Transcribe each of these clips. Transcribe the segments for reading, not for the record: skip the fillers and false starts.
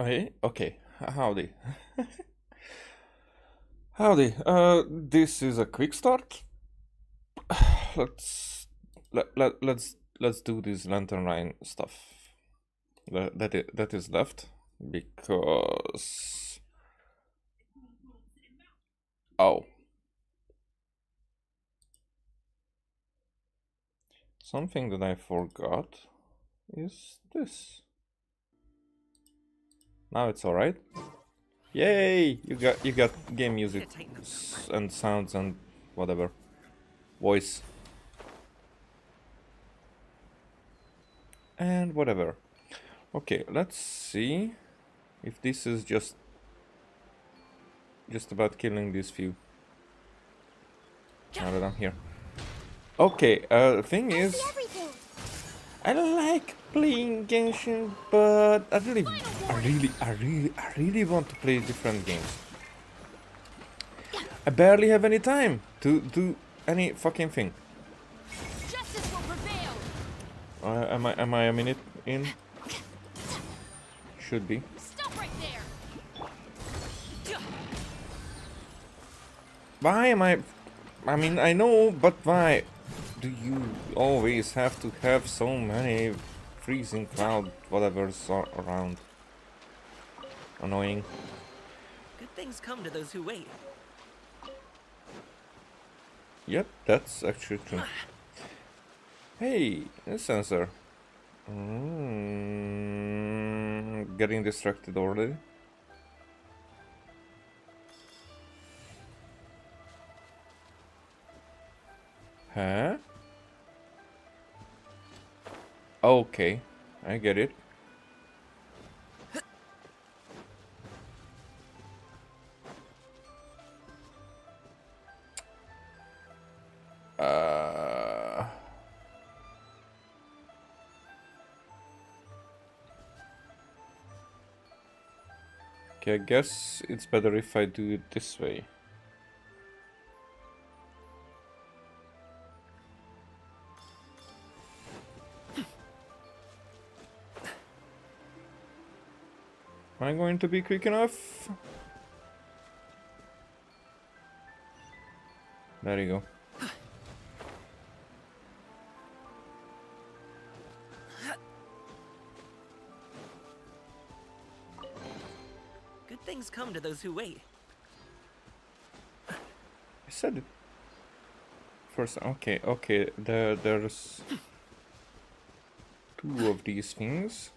Hey, okay. Howdy. Howdy. This is a quick start. Let's do this lantern line stuff. That is left because oh, something that I forgot is this. Now it's all right. Yay! You got game music and sounds and whatever voice and whatever. Okay, let's see if this is just about killing these few. Now that I'm here. Okay, thing is, I like playing Genshin, but I really want to play different games. I barely have any time to do any fucking thing. Justice will prevail. Am I a minute in? Should be. Stop right there. Why am I mean, I know, but why do you always have to have so many freezing cloud whatever's around? Annoying. Good things come to those who wait. Yep, that's actually true. Hey, a sensor. Getting distracted already. Huh? Okay, I get it. Okay, I guess it's better if I do it this way. Am I going to be quick enough? There you go. Good things come to those who wait. I said it first. Okay, okay. There's two of these things.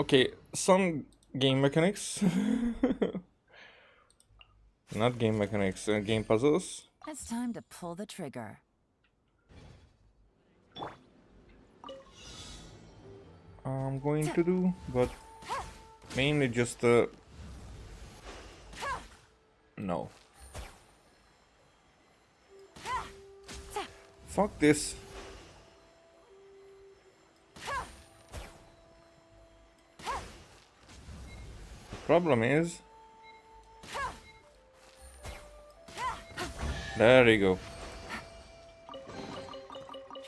Okay, some game mechanics. Not game mechanics, game puzzles. It's time to pull the trigger. I'm going to do, but mainly just no. Fuck this. Problem is, there you go.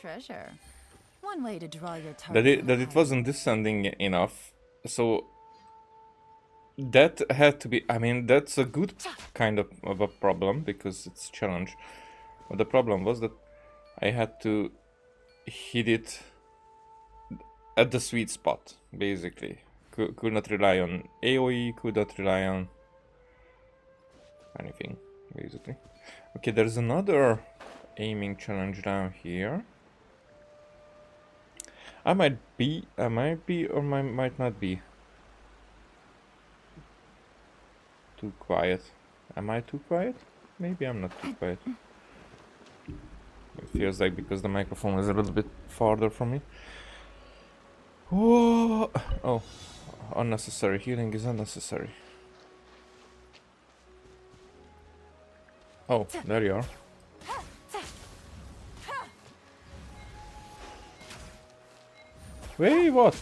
Treasure. One way to draw your target. That it wasn't descending enough, so that had to be. I mean, that's a good kind of a problem because it's a challenge. But the problem was that I had to hit it at the sweet spot, basically. Could not rely on AoE, could not rely on anything, basically. Okay, there's another aiming challenge down here. I might be, or might not be too quiet. Am I too quiet? Maybe I'm not too quiet. It feels like because the microphone is a little bit farther from me. Whoa! Oh, unnecessary healing is unnecessary. Oh, there you are. Wait, what?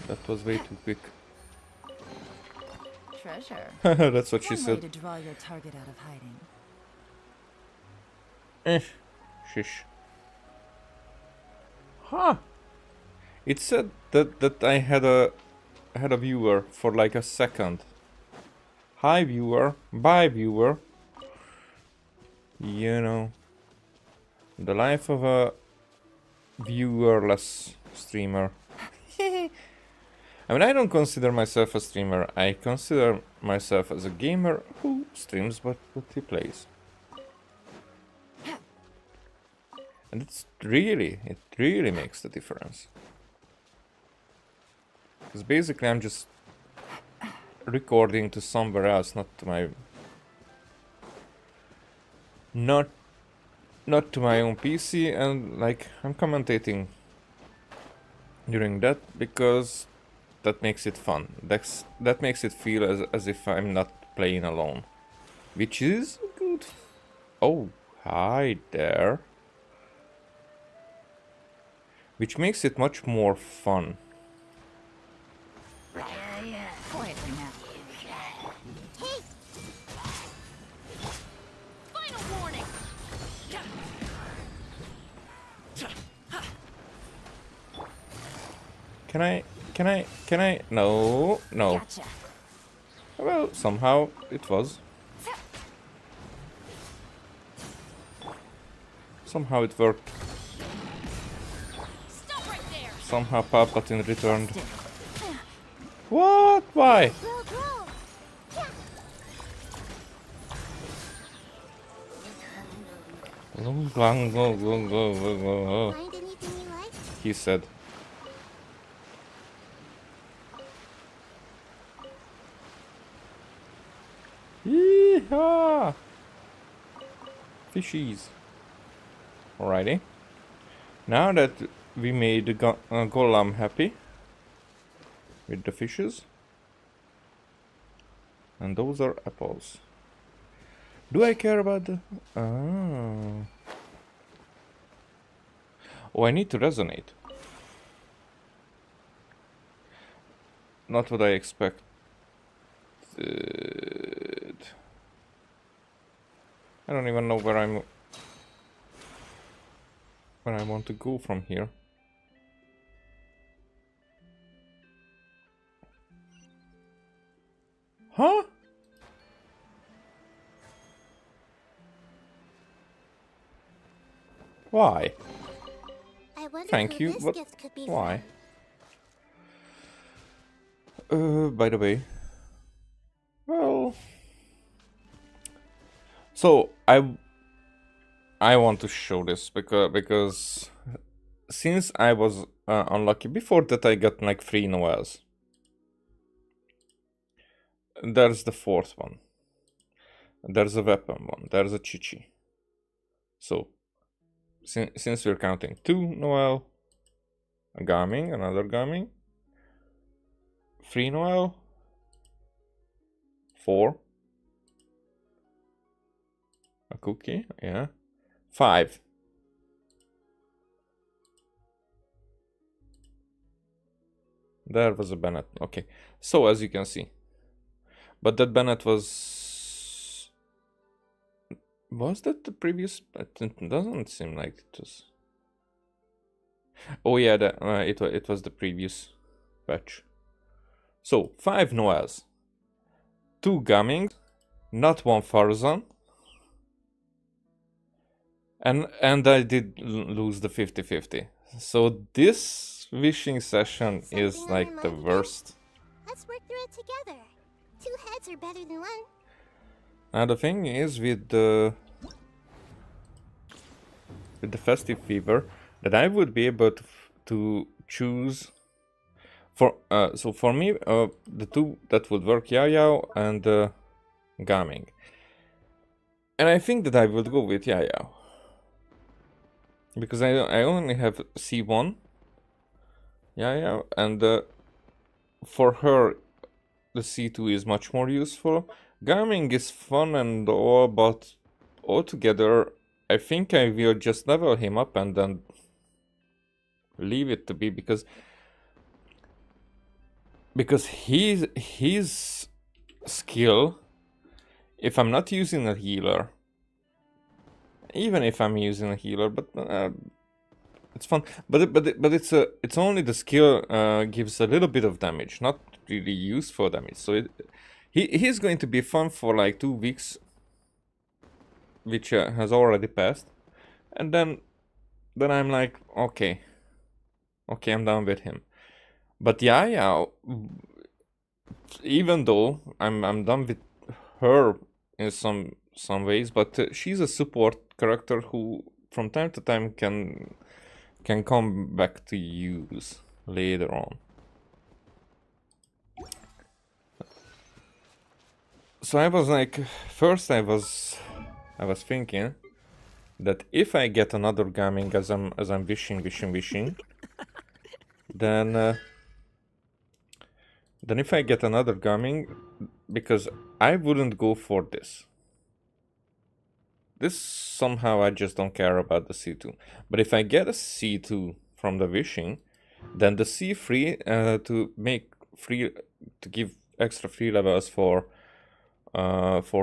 That was way too quick. Treasure. That's what she One way said. to draw your target out of hiding. Eh, shish. Huh. It said that I had a viewer for like a second. Hi viewer, bye viewer. You know, the life of a viewerless streamer. I mean, I don't consider myself a streamer. I consider myself as a gamer who streams what he plays. And it really makes the difference. Because basically I'm just recording to somewhere else, not to my... Not to my own PC, and like, I'm commentating during that because that makes it fun. That makes it feel as if I'm not playing alone. Which is good. Oh, hi there. Which makes it much more fun. Quietly now. Hey! Final warning! Can I? No. Gotcha. Well, somehow it was. Somehow it worked. Stop right there! Somehow Palpatine returned. What? Why? Grow, grow! Find anything you like? He said. Yeehaw! Fishies. Alrighty. Now that we made the Golem happy with the fishes, and those are apples. Do I care about the... Oh. Oh, I need to resonate. Not what I expected. I don't even know where I want to go from here. Huh? Why? I wonder Thank who you, this but gift could be why? By the way. Well... So, I want to show this because since I was unlucky, before that I got like 3 Noels. There's the 4th one. There's a weapon one. There's a Chichi. So, since we're counting 2 Noel, a Gaming, another Gaming, 3 Noel, 4, a cookie, yeah, 5. There was a Bennett. Okay, so as you can see, but that Bennett was that the previous? It doesn't seem like it was. Oh yeah, it was the previous batch. So 5 Noels, 2 Gaming, not 1 Farzan, and I did lose the 50-50. So this wishing session is Something on like your the mind again? worst. Let's work through it together. 2 heads are better than 1. Now the thing is with the festive fever that I would be able to choose for so for me the 2 that would work, Yao Yao and Gaming, and I think that I would go with Yao Yao because I only have C1 Yao Yao, and for her the C2 is much more useful. Gaming is fun and all, but altogether I think I will just level him up and then leave it to be because his skill, if I'm not using a healer, even if I'm using a healer, but It's fun, but it's only the skill gives a little bit of damage, not really useful damage. So he's going to be fun for like 2 weeks, which has already passed, and then I'm like, okay, I'm done with him. But yeah, even though I'm done with her in some ways, but she's a support character who from time to time can come back to use later on. So I was like, first I was thinking that if I get another gaming as I'm wishing, then if I get another gaming, because I wouldn't go for this. This somehow I just don't care about the C2. But if I get a C2 from the wishing, then the C3 to make free to give extra free levels for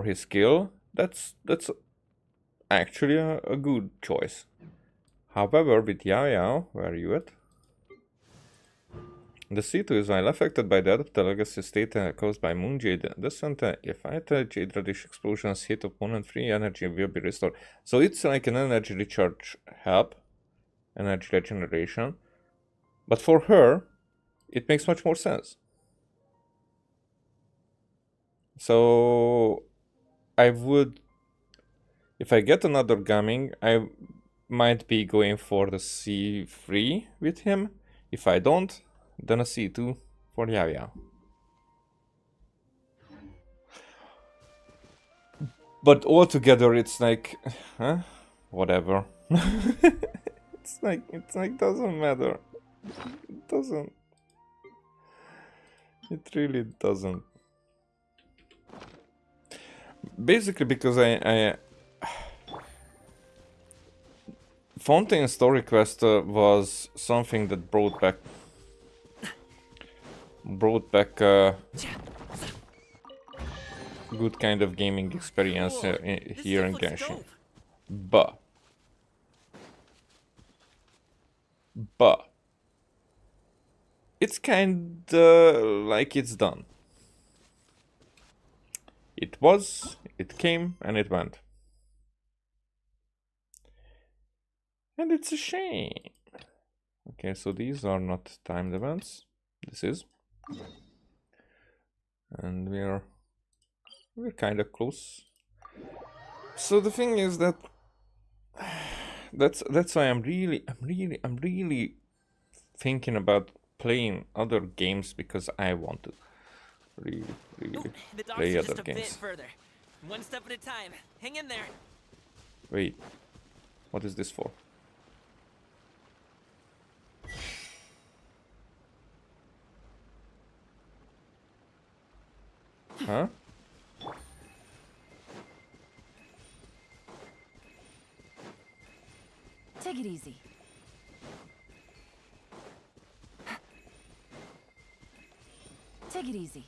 his skill, that's actually a good choice. However, with Yao Yao, where are you at? The C2 is while affected by the Adept legacy state caused by Moon Jade. Doesn't if Jade Radish explosions hit opponent, free energy will be restored. So it's like an energy recharge help, energy regeneration. But for her, it makes much more sense. So I would, if I get another Gaming, I might be going for the C3 with him. If I don't, then a C2 for Yao Yao. But altogether, it's like, whatever. it's like doesn't matter. It doesn't. It really doesn't. Basically, because I Fontaine story quest was something that brought back good kind of gaming experience here in Genshin. But it's kinda like it's done. It came, and it went. And it's a shame. Okay, so these are not timed events. This is. And we're kind of close. So the thing is that that's why I'm really thinking about playing other games, because I want to really play other just a games. bit further. One step at a time. Hang in there. Wait, what is this for? Huh? Take it easy. Take it easy.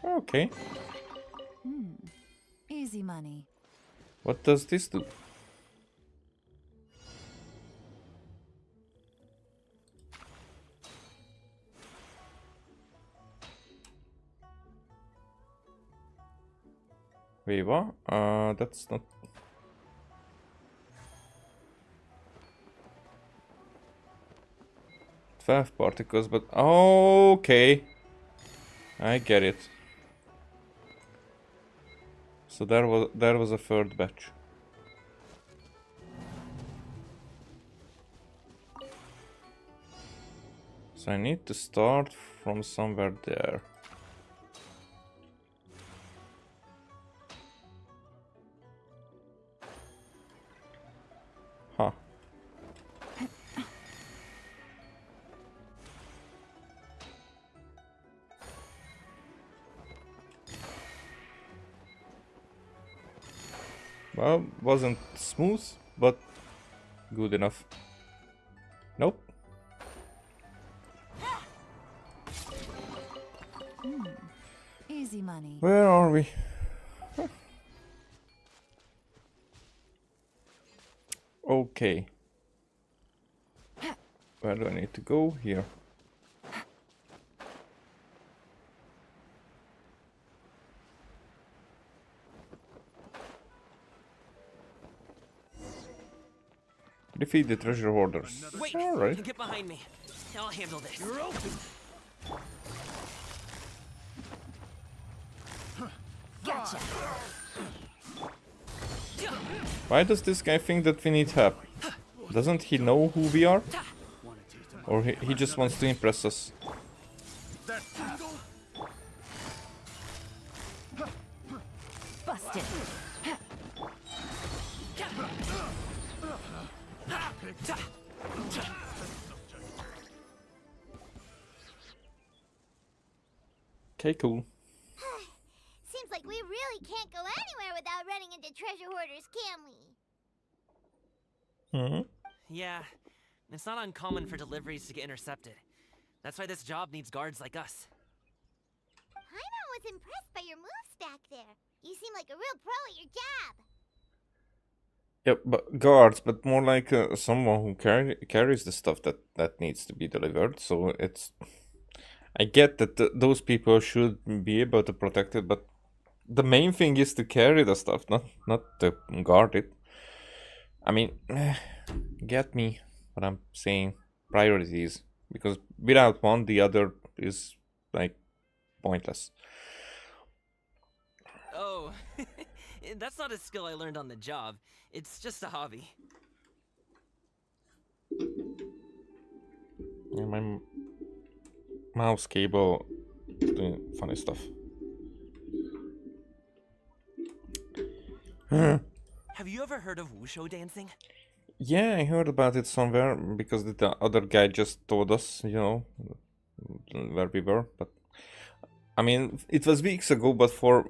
Okay. Easy money. What does this do? Wait, what? That's not... 12 particles, but... Okay. I get it. So there was a third batch. So I need to start from somewhere there. Huh. Well, wasn't smooth, but good enough. Nope. Easy money. Where are we? Okay. Where do I need to go? Here. Defeat the treasure hoarders. Wait! Alright. Get behind me. I'll handle this. You're open. Gotcha. Why does this guy think that we need help? Doesn't he know who we are? Or he just wants to impress us? That tingle. Busted. Okay, cool. Seems like we really can't go anywhere without running into treasure hoarders, can we? Hmm. Yeah, it's not uncommon for deliveries to get intercepted. That's why this job needs guards like us. Paimon was impressed by your moves back there. You seem like a real pro at your job. Yep, but guards, but more like someone who carries the stuff that needs to be delivered. So it's, I get that those people should be able to protect it, but the main thing is to carry the stuff, not to guard it. I mean, get me what I'm saying? Priorities, because without one, the other is like pointless. Oh, that's not a skill I learned on the job. It's just a hobby. Yeah, my mouse cable is doing funny stuff. Have you ever heard of wushu dancing? Yeah, I heard about it somewhere because the other guy just told us, you know, where we were. But I mean, it was weeks ago. But from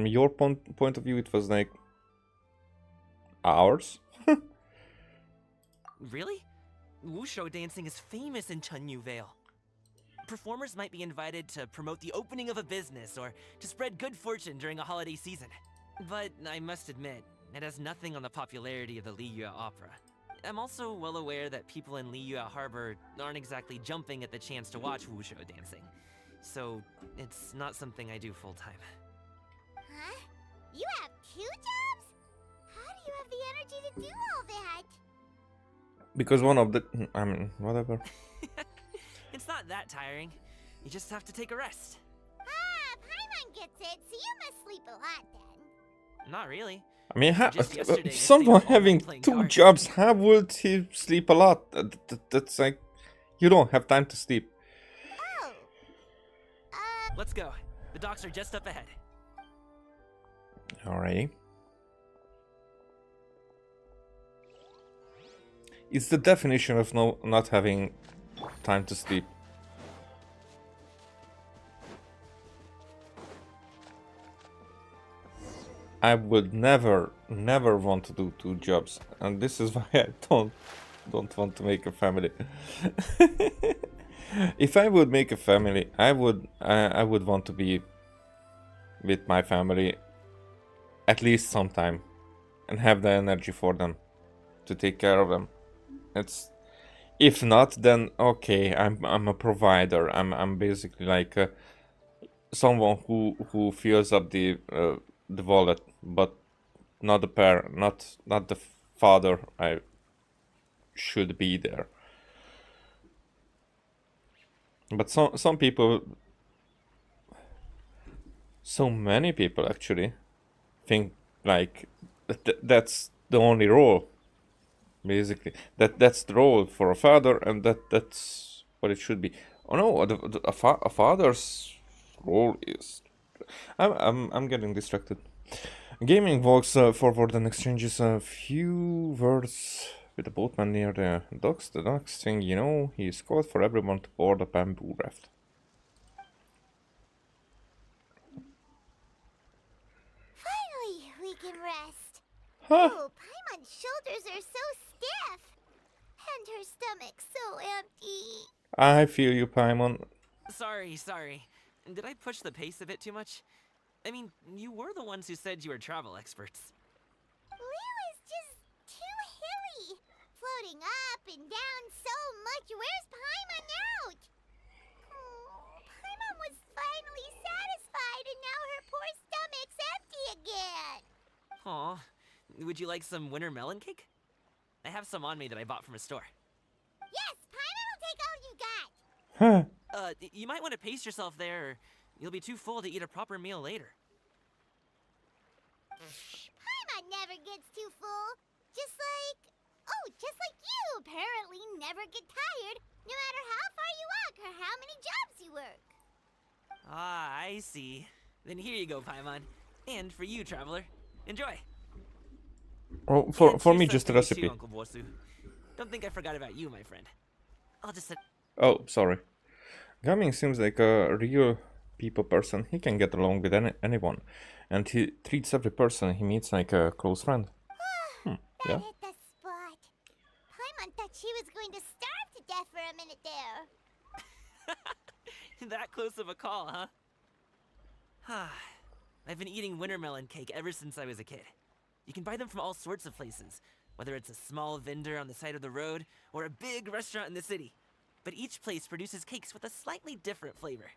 your point of view, it was like hours. Really? Wushu dancing is famous in Chunyu Vale. Performers might be invited to promote the opening of a business or to spread good fortune during a holiday season. But I must admit, it has nothing on the popularity of the Liyue Opera. I'm also well aware that people in Liyue Harbor aren't exactly jumping at the chance to watch wushu dancing. So, it's not something I do full-time. Huh? You have 2 jobs? How do you have the energy to do all that? Because one of the, I mean, whatever. It's not that tiring. You just have to take a rest. Ah, Paimon gets it, so you must sleep a lot then. Not really. I mean, Just yesterday, I stayed someone up all night having playing 2 cards. jobs, how would he sleep a lot? That's like, you don't have time to sleep. Oh. Let's go. The docks are just up ahead. Alrighty. It's the definition of not having time to sleep. I would never want to do 2 jobs, and this is why I don't want to make a family. If I would make a family, I would want to be with my family at least sometime, and have the energy for them to take care of them. It's, if not, then okay, I'm a provider. I'm basically like someone who fills up the wallet, but not the parent, not the father. I should be there. But some people, so many people actually think like that's the only role. Basically, that's the role for a father, and that's what it should be. Oh no, a father's role is. I'm getting distracted. Gaming walks forward and exchanges a few words with the boatman near the docks. The next thing you know, he is called for everyone to board a bamboo raft. Finally, we can rest. Huh? Oh, Paimon's shoulders are so stiff. And her stomach so empty. I feel you, Paimon. Sorry. Did I push the pace a bit too much? I mean, you were the ones who said you were travel experts. Liu is just too hilly. Floating up and would you like some winter melon cake? I have some on me that I bought from a store. Yes, Paimon will take all you got. Huh. You might want to pace yourself there, or you'll be too full to eat a proper meal later. Paimon never gets too full. Just like you apparently never get tired, no matter how far you walk or how many jobs you work. Ah, I see. Then here you go, Paimon. And for you, traveler. Enjoy. Oh, And for here's me, some just a for you recipe. too, Uncle Bosu. Don't think I forgot about you, my friend. I'll just sit. Oh, sorry. Gaming seems like a real people person. He can get along with anyone, and he treats every person he meets like a close friend. That Yeah. hit the spot. Paimon thought she was going to starve to death for a minute there. That close of a call, huh? I've been eating winter melon cake ever since I was a kid. You can buy them from all sorts of places, whether it's a small vendor on the side of the road or a big restaurant in the city. But each place produces cakes with a slightly different flavor.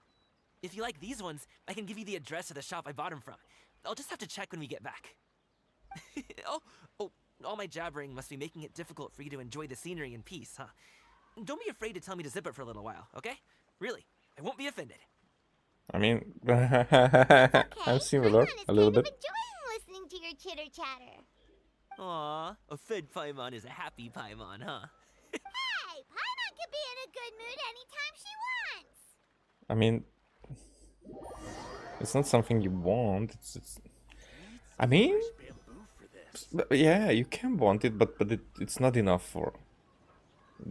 If you like these ones, I can give you the address of the shop I bought them from. I'll just have to check when we get back. Oh, all my jabbering must be making it difficult for you to enjoy the scenery in peace, huh? Don't be afraid to tell me to zip it for a little while, okay? Really, I won't be offended. I mean, Okay, I'm similar Paimon is a little kind bit. of enjoying listening to your chitter chatter. Aw, a fed Paimon is a happy Paimon, huh? Hey, Paimon can be in a good mood anytime she wants. I mean, it's not something you want. It's. I mean, yeah, you can want it, but it's not enough for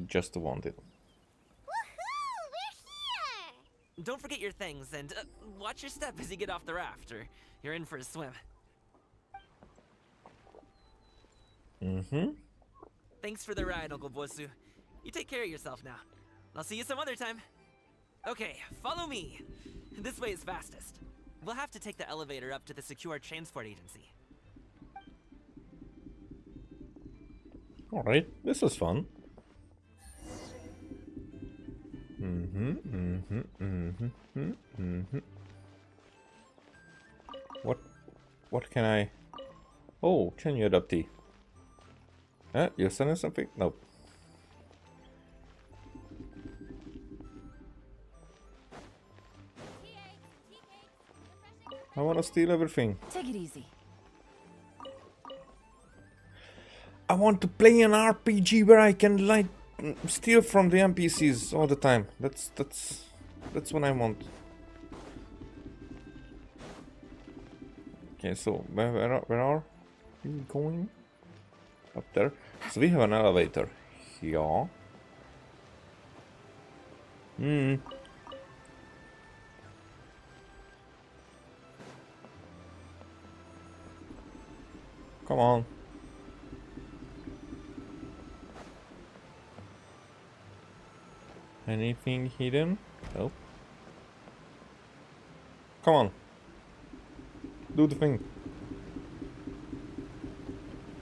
just to want it. Woohoo! We're here! Don't forget your things, and watch your step as you get off the raft, or you're in for a swim. Mm-hmm. Thanks for the ride, Uncle Bosu. You take care of yourself now. I'll see you some other time. Okay, follow me. This way is fastest. We'll have to take the elevator up to the secure transport agency. Alright, this is fun. What can I... Oh, can you adoptee? You're selling something? Nope. I wanna steal everything. Take it easy. I want to play an RPG where I can like steal from the NPCs all the time. That's what I want. Okay, so where are we going? Up there. So we have an elevator. Yeah. Come on. Anything hidden? Nope. Come on. Do the thing.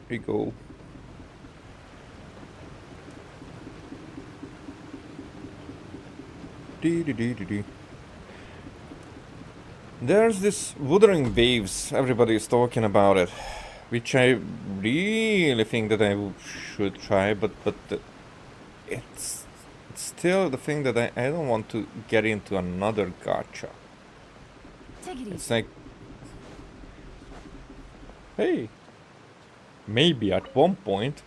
Here we go. Dee. There's this Wuthering Waves. Everybody is talking about it, which I really think that I should try, but it's still the thing that I don't want to get into another gacha. Take it easy. It's like, hey, maybe at one point,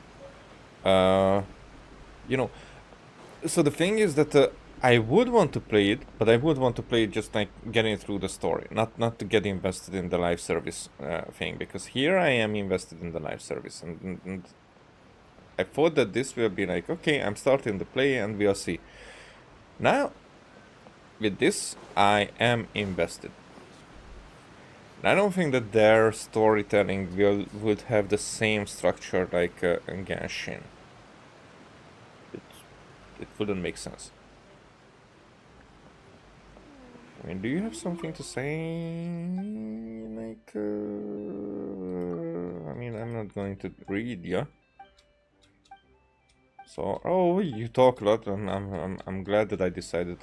you know. So the thing is that I would want to play it, but I would want to play it just like getting through the story, not to get invested in the live service thing, because here I am invested in the live service, and I thought that this will be like, okay, I'm starting to play and we'll see. Now, with this, I am invested. I don't think that their storytelling would have the same structure like in Genshin. It wouldn't make sense. I mean, do you have something to say? Like, I mean, I'm not going to read, yeah. So, oh, you talk a lot, and I'm glad that I decided.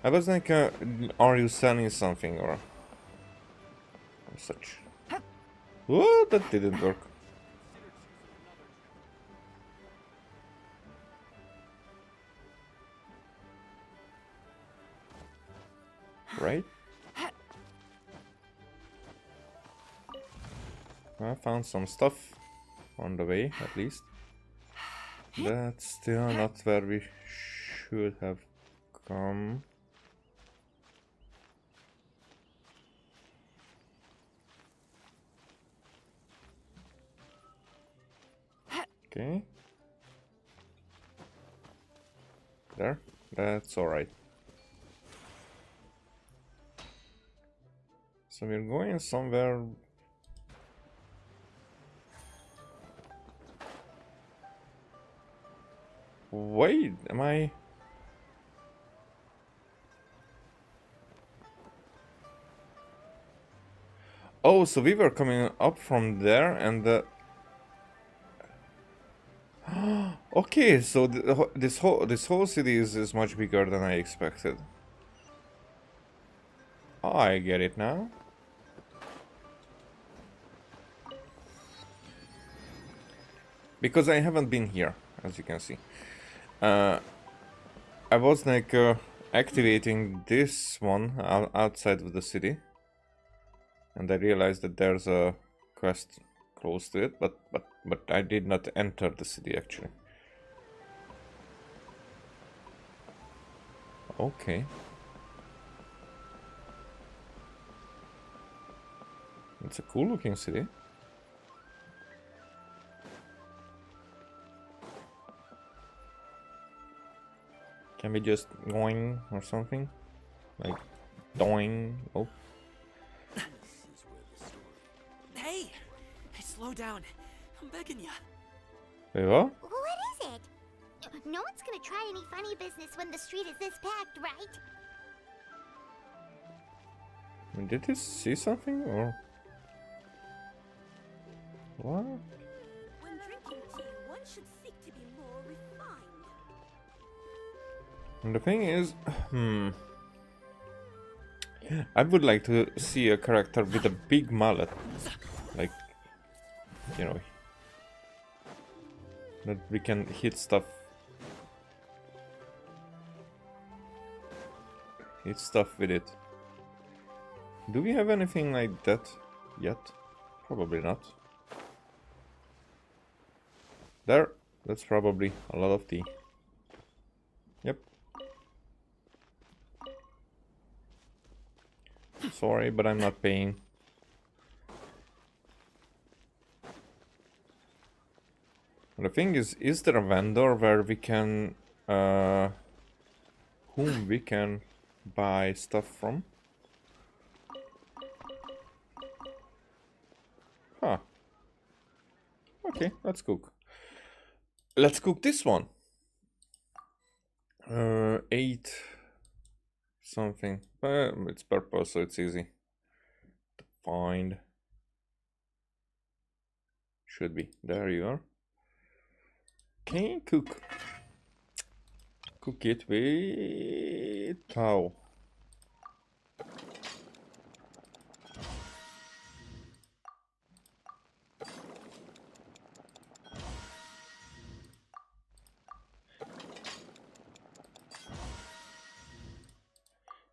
I was like, are you selling something or such? What? That didn't work. right? I found some stuff on the way, at least. That's still not where we should have come. Okay. There. That's alright. So we're going somewhere. Wait, am I? Oh, so we were coming up from there and okay, so this whole city is much bigger than I expected. I get it now. Because I haven't been here, as you can see. I was like activating this one outside of the city, and I realized that there's a quest close to it, but I did not enter the city actually. Okay. It's a cool looking city. Can we just going or something? Like doing? Oh. Hey! Slow down. I'm begging ya. Wait, what? What is it? No one's gonna try any funny business when the street is this packed, right? Did he see something or what? When drinking tea, one should seek to be more refined. And the thing is, I would like to see a character with a big mallet, like, you know, that we can hit stuff with it. Do we have anything like that yet? Probably not. There, that's probably a lot of tea. Yep. Sorry, but I'm not paying. The thing is there a vendor where we can, whom we can buy stuff from? Huh. Okay, let's cook. Let's cook this one. 8 something. It's purple, so it's easy to find. Should be. There you are. Okay, cook. Cook it with how?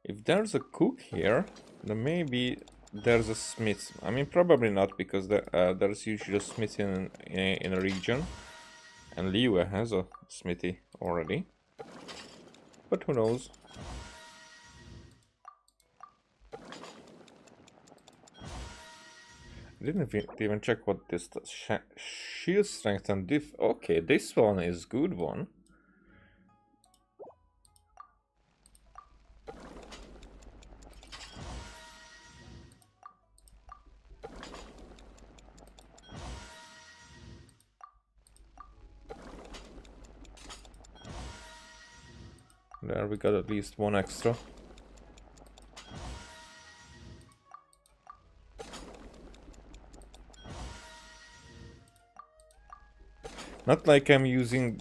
If there's a cook here, then maybe there's a smith. I mean, probably not, because there's usually a smith in a region, and Liu has a smithy already. But who knows? I didn't even check what this does. Shield strength and diff. Okay, this one is good one. There we got at least one extra. Not like I'm using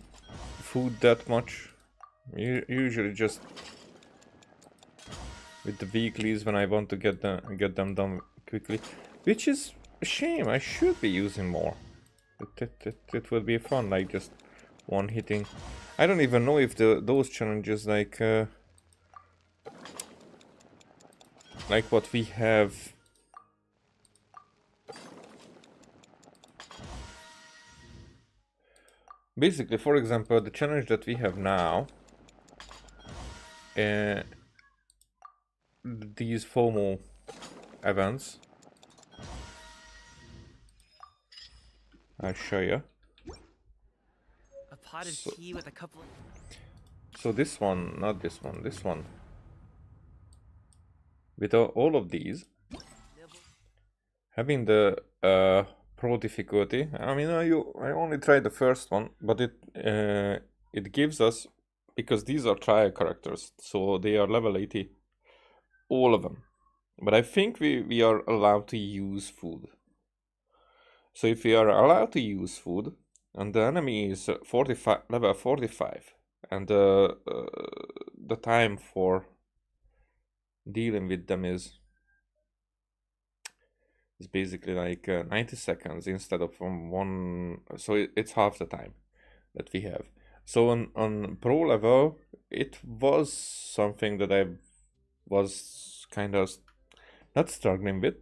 food that much. Usually just with the weeklies when I want to get them done quickly. Which is a shame. I should be using more. It would be fun, like just one hitting. I don't even know if those challenges like like what we have. Basically, for example, the challenge that we have now, these FOMO events, I'll show you. A pot of So- tea with a couple of... So this one, not this one, this one. With all of these, having the pro difficulty. I mean, I only tried the first one, but it gives us, because these are trial characters, so they are level 80, all of them. But I think we are allowed to use food. So if we are allowed to use food, and the enemy is 45, level 45, and the time for dealing with them is basically like 90 seconds instead of one, so it's half the time that we have. So on pro level, it was something that I was kind of not struggling with,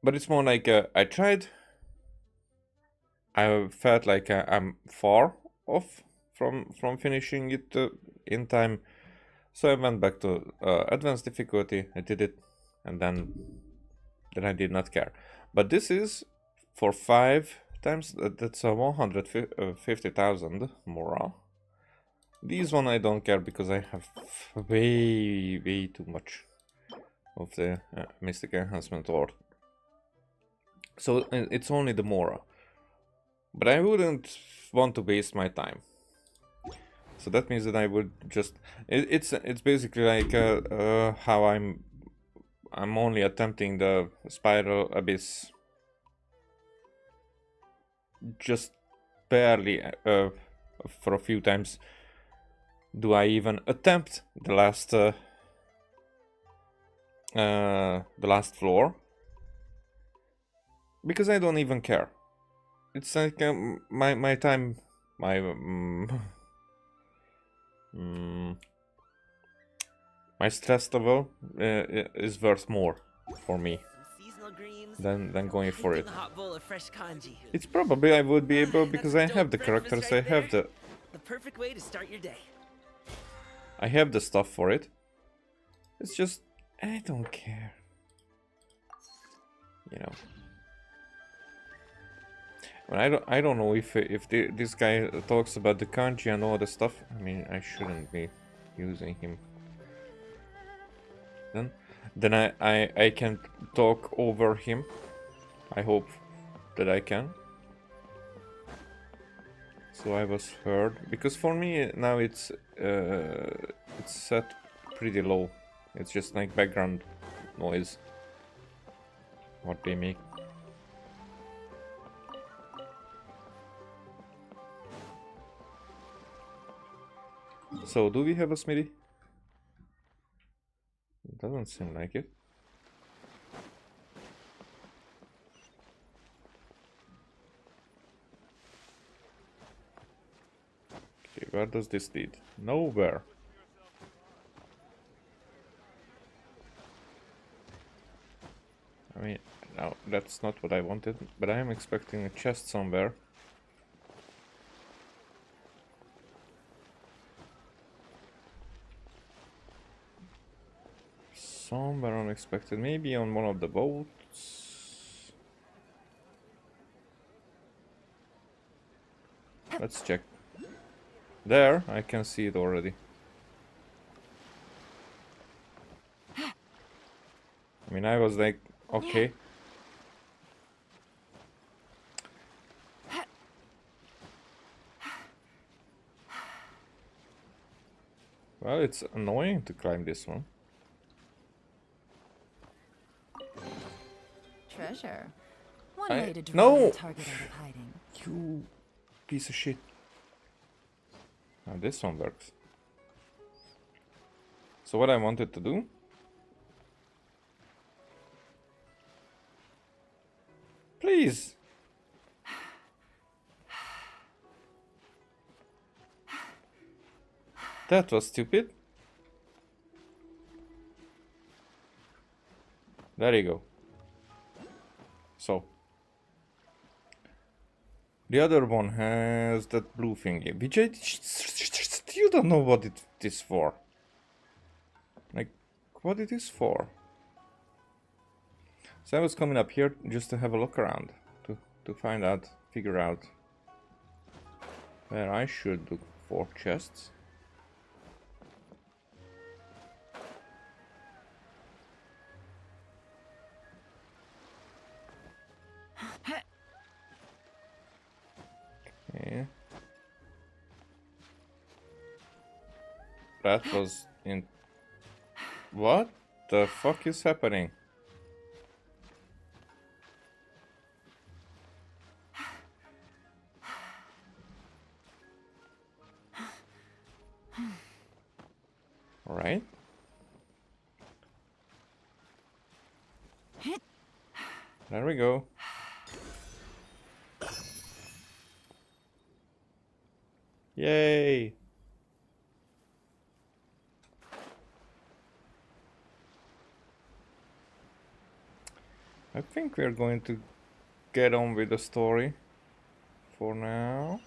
but it's more like I tried. I felt like I'm far off from finishing it in time, so I went back to advanced difficulty. I did it, and then I did not care. But this is for 5 times. That's 150,000 morale. These one I don't care because I have way too much of the Mystic Enhancement Ore. So it's only the morale. But I wouldn't want to waste my time. So that means that I would just... It's basically like how I'm only attempting the Spiral Abyss. Just barely for a few times do I even attempt the last floor. Because I don't even care. It's like my time, my stress level is worth more for me Seasonal greens, than going for it. a hot bowl of fresh kanji. It's probably I would be able because I That's have the dope breakfast characters, right I have there. The perfect way to start your day. I have the stuff for it. It's just I don't care. You know. I don't know if this guy talks about the kanji and all the stuff. I mean, I shouldn't be using him. Then I can talk over him. I hope that I can. So I was heard, because for me now it's set pretty low. It's just like background noise what they make. So, do we have a smithy? It doesn't seem like it. Okay, where does this lead? Nowhere. I mean, no, that's not what I wanted, but I am expecting a chest somewhere. Somewhere unexpected, maybe on one of the boats. Let's check. There, I can see it already. I mean, I was like, okay. Well, it's annoying to climb this one. Treasure. One I- way to draw No! your target out of hiding. You piece of shit. Now this one works. So what I wanted to do... Please! That was stupid. There you go. So the other one has that blue thingy, which I still don't know what it is for. Like, what it is for. So I was coming up here just to have a look around, to find out, figure out where I should look for chests. Okay. That was in... What the fuck is happening? Alright. There we go. Yay! I think we're going to get on with the story for now.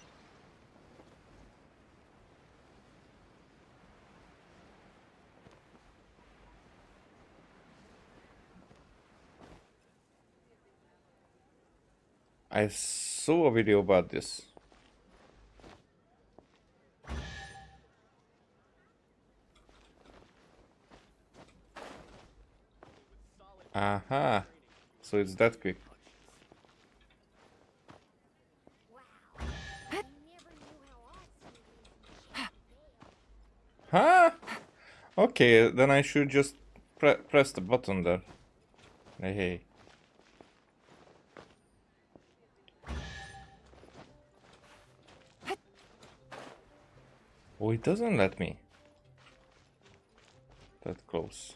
I saw a video about this. Aha! So it's that quick. Huh? Okay, then I should just press the button there. Hey. Oh, it doesn't let me. That close.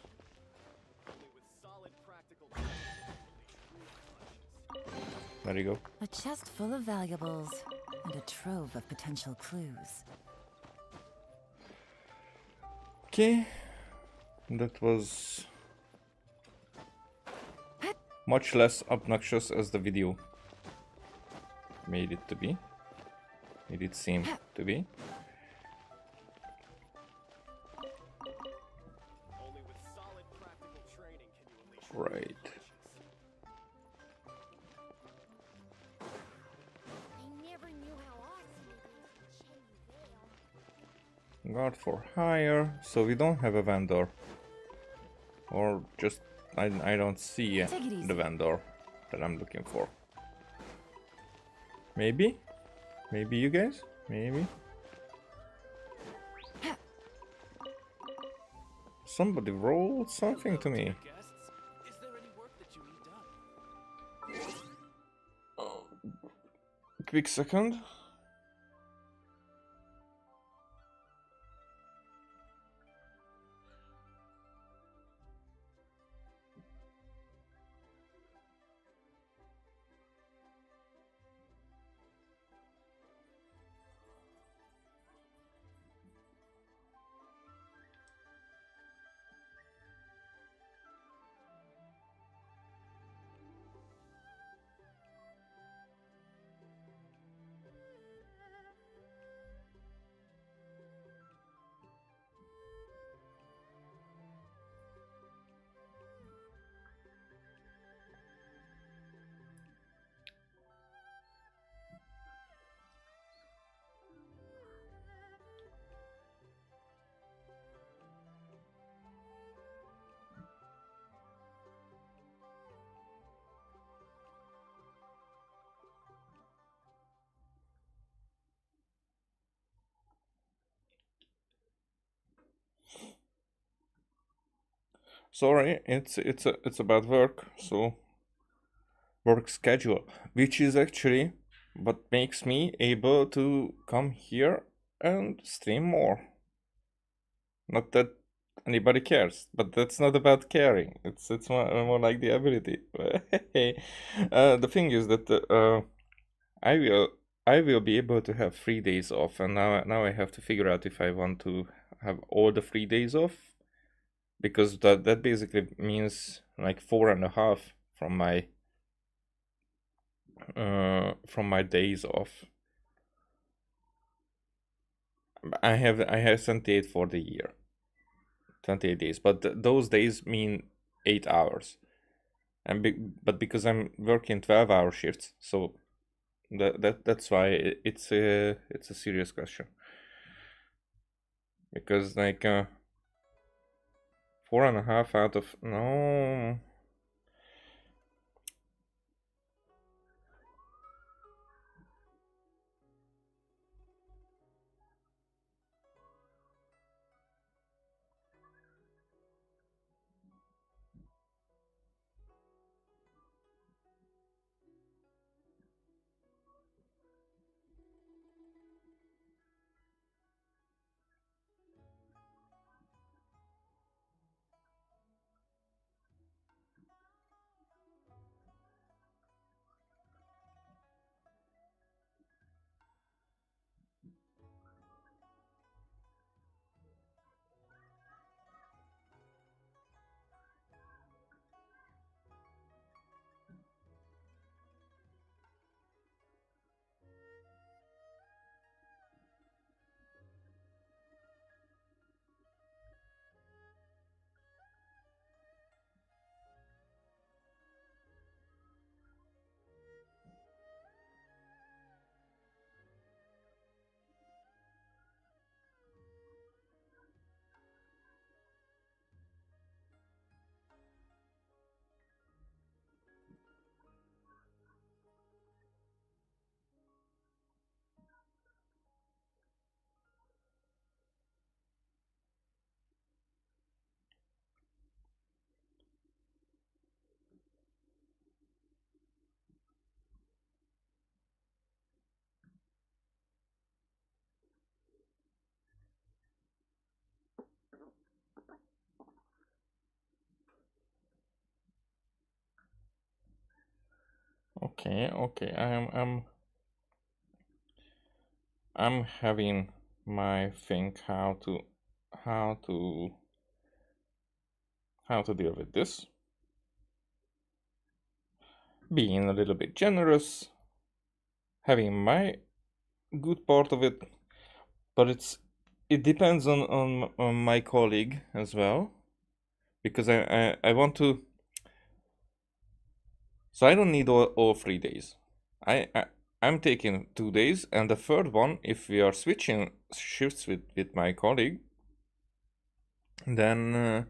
There you go. A chest full of valuables and a trove of potential clues. Okay. That was much less obnoxious as the video made it to be. Made it seem to be. Right. Guard for hire, so we don't have a vendor. Or just, I don't see the vendor that I'm looking for. Maybe? Maybe you guys? Maybe? Somebody rolled something to me. Quick second. Sorry, it's about work, so work schedule, which is actually what makes me able to come here and stream more. Not that anybody cares, but that's not about caring. It's more like the ability. The thing is that I will be able to have 3 days off, and now I have to figure out if I want to have all the 3 days off, because that basically means like 4.5 from my days off. I have 28 for the year, 28 days, but those days mean 8 hours, and but because I'm working 12-hour shifts, so that's why it's a serious question, because like 4.5 out of no. Okay. I'm having my think how to deal with this. Being a little bit generous, having my good part of it, but it depends on my colleague as well, because I want to. So I don't need all 3 days. I'm taking 2 days, and the third one, if we are switching shifts with my colleague, then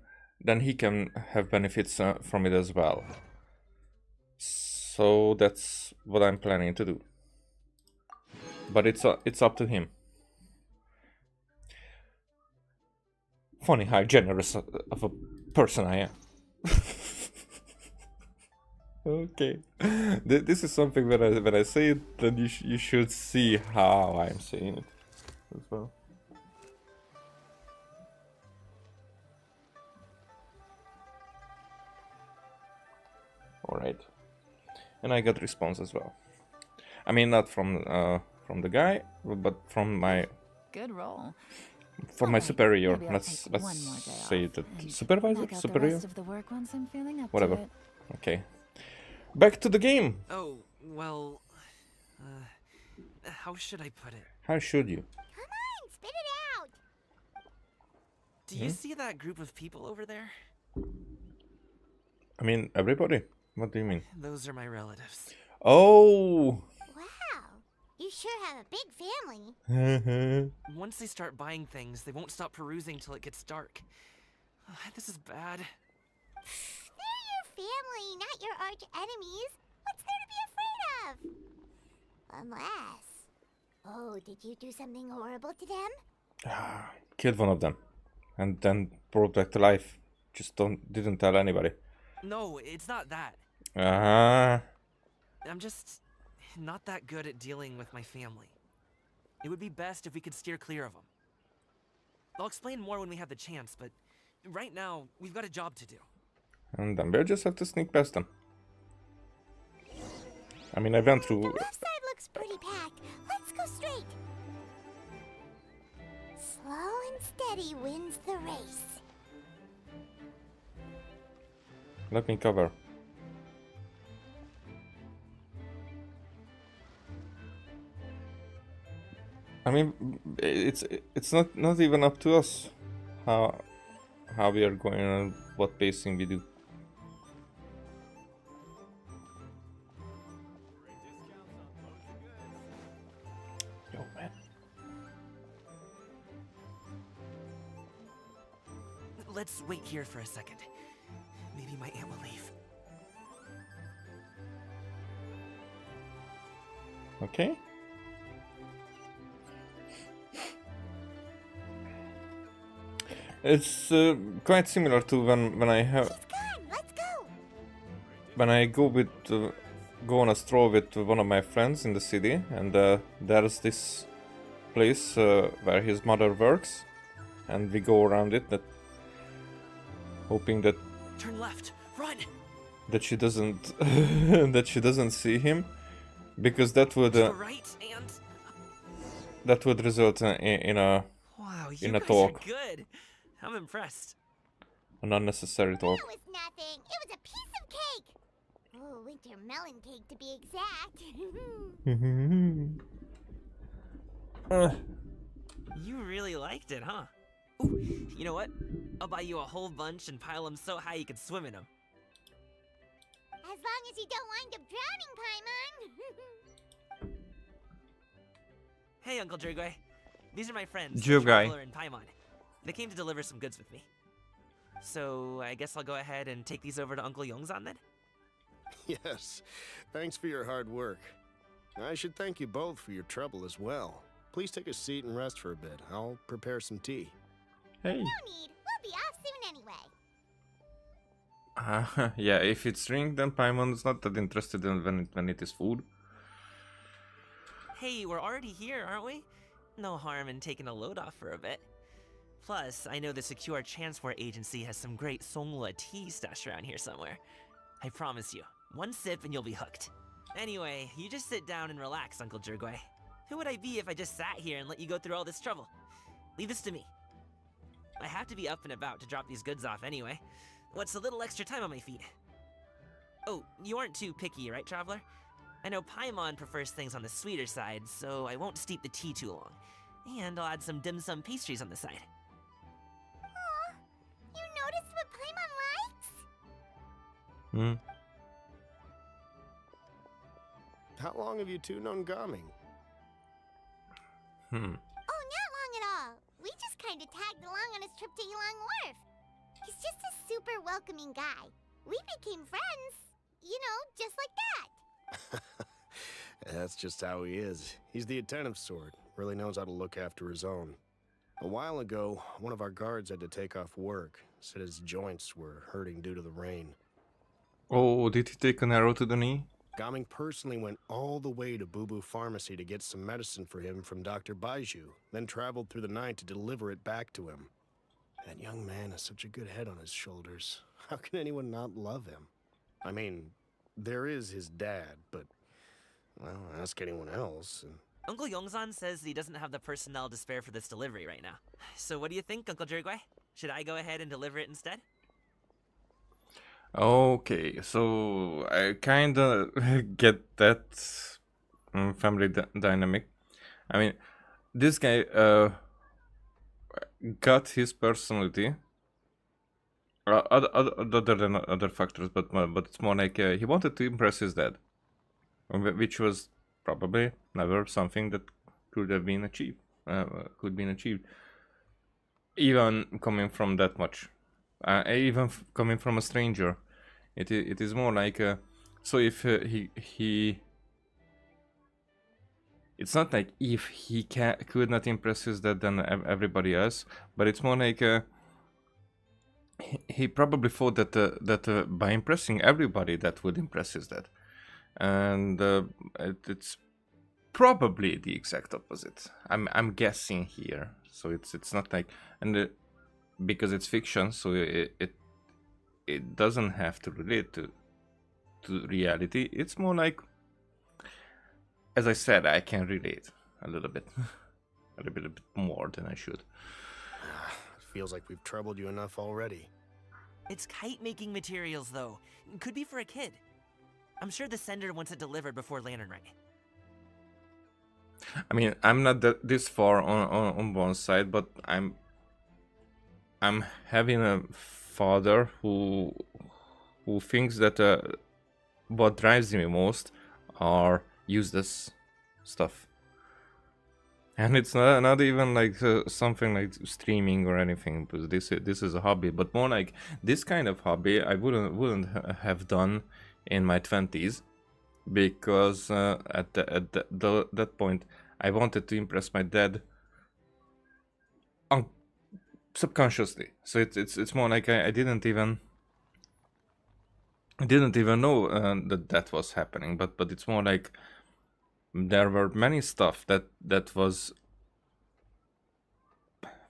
he can have benefits from it as well. So that's what I'm planning to do. But it's up to him. Funny how generous of a person I am. Okay, this is something when I say it, then you should see how I'm saying it as well. All right, and I got response as well. I mean, not from the guy, but from my Good roll. from my Alright, superior. maybe I'll Let's take one more day say off that and supervisor, knock out the superior, rest of the work once I'm feeling up whatever. to it. Okay, back to the game. Oh, well, how should I put it? How should you? Come on, spit it out. Do you see that group of people over there? I mean, everybody. What do you mean? Those are my relatives. Oh. Wow, you sure have a big family. Once they start buying things, they won't stop perusing till it gets dark. This is bad. They're your family, not your arch enemies. What's there to be afraid of? Unless... Oh, did you do something horrible to them? Killed one of them, and then brought back to life. Just didn't tell anybody. No, it's not that. I'm just not that good at dealing with my family. It would be best if we could steer clear of them. I'll explain more when we have the chance, but right now, we've got a job to do. And then we'll just have to sneak past them. I mean, I went The through. left side looks pretty packed. Let's go straight. Slow and steady wins the race. Let me cover. I mean, it's not even up to us how we are going and what pacing we do. Yo, man. Let's wait here for a second. Maybe my aunt will leave. Okay. It's quite similar to when I have Good, let's go. when I go on a stroll with one of my friends in the city, and there's this place where his mother works, and we go around it, hoping Turn left. Run. that she doesn't that she doesn't see him, because that would To the right and result in a wow, in you a guys talk. are good. I'm impressed. an unnecessary talk. It was nothing. It was a piece of cake. Oh, winter melon cake to be exact. You really liked it, huh? Ooh, you know what? I'll buy you a whole bunch and pile them so high you can swim in them. As long as you don't wind up drowning, Paimon. Hey, Uncle Jirgwe. These are my friends, Jirgwe. Traveler and Paimon. They came to deliver some goods with me. So, I guess I'll go ahead and take these over to Uncle Yongzan then? Yes. Thanks for your hard work. I should thank you both for your trouble as well. Please take a seat and rest for a bit. I'll prepare some tea. Hey. No need. We'll be off soon anyway. Yeah, if it's drink, then Paimon's not that interested in when it is food. Hey, we're already here, aren't we? No harm in taking a load off for a bit. Plus, I know the Secure Transport Agency has some great Songla tea stashed around here somewhere. I promise you, one sip and you'll be hooked. Anyway, you just sit down and relax, Uncle Jirgwe. Who would I be if I just sat here and let you go through all this trouble? Leave this to me. I have to be up and about to drop these goods off anyway. What's a little extra time on my feet? Oh, you aren't too picky, right, Traveler? I know Paimon prefers things on the sweeter side, so I won't steep the tea too long. And I'll add some dim sum pastries on the side. Aw, you noticed what Paimon likes? Hmm. How long have you two known Gaming? Hmm. Oh, not long at all. We just kind of tagged along on his trip to Ylang Wharf. He's just a super welcoming guy. We became friends. You know, just like that. That's just how he is. He's the attentive sort. Really knows how to look after his own. A while ago, one of our guards had to take off work. Said his joints were hurting due to the rain. Oh, did he take an arrow to the knee? Gaming personally went all the way to Boo Boo Pharmacy to get some medicine for him from Dr. Baiju, then traveled through the night to deliver it back to him. That young man has such a good head on his shoulders. How can anyone not love him? I mean, there is his dad, but, well, ask anyone else. And Uncle Yongzan says he doesn't have the personnel to spare for this delivery right now. So what do you think, Uncle Jirgwe? Should I go ahead and deliver it instead? Okay, so I kinda get that family dynamic. I mean, this guy got his personality, other than other factors, but it's more like he wanted to impress his dad, which was probably never something that could have been achieved. Even coming from that much. Even coming from a stranger, it is more like so if he it's not like if he could not impress his dad then everybody else, but it's more like he probably thought that by impressing everybody that would impress his dad, and it's probably the exact opposite. I'm guessing here, so it's not like and. Because it's fiction, so it doesn't have to relate to reality. It's more like, as I said, I can relate a little bit, a little bit more than I should. feels like we've troubled you enough already. It's kite-making materials, though. Could be for a kid. I'm sure the sender wants it delivered before Lantern Rite. I mean, I'm not this far on one side, but I'm having a father who thinks that what drives me most are useless stuff. And it's not even like something like streaming or anything, because this is a hobby, but more like this kind of hobby I wouldn't have done in my 20s, because at that point I wanted to impress my dad subconsciously. So it's more like I didn't even know that was happening, but it's more like there were many stuff that was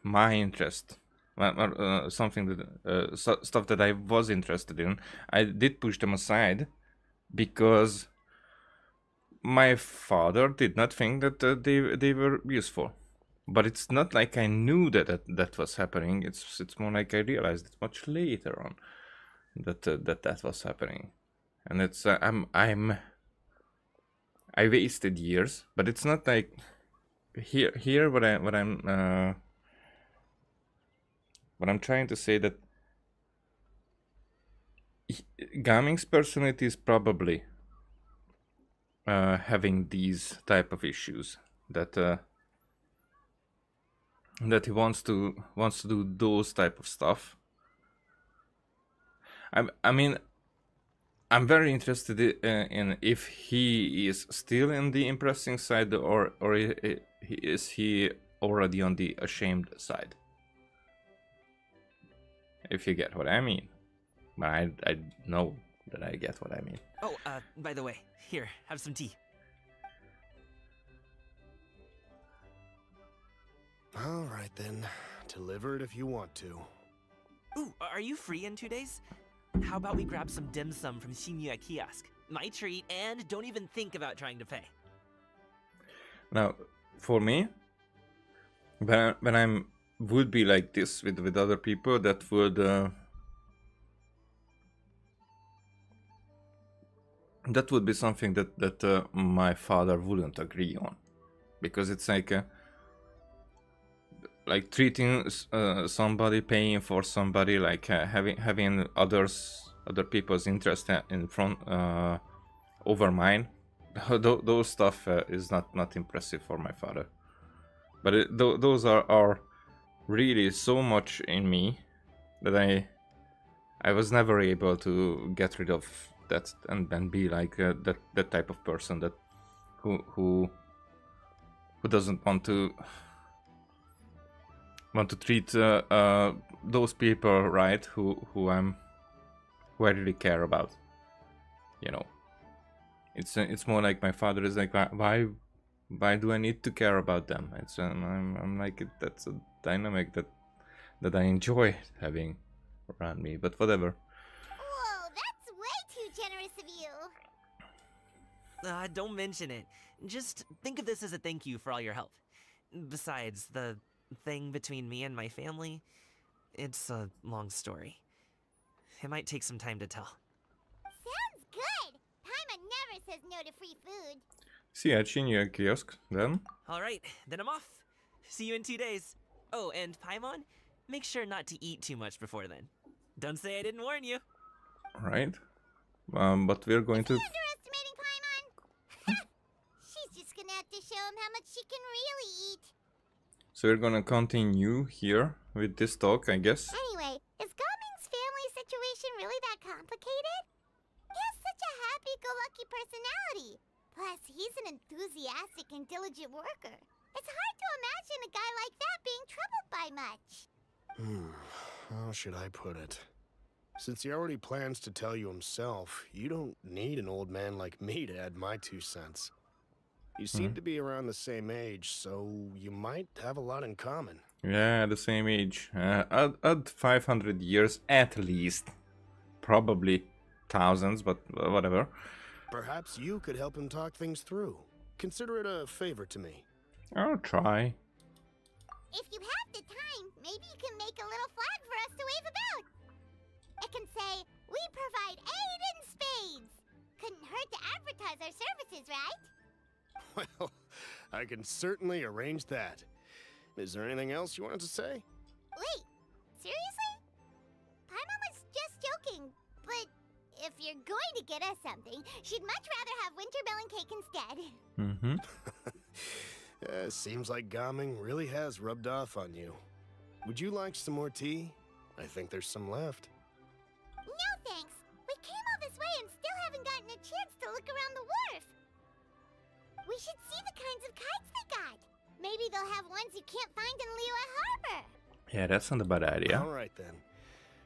my interest, something that stuff that I was interested in. I did push them aside because my father did not think that they were useful. But it's not like I knew that was happening. It's more like I realized it much later on that was happening, and it's I wasted years. But it's not like here what I'm trying to say, that Gaming's personality is probably having these type of issues, that he wants to do those type of stuff. I mean, I'm very interested in if he is still in the impressing side, or is he already on the ashamed side, if you get what I mean. But I know that I get what I mean. Oh, by the way, here, have some tea. All right then. Deliver it if you want to. Ooh, are you free in 2 days? How about we grab some dim sum from Shinya Kiosk? My treat, and don't even think about trying to pay. Now, for me, when I'm would be like this with other people, that would be something that my father wouldn't agree on, because it's like treating somebody, paying for somebody, like having other people's interest in front over mine. Those stuff is not impressive for my father. But those are really so much in me that I was never able to get rid of that and be like that type of person that who doesn't want to treat those people right who I really care about. You know, it's more like my father is like, why do I need to care about them? It's I'm like, that's a dynamic that I enjoy having around me. But whatever. Whoa, that's way too generous of you. Don't mention it. Just think of this as a thank you for all your help. Besides, the thing between me and my family, it's a long story. It might take some time to tell. Sounds good. Paimon never says no to free food. See you at Shinya Kiosk then. Alright, then I'm off. See you in 2 days. Oh, and Paimon, make sure not to eat too much before then. Don't say I didn't warn you. Right. But we're going to. Underestimating Paimon? She's just gonna have to show him how much she can really eat. So we're gonna continue here with this talk, I guess. Anyway, is Gaming's family situation really that complicated? He has such a happy-go-lucky personality. Plus, he's an enthusiastic and diligent worker. It's hard to imagine a guy like that being troubled by much. How should I put it? Since he already plans to tell you himself, you don't need an old man like me to add my 2 cents. You seem to be around the same age, so you might have a lot in common. Yeah, the same age. Add 500 years at least. Probably thousands, but whatever. Perhaps you could help him talk things through. Consider it a favor to me. I'll try. If you have the time, maybe you can make a little flag for us to wave about. It can say, "We provide aid in spades." Couldn't hurt to advertise our services, right? Well, I can certainly arrange that. Is there anything else you wanted to say? Wait, seriously? Paimon was just joking, but if you're going to get us something, she'd much rather have winter melon cake instead. Mm-hmm. Seems like Gaming really has rubbed off on you. Would you like some more tea? I think there's some left. No thanks. We came all this way and still haven't gotten a chance to look around the wharf. We should see the kinds of kites they got. Maybe they'll have ones you can't find in Liyue Harbor. Yeah, that's not a bad idea. All right then.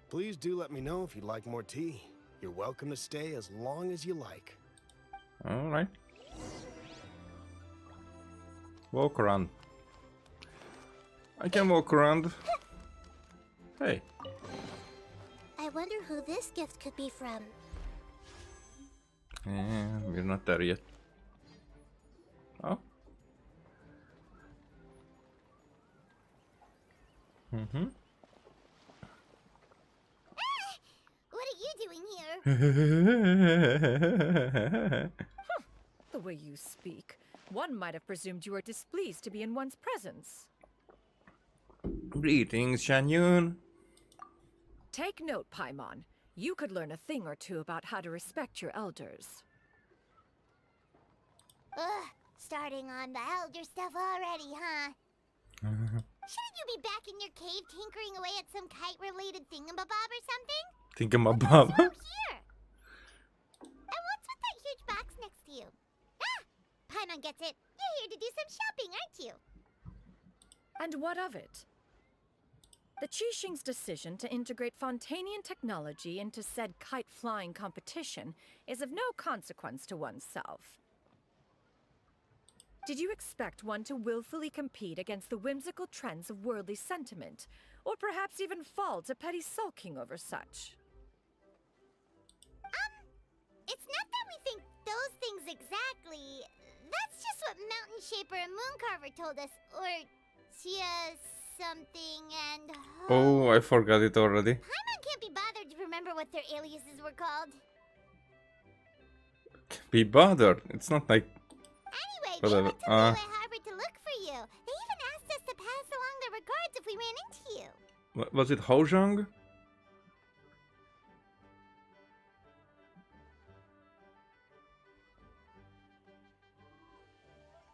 Please do let me know if you'd like more tea. You're welcome to stay as long as you like. All right. Walk around. I can walk around. Hey. I wonder who this gift could be from. We're not there yet. Oh. Mm-hmm. What are you doing here? The way you speak, one might have presumed you were displeased to be in one's presence. Greetings, Shanyun. Take note, Paimon. You could learn a thing or two about how to respect your elders. Ugh, starting on the elder stuff already, huh? Shouldn't you be back in your cave tinkering away at some kite-related thingamabob or something? Thingamabob. What's here? And what's with that huge box next to you? Ah! Paimon gets it. You're here to do some shopping, aren't you? And what of it? The Qixing's decision to integrate Fontainian technology into said kite-flying competition is of no consequence to oneself. Did you expect one to willfully compete against the whimsical trends of worldly sentiment, or perhaps even fall to petty sulking over such? It's not that we think those things exactly. That's just what Mountain Shaper and Mooncarver told us, or Chia something and... Oh, I forgot it already. Paimon can't be bothered to remember what their aliases were called. Be bothered. It's not like... Anyway, they Whatever. went to Liyue Harbor to look for you. They even asked us to pass along their regards if we ran into you. Was it Hojang?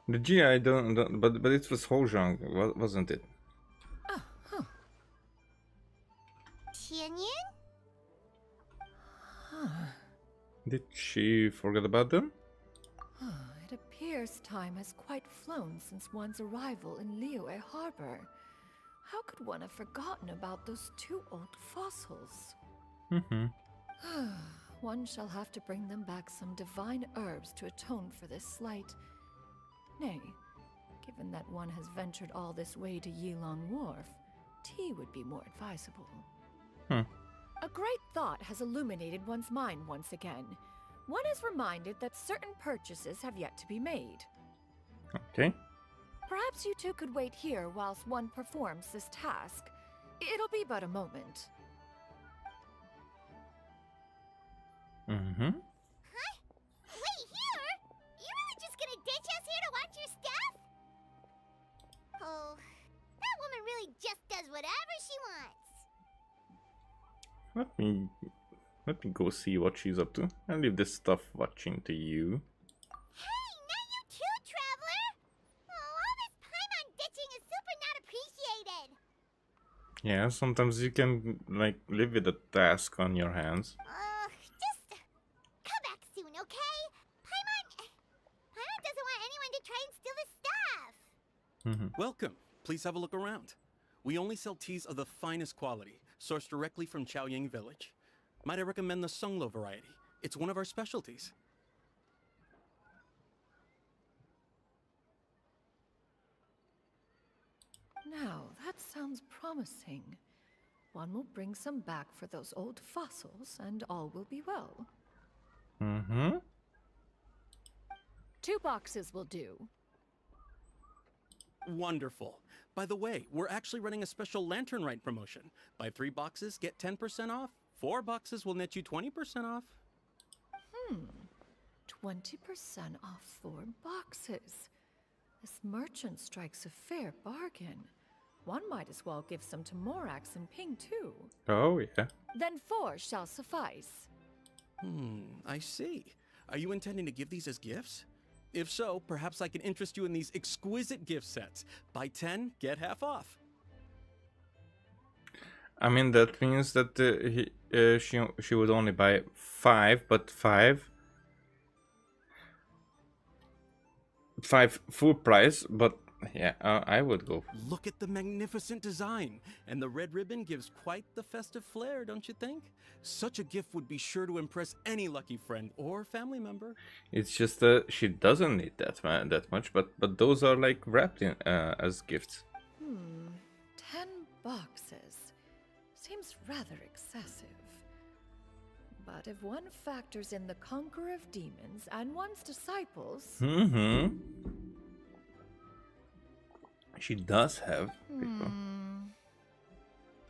The G I don't but it was Hojang, wasn't it? Tianyin? Did she forget about them? It appears time has quite flown since one's arrival in Liyue Harbor. How could one have forgotten about those two old fossils? Mm-hmm. One shall have to bring them back some divine herbs to atone for this slight. Nay, given that one has ventured all this way to Yilong Wharf, tea would be more advisable. Hmm. A great thought has illuminated one's mind once again. One is reminded that certain purchases have yet to be made. Okay. Perhaps you two could wait here whilst one performs this task. It'll be but a moment. Mm-hmm. Huh? Wait here? You really just gonna ditch us here to watch your stuff? Oh, that woman really just does whatever she wants. Let me go see what she's up to. I'll leave this stuff watching to you. Hey, not you too, traveler! Oh, all this Paimon ditching is super not appreciated. Yeah, sometimes you can like live with a task on your hands. Just come back soon, okay? Paimon doesn't want anyone to try and steal his stuff. Mm-hmm. Welcome. Please have a look around. We only sell teas of the finest quality, sourced directly from Chaoying Village. Might I recommend the Sunglo variety? It's one of our specialties. Now, that sounds promising. One will bring some back for those old fossils, and all will be well. Mm-hmm. 2 boxes will do. Wonderful. By the way, we're actually running a special Lantern Rite promotion. Buy 3 boxes, get 10% off 4 boxes will net you 20% off. 20% off 4 boxes. This merchant strikes a fair bargain. One might as well give some to Morax and Ping too. Oh, yeah. Then 4 shall suffice. I see. Are you intending to give these as gifts? If so, perhaps I can interest you in these exquisite gift sets. Buy 10, get half off. I mean, that means that she would only buy 5, but 5 full price, but yeah, I would go. Look at the magnificent design, and the red ribbon gives quite the festive flair, don't you think? Such a gift would be sure to impress any lucky friend or family member. It's just that she doesn't need that much, but those are like wrapped in as gifts. 10 boxes. Seems rather excessive. But if one factors in the conqueror of demons and one's disciples... She does have people.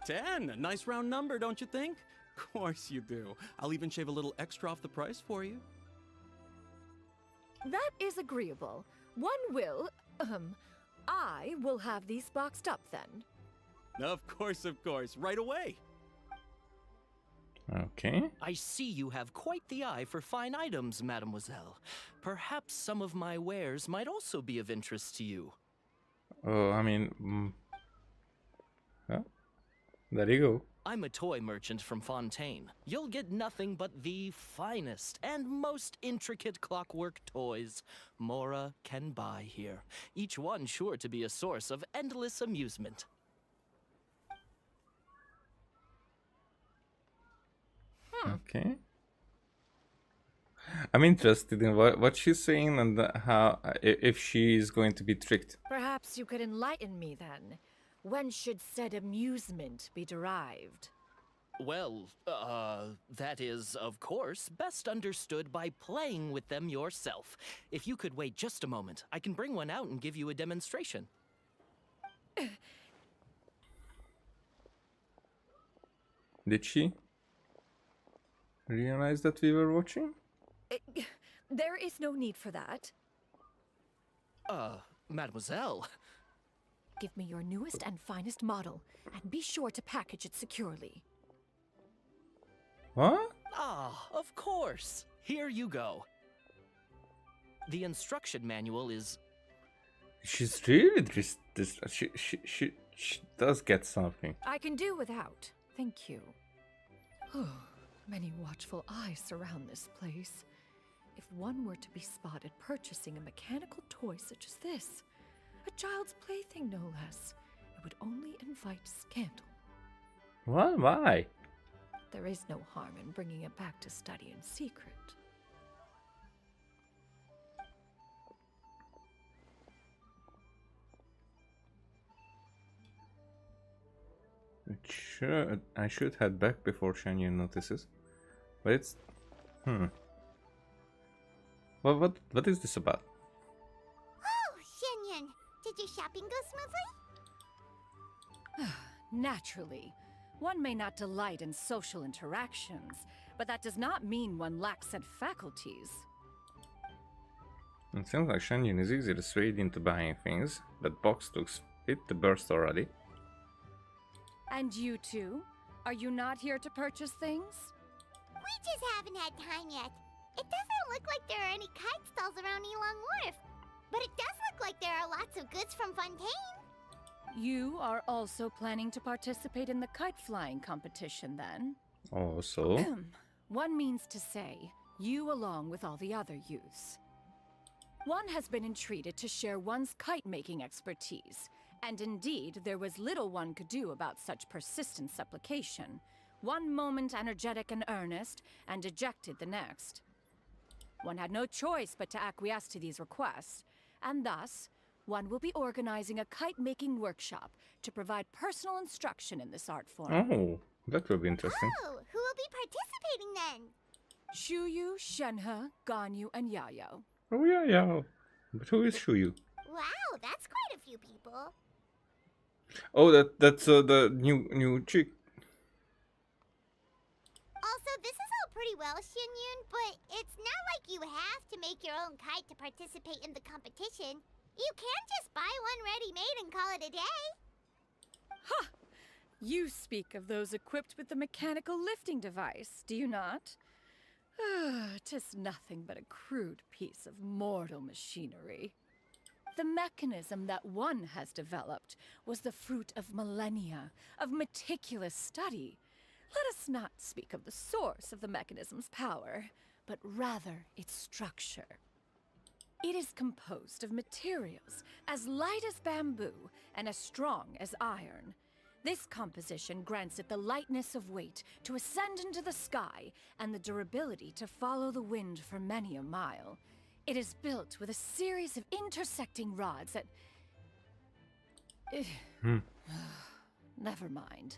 10, a nice round number, don't you think? Of course you do. I'll even shave a little extra off the price for you. That is agreeable. One will... I will have these boxed up then. Of course, right away. Okay. I see you have quite the eye for fine items, mademoiselle. Perhaps some of my wares might also be of interest to you. Oh, I mean... Well, there you go. I'm a toy merchant from Fontaine. You'll get nothing but the finest and most intricate clockwork toys Mora can buy here. Each one sure to be a source of endless amusement. Okay. I'm interested in what she's saying and how if she's going to be tricked. Perhaps you could enlighten me then. When should said amusement be derived? Well, that is, of course, best understood by playing with them yourself. If you could wait just a moment, I can bring one out and give you a demonstration. Did she realize that we were watching? There is no need for that. Mademoiselle. Give me your newest and finest model, and be sure to package it securely. What? Ah, of course. Here you go. The instruction manual is... She's really she does get something. I can do without. Thank you. Many watchful eyes surround this place. If one were to be spotted purchasing a mechanical toy such as this, a child's plaything no less, it would only invite scandal. What? Why? There is no harm in bringing it back to study in secret. I should head back before Shanyan notices. But it's... What is this about? Oh, Shenyan, did your shopping go smoothly? Naturally. One may not delight in social interactions, but that does not mean one lacks said faculties. It seems like Shanyan is easily swayed into buying things. That box looks fit to burst already. And you two? Are you not here to purchase things? We just haven't had time yet. It doesn't look like there are any kite stalls around Elong Wharf, but it does look like there are lots of goods from Fontaine. You are also planning to participate in the kite flying competition then? Also, One means to say, you along with all the other youths. One has been entreated to share one's kite-making expertise, and indeed there was little one could do about such persistent supplication. One moment energetic and earnest, and dejected the next. One had no choice but to acquiesce to these requests, and thus, one will be organizing a kite-making workshop to provide personal instruction in this art form. oh, that will be interesting. Oh, who will be participating then? Shuyu, Shenhe, Ganyu, and Yayo. Oh yeah. But who is Shuyu? Wow, that's quite a few people. Oh, that's the new chick. well, Xianyun, but it's not like you have to make your own kite to participate in the competition. You can just buy one ready-made and call it a day. Ha! You speak of those equipped with the mechanical lifting device, do you not? 'Tis nothing but a crude piece of mortal machinery. The mechanism that one has developed was the fruit of millennia of meticulous study. Let us not speak of the source of the mechanism's power, but rather its structure. It is composed of materials as light as bamboo and as strong as iron. This composition grants it the lightness of weight to ascend into the sky and the durability to follow the wind for many a mile. It is built with a series of intersecting rods that... Never mind.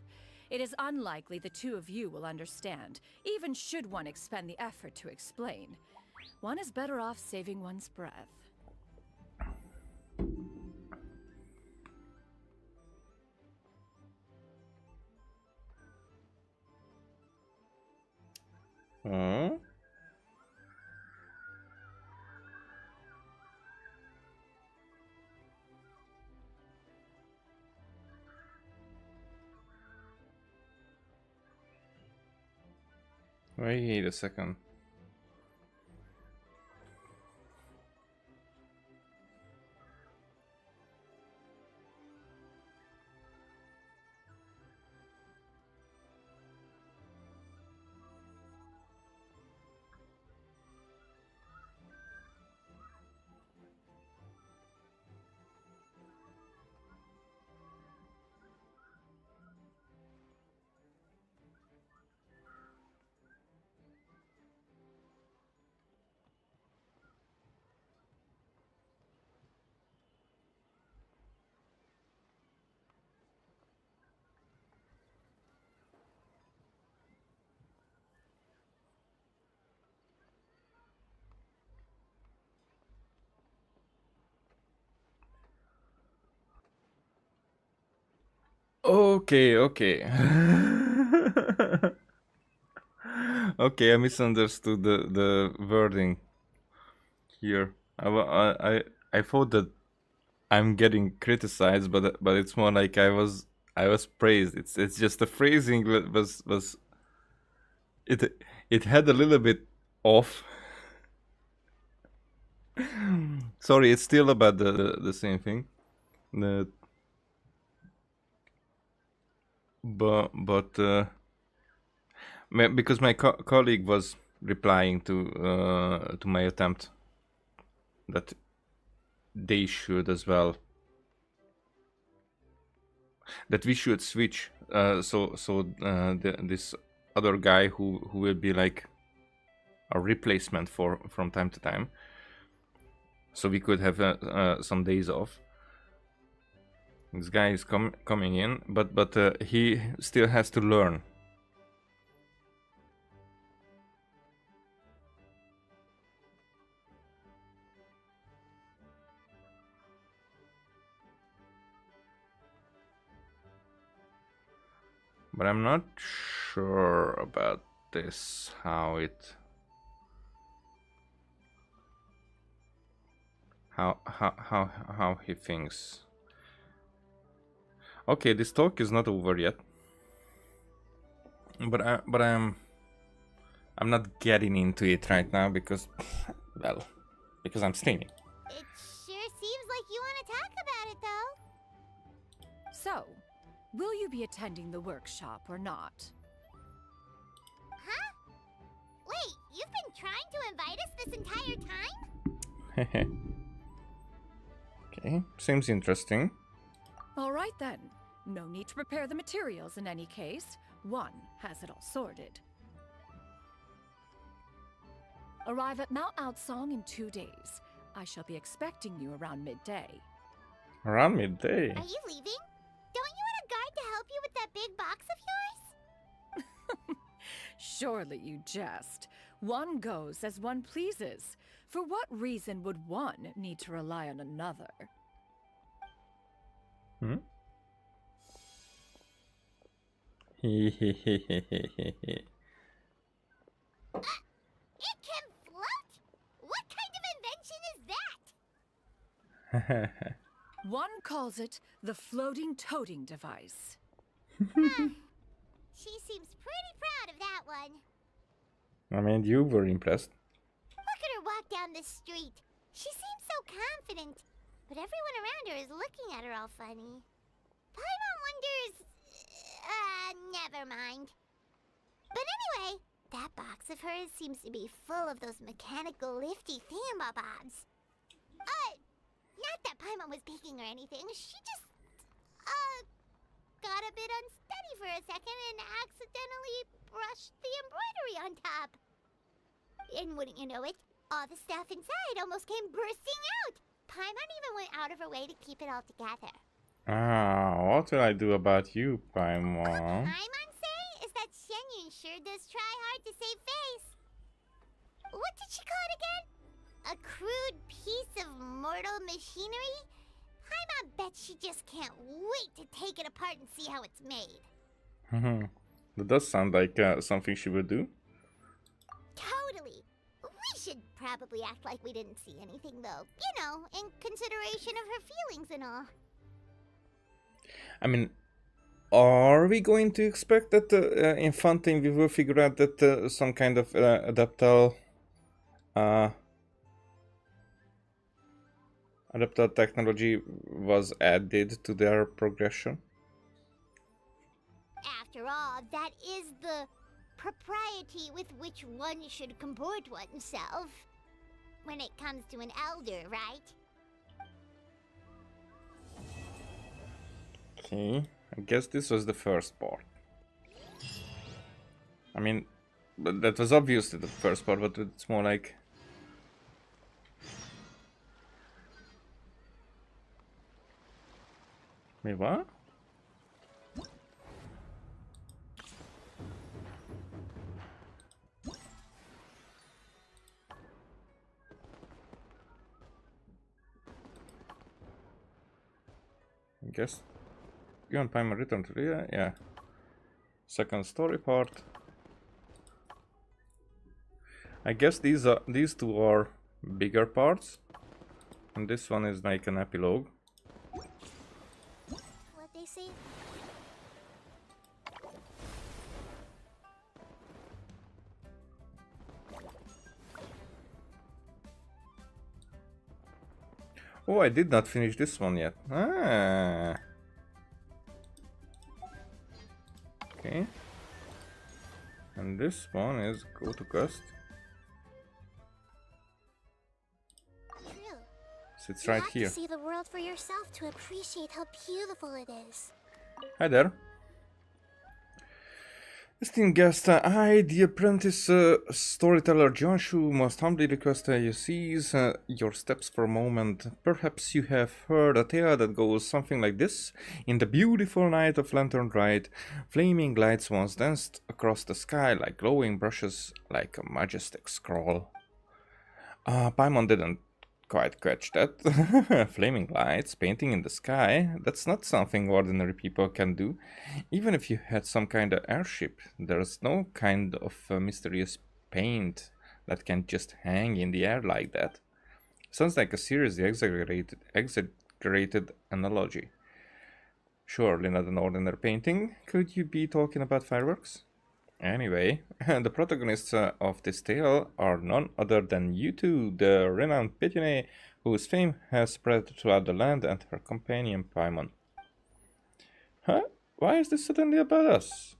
It is unlikely the two of you will understand, even should one expend the effort to explain. One is better off saving one's breath. Oh. Wait a second. Okay, okay. Okay, I misunderstood the wording here. I thought that I'm getting criticized, but it's more like I was praised. It's just the phrasing was it had a little bit off. Sorry, it's still about the same thing. But because my colleague was replying to my attempt that they should as well, that we should switch, this other guy who will be like a replacement from time to time, so we could have some days off. This guy is coming in, but he still has to learn. But I'm not sure about this, how he thinks. Okay, this talk is not over yet. But I'm not getting into it right now because, well, because I'm streaming. It sure seems like you want to talk about it, though. So, will you be attending the workshop or not? Huh? Wait, you've been trying to invite us this entire time? Okay, seems interesting. All right then. No need to prepare the materials in any case. One has it all sorted. Arrive at Mount Outsong in 2 days. I shall be expecting you around midday. Around midday? Are you leaving? Don't you want a guard to help you with that big box of yours? Surely you jest. One goes as one pleases. For what reason would one need to rely on another? Hmm? One calls it the floating toting device. She seems pretty proud of that one. I mean, you were impressed. Look at her walk down the street. She seems so confident, but everyone around her is looking at her all funny. Paimon wonders... never mind. But anyway, that box of hers seems to be full of those mechanical lifty thingamabobs. Not that Paimon was peeking or anything. She just, got a bit unsteady for a second and accidentally brushed the embroidery on top. And wouldn't you know it, all the stuff inside almost came bursting out. Paimon even went out of her way to keep it all together. What will I do about you, Paimon? Paimon say is that Shenyun sure does try hard to save face. What did she call it again? A crude piece of mortal machinery? Paimon bets she just can't wait to take it apart and see how it's made. That does sound like something she would do. Totally. We should probably act like we didn't see anything, though. You know, in consideration of her feelings and all. I mean, are we going to expect that in Fontaine we will figure out that some kind of adaptable technology was added to their progression? After all, that is the propriety with which one should comport oneself when it comes to an elder, right? Okay, I guess this was the first part. I mean, but that was obviously the first part, but it's more like... Wait, what? I guess you and Paimon return to the yeah. Second story part. I guess these two are bigger parts, and this one is like an epilogue. What they say? Oh, I did not finish this one yet. Ah. Okay. And this one is go to quest. True. So it's You right have here. to see the world for yourself to appreciate how beautiful it is. Hi there. Esteemed guest, I, the apprentice storyteller Jianshu, must humbly request you cease your steps for a moment. Perhaps you have heard a tale that goes something like this. In the beautiful night of Lantern Rite, flaming lights once danced across the sky like glowing brushes, like a majestic scroll. Paimon didn't quite catch that. Flaming lights painting in the sky, that's not something ordinary people can do. Even if you had some kind of airship, there's no kind of mysterious paint that can just hang in the air like that. Sounds like a seriously exaggerated analogy. Surely not an ordinary painting. Could you be talking about fireworks? Anyway, the protagonists of this tale are none other than you two, the renowned Pétionnet, whose fame has spread throughout the land, and her companion Paimon. Huh? Why is this suddenly about us?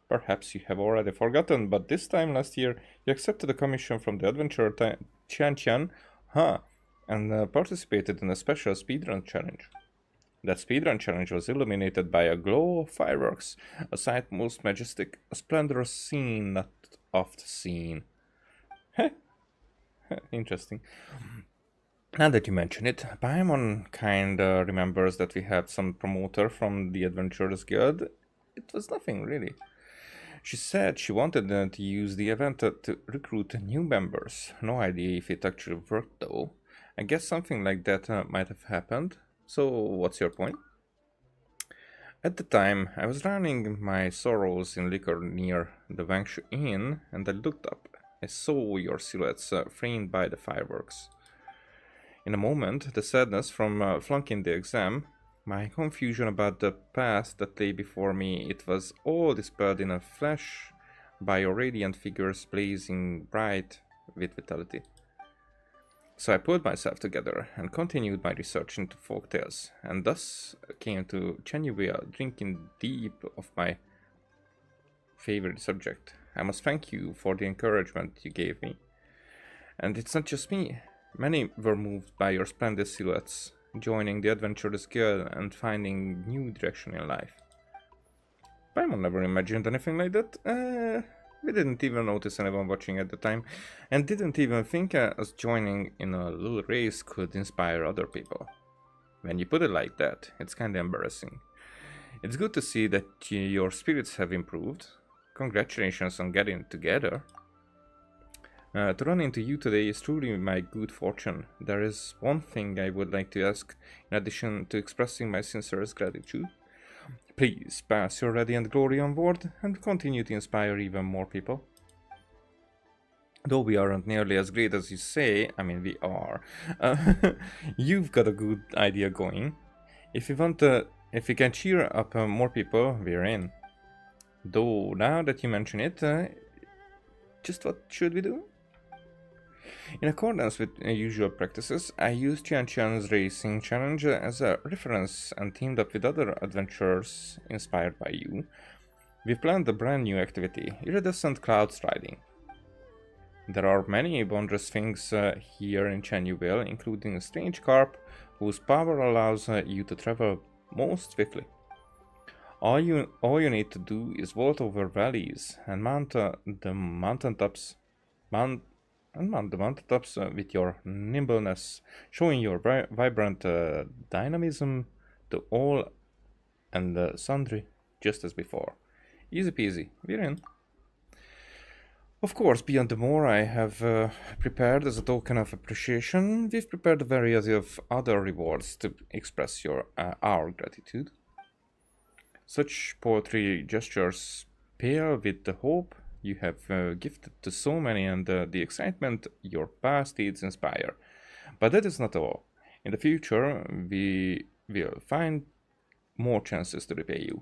Perhaps you have already forgotten, but this time last year you accepted a commission from the adventurer Tian, and participated in a special speedrun challenge. That speedrun challenge was illuminated by a glow of fireworks, a sight most majestic, a splendorous scene not oft seen. Heh. Interesting. Now that you mention it, Paimon kinda remembers that we had some promoter from the Adventurers Guild. It was nothing really. She said she wanted to use the event to recruit new members. No idea if it actually worked though. I guess something like that might have happened. So, what's your point? At the time, I was drowning my sorrows in liquor near the Wangshu Inn, and I looked up. I saw your silhouettes framed by the fireworks. In a moment, the sadness from flunking the exam, my confusion about the path that lay before me, it was all dispelled in a flash by your radiant figures blazing bright with vitality. So I pulled myself together and continued my research into folk tales, and thus came to Chenyuia, drinking deep of my favorite subject. I must thank you for the encouragement you gave me. And it's not just me. Many were moved by your splendid silhouettes, joining the adventurous guild and finding new direction in life. Paimon never imagined anything like that. We didn't even notice anyone watching at the time, and didn't even think us joining in a little race could inspire other people. When you put it like that, it's kinda embarrassing. It's good to see that your spirits have improved. Congratulations on getting together. To run into you today is truly my good fortune. There is one thing I would like to ask, in addition to expressing my sincerest gratitude. Please pass your radiant glory onward and continue to inspire even more people. Though we aren't nearly as great as you say, I mean we are, you've got a good idea going. If we can cheer up more people, we're in. Though now that you mention it, just what should we do? In accordance with usual practices, I used Qianqian's racing challenge as a reference and teamed up with other adventurers inspired by you. We've planned a brand new activity, iridescent cloud riding. There are many wondrous things here in Chenyuia, including a strange carp whose power allows you to travel most swiftly. All you need to do is vault over valleys and mount the mountaintops with your nimbleness, showing your vibrant dynamism to all and sundry, just as before. Easy peasy, we're in. Of course, beyond the more I have prepared as a token of appreciation, we've prepared a variety of other rewards to express our gratitude. Such poetry gestures pale with the hope you have gifted to so many and the excitement your past deeds inspire. But that is not all. In the future, we will find more chances to repay you.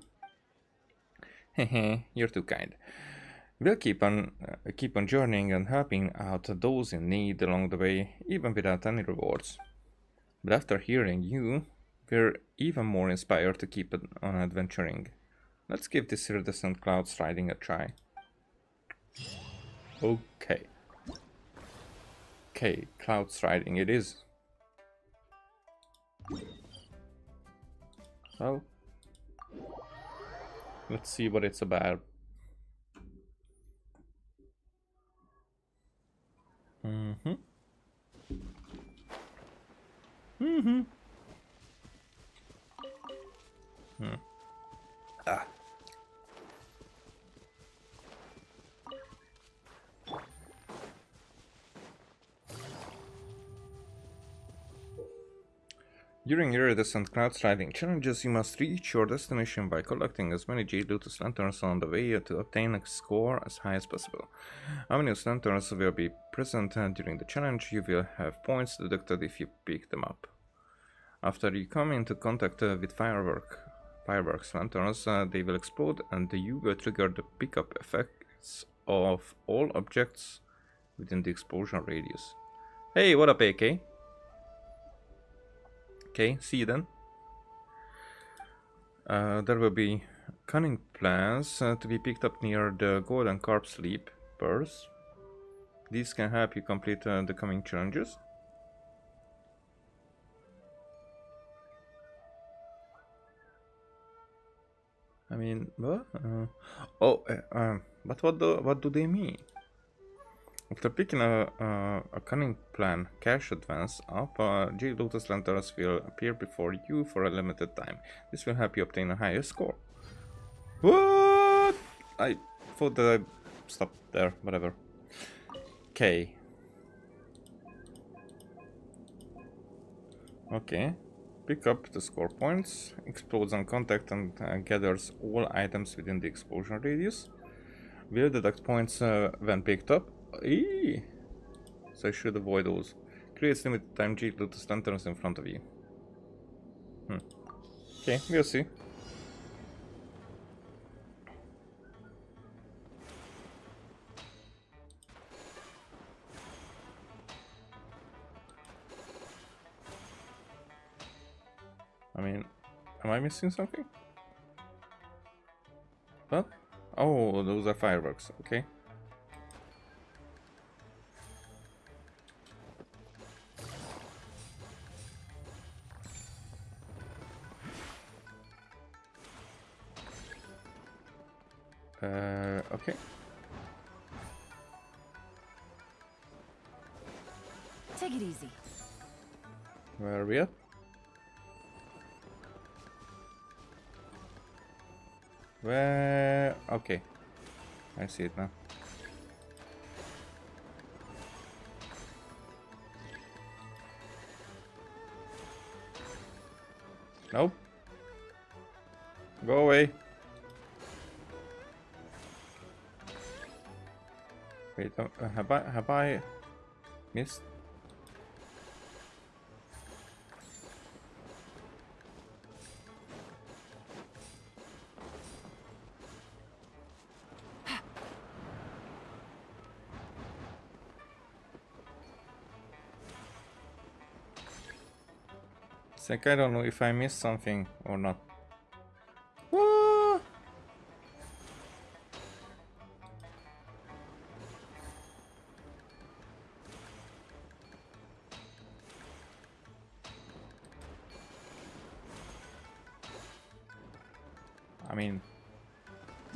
Hehe, you're too kind. We'll keep on journeying and helping out those in need along the way, even without any rewards. But after hearing you, we're even more inspired to keep on adventuring. Let's give this iridescent clouds riding a try. Okay. Okay, clouds riding it is. So, let's see what it's about. Ah. During iridescent cloud riding challenges, you must reach your destination by collecting as many Jade Lotus Lanterns on the way to obtain a score as high as possible. How many lanterns will be present during the challenge? You will have points deducted if you pick them up. After you come into contact with fireworks lanterns, they will explode and you will trigger the pickup effects of all objects within the explosion radius. Hey, what up, AK? Okay, see you then. There will be cunning plans to be picked up near the golden carp sleepers. These can help you complete the coming challenges. I mean, what? But what do they mean? After picking a cunning plan cash advance up, Jade Lotus Lanterns will appear before you for a limited time. This will help you obtain a higher score. What? I thought that I stopped there, whatever. Okay. Okay. Pick up the score points, explodes on contact and gathers all items within the explosion radius. Will deduct points when picked up. Eee. So I should avoid those. Creates limited time G to stun turns in front of you. Okay, we'll see. I mean, am I missing something? What? Oh, those are fireworks, okay. Okay. Take it easy. Where are we at? Where? Okay. I see it now. Nope. Go away. Wait, have I missed? It's like I don't know if I missed something or not. Whoa! I mean,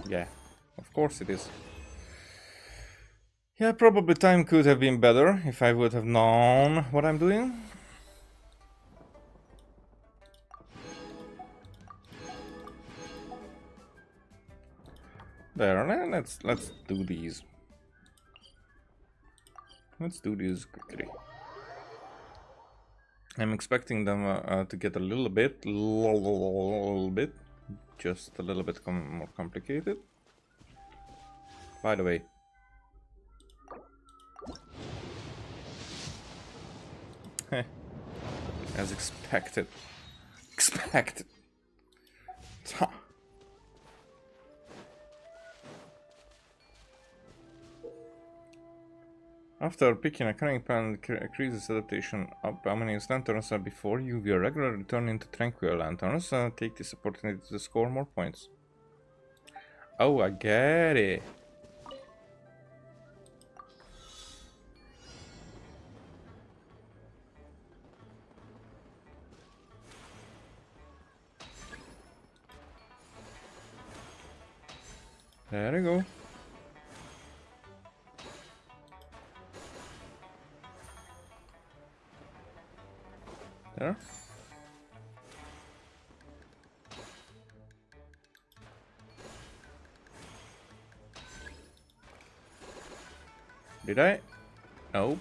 yeah, of course it is. Yeah, probably time could have been better if I would have known what I'm doing. There, let's do these. Let's do these quickly. I'm expecting them to get a little bit, just a little bit more complicated. By the way, as expected. After picking a cunning plan increases adaptation up how many lanterns are before you will regularly turn into tranquil lanterns and take this opportunity to score more points. Oh, I get it. There you go. There. Did I? Nope.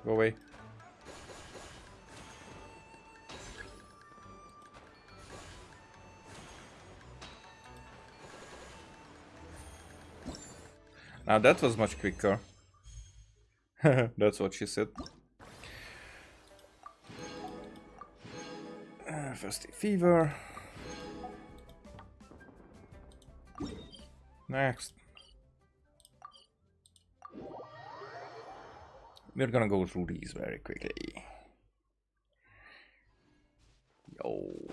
Go away. Now that was much quicker. That's what she said. Festive fever. Next. We're gonna go through these very quickly. Yo.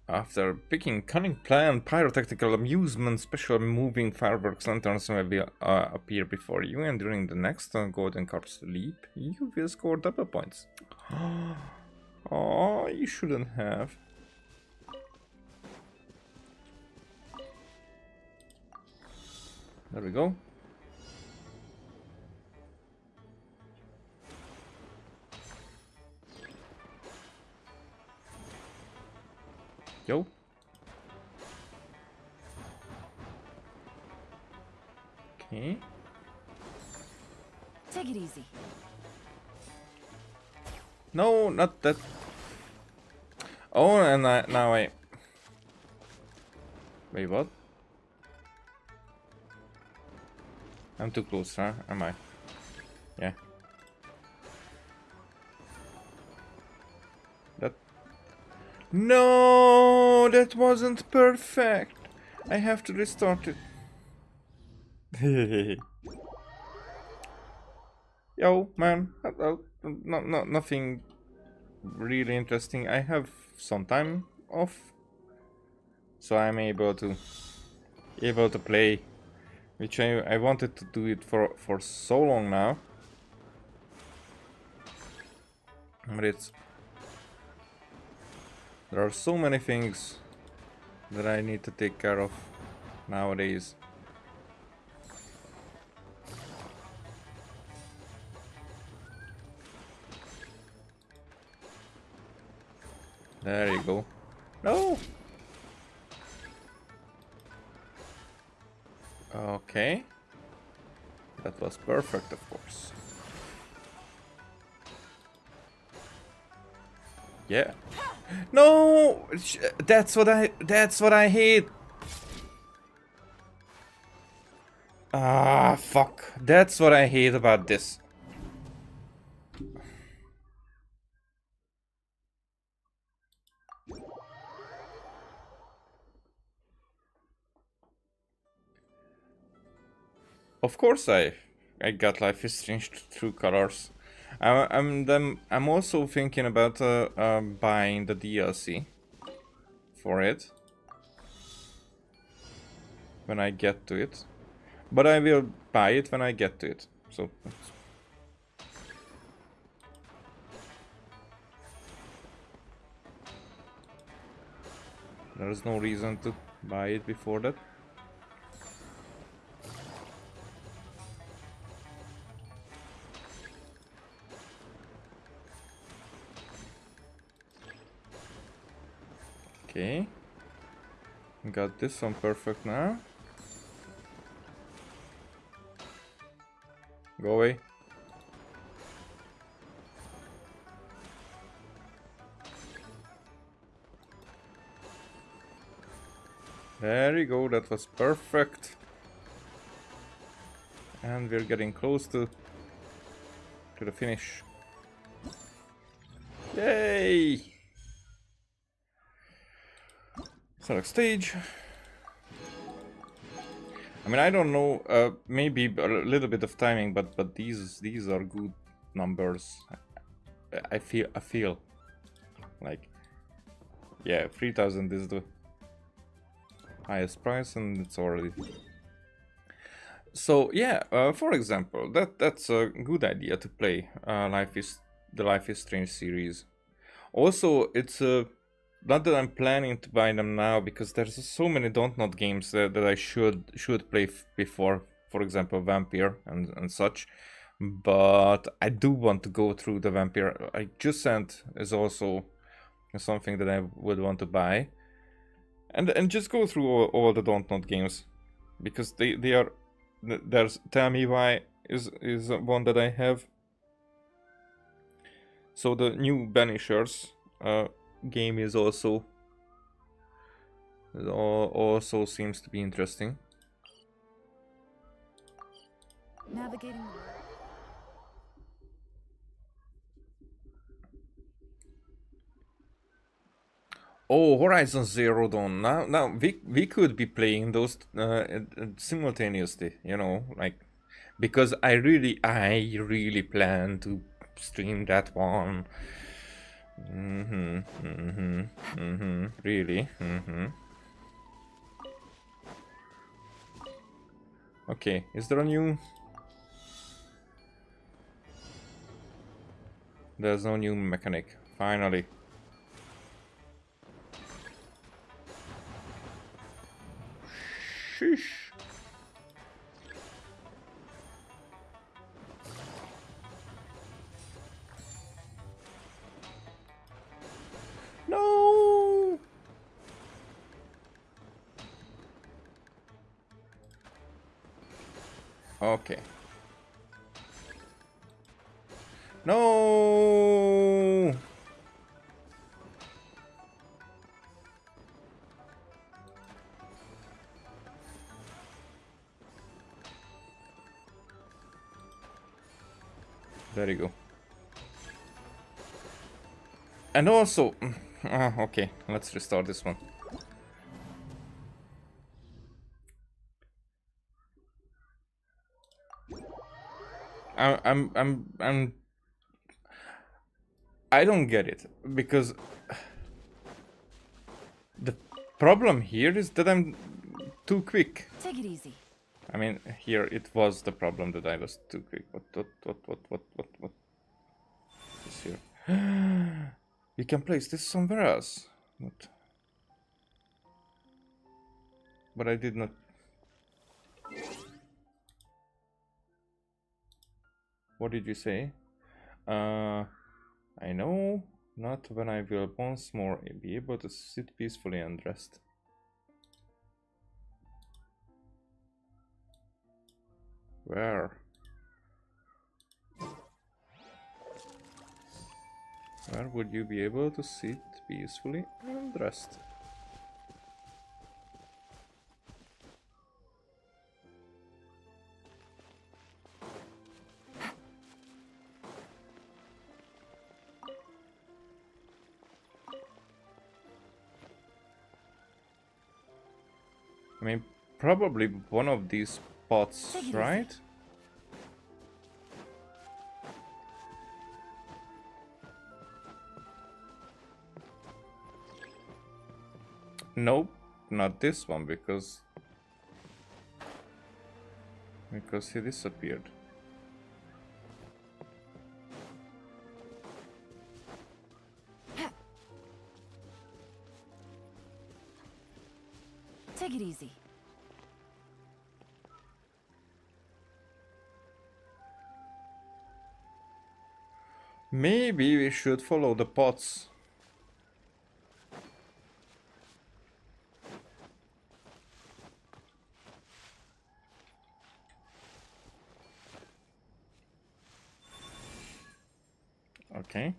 After picking cunning plan, pyrotechnical amusement, special moving fireworks lanterns will appear before you, and during the next golden corpse leap, you will score double points. Oh, you shouldn't have. There we go. Yo. Okay. Take it easy. No, not that. Oh, and now I... Wait, what? I'm too close, huh? Am I? Yeah. That... No, that wasn't perfect. I have to restart it. Yo, man. Nothing really interesting. I have some time off, so I'm able to play, which I wanted to do it for so long now. But there are so many things that I need to take care of nowadays. There you go. No! Okay. That was perfect, of course. Yeah. No! That's what I hate. Ah, fuck. That's what I hate about this. Of course I got Life is Strange through colors. I'm also thinking about buying the DLC for it when I get to it. But I will buy it when I get to it. So there's no reason to buy it before that. Okay. Got this one perfect now. Go away. There you go, that was perfect. And we're getting close to the finish. Yay! Select stage. I mean, I don't know, maybe a little bit of timing, but these are good numbers. I feel like, yeah, 3,000 is the highest price, and it's already. So yeah, for example, that's a good idea to play the Life is Strange series. Also, it's not that I'm planning to buy them now, because there's so many Don't Not games that I should play before, for example, Vampire and such. But I do want to go through the Vampire. Like Jusant is also something that I would want to buy, and just go through all the Don't Not games, because they are. There's Tell Me Why is one that I have. So the new Banishers game is also seems to be interesting. Navigating. Oh, Horizon Zero Dawn. Now we could be playing those simultaneously, you know, like, because I really plan to stream that one. Really. Okay, is there a new? There's no new mechanic. Finally. Sheesh. No. Okay. No. There you go. And also... okay, let's restart this one. I don't get it, because the problem here is that I'm too quick. Take it easy. I mean, here it was the problem that I was too quick. What is here? You can place this somewhere else. What? But I did not. What did you say? I know not when I will once more be able to sit peacefully and rest. Where? Where would you be able to sit peacefully and rest? I mean, probably one of these pots, right? Nope, not this one, because he disappeared. Take it easy. Maybe we should follow the pots. Okay.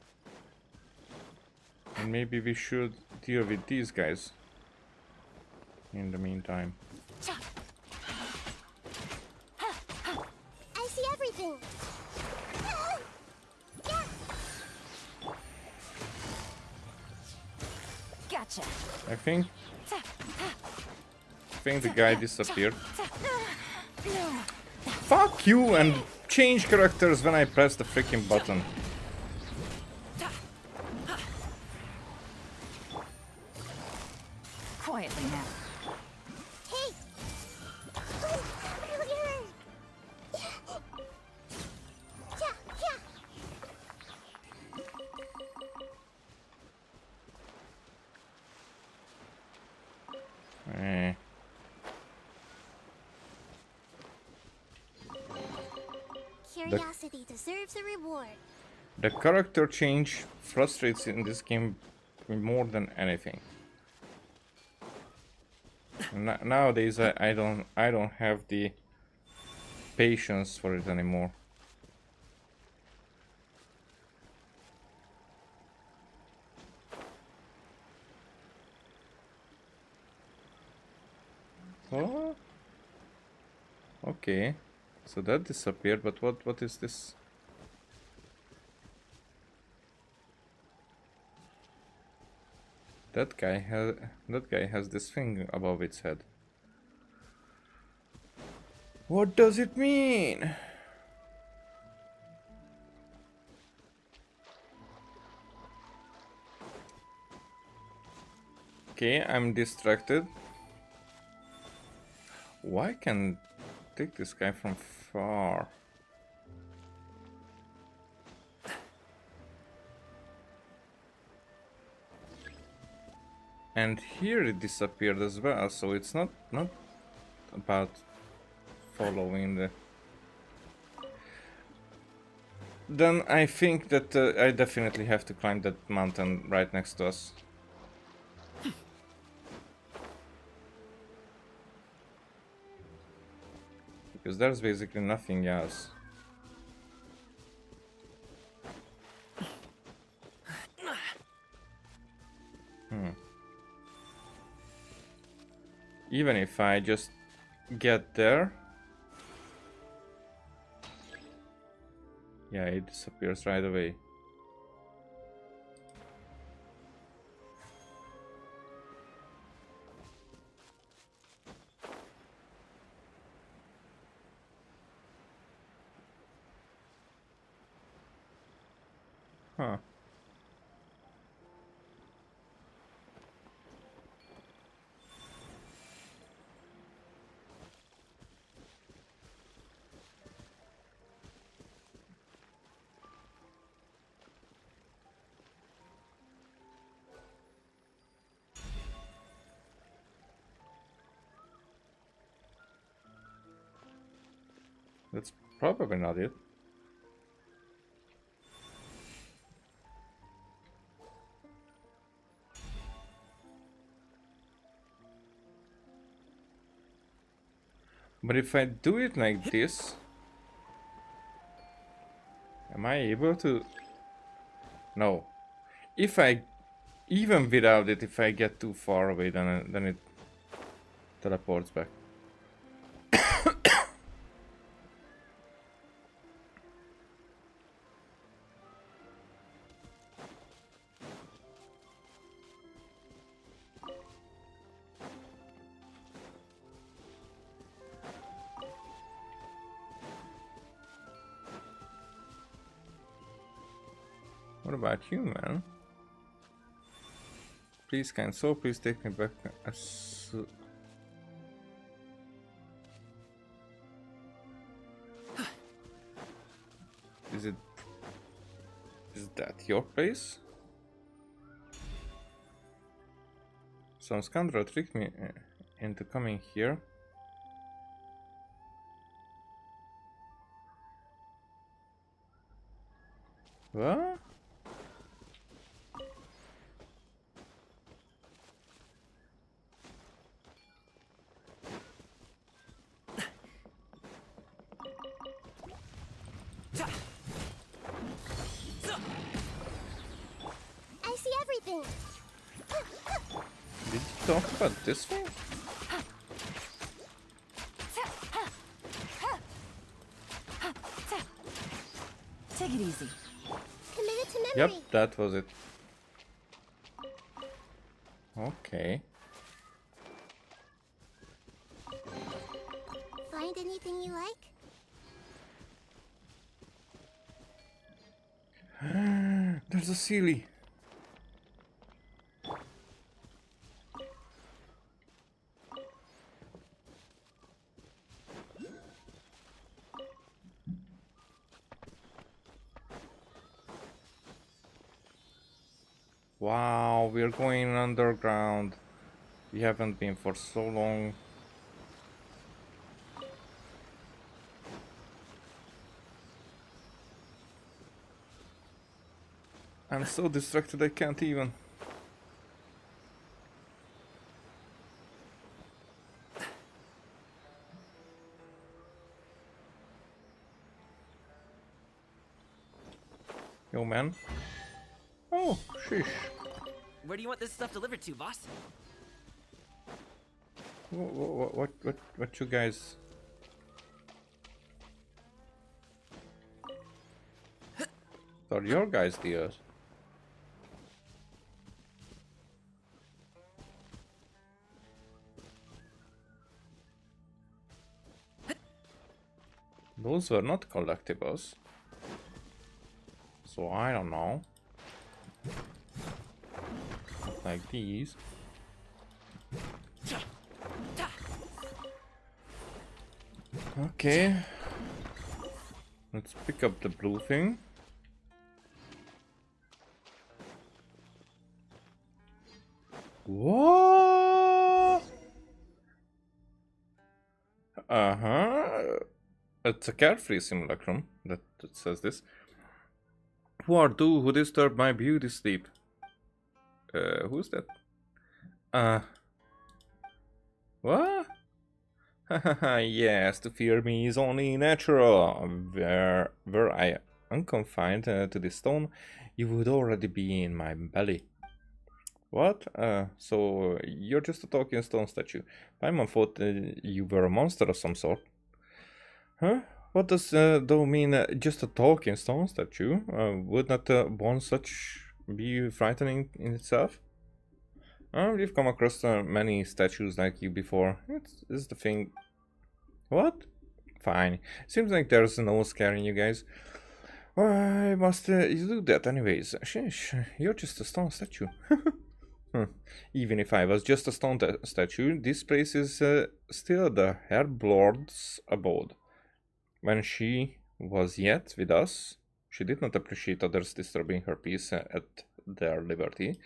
And maybe we should deal with these guys in the meantime. I see everything. Gotcha. I think the guy disappeared. Fuck you and change characters when I press the freaking button. Quietly now. Hey. Eh. Curiosity deserves a reward. The character change frustrates in this game more than anything. Nowadays I don't have the patience for it anymore. Oh, okay. So that disappeared, but what is this? That guy has this thing above its head. What does it mean? Okay, I'm distracted. Why can't take this guy from far? And here it disappeared as well, so it's not about following the... Then I think that I definitely have to climb that mountain right next to us. Because there's basically nothing else. Even if I just get there, Yeah, it disappears right away. Huh. That's probably not it. But if I do it like this, am I able to? No. If I, even without it, if I get too far away, then it teleports back. What about you, man? Please, kind soul, please take me back as... Is that your place? Some scoundrel tricked me into coming here. What? I see everything. Did you talk about this thing? Take it easy. Committed to memory. Yep, that was it. Okay. Find anything you like? There's a Sealy. Wow, we're going underground. We haven't been for so long. I'm so distracted I can't even. Yo, man. Oh, sheesh. Where do you want this stuff delivered to, boss? What you guys? Are your guys' deals? Those were not collectibles. So I don't know. Like these. Okay. Let's pick up the blue thing. What? Uh-huh. It's a carefree simulacrum that says this. Who are you who disturb my beauty sleep? Who's that? What? Yes, to fear me is only natural. Were I unconfined to this stone, you would already be in my belly. What? So you're just a talking stone statue. Paimon thought you were a monster of some sort. Huh? What does though mean just a talking stone statue? Would not one such be frightening in itself? We've come across many statues like you before. It's the thing. What? Fine. Seems like there's no scaring you guys. Why must you do that anyways? Sheesh, you're just a stone statue. Even if I was just a stone statue, this place is still the Herb Lord's abode. When she was yet with us, she did not appreciate others disturbing her peace at their liberty.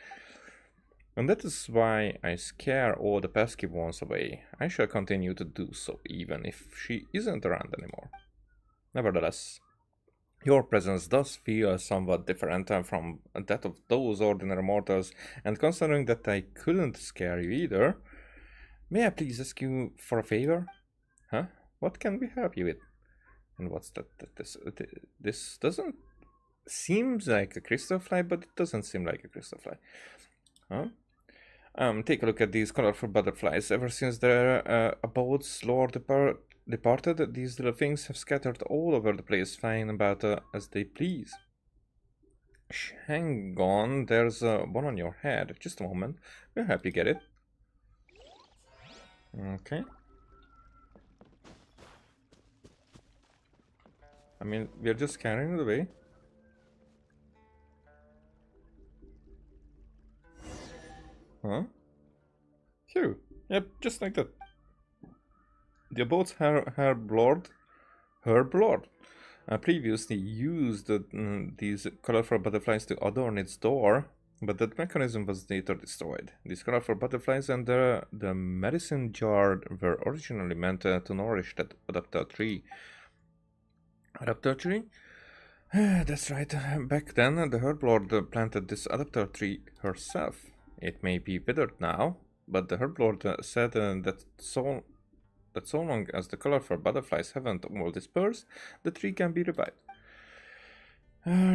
And that is why I scare all the pesky ones away. I shall continue to do so, even if she isn't around anymore. Nevertheless, your presence does feel somewhat different from that of those ordinary mortals, and considering that I couldn't scare you either, may I please ask you for a favor? Huh? What can we help you with? And what's that? This doesn't seems like a crystal fly, but it doesn't seem like a crystal fly. Huh? Take a look at these colorful butterflies. Ever since their abode's lord departed, these little things have scattered all over the place, flying about as they please. Hang on, there's one on your head. Just a moment. We'll help you get it. Okay. I mean, we're just carrying it away. Huh? Phew. Yep, just like that. The abode's Herb Lord previously used these colorful butterflies to adorn its door, but that mechanism was later destroyed. These colorful butterflies and the medicine jar were originally meant to nourish that adapter tree. Adapter tree? That's right. Back then, the Herb Lord planted this adapter tree herself. It may be withered now, but the Herb Lord said that so long as the colorful butterflies haven't all dispersed, the tree can be revived.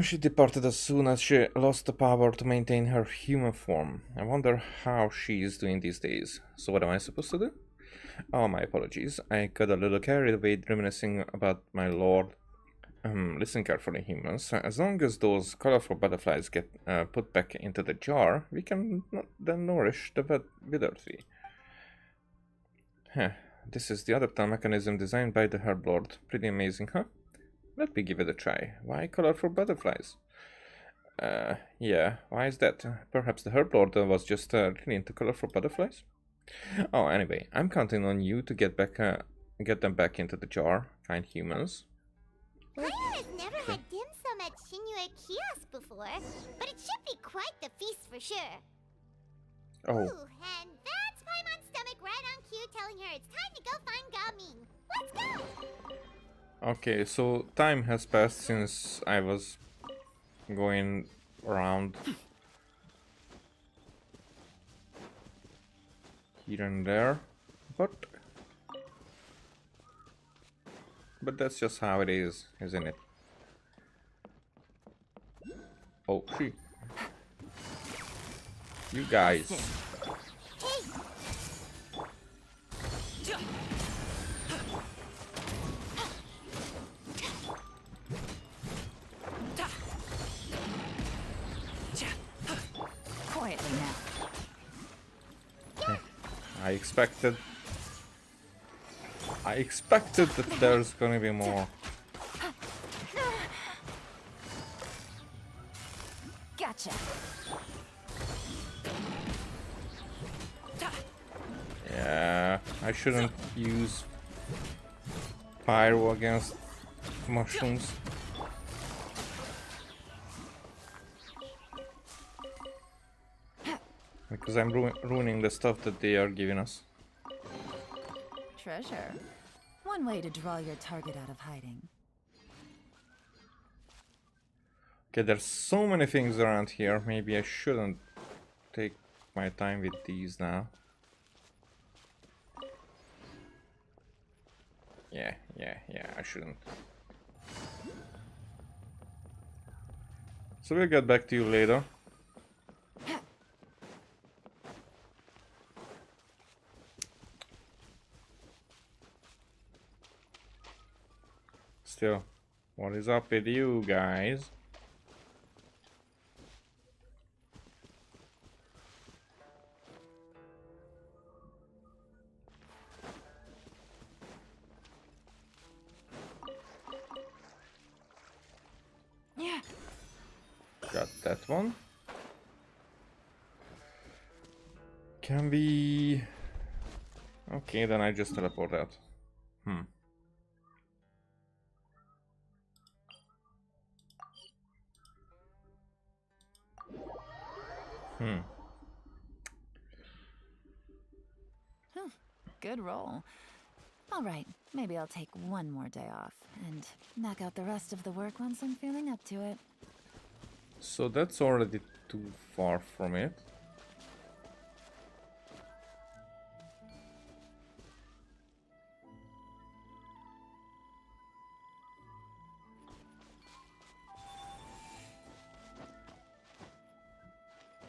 She departed as soon as she lost the power to maintain her human form. I wonder how she is doing these days. So what am I supposed to do? Oh, my apologies. I got a little carried away reminiscing about my lord. Listen carefully, humans. As long as those colorful butterflies get put back into the jar, we can then nourish the wither tree. This is the adapter mechanism designed by the Herb Lord. Pretty amazing, huh? Let me give it a try. Why colorful butterflies? Yeah, why is that? Perhaps the Herb Lord was just really into colorful butterflies? Oh, anyway, I'm counting on you to get them back into the jar, kind humans. Paimon has never had dim sum at Shinue Kiosk before, but it should be quite the feast for sure. Oh. Ooh, and that's Paimon's stomach right on cue telling her it's time to go find Gaming. Let's go! Okay, so time has passed since I was going around here and there, but that's just how it is, isn't it? Oh, she. You guys. Quietly now. I expected that there's gonna be more. Gotcha. Yeah, I shouldn't use pyro against mushrooms. Because I'm ruining the stuff that they are giving us. Treasure. One way to draw your target out of hiding. Okay, there's so many things around here. Maybe I shouldn't take my time with these now. Yeah, I shouldn't. So we'll get back to you later. still, what is up with you guys? Yeah. Got that one. Can be... Okay, then I just teleport out. Good roll. All right, maybe I'll take one more day off and knock out the rest of the work once I'm feeling up to it. So that's already too far from it.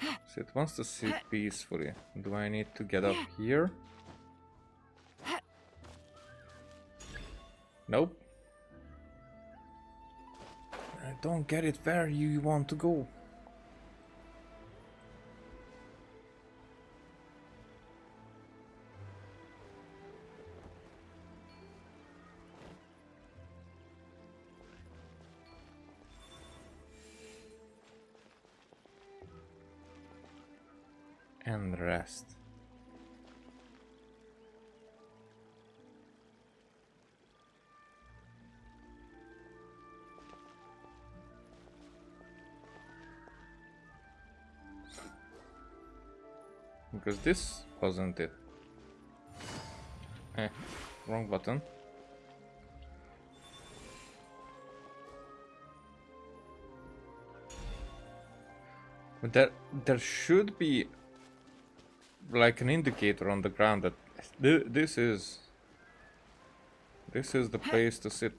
So it wants to sit peacefully. Do I need to get up here? Nope. I don't get it where you want to go. And rest. Because this wasn't it. Wrong button. But there should be like an indicator on the ground that this is the place to sit,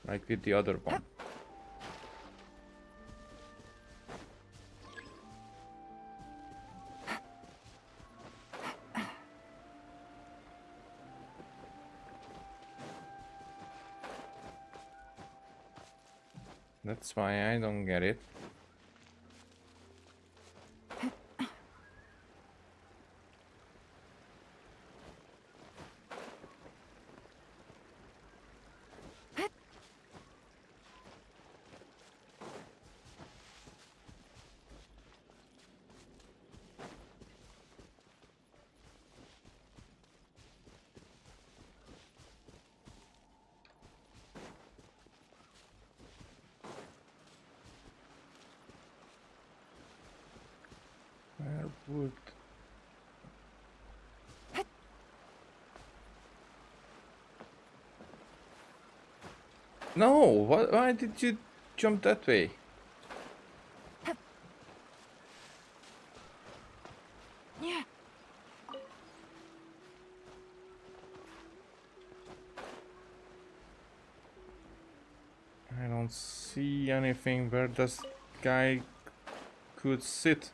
like with the other one. That's why I don't get it. Where would... No! Why did you jump that way? Yeah. I don't see anything where this guy could sit.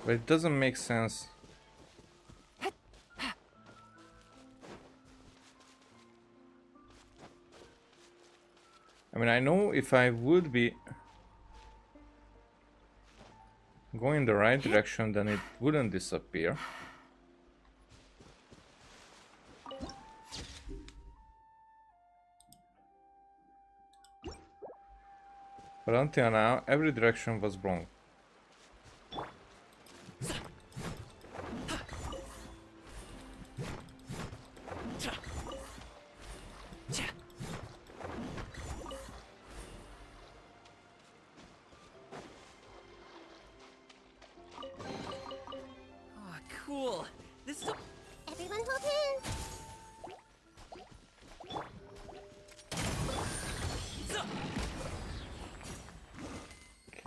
But it doesn't make sense. I mean, I know if I would be going the right direction, then it wouldn't disappear. But until now, every direction was wrong. Oh, cool. This is a... Everyone hold hands.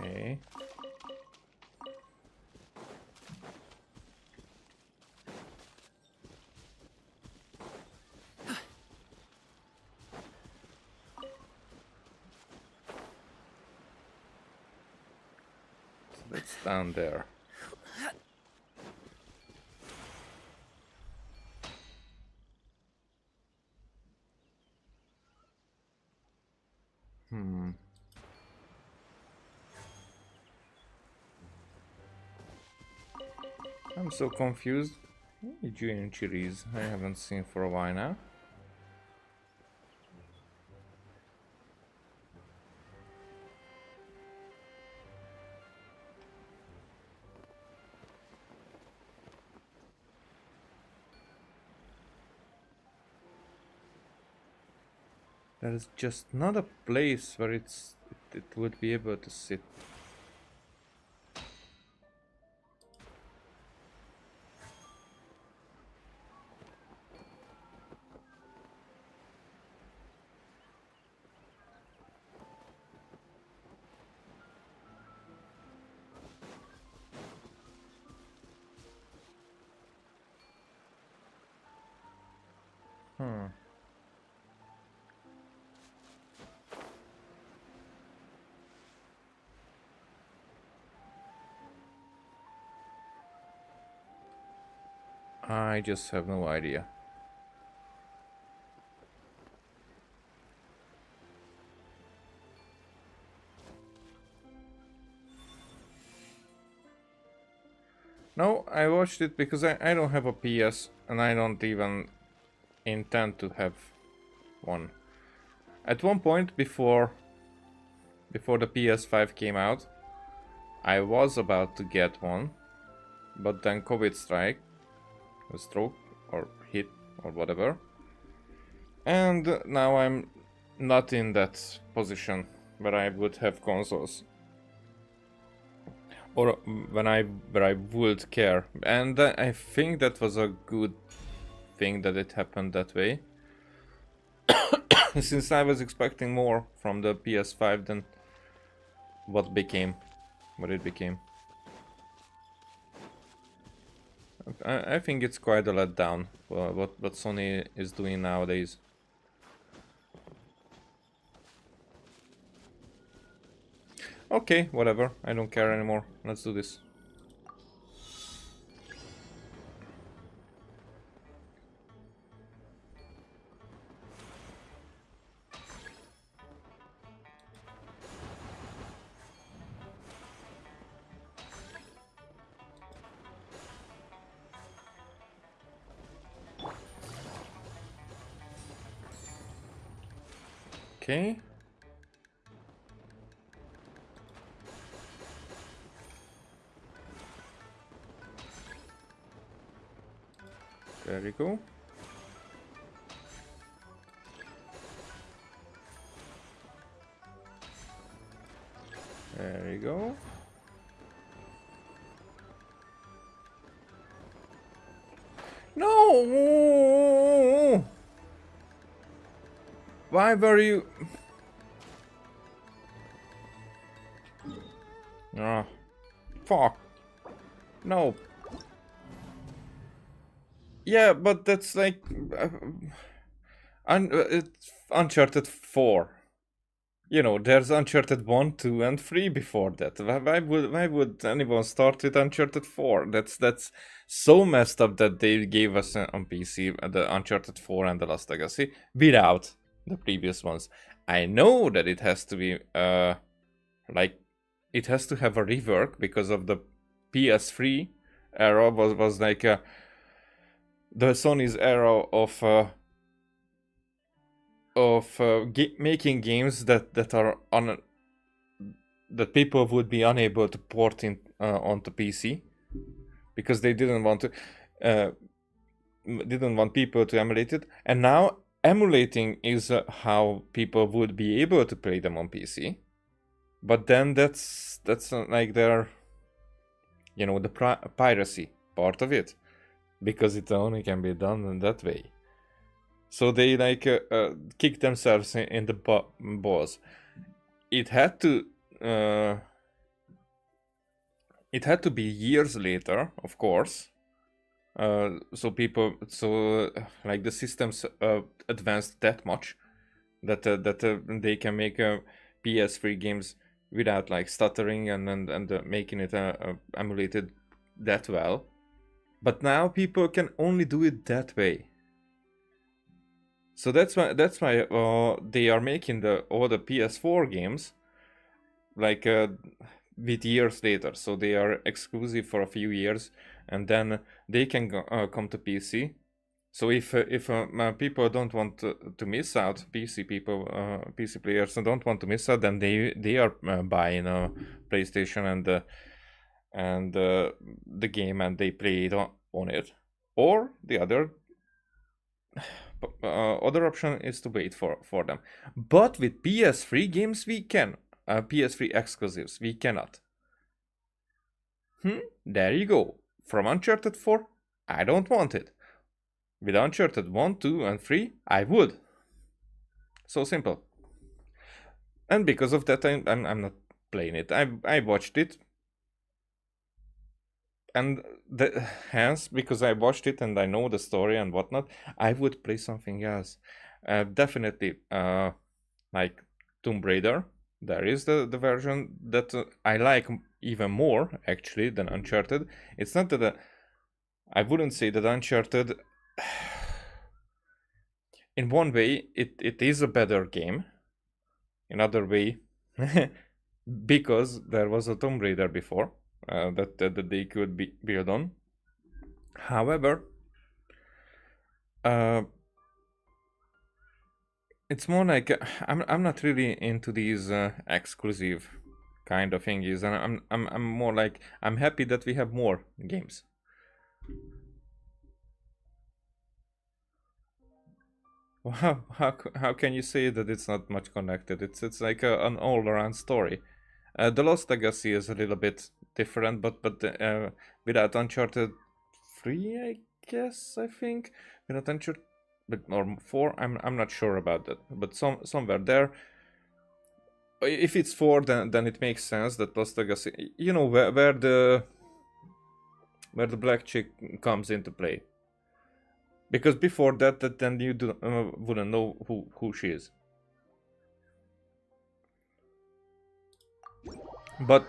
Okay. That's down there. I'm so confused. Julian chilies I haven't seen for a while now. There is just not a place where it would be able to sit. I just have no idea. No, I watched it because I don't have a PS and I don't even intend to have one. At one point before the PS5 came out, I was about to get one, but then COVID stroke or hit or whatever, and now I'm not in that position where I would have consoles, or where I would care, and I think that was a good thing that it happened that way. Since I was expecting more from the PS5 than what it became. I think it's quite a letdown what Sony is doing nowadays. Okay, whatever. I don't care anymore. Let's do this. Okay. There we go. There we go. No! Why were you... Ah, fuck. No. Yeah, but that's like... it's Uncharted 4. You know, there's Uncharted 1, 2, and 3 before that. Why would anyone start with Uncharted 4? That's so messed up that they gave us on PC the Uncharted 4 and The Last Legacy without the previous ones. I know that it has to be like it has to have a rework because of the PS3 era was like the Sony's era of making games that are that people would be unable to port in onto PC because they didn't want people to emulate it, and now emulating is how people would be able to play them on PC. But then that's like their, you know, the piracy part of it, because it only can be done in that way. So they like kick themselves in the balls. It had to be years later, of course. So like the systems advanced that much that they can make PS3 games without like stuttering and making it emulated that well. But now people can only do it that way. So that's why they are making all the PS4 games like with years later. So they are exclusive for a few years, and then they can come to PC. So if people don't want to miss out, PC players don't want to miss out, then they are buying a PlayStation and the game, and they play it on it. Or the other option is to wait for them. But with PS3 games we can, PS3 exclusives we cannot. There you go. From Uncharted 4, I don't want it. With Uncharted 1, 2, and 3, I would. So simple. And because of that, I'm not playing it. I watched it. And hence, because I watched it and I know the story and whatnot, I would play something else. Definitely, like Tomb Raider. There is the version that I like even more, actually, than Uncharted. It's not that I wouldn't say that Uncharted... In one way, it is a better game. In other way, because there was a Tomb Raider before that they could build on. However, it's more like I'm not really into these exclusive kind of thingies, and I'm more like I'm happy that we have more games. Wow, how can you say that it's not much connected? It's like an all-around story. The Lost Legacy is a little bit different, but without Uncharted 3, I guess, I think. Without Uncharted, or 4, I'm not sure about that. But somewhere there, if it's 4, then it makes sense that Lost Legacy, you know, where the black chick comes into play. Because before that then you wouldn't know who she is. But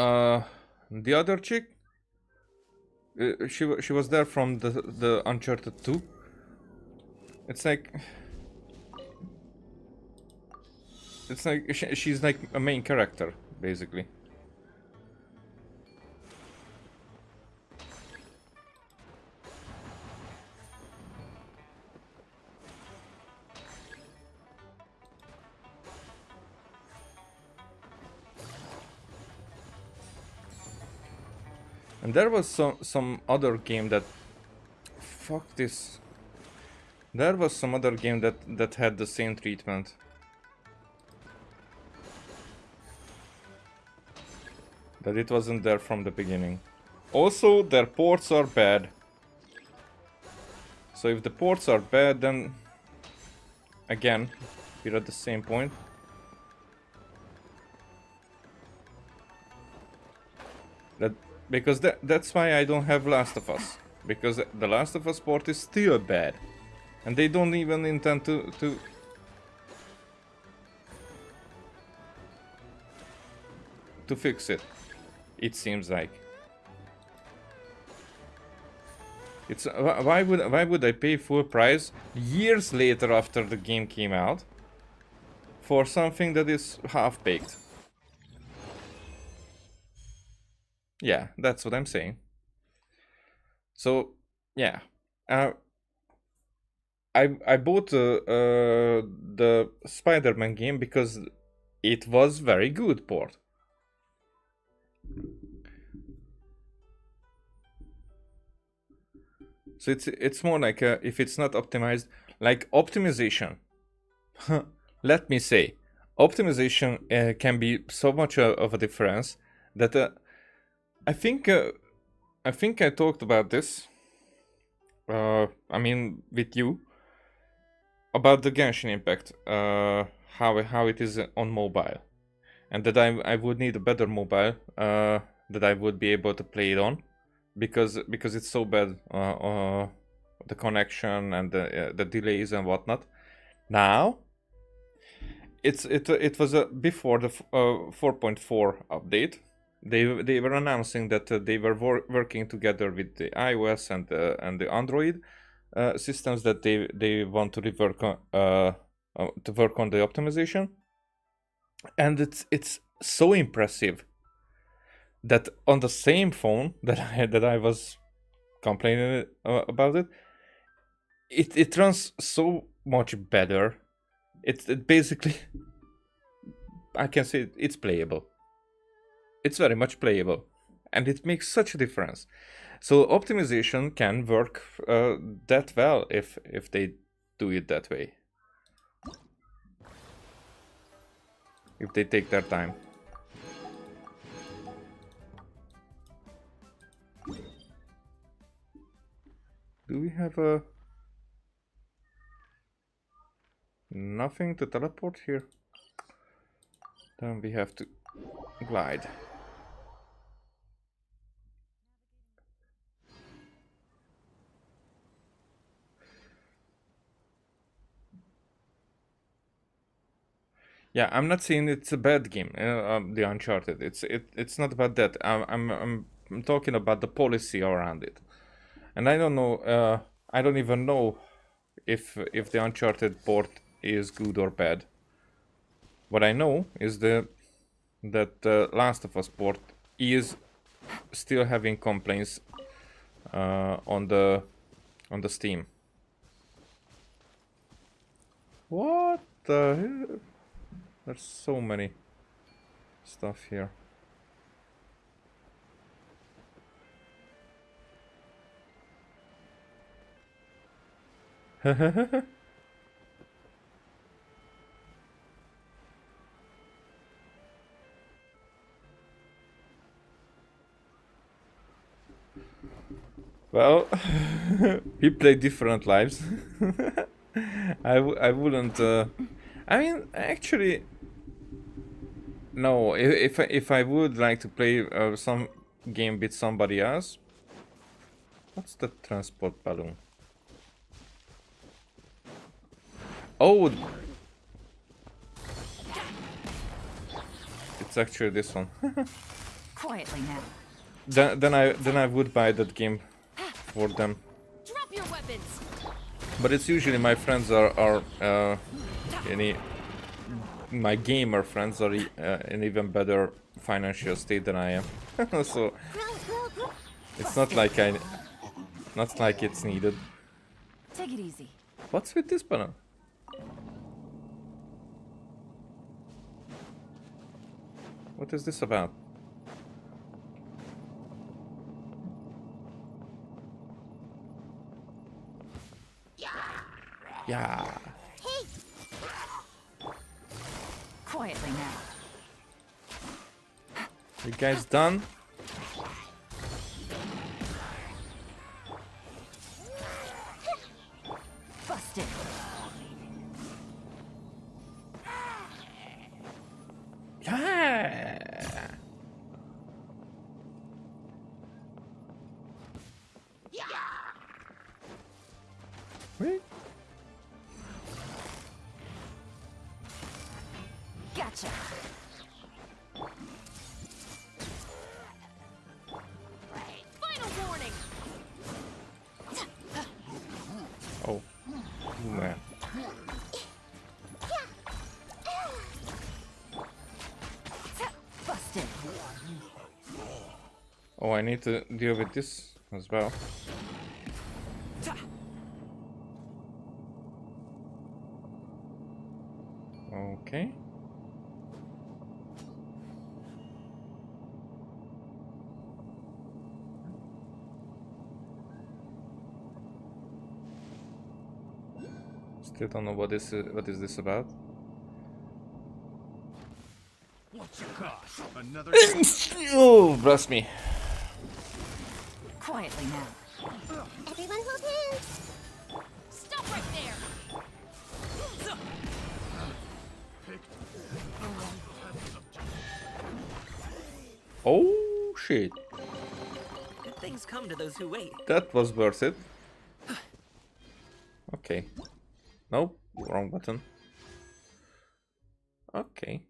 the other chick, she was there from the Uncharted 2. It's like she's like a main character, basically. And there was some other game that... Fuck this. There was some other game that had the same treatment. That it wasn't there from the beginning. Also, their ports are bad. So if the ports are bad, then... Again, we're at the same point. Because that's why I don't have Last of Us. Because the Last of Us port is still bad. And they don't even intend to fix it. It seems like. It's why would I pay full price years later after the game came out for something that is half-baked? Yeah, that's what I'm saying. So, yeah. I bought the Spider-Man game because it was very good port. So it's more like if it's not optimized, like optimization. Let me say, optimization can be so much of a difference that I think I talked about this. I mean, with you about the Genshin Impact, how it is on mobile, and that I would need a better mobile that I would be able to play it on, because it's so bad, the connection and the delays and whatnot. Now, it was before the 4.4 update. They were announcing that they were working together with the iOS and the Android systems, that they want to rework to work on the optimization, and it's so impressive that on the same phone that I was complaining about it runs so much better. It basically, I can say it's playable. It's very much playable, and it makes such a difference. So optimization can work that well if they do it that way. If they take their time. Do we have nothing to teleport here? Then we have to glide. Yeah, I'm not saying it's a bad game, the Uncharted. It's not about that. I'm talking about the policy around it, and I don't know. I don't even know if the Uncharted port is good or bad. What I know is that Last of Us port is still having complaints on the Steam. What the hell? There's so many stuff here. Well, we play different lives. I wouldn't. I mean, actually, no. If I would like to play some game with somebody else, what's the transport balloon? Oh, it's actually this one. Quietly now. Then I would buy that game for them. Drop your weapons. But it's usually my friends are my gamer friends are in even better financial state than I am. So it's not like it's needed. Take it easy. What's with this banner? What is this about? Yeah. Quietly now. You guys done? Busted. Yeah. Wait. Gotcha. Final warning. Oh, man. Busted. Oh, I need to deal with this as well. Okay. Still don't know what is this about. What's your cost? Another. Oh, bless me. Quietly now. Everyone hold hands. Stop right there. Oh shit. Good things come to those who wait. That was worth it. Okay. Nope, wrong button. Okay.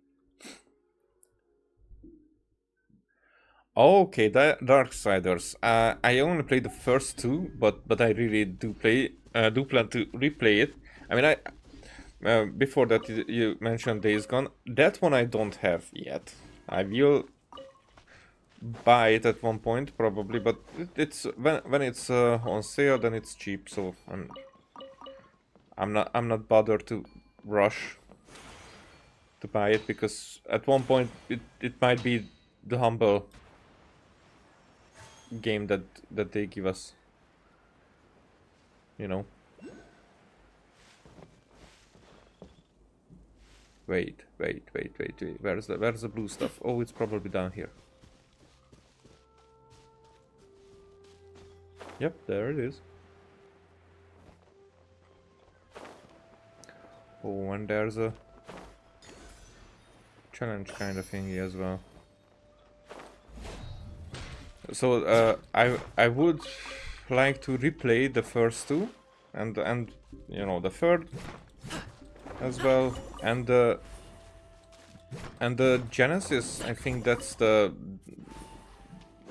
Okay, Darksiders. I only played the first two, but I really do plan to replay it. I mean, before that you mentioned Days Gone. That one I don't have yet. I will buy it at one point probably, but it's when it's on sale, then it's cheap. So I'm not bothered to rush to buy it, because at one point it might be the humble game that they give us, you know. Wait. Where's the blue stuff? Oh, it's probably down here. Yep, there it is. Oh, and there's a challenge kind of thingy as well. So I would like to replay the first two, and you know, the third as well, and the Genesis. I think that's the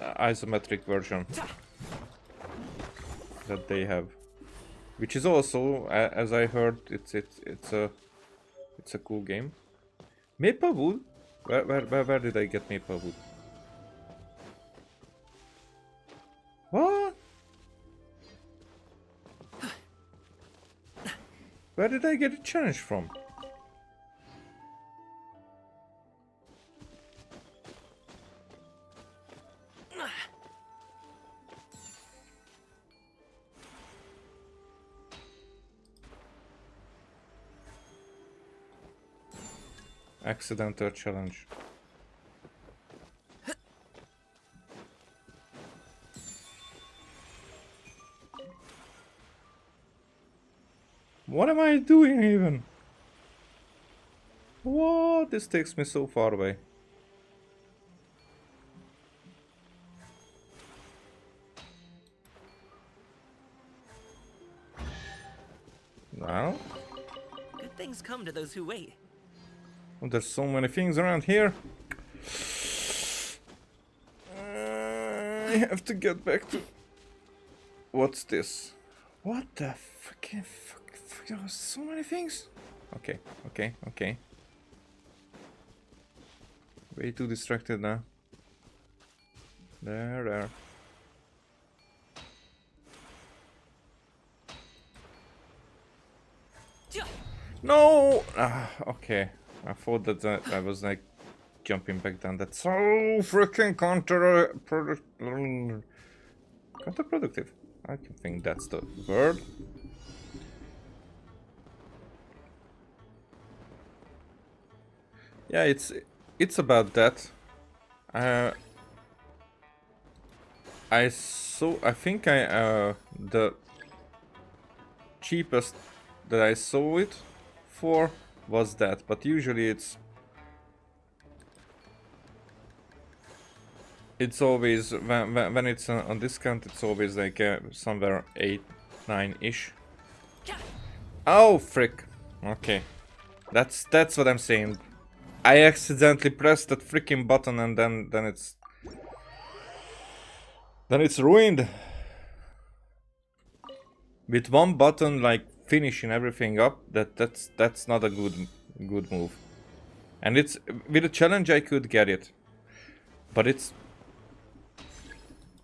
isometric version that they have, which is also, as I heard, it's a cool game. Maplewood? Where did I get Maplewood? What? Where did I get a challenge from? Accidental challenge. What am I doing even? What? This takes me so far away. Well, Good things come to those who wait. there's so many things around here. I have to get back to... What's this? What the fucking fuck? There's so many things. Okay. Way too distracted now. There. No! Okay. I thought that I was like jumping back down. That's so freaking counterproductive. I can think that's the word. Yeah, it's about that. I think the cheapest that I saw it for was that, but usually it's always when it's on discount, it's always like somewhere 8-9-ish. Oh frick. Okay, that's what I'm saying. I accidentally pressed that freaking button, and then it's ruined. With one button, like finishing everything up, that's not a good move. And it's with a challenge I could get it, but it's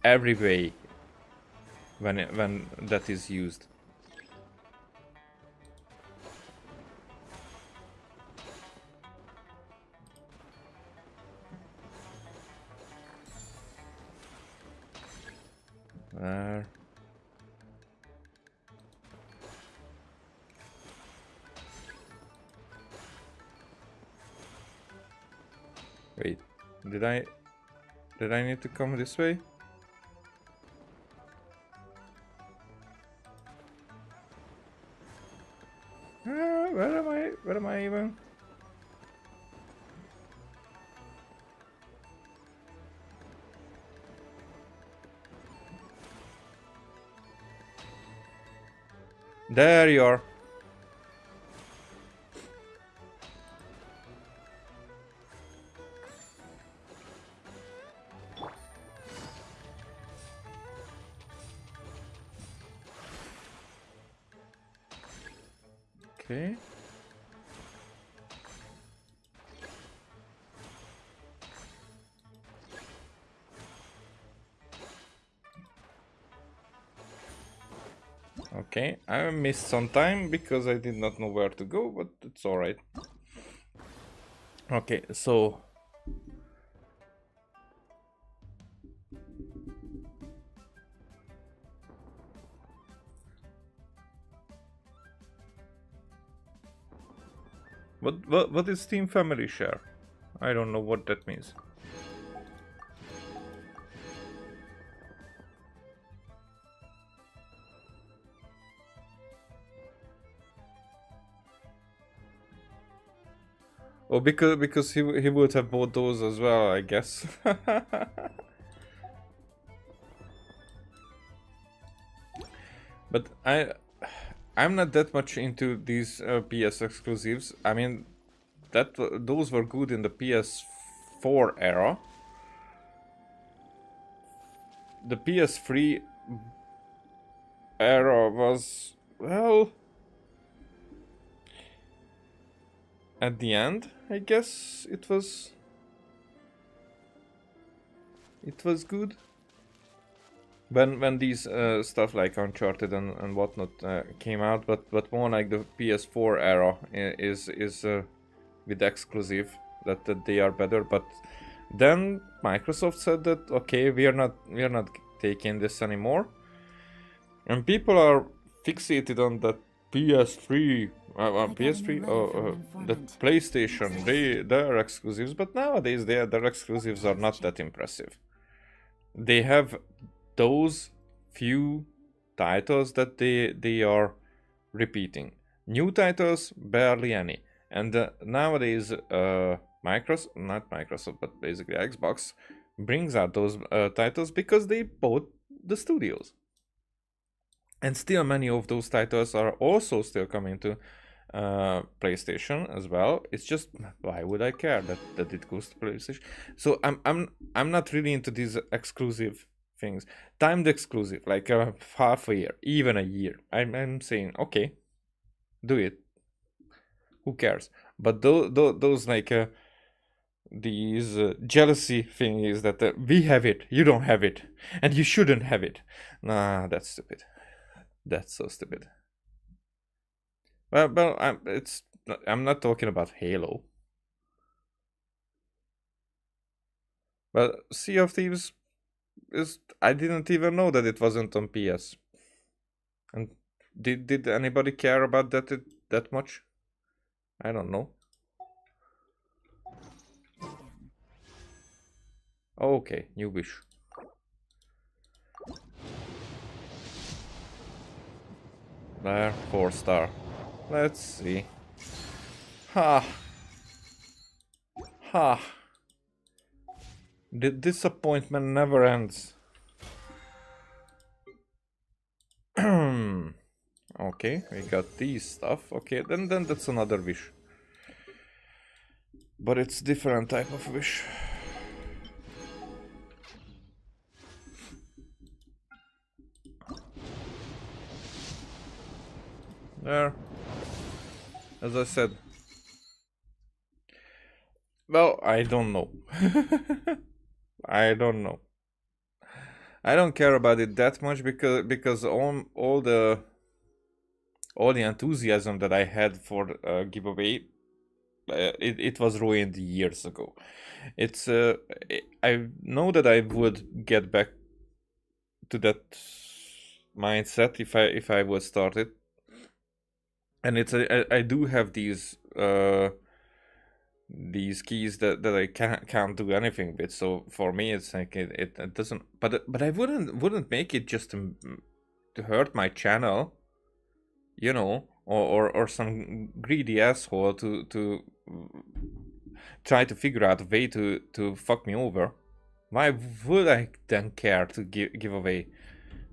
every way when that is used. There. Wait, did I need to come this way? Where am I even? There you are. Okay. Okay, I missed some time because I did not know where to go, but it's alright. Okay, so... What is Team Family Share? I don't know what that means. Oh, because he would have bought those as well, I guess. But I'm not that much into these PS exclusives. I mean, those were good in the PS4 era. The PS3 era was, well, at the end, I guess it was good. When these stuff like Uncharted and whatnot came out, but more like the PS4 era is with exclusive that they are better. But then Microsoft said that okay, we are not taking this anymore, and people are fixated on that PS3, the PlayStation. Their exclusives, but nowadays their exclusives are not that impressive. They have those few titles that they are repeating. New titles, barely any. And nowadays, not Microsoft, but basically Xbox brings out those titles because they bought the studios. And still many of those titles are also still coming to PlayStation as well. It's just, why would I care that it goes to PlayStation? So I'm not really into these exclusive things. Timed exclusive, like half a year, even a year. I'm saying, okay, do it. Who cares? But those like these jealousy things that we have it, you don't have it, and you shouldn't have it. Nah, that's stupid. That's so stupid. Well, I'm not talking about Halo. But Sea of Thieves I didn't even know that it wasn't on PS. And did anybody care about that much? I don't know. Okay, new wish. There, 4-star. Let's see. Ha! Ha! The disappointment never ends. Okay, we got these stuff. Okay, then that's another wish. But it's different type of wish. There. As I said. Well, I don't know. I don't know. I don't care about it that much because all the enthusiasm that I had for giveaway, it was ruined years ago. It's I know that I would get back to that mindset if I would start it, and it's I do have these keys that I can't do anything with. So for me, it's like it doesn't. But I wouldn't make it just to hurt my channel, you know, or some greedy asshole to try to figure out a way to fuck me over. Why would I then care to give away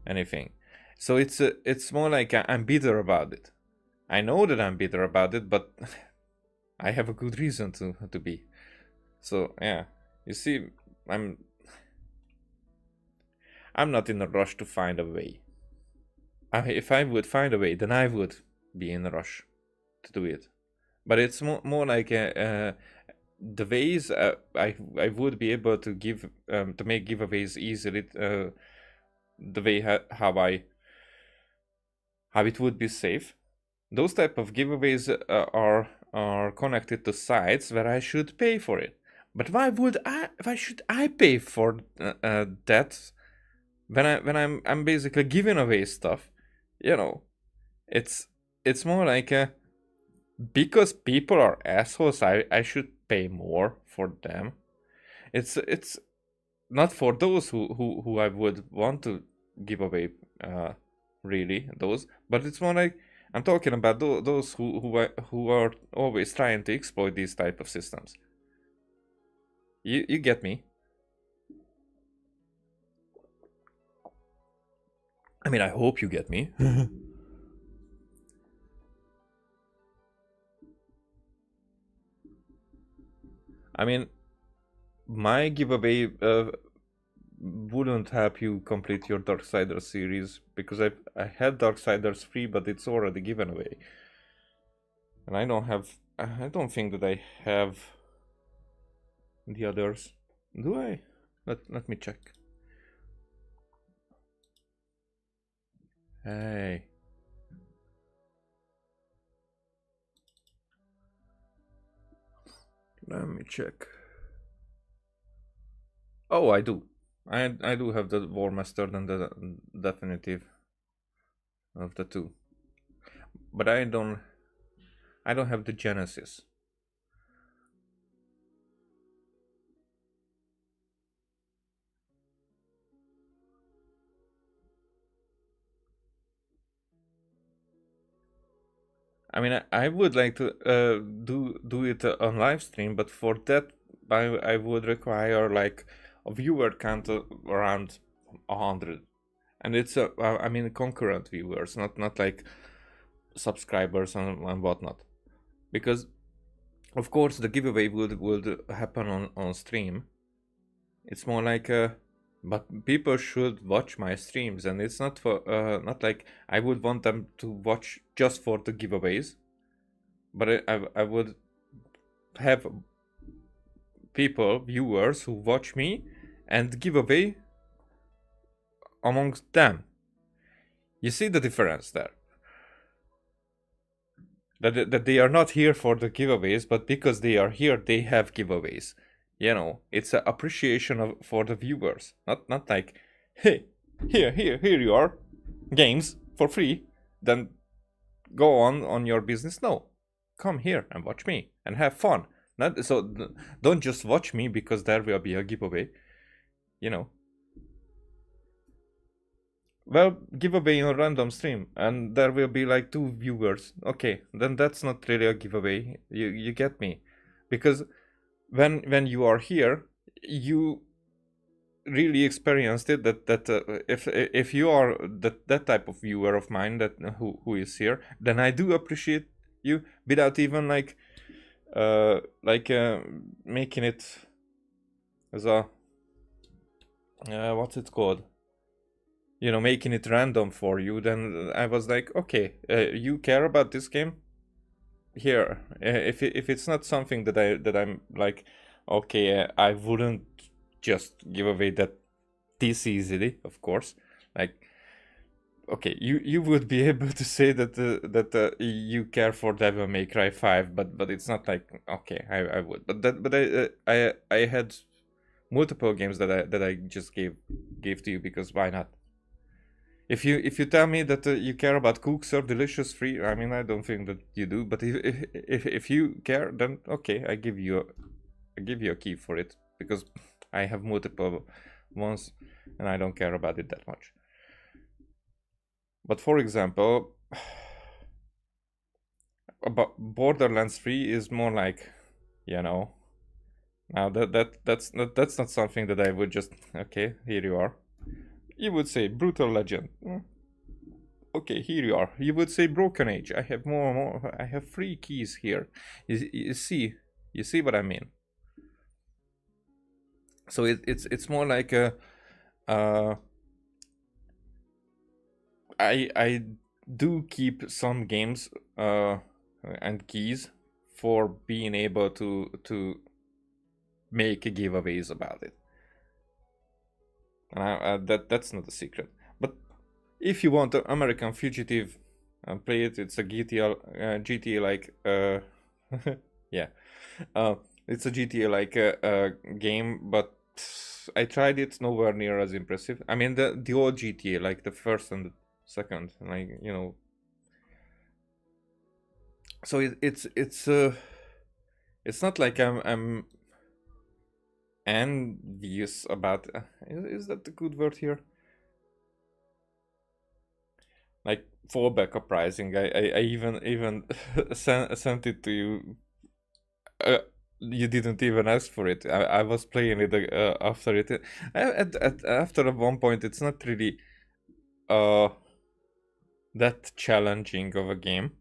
anything? So it's more like I'm bitter about it. I know that I'm bitter about it, but I have a good reason to be. So yeah, you see, I'm not in a rush to find a way. If I would find a way, then I would be in a rush. to do it. But it's more like the ways I would be able to give to make giveaways easily, the way how it would be safe. Those type of giveaways are connected to sites where I should pay for it. But why should I pay for that when I'm basically giving away stuff? You know, it's more like because people are assholes, I should pay more for them. It's not for those who I would want to give away really those, but it's more like I'm talking about those who are always trying to exploit these type of systems. You get me? I mean, I hope you get me. I mean, my giveaway wouldn't help you complete your Darksiders series, because I had Darksiders free, but it's already given away. And I don't think that I have the others. Do I? Let me check. Hey. Let me check. Oh, I do. I do have the War Master and the definitive of the two. But I don't have the Genesis. I mean, I would like to do it on live stream, but for that I would require like a viewer count of around 100, and it's I mean concurrent viewers, not like subscribers and whatnot, because of course the giveaway would happen on stream. It's more like but people should watch my streams, and it's not for not like I would want them to watch just for the giveaways, but I would have viewers who watch me and give away amongst them. You see the difference there? That they are not here for the giveaways, but because they are here, they have giveaways. You know, it's an appreciation for the viewers, not like, hey, here you are, games for free, then go on your business. No, come here and watch me and have fun. Don't just watch me because there will be a giveaway, you know. Well, giveaway on random stream and there will be like 2 viewers. Okay, then that's not really a giveaway. You get me? Because when you are here, you really experienced it. That if you are that type of viewer of mine that who is here, then I do appreciate you without even like making it as a what's it called? You know, making it random for you. Then I was like, okay, you care about this game? Here, if it's not something that I'm like, okay, I wouldn't just give away that this easily, of course. Like, okay, you would be able to say that you care for Devil May Cry 5, but it's not like, okay, I would, but I had multiple games that I just gave to you because why not? If you tell me that you care about cooks or delicious free, I mean, I don't think that you do. But if you care, then okay, I give you a key for it, because I have multiple ones and I don't care about it that much. But for example, about Borderlands 3 is more like, you know, now that's not something that I would just, okay, here you are. You would say Brutal Legend. Okay, here you are. You would say Broken Age. I have more. I have 3 keys here. You see what I mean? So it's more like a. I do keep some games and keys for being able to make giveaways about it. And that's not a secret. But if you want American Fugitive, play it. It's a GTA like yeah, it's a GTA like game, but I tried it, nowhere near as impressive. I mean the old GTA, like the first and the second, like, you know. So it's not like I'm envious about. Is that the good word here? Like fallback uprising. I even sent it to you. You didn't even ask for it. I was playing it after it. After one point, it's not really that challenging of a game.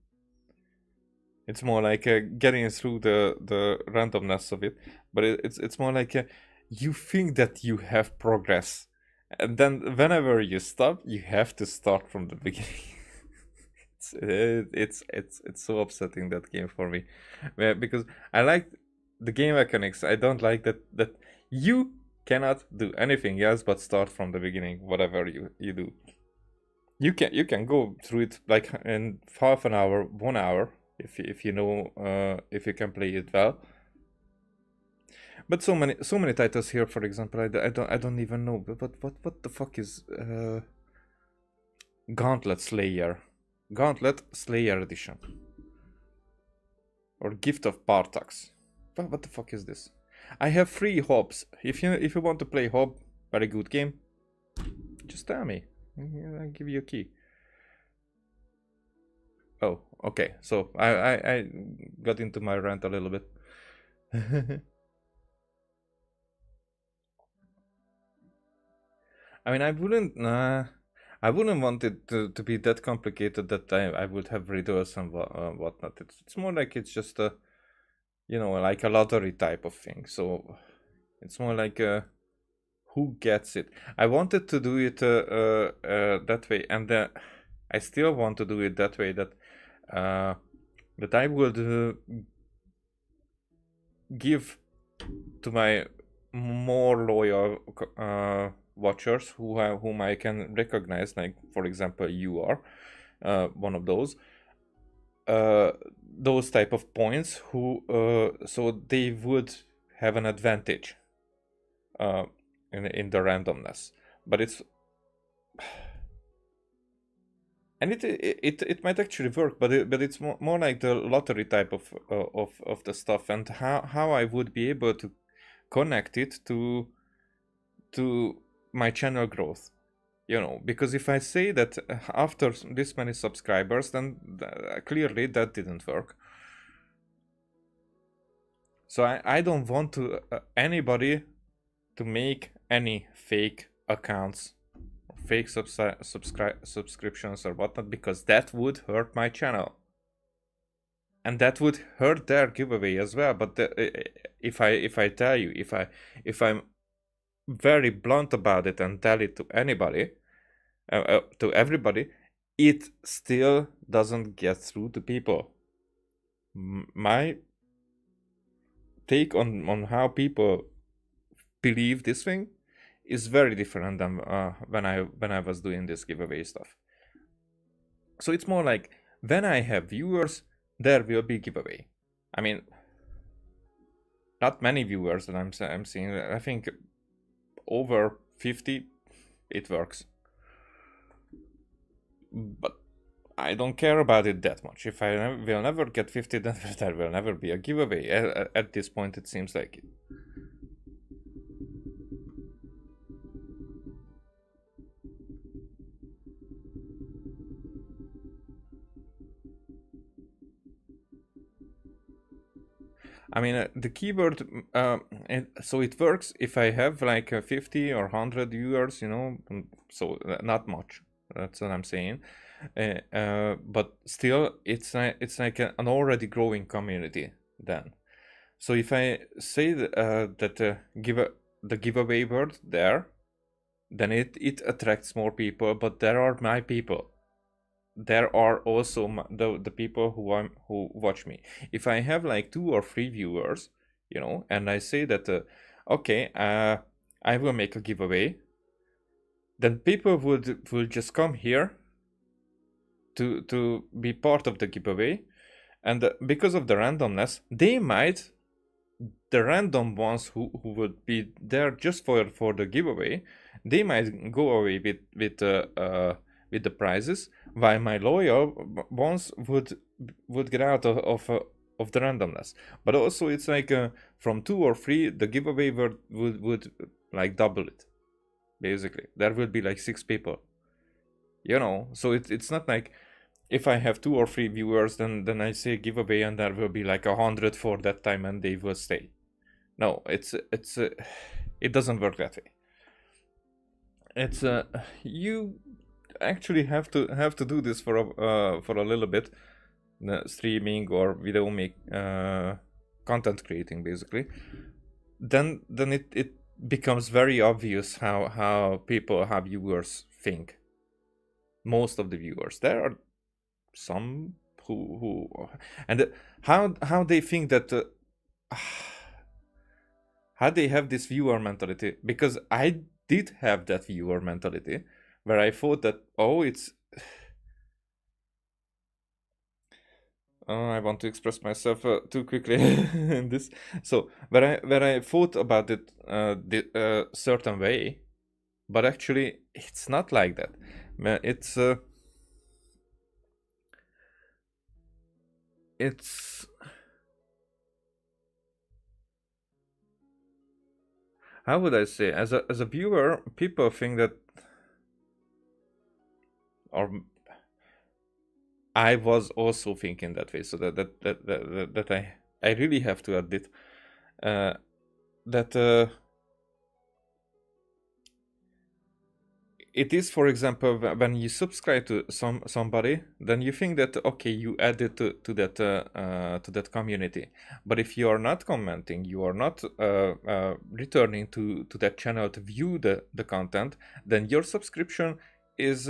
It's more like getting through the randomness of it, but it's more like you think that you have progress, and then whenever you stop, you have to start from the beginning. it's so upsetting, that game, for me, because I like the game mechanics. I don't like that you cannot do anything else but start from the beginning. Whatever you do, you can go through it like in half an hour, 1 hour, if you know, if you can play it well. But so many titles here. For example, I don't even know. But what the fuck is Gauntlet Slayer Edition, or Gift of Partax? What the fuck is this? I have 3 hobs. If you want to play hob, very good game. Just tell me. I'll give you a key. Oh, okay. So I got into my rant a little bit. I mean, I wouldn't want it to be that complicated that I would have riddles and whatnot. It's more like it's just a, you know, like a lottery type of thing. So it's more like who gets it. I wanted to do it that way, and I still want to do it that way. That I would give to my more loyal watchers whom I can recognize, like for example you are one of those type of points, who so they would have an advantage in the randomness. But it's and it might actually work, but it's more like the lottery type of the stuff, and how I would be able to connect it to my channel growth, you know. Because if I say that after this many subscribers, then clearly that didn't work. So I don't want to anybody to make any fake accounts, fake subscriptions or whatnot, because that would hurt my channel, and that would hurt their giveaway as well. But if I tell you, if I'm very blunt about it and tell it to anybody, to everybody, it still doesn't get through to people. My take on how people believe this thing is very different than when I was doing this giveaway stuff. So it's more like, when I have viewers, there will be giveaway. I mean, not many viewers that I'm seeing. I think over 50, it works. But I don't care about it that much. If I will never get 50, then there will never be a giveaway. At this point, it seems like it. I mean, the keyword, so it works if I have like 50 or 100 viewers, you know, so not much. That's what I'm saying. But still, it's like an already growing community then. So if I say that the giveaway word there, then it attracts more people. But there are my people there are also the people who watch me. If I have like 2 or 3 viewers, you know, and I say that okay, I will make a giveaway, then people will just come here to be part of the giveaway, and because of the randomness, the random ones who would be there just for the giveaway, they might go away with the prizes, while my loyal ones would get out of the randomness. But also it's like from 2 or 3, the giveaway would like double it. Basically, there will be like 6 people. You know, so it's not like if I have 2 or 3 viewers, then I say giveaway, and there will be like 100 for that time, and they will stay. No, it doesn't work that way. It's you actually have to do this for a little bit, streaming or video content creating, basically. Then it becomes very obvious how viewers think. Most of the viewers, there are some who and how they think that how they have this viewer mentality, because I did have that viewer mentality where I thought that it's I want to express myself too quickly in this. So where I thought about it the certain way, but actually it's not like that. It's how would I say, as a viewer, people think that, or I was also thinking that way, so that I really have to admit that it is, for example, when you subscribe to somebody, then you think that okay, you added to that community. But if you are not commenting, you are not returning to that channel to view the content, then your subscription is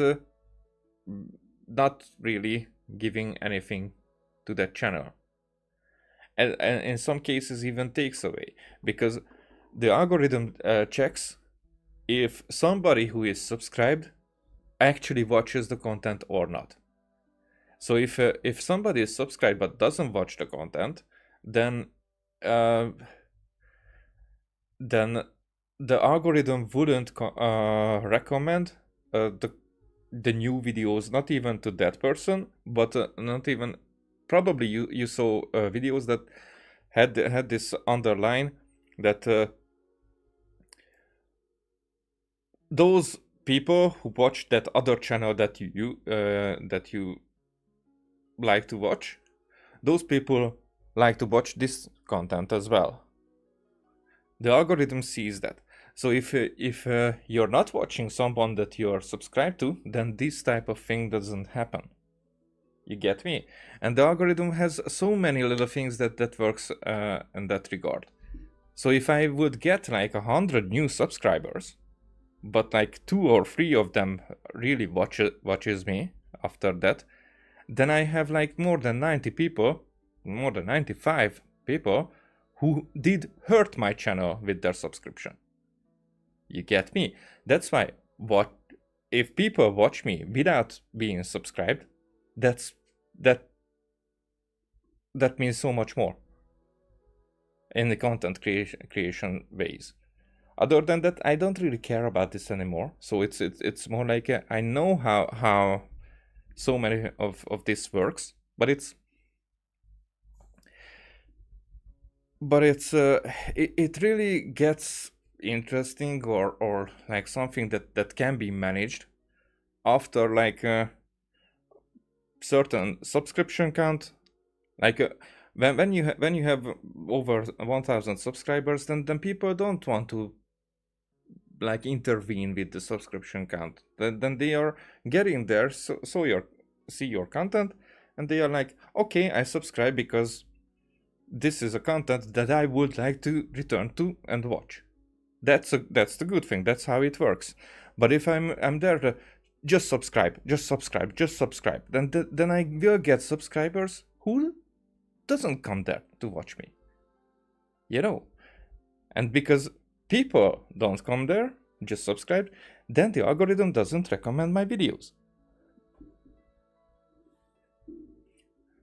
not really giving anything to that channel, and in some cases even takes away, because the algorithm checks if somebody who is subscribed actually watches the content or not. So if somebody is subscribed but doesn't watch the content, then the algorithm wouldn't recommend the new videos, not even to that person, but not even, probably you saw videos that had this underline that those people who watch that other channel that you like to watch, those people like to watch this content as well. The algorithm sees that. So if you're not watching someone that you're subscribed to, then this type of thing doesn't happen. You get me? And the algorithm has so many little things that works in that regard. So if I would get like 100 new subscribers, but like 2 or 3 of them really watches me after that, then I have like more than 95 people who did hurt my channel with their subscription. You get me? That's why if people watch me without being subscribed, that means so much more in the content creation ways. Other than that, I don't really care about this anymore. So it's more like I know how so many of this works, but it really gets interesting or like something that can be managed after like a certain subscription count. Like when you have over 1,000 subscribers, then people don't want to like intervene with the subscription count. Then they are getting there, so see your content, and they are like, okay, I subscribe because this is a content that I would like to return to and watch. That's the good thing. That's how it works. But if I'm there just subscribe, just subscribe, just subscribe. Then I will get subscribers who doesn't come there to watch me. You know. And because people don't come there, just subscribe, then the algorithm doesn't recommend my videos.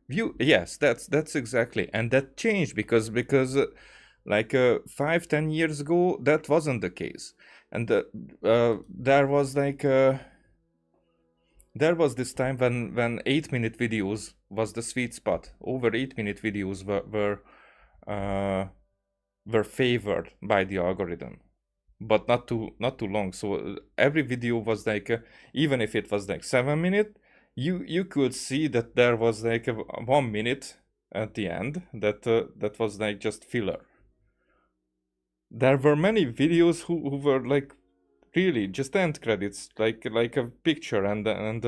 Yes, that's exactly, and that changed because like 5-10 years ago that wasn't the case, and there was like there was this time when 8-minute videos was the sweet spot. Over 8-minute videos were favored by the algorithm, but not too long. So every video was like even if it was like 7 minutes, you could see that there was like 1 minute at the end that was like just filler. There were many videos who were like really just end credits, like a picture and an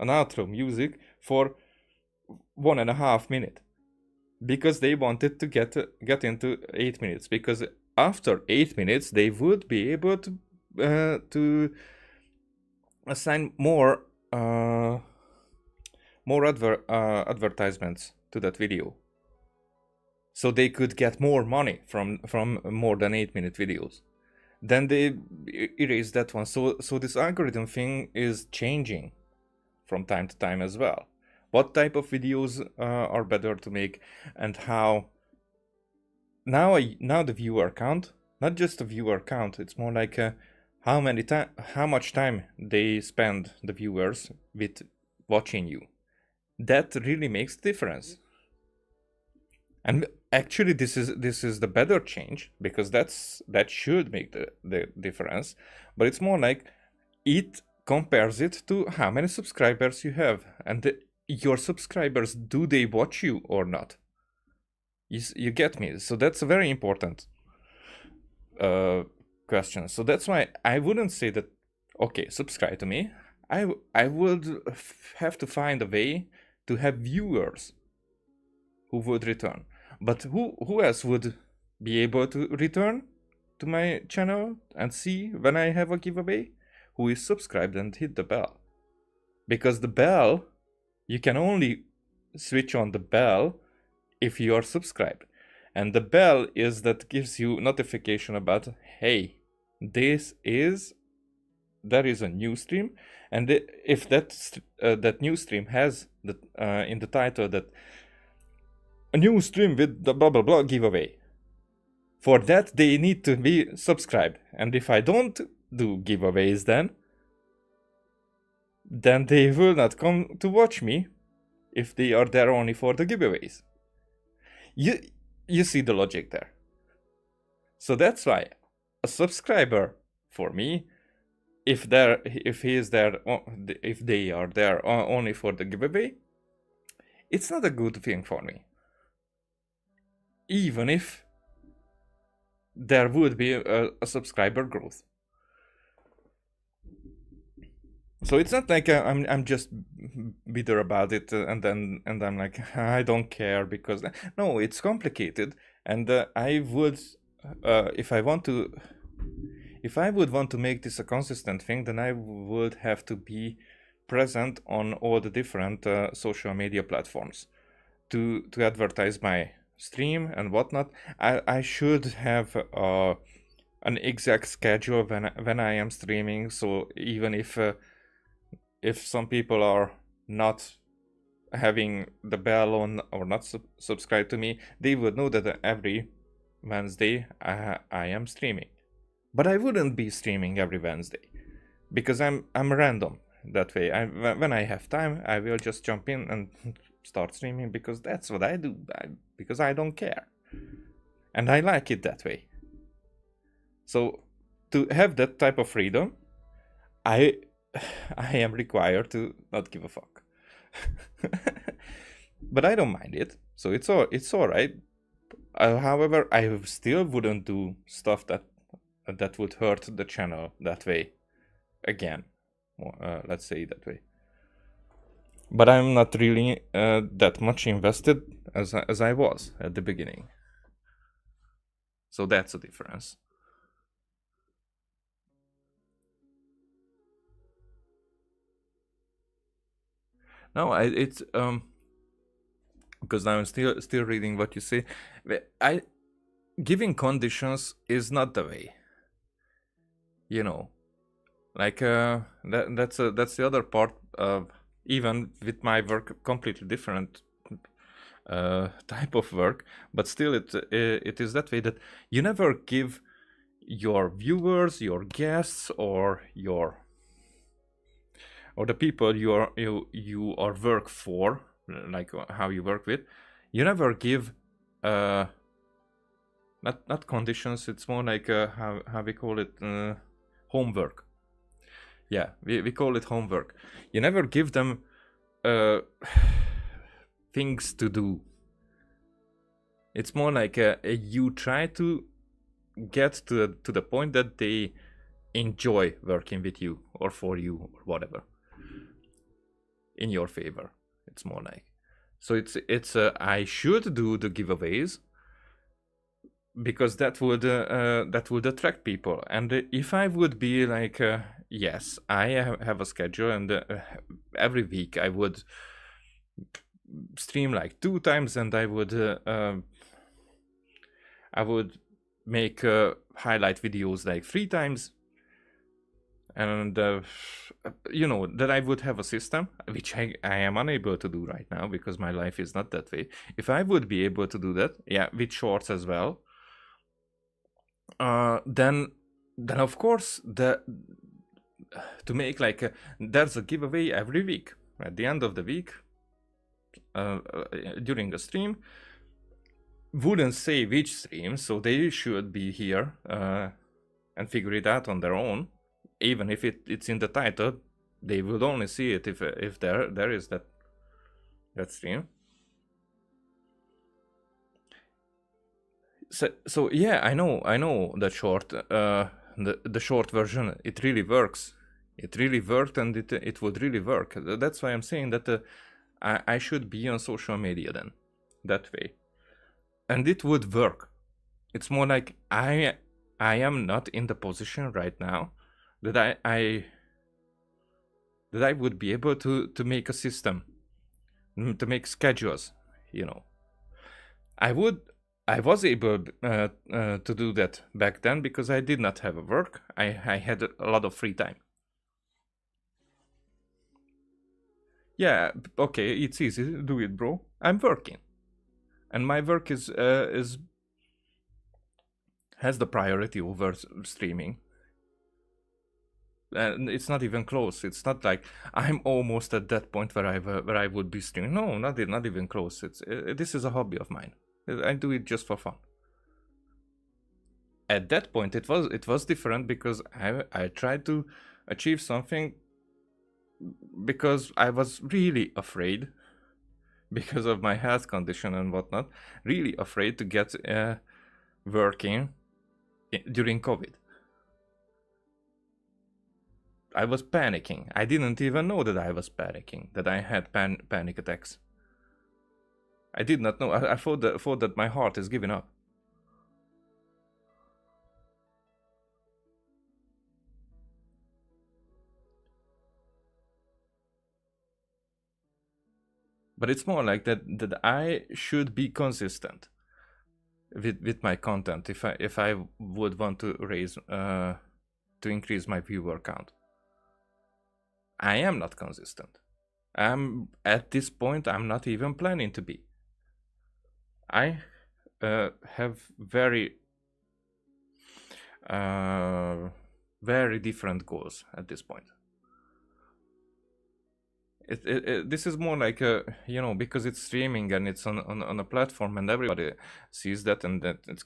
outro music for 1.5 minutes, because they wanted to get into 8 minutes, because after 8 minutes they would be able to assign more advertisements to that video, so they could get more money from more than 8-minute videos. Then they erase that one. So this algorithm thing is changing from time to time as well. What type of videos are better to make, and how? Now the viewer count, not just a viewer count. It's more like how much time they spend, the viewers, with watching you. That really makes the difference. And actually, this is the better change, because that should make the difference. But it's more like it compares it to how many subscribers you have, and your subscribers, do they watch you or not? You get me? So that's a very important question. So that's why I wouldn't say that, okay, subscribe to me. I would have to find a way to have viewers who would return. But who else would be able to return to my channel and see when I have a giveaway? Who is subscribed and hit the bell. Because the bell, you can only switch on the bell if you are subscribed. And the bell is that gives you notification about, hey, there is a new stream, and if that new stream has in the title that a new stream with the blah blah blah giveaway, for that they need to be subscribed. And if I don't do giveaways, then they will not come to watch me if they are there only for the giveaways. You see the logic there. So that's why a subscriber, for me, if they are there only for the giveaway, it's not a good thing for me. Even if there would be a subscriber growth. So it's not like I'm just bitter about it, and I'm like, I don't care, because no, it's complicated, and I would if I would want to make this a consistent thing, then I would have to be present on all the different social media platforms to advertise my stream and whatnot. I should have an exact schedule when I am streaming, so even if some people are not having the bell on or not subscribed to me, they would know that every Wednesday I am streaming. But I wouldn't be streaming every Wednesday, because I'm random that way. When I have time, I will just jump in and start streaming, because that's what I do, because I don't care. And I like it that way. So to have that type of freedom, I am required to not give a fuck. But I don't mind it, so it's all right. However, I still wouldn't do stuff that would hurt the channel that way again. Let's say that way. But I'm not really that much invested as I was at the beginning. So that's a difference. No, it's because I'm still reading what you say. I giving conditions is not the way. You know, like that's the other part. Even with my work, completely different type of work, but still it is that way that you never give your viewers, your guests, or the people you are work for, like how you work with, you never give not conditions. It's more like how we call it, homework. Yeah, we call it homework. You never give them things to do. It's more like you try to get to the point that they enjoy working with you or for you or whatever, in your favor. It's more like, so it's I should do the giveaways because that would attract people. And if I would be like, yes, I have a schedule, and every week I would stream like 2 times, and I would make highlight videos like 3 times, and that I would have a system, which I am unable to do right now because my life is not that way. If I would be able to do that, yeah, with shorts as well, then of course to make like there's a giveaway every week at the end of the week, during a stream. Wouldn't say which stream, so they should be here and figure it out on their own. Even if it's in the title, they would only see it if there is that stream. So yeah, I know that short, the short version, it really works. It really worked, and it would really work. That's why I'm saying that I should be on social media then, that way, and it would work. It's more like I am not in the position right now that I would be able to make a system, to make schedules. I was able to do that back then because I did not have a work. I had a lot of free time. Yeah, okay, it's easy to do it, bro. I'm working, and my work has the priority over streaming. And it's not even close. It's not like I'm almost at that point where I would be streaming. No, not even close. This is a hobby of mine. I do it just for fun. At that point, it was different because I tried to achieve something because I was really afraid, because of my health condition and whatnot, really afraid to get working during COVID. I was panicking. I didn't even know that I was panicking, that I had panic attacks. I did not know. I thought that my heart is giving up. But it's more like that I should be consistent with my content if I would want to increase my viewer count. I am not consistent. At this point, I'm not even planning to be. I have very different goals at this point. This is more like because it's streaming and it's on a platform and everybody sees that, and that it's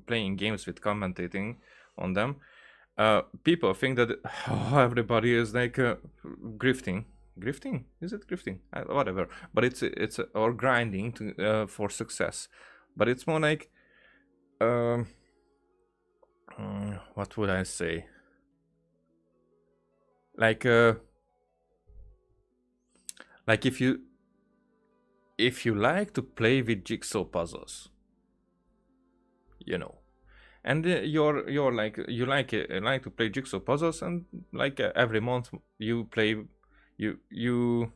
playing games with commentating on them. People think that everybody is like grifting. Grifting? Is it grifting? Whatever. But it's or grinding for success. But it's more like what would I say? Like if you like to play with jigsaw puzzles, and you're like you like to play jigsaw puzzles, and like every month you play, you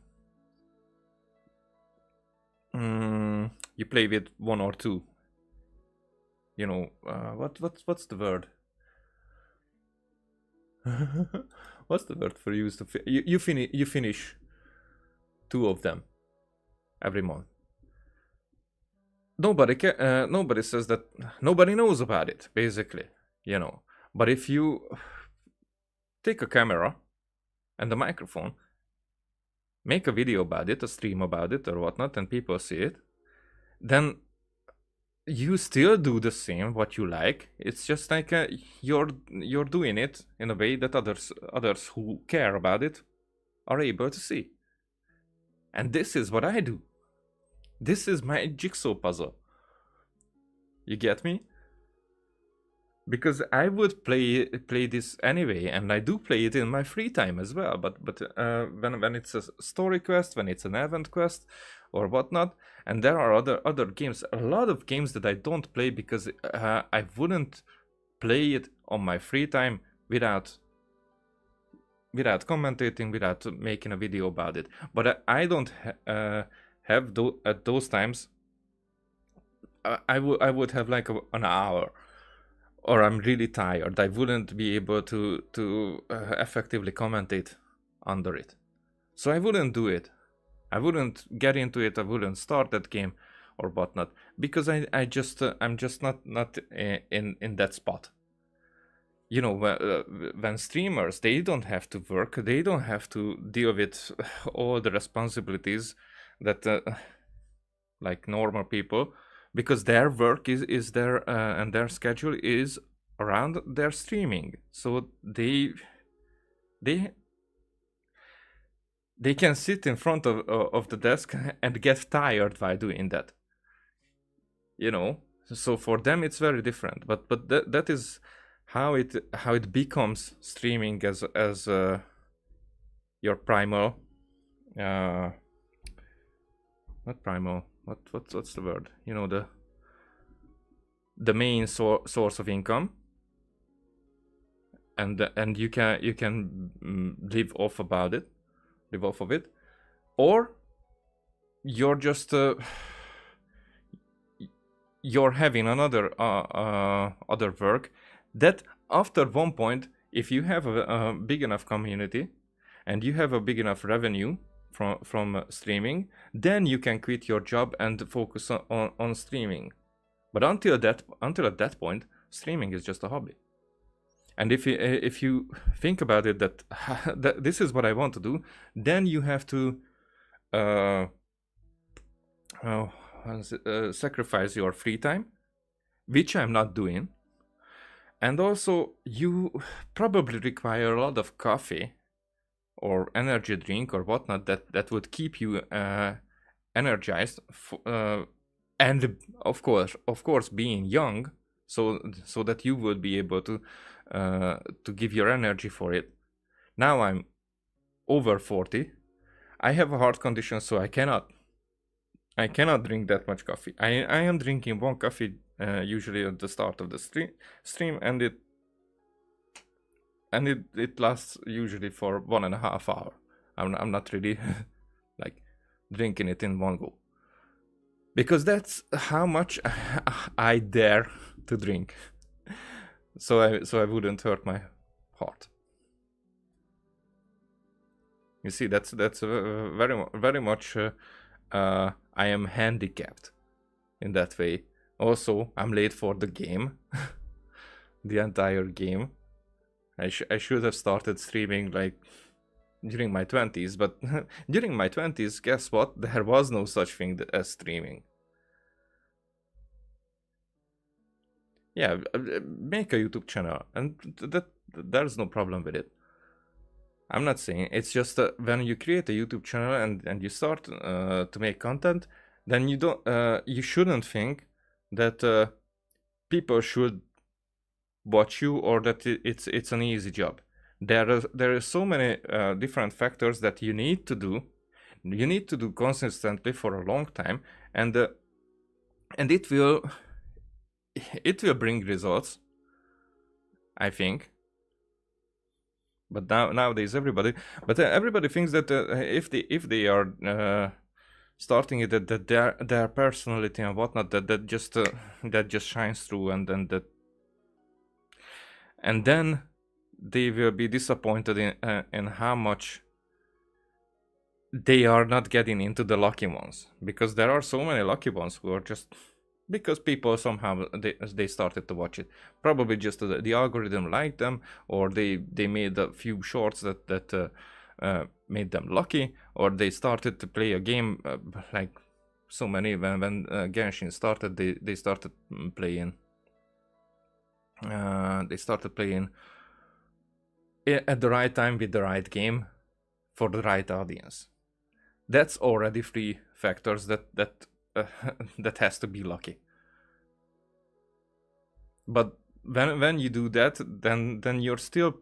you play with one or two. You know, what's the word? What's the word for use to you finish two of them every month. Nobody says that. Nobody knows about it, basically. You know, but if you take a camera and a microphone, make a video about it, a stream about it, or whatnot, and people see it, then you still do the same what you like. It's just like you're doing it in a way that others who care about it are able to see. And this is what I do. This is my jigsaw puzzle. You get me? Because I would play this anyway, and I do play it in my free time as well. But when it's a story quest, when it's an event quest, or whatnot, and there are other games, a lot of games that I don't play because I wouldn't play it on my free time without commentating, without making a video about it. But I don't have at those times. I would have like an hour. Or I'm really tired. I wouldn't be able to effectively commentate under it. So I wouldn't do it. I wouldn't get into it. I wouldn't start that game or whatnot because I'm just not in that spot. You know, when streamers, they don't have to work. They don't have to deal with all the responsibilities that like normal people. Because their work is there and their schedule is around their streaming, so they can sit in front of the desk and get tired while doing that. You know, so for them it's very different. But that is how it becomes streaming as your primal, not primal. What's the word? You know, the main source of income, and you can live off of it, or you're just you're having another other work that after one point, if you have a big enough community and you have a big enough revenue from streaming, then you can quit your job and focus on streaming. But until at that point, streaming is just a hobby. And if you think about it that this is what I want to do, then you have to sacrifice your free time, which I'm not doing. And also, you probably require a lot of coffee or energy drink or whatnot that would keep you energized, and of course being young, so that you would be able to give your energy for it. Now I'm over 40. I have a heart condition, so I cannot drink that much coffee. I am drinking one coffee usually at the start of the stream, and it lasts usually for 1.5 hours. I'm not really like drinking it in one go, because that's how much I dare to drink. So I wouldn't hurt my heart. You see, that's very much I am handicapped in that way. Also, I'm late for the game, the entire game. I should have started streaming like during my 20s, but during my 20s, guess what? There was no such thing as streaming. Yeah, make a YouTube channel, and there's no problem with it. I'm not saying, it's just when you create a YouTube channel and you start to make content, then you shouldn't think that people should watch you, or that it's an easy job. There are so many different factors that you need to do. You need to do consistently for a long time, and it will bring results, I think. But nowadays everybody thinks that if they are starting it, that their personality and whatnot, that just shines through, and then they will be disappointed in how much they are not getting into the lucky ones, because there are so many lucky ones who are just because people somehow they started to watch it, probably just the algorithm liked them, or they made a few shorts that made them lucky, or they started to play a game like so many when Genshin started. They started playing at the right time with the right game for the right audience. That's already 3 factors that has to be lucky. But when you do that, then you're still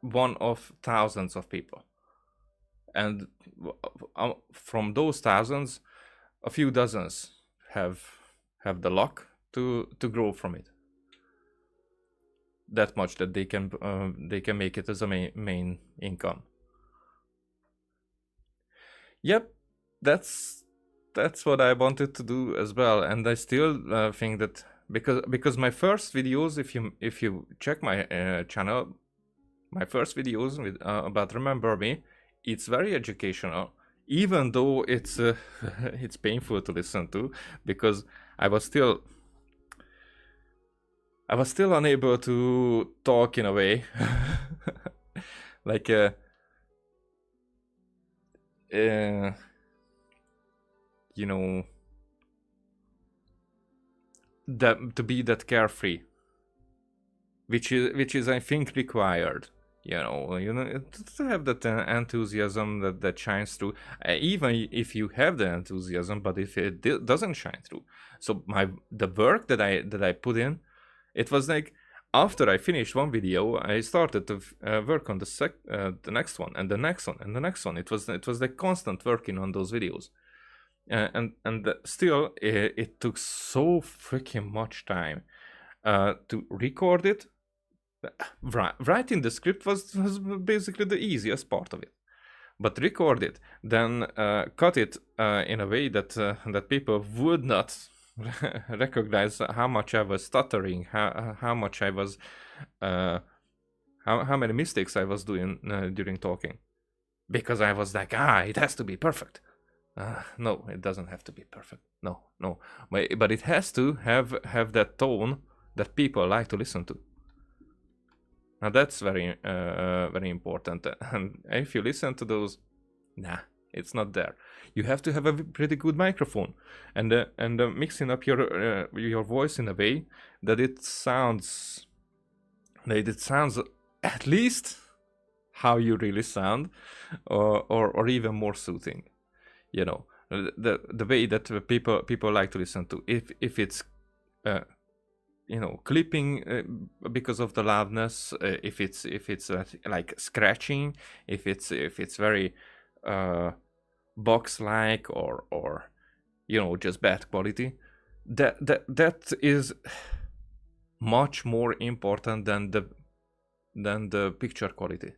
one of thousands of people, and from those thousands, a few dozens have the luck to grow from it that much that they can make it as a main income. Yep, that's what I wanted to do as well, and I still think that because my first videos, if you check my channel, my first videos with about Remember Me, it's very educational, even though it's it's painful to listen to, because I was still unable to talk in a way like you know, that to be that carefree, which is I think required, you know, to have that enthusiasm that shines through, even if you have the enthusiasm, but if it doesn't shine through. So the work that I put in, it was like after I finished one video, I started to work on the next one, and the next one, and the next one. It was like constant working on those videos, and still it took so freaking much time to record it. Writing the script was basically the easiest part of it, but record it, then cut it in a way that people would not recognize how much I was stuttering, how much I was, how many mistakes I was doing during talking, because I was like, it has to be perfect. No, it doesn't have to be perfect. No, but it has to have that tone that people like to listen to. Now that's very very important. And if you listen to those, it's not there. You have to have a pretty good microphone, and mixing up your voice in a way that it sounds at least how you really sound, or even more soothing. You know, the way that people like to listen to. If it's you know, clipping because of the loudness, if it's like scratching, if it's very box-like, or you know, just bad quality, that is much more important than the picture quality.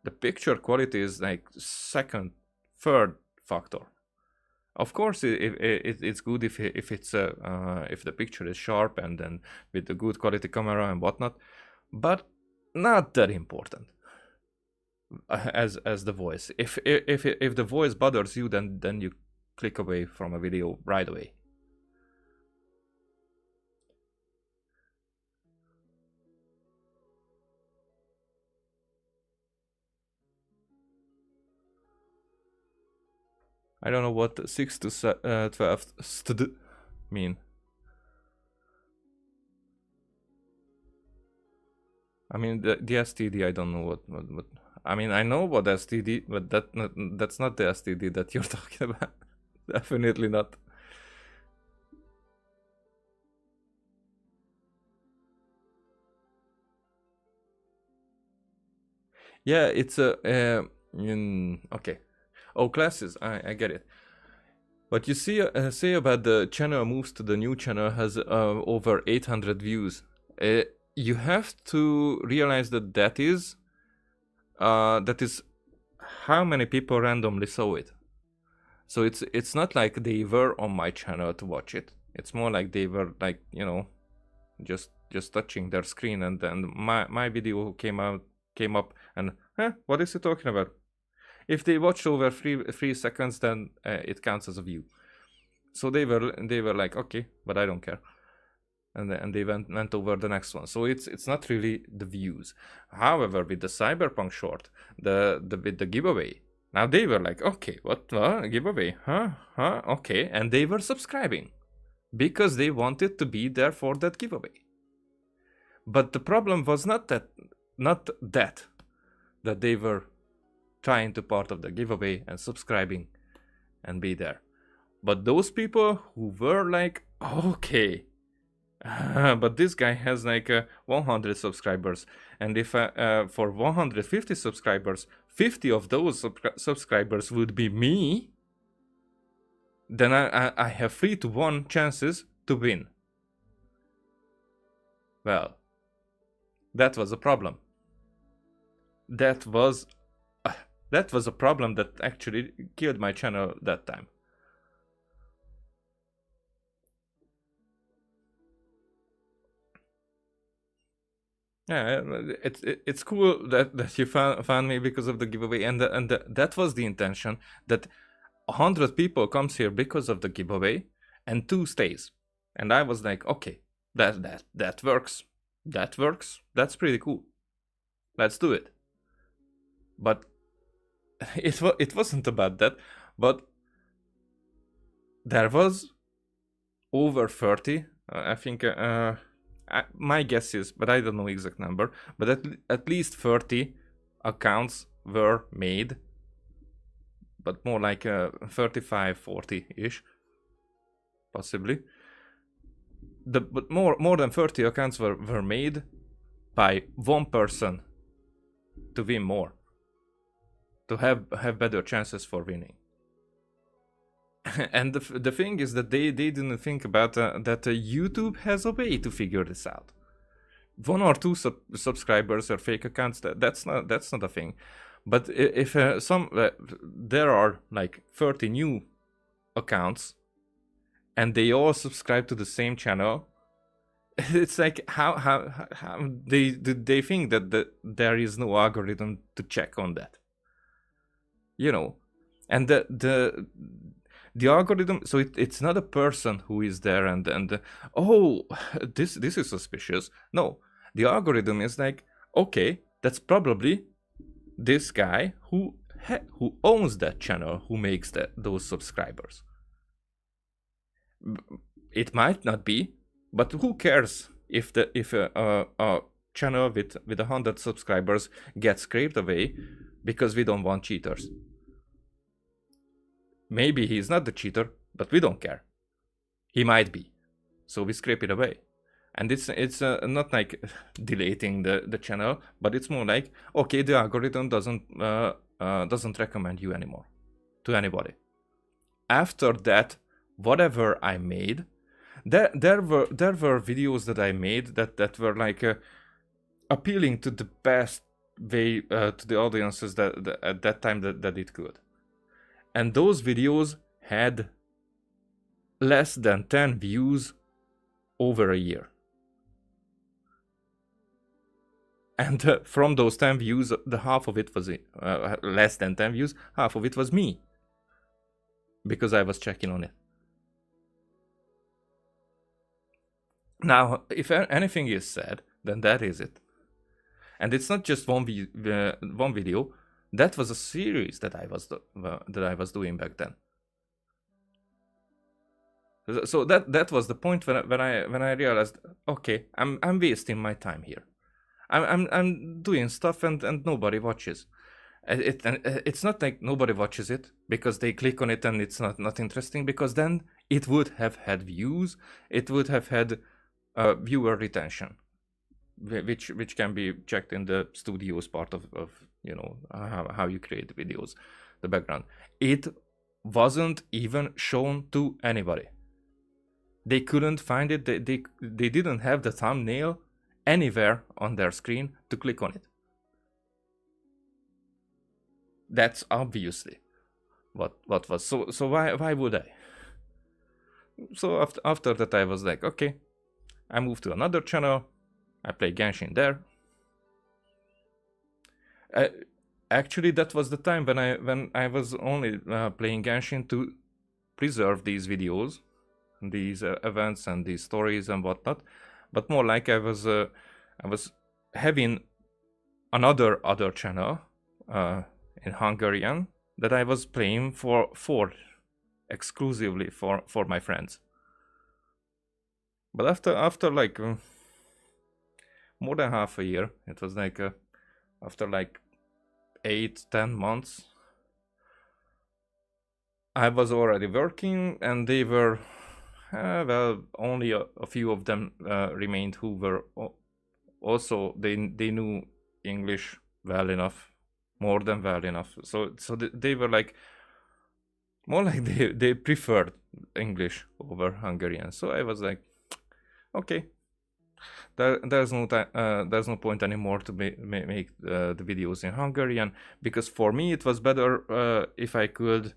The picture quality is like second, third factor. Of course, it's good if the picture is sharp and then with the good quality camera and whatnot, but not that important as the voice. If the voice bothers you, then you click away from a video right away. I don't know what 6 to 12 mean. I mean, the STD, I don't know what I mean, I know what STD, but that's not the STD that you're talking about. Definitely not. Yeah, it's a okay. Oh, classes, I get it. But you see, say about the channel moves to the new channel has over 800 views. You have to realize that is how many people randomly saw it. So it's not like they were on my channel to watch it. It's more like they were like, you know, just touching their screen, and then my video came up, and what is he talking about? If they watched over 3 seconds, then it counts as a view. So they were like, okay, but I don't care, and they went over the next one. So it's not really the views. However, with the Cyberpunk short, with the giveaway, now they were like, okay, what giveaway? Okay, and they were subscribing because they wanted to be there for that giveaway. But the problem was not that they were trying to part of the giveaway and subscribing and be there. But those people who were like, okay, but this guy has like 100 subscribers, and if for 150 subscribers, 50 of those subscribers would be me, then I have 3 to 1 chances to win. Well, that was a problem. That was a problem that actually killed my channel that time. Yeah, it's cool that you found me because of the giveaway, and that was the intention, that 100 people comes here because of the giveaway, and 2 stays. And I was like, okay, that works. That works. That's pretty cool. Let's do it. But it wasn't about that. But there was over 30. I think my guess is, but I don't know exact number. But at least 30 accounts were made. But more like 35, 40-ish, possibly. But more than 30 accounts were made by one person to win more, to have better chances for winning. And the thing is that they didn't think about that YouTube has a way to figure this out. 1 or 2 subscribers or fake accounts, that's not a thing. But if there are like 30 new accounts, and they all subscribe to the same channel, it's like how they think that there is no algorithm to check on that, you know. And the algorithm, so it's not a person who is there and oh, this is suspicious. No, the algorithm is like, okay, that's probably this guy who owns that channel, who makes those subscribers. It might not be, but who cares if a channel with 100 subscribers gets scraped away because we don't want cheaters. Maybe he's not the cheater, but we don't care. He might be, so we scrape it away. And it's not like deleting the channel, but it's more like, okay, the algorithm doesn't recommend you anymore to anybody. After that, whatever I made, there were videos that I made that were like appealing to the best way to the audiences that at that time that it could. And those videos had less than 10 views over a year. And from those 10 views, the half of it was less than 10 views, half of it was me, because I was checking on it. Now, if anything is said, then that is it. And it's not just one video. That was a series that I was doing back then. So that was the point when I realized, okay, I'm wasting my time here. I'm doing stuff and nobody watches. It's not like nobody watches it because they click on it and it's not interesting, because then it would have had views, it would have had viewer retention, which can be checked in the studios part of you know how you create videos, the background. It wasn't even shown to anybody. They couldn't find it. They didn't have the thumbnail anywhere on their screen to click on it. That's obviously. what was. So why would I? So after that I was like, okay, I moved to another channel. I play Genshin there. Actually, that was the time when I was only playing Genshin to preserve these videos, these events and these stories and whatnot, but more like I was having another channel in Hungarian that I was playing for exclusively for my friends. But after like more than half a year, it was like after like 8-10 months, I was already working, and they were well, only a few of them remained who were also they knew English well enough, more than well enough. So they were like more like they preferred English over Hungarian. So I was like, okay, there's no point anymore to make the videos in Hungarian, because for me it was better if I could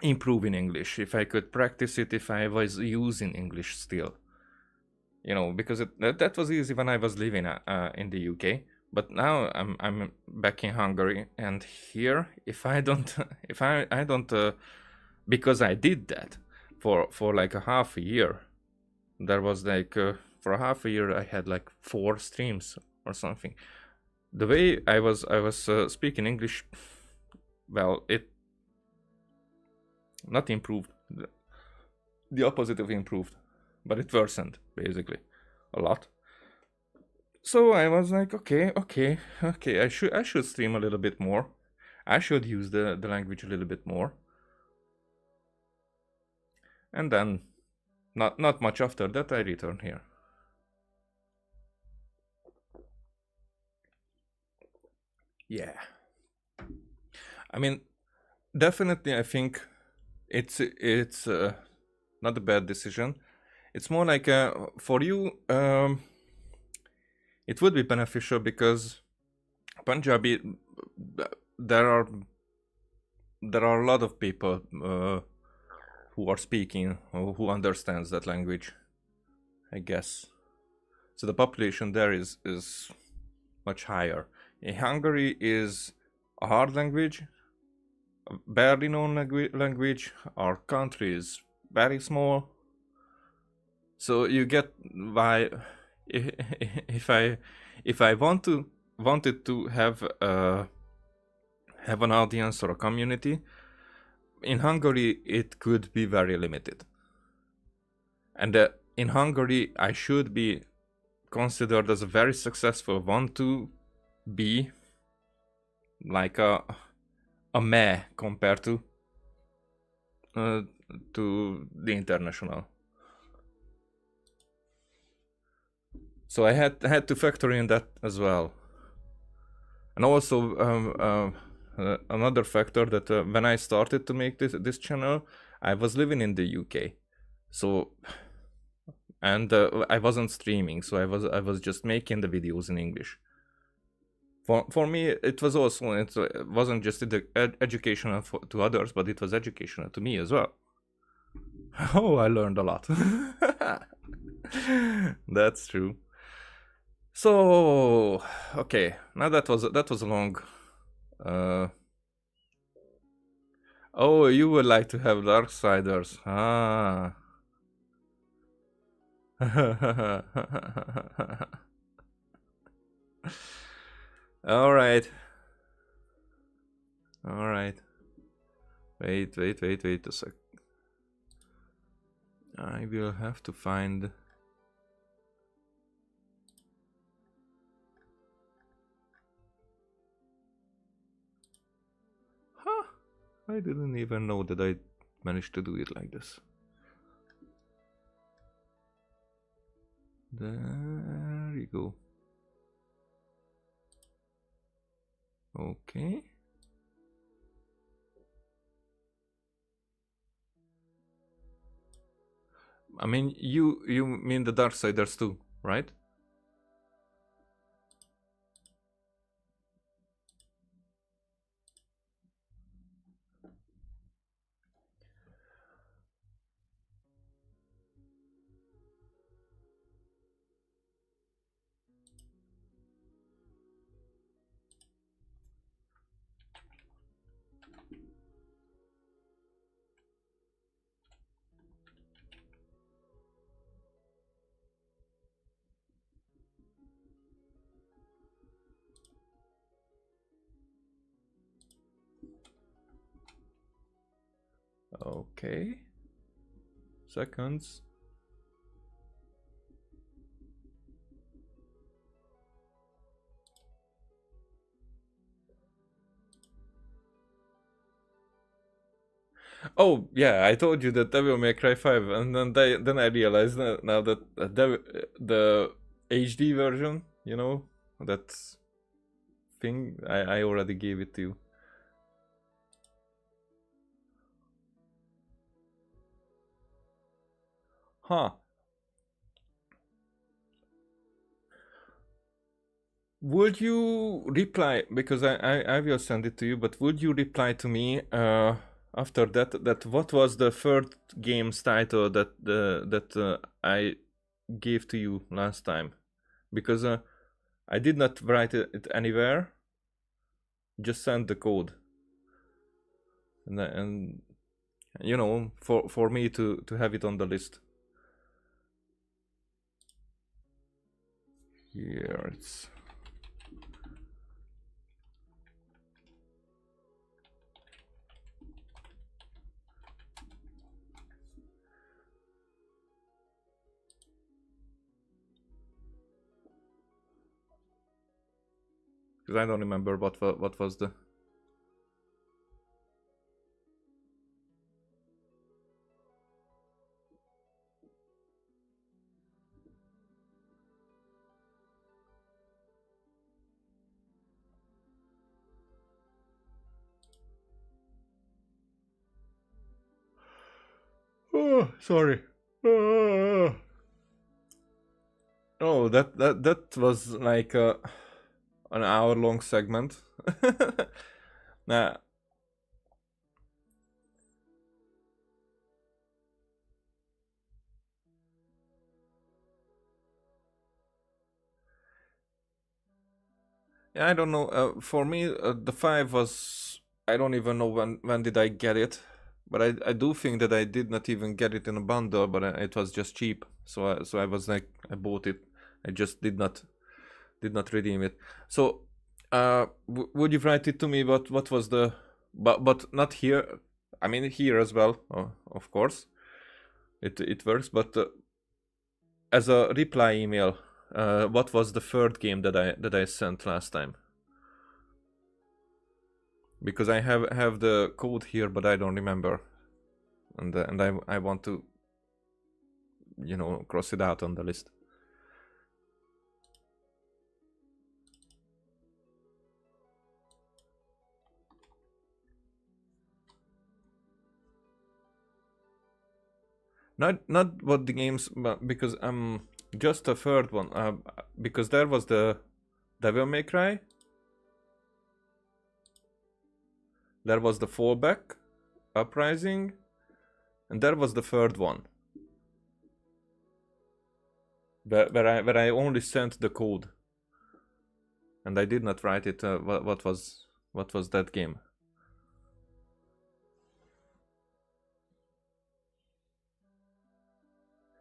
improve in English, if I could practice it, if I was using English still, you know, because that was easy when I was living in the UK. But now I'm back in Hungary, and here if I don't because I did that for like a half a year. There was like for a half a year I had like 4 streams or something. The way I was speaking English, well, it not improved, the opposite of improved, but it worsened basically a lot. So I was like, okay, I should stream a little bit more. I should use the language a little bit more. And then not much after that I returned here. Yeah. I mean, definitely I think it's not a bad decision. It's more like for you it would be beneficial, because Punjabi, there are a lot of people who are speaking, or who understands that language, I guess. So the population there is much higher. In Hungary is a hard language, a barely known language. Our country is very small. So you get why if I wanted to have an audience or a community in Hungary, it could be very limited. And in Hungary, I should be considered as a very successful one to be like a meh compared to the international. So I had to factor in that as well. And also another factor that when I started to make this channel, I was living in the UK. So and I wasn't streaming, so I was just making the videos in English. For me, it was also, it wasn't just educational to others, but it was educational to me as well. Oh, I learned a lot. That's true. So, okay, now that was a long. Oh, you would like to have Darksiders, ah. All right. Wait a sec. I will have to find. Huh. I didn't even know that I managed to do it like this. There you go. Okay. I mean, you mean the Darksiders too, right? Okay. Seconds. Oh yeah, I told you that Devil May Cry 5, and then I realized now that the HD version, you know, that thing, I already gave it to you. Huh. Would you reply, because I will send it to you, but would you reply to me after that what was the third game's title that I gave to you last time? Because I did not write it anywhere, just send the code. And you know, for me to have it on the list. Here it's... Because I don't remember what was the... Oh, sorry. Oh, that was like an hour-long segment. Nah. Yeah, I don't know. For me, the 5 was... I don't even know when did I get it. But I do think that I did not even get it in a bundle, but it was just cheap. So I was like, I bought it. I just did not redeem it. So would you write it to me? What was the... But not here. I mean here as well, of course. It works, but as a reply email, what was the third game that I sent last time? Because I have the code here, but I don't remember, and I want to, you know, cross it out on the list. Not what the games, but because just a third one. Because there was the Devil May Cry. There was the Fallback, Uprising, and there was the third one. Where I only sent the code, and I did not write it. What was that game?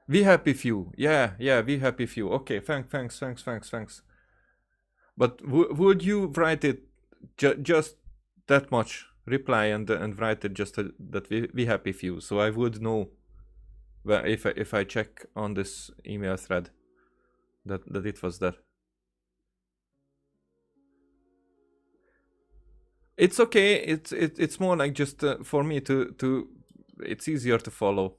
We Happy Few. Yeah, We Happy Few. Okay, thanks. But would you write it just that much? Reply and write it just that we Happy Few, so I would know if I check on this email thread that it was that. It's okay. It's more like just for me to it's easier to follow.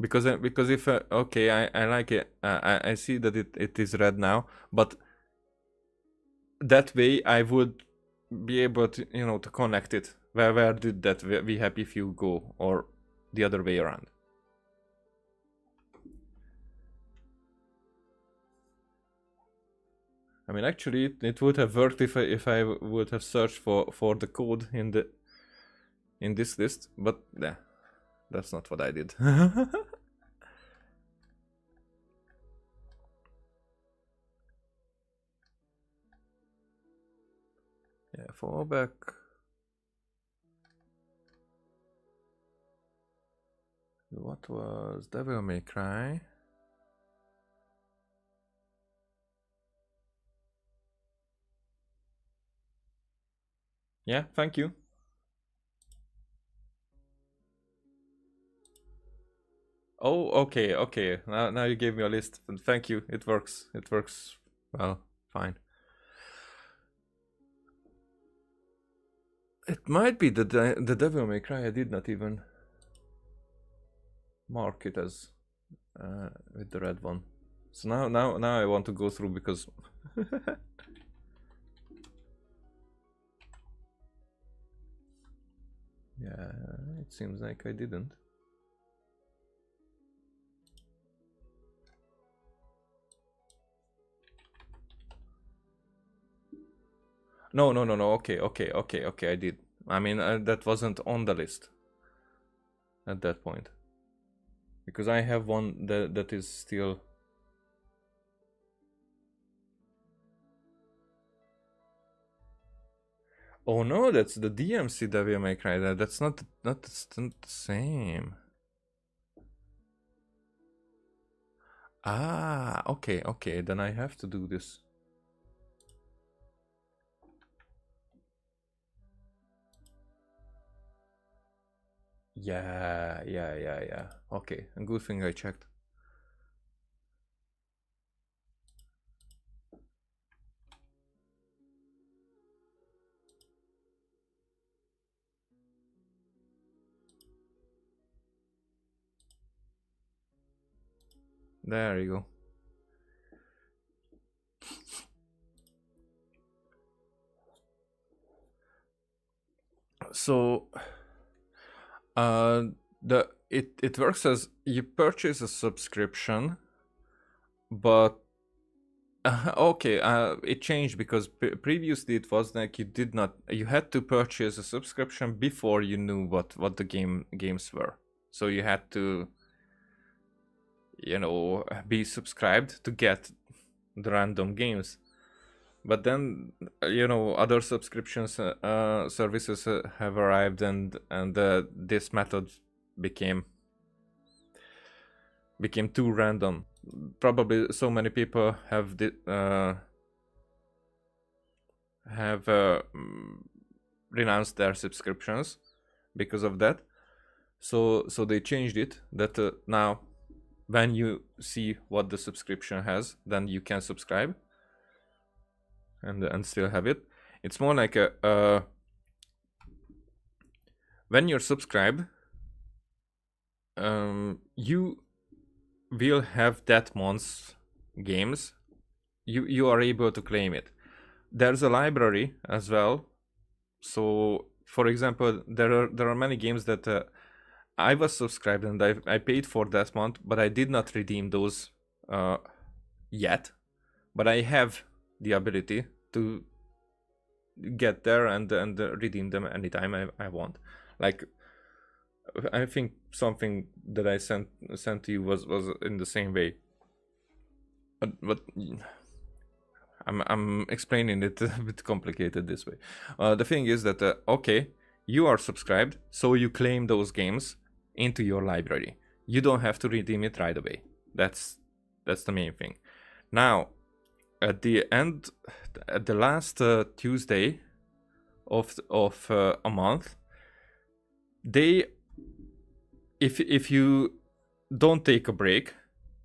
Because if okay, I like it. I see that it is red now, but that way I would be able to, you know, to connect it. Where did that we Happy Few go, or the other way around? I mean, actually, it would have worked if I would have searched for the code in this list, but yeah, that's not what I did. Yeah, fallback. What was Devil May Cry? Yeah, thank you. Oh, okay, okay. Now you gave me a list. Thank you. It works. It works well. Fine. It might be the Devil May Cry. I did not even mark it as with the red one. So now I want to go through because yeah, it seems like I didn't. No. Okay. I did. I mean, that wasn't on the list at that point because I have one that is still. Oh no, that's the DMC Devil May Cry. That's not the same. Ah, okay. Then I have to do this. Yeah. Okay, a good thing I checked. There you go. So, it works as you purchase a subscription, but okay, it changed because previously it was like you had to purchase a subscription before you knew what the games were. So you had to, be subscribed to get the random games. But then, other subscriptions services have arrived, and this method became too random. Probably so many people have renounced their subscriptions because of that. So they changed it that now, when you see what the subscription has, then you can subscribe and still have it. It's more like when you're subscribed, you will have that month's games. You are able to claim it. There's a library as well. So, for example, there are many games that I was subscribed and I paid for that month, but I did not redeem those yet. But I have the ability to get there and redeem them anytime I want. Like, I think something that I sent to you was in the same way. But I'm explaining it a bit complicated this way. The thing is that okay, you are subscribed, so you claim those games into your library. You don't have to redeem it right away. That's the main thing. Now, at the last Tuesday of a month, if you don't take a break,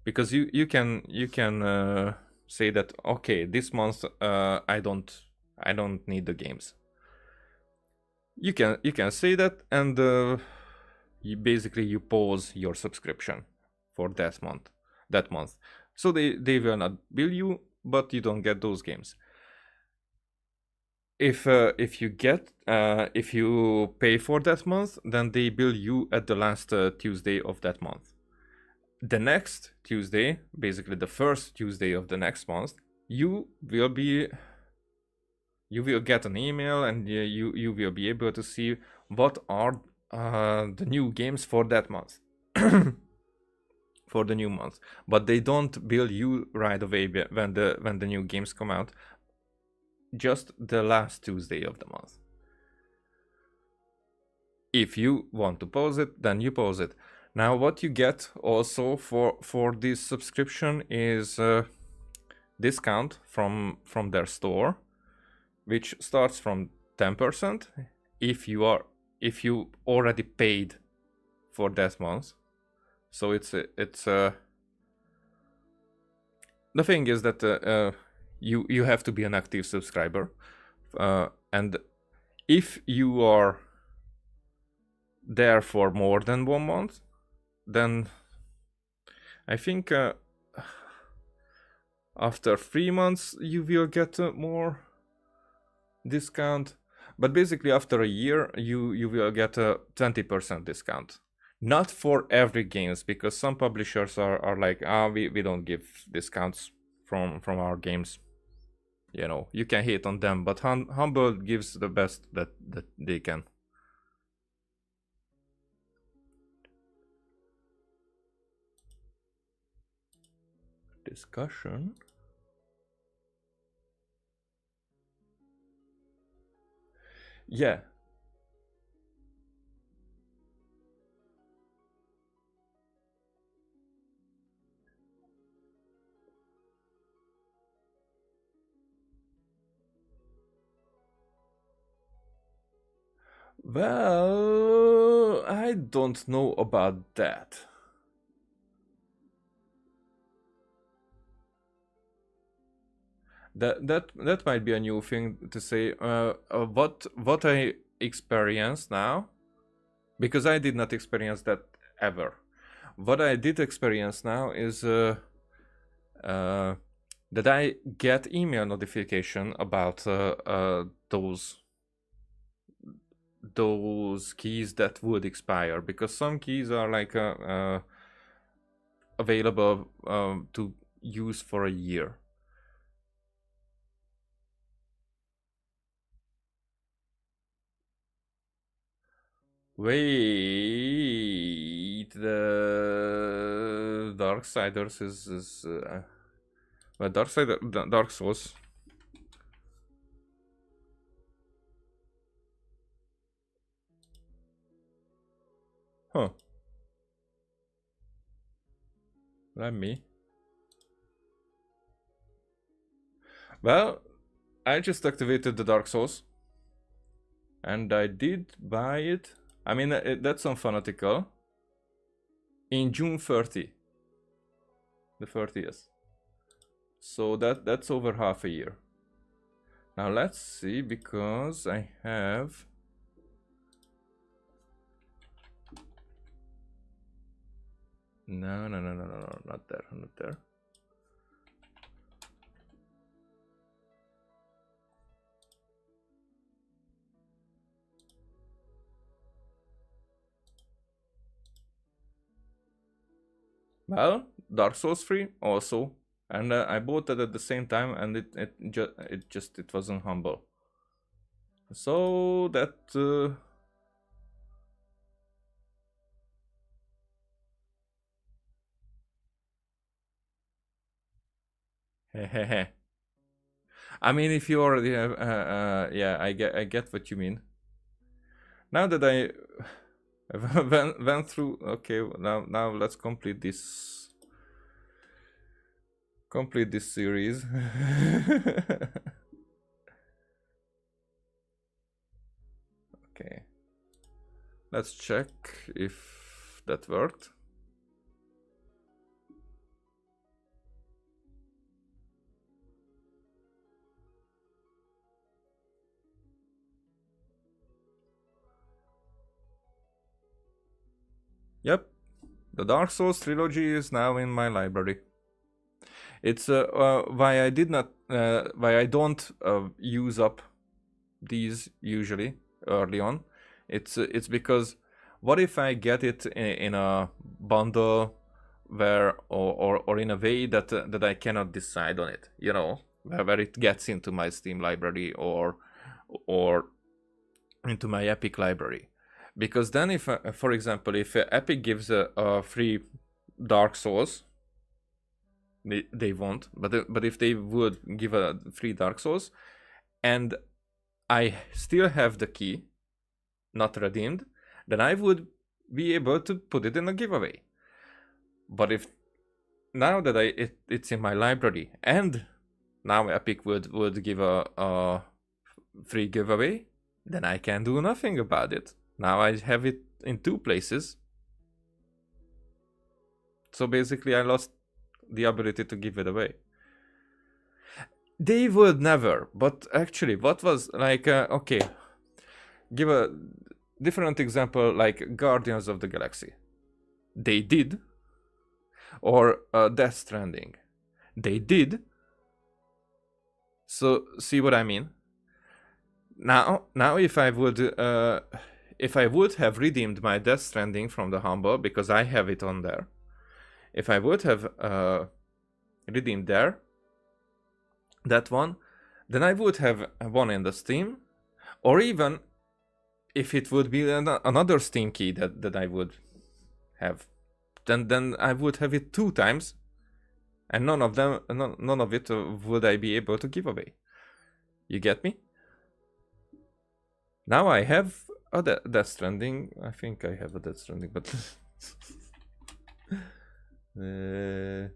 because you can say that, okay, this month I don't need the games. You can say that, and you pause your subscription for that month. So they will not bill you, but you don't get those games. If you pay for that month, then they bill you at the last Tuesday of that month. The next Tuesday, basically the first Tuesday of the next month, you will get an email, and you will be able to see what are the new games for that month. For the new month. But they don't bill you right away when the new games come out. Just the last Tuesday of the month. If you want to pause it, then you pause it. Now, what you get also for this subscription is a discount from their store, which starts from 10% if you already paid for that month. So it's the thing is that you have to be an active subscriber, and if you are there for more than 1 month, then I think after 3 months you will get more discount. But basically after a year you will get a 20% discount. Not for every games, because some publishers are like, we don't give discounts from our games. You know, you can hate on them, but Humble gives the best that they can. Discussion. Yeah. Well, I don't know about that. That might be a new thing to say. What I experience now, because I did not experience that ever. What I did experience now is that I get email notification about those keys that would expire, because some keys are like available to use for a year. Wait, the Darksiders is well, Dark Souls. Huh. Let me. Well, I just activated the Dark Souls, and I did buy it. I mean, that's on Fanatical. In June 30. The 30th. So that's over half a year. Now let's see, because I have... No, not there. Well, Dark Souls 3 also, and I bought it at the same time, and it wasn't Humble. So that I mean, if you already have, yeah, I get what you mean. Now that I went through, okay, now let's complete this series. Okay, let's check if that worked. Yep, the Dark Souls trilogy is now in my library. It's why I don't use up these usually early on. It's because what if I get it in a bundle where or in a way that I cannot decide on it, you know, where it gets into my Steam library or into my Epic library. Because then if, for example, if Epic gives a free Dark Souls, they won't, but if they would give a free Dark Souls, and I still have the key, not redeemed, then I would be able to put it in a giveaway. But if now that it's in my library, and now Epic would give a free giveaway, then I can do nothing about it. Now I have it in 2 places. So basically I lost the ability to give it away. They would never, but actually what was like, okay, give a different example like Guardians of the Galaxy. They did. Or Death Stranding. They did. So see what I mean? Now if I would have redeemed my Death Stranding from the Humble, because I have it on there, if I would have redeemed that one, then I would have one in the Steam, or even if it would be another Steam key that I would have, then I would have it 2 times, and none of it would I be able to give away. You get me? Now I have a Death Stranding. I think I have a Death Stranding, but well,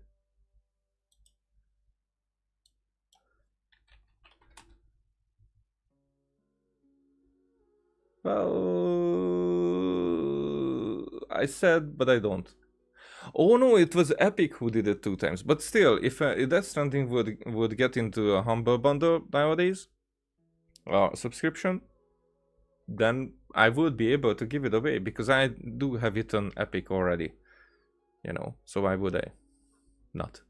I said, but I don't. Oh no, it was Epic who did it 2 times. But still, if Death Stranding would get into a Humble Bundle nowadays, subscription, then I would be able to give it away, because I do have it on Epic already. You know, so why would I not?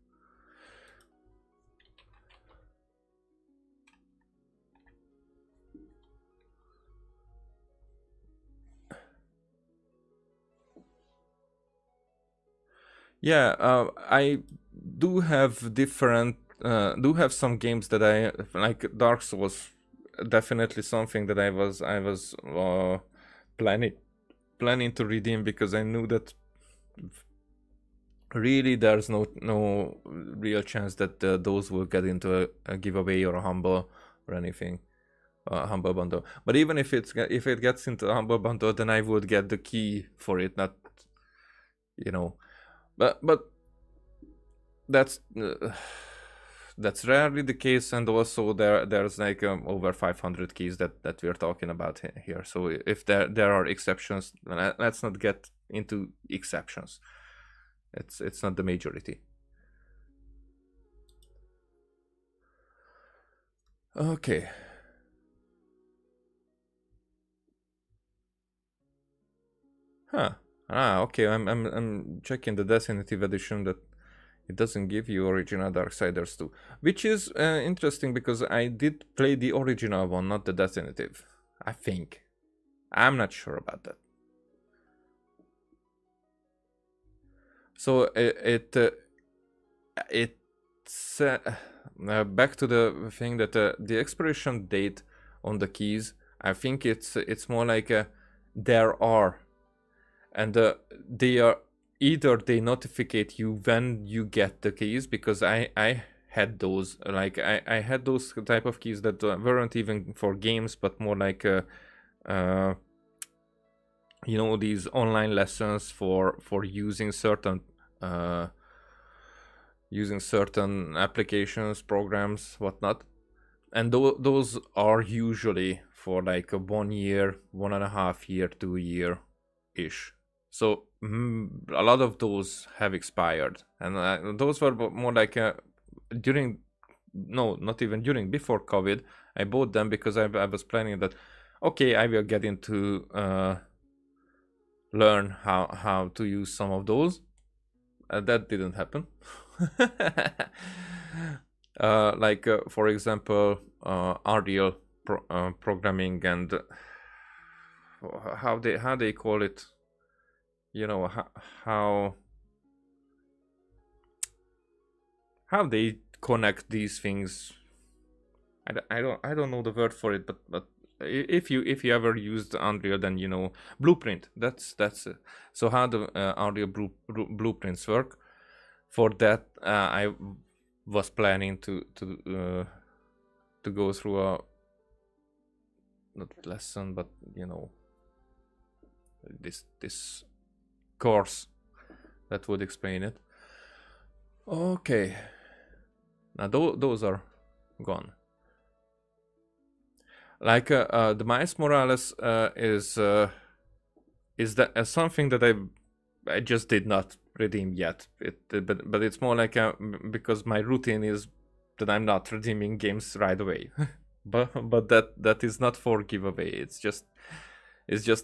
Yeah, I do have different, do have some games that I like. Dark Souls, definitely something that I was planning to redeem, because I knew that really there's no real chance that those will get into a giveaway or a humble or anything. Humble bundle. But even if it gets into a humble bundle, then I would get the key for it, not, you know. But that's rarely the case, and also there's like over 500 keys that we're talking about here. So if there are exceptions, let's not get into exceptions. It's not the majority. Okay. Huh. Okay. I'm checking the Definitive Edition, that it doesn't give you original Darksiders 2, which is interesting, because I did play the original one, not the Definitive. I think. I'm not sure about that. So it's back to the thing that the expiration date on the keys, I think it's more like there are, and they are either they notificate you when you get the keys, because I had those, like I had those type of keys that weren't even for games, but more like you know, these online lessons for using certain applications, programs, whatnot, and those are usually for like a 1 year, 1.5 year, 2 year ish. So a lot of those have expired, and those were more like during, no, not even during, before COVID. I bought them because I was planning that, okay, I will get into learn how to use some of those. That didn't happen. Like for example, Unreal programming, and how they call it, you know, how they connect these things. I don't know the word for it, but if you ever used Unreal, then you know Blueprint. That's it. So how the Unreal blueprints work. For that, I was planning to go through a, not lesson, but you know, this course that would explain it. Okay, now those are gone. Like the Miles Morales is that something that I just did not redeem yet. But it's more like because my routine is that I'm not redeeming games right away. but that is not for giveaway. It's just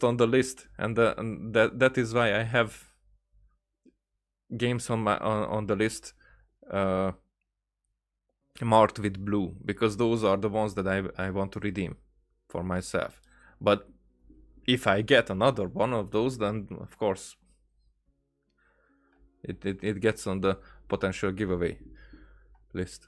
on the list, and that is why I have games on the list marked with blue, because those are the ones that I want to redeem for myself. But if I get another one of those, then of course it gets on the potential giveaway list.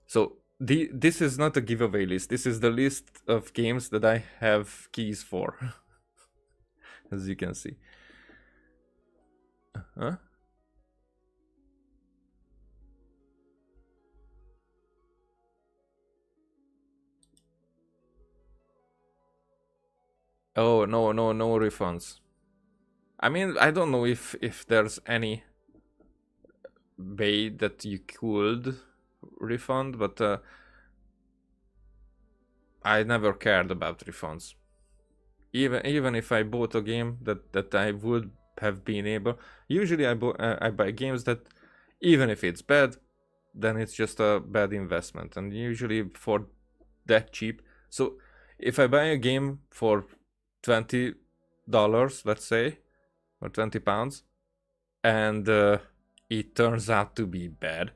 So this is not a giveaway list. This is the list of games that I have keys for, as you can see. Huh? Oh, no refunds. I mean, I don't know if there's any way that you could refund, but I never cared about refunds. Even if I bought a game that I would have been able. Usually I buy games that, even if it's bad, then it's just a bad investment, and usually for that cheap. So if I buy a game for $20, let's say, or £20, and it turns out to be bad,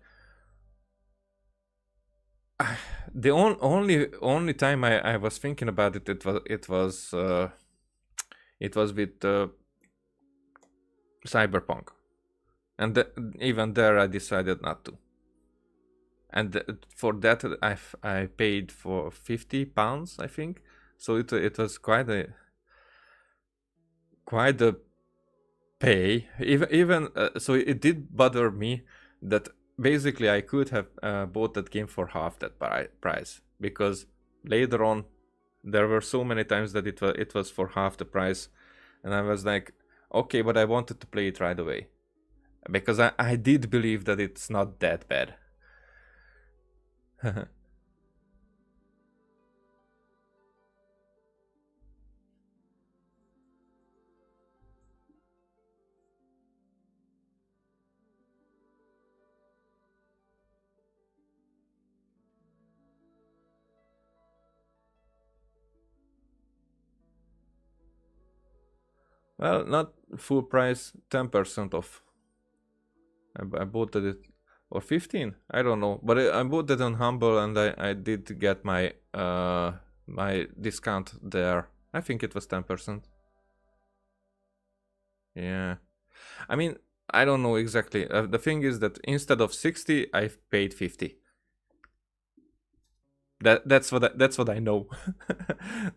the only time I was thinking about it was with Cyberpunk, and even there I decided not to. And for that I paid for £50, I think. So it was quite a pay. Even so, it did bother me that basically I could have bought that game for half that price, because later on there were so many times that it was for half the price, and I was like, okay, but I wanted to play it right away, because I did believe that it's not that bad. Well, not full price, 10% off. I bought it, or 15, I don't know, but I bought it on Humble, and I did get my my discount there. I think it was 10%. Yeah, I mean, I don't know exactly. The thing is that instead of 60, I paid 50. That's what I know.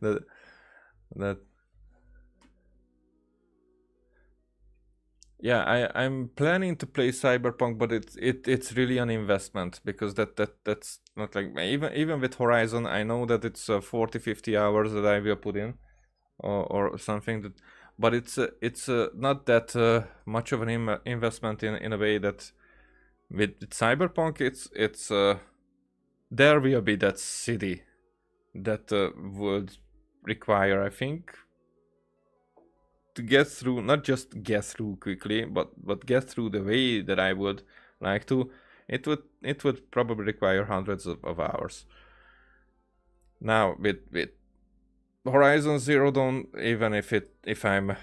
that Yeah, I'm planning to play Cyberpunk, but it's really an investment, because that's not like, even with Horizon, I know that it's 40-50 hours that I will put in, or something, but it's not that much of an investment in a way that with Cyberpunk it's there will be that city that would require, I think, to get through, not just get through quickly, but get through the way that I would like to. It would probably require hundreds of hours. Now with Horizon Zero Dawn, even if I'm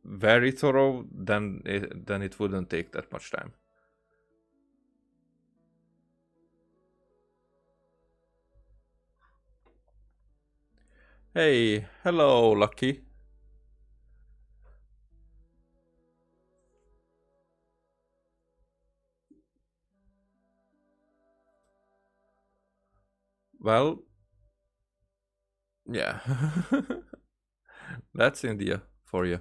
very thorough, then it wouldn't take that much time. Hey, hello, Lucky. Well, yeah, that's India for you.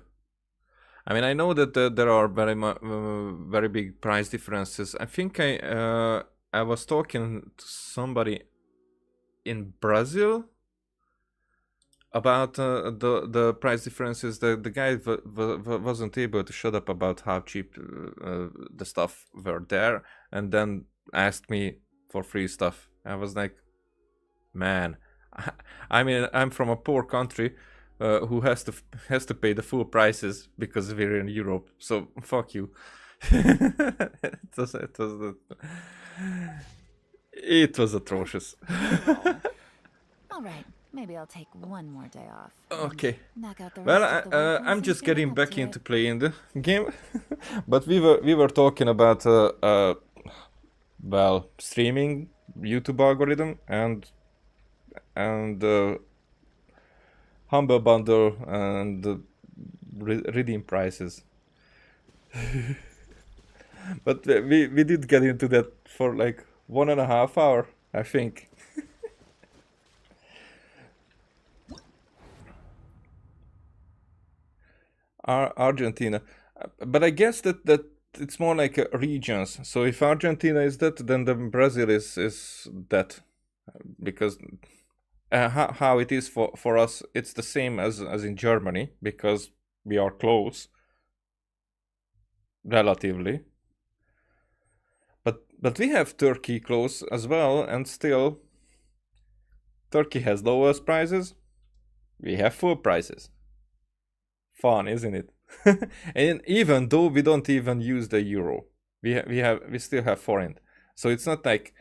I mean, I know that there are very big price differences. I think I was talking to somebody in Brazil about the price differences. The guy wasn't able to shut up about how cheap the stuff were there, and then asked me for free stuff. I was like, Man, I mean, I'm from a poor country who has to pay the full prices because we're in Europe. So fuck you. It was atrocious. All right, maybe I'll take one more day off. Okay. Knock out the Well, rest of the work once I'm just feeling getting up back to into it. playing the game, but we were talking about well, streaming, YouTube algorithm, and humble bundle and redeem prices. But we did get into that for like 1.5 hours, I think. Argentina, but I guess that it's more like regions. So if Argentina is that, then Brazil is that, because how it is for us, it's the same as in Germany because we are close, relatively. But we have Turkey close as well, and still Turkey has lowest prices. We have full prices. Fun, isn't it? And even though we don't even use the euro, we still have forint. So it's not like,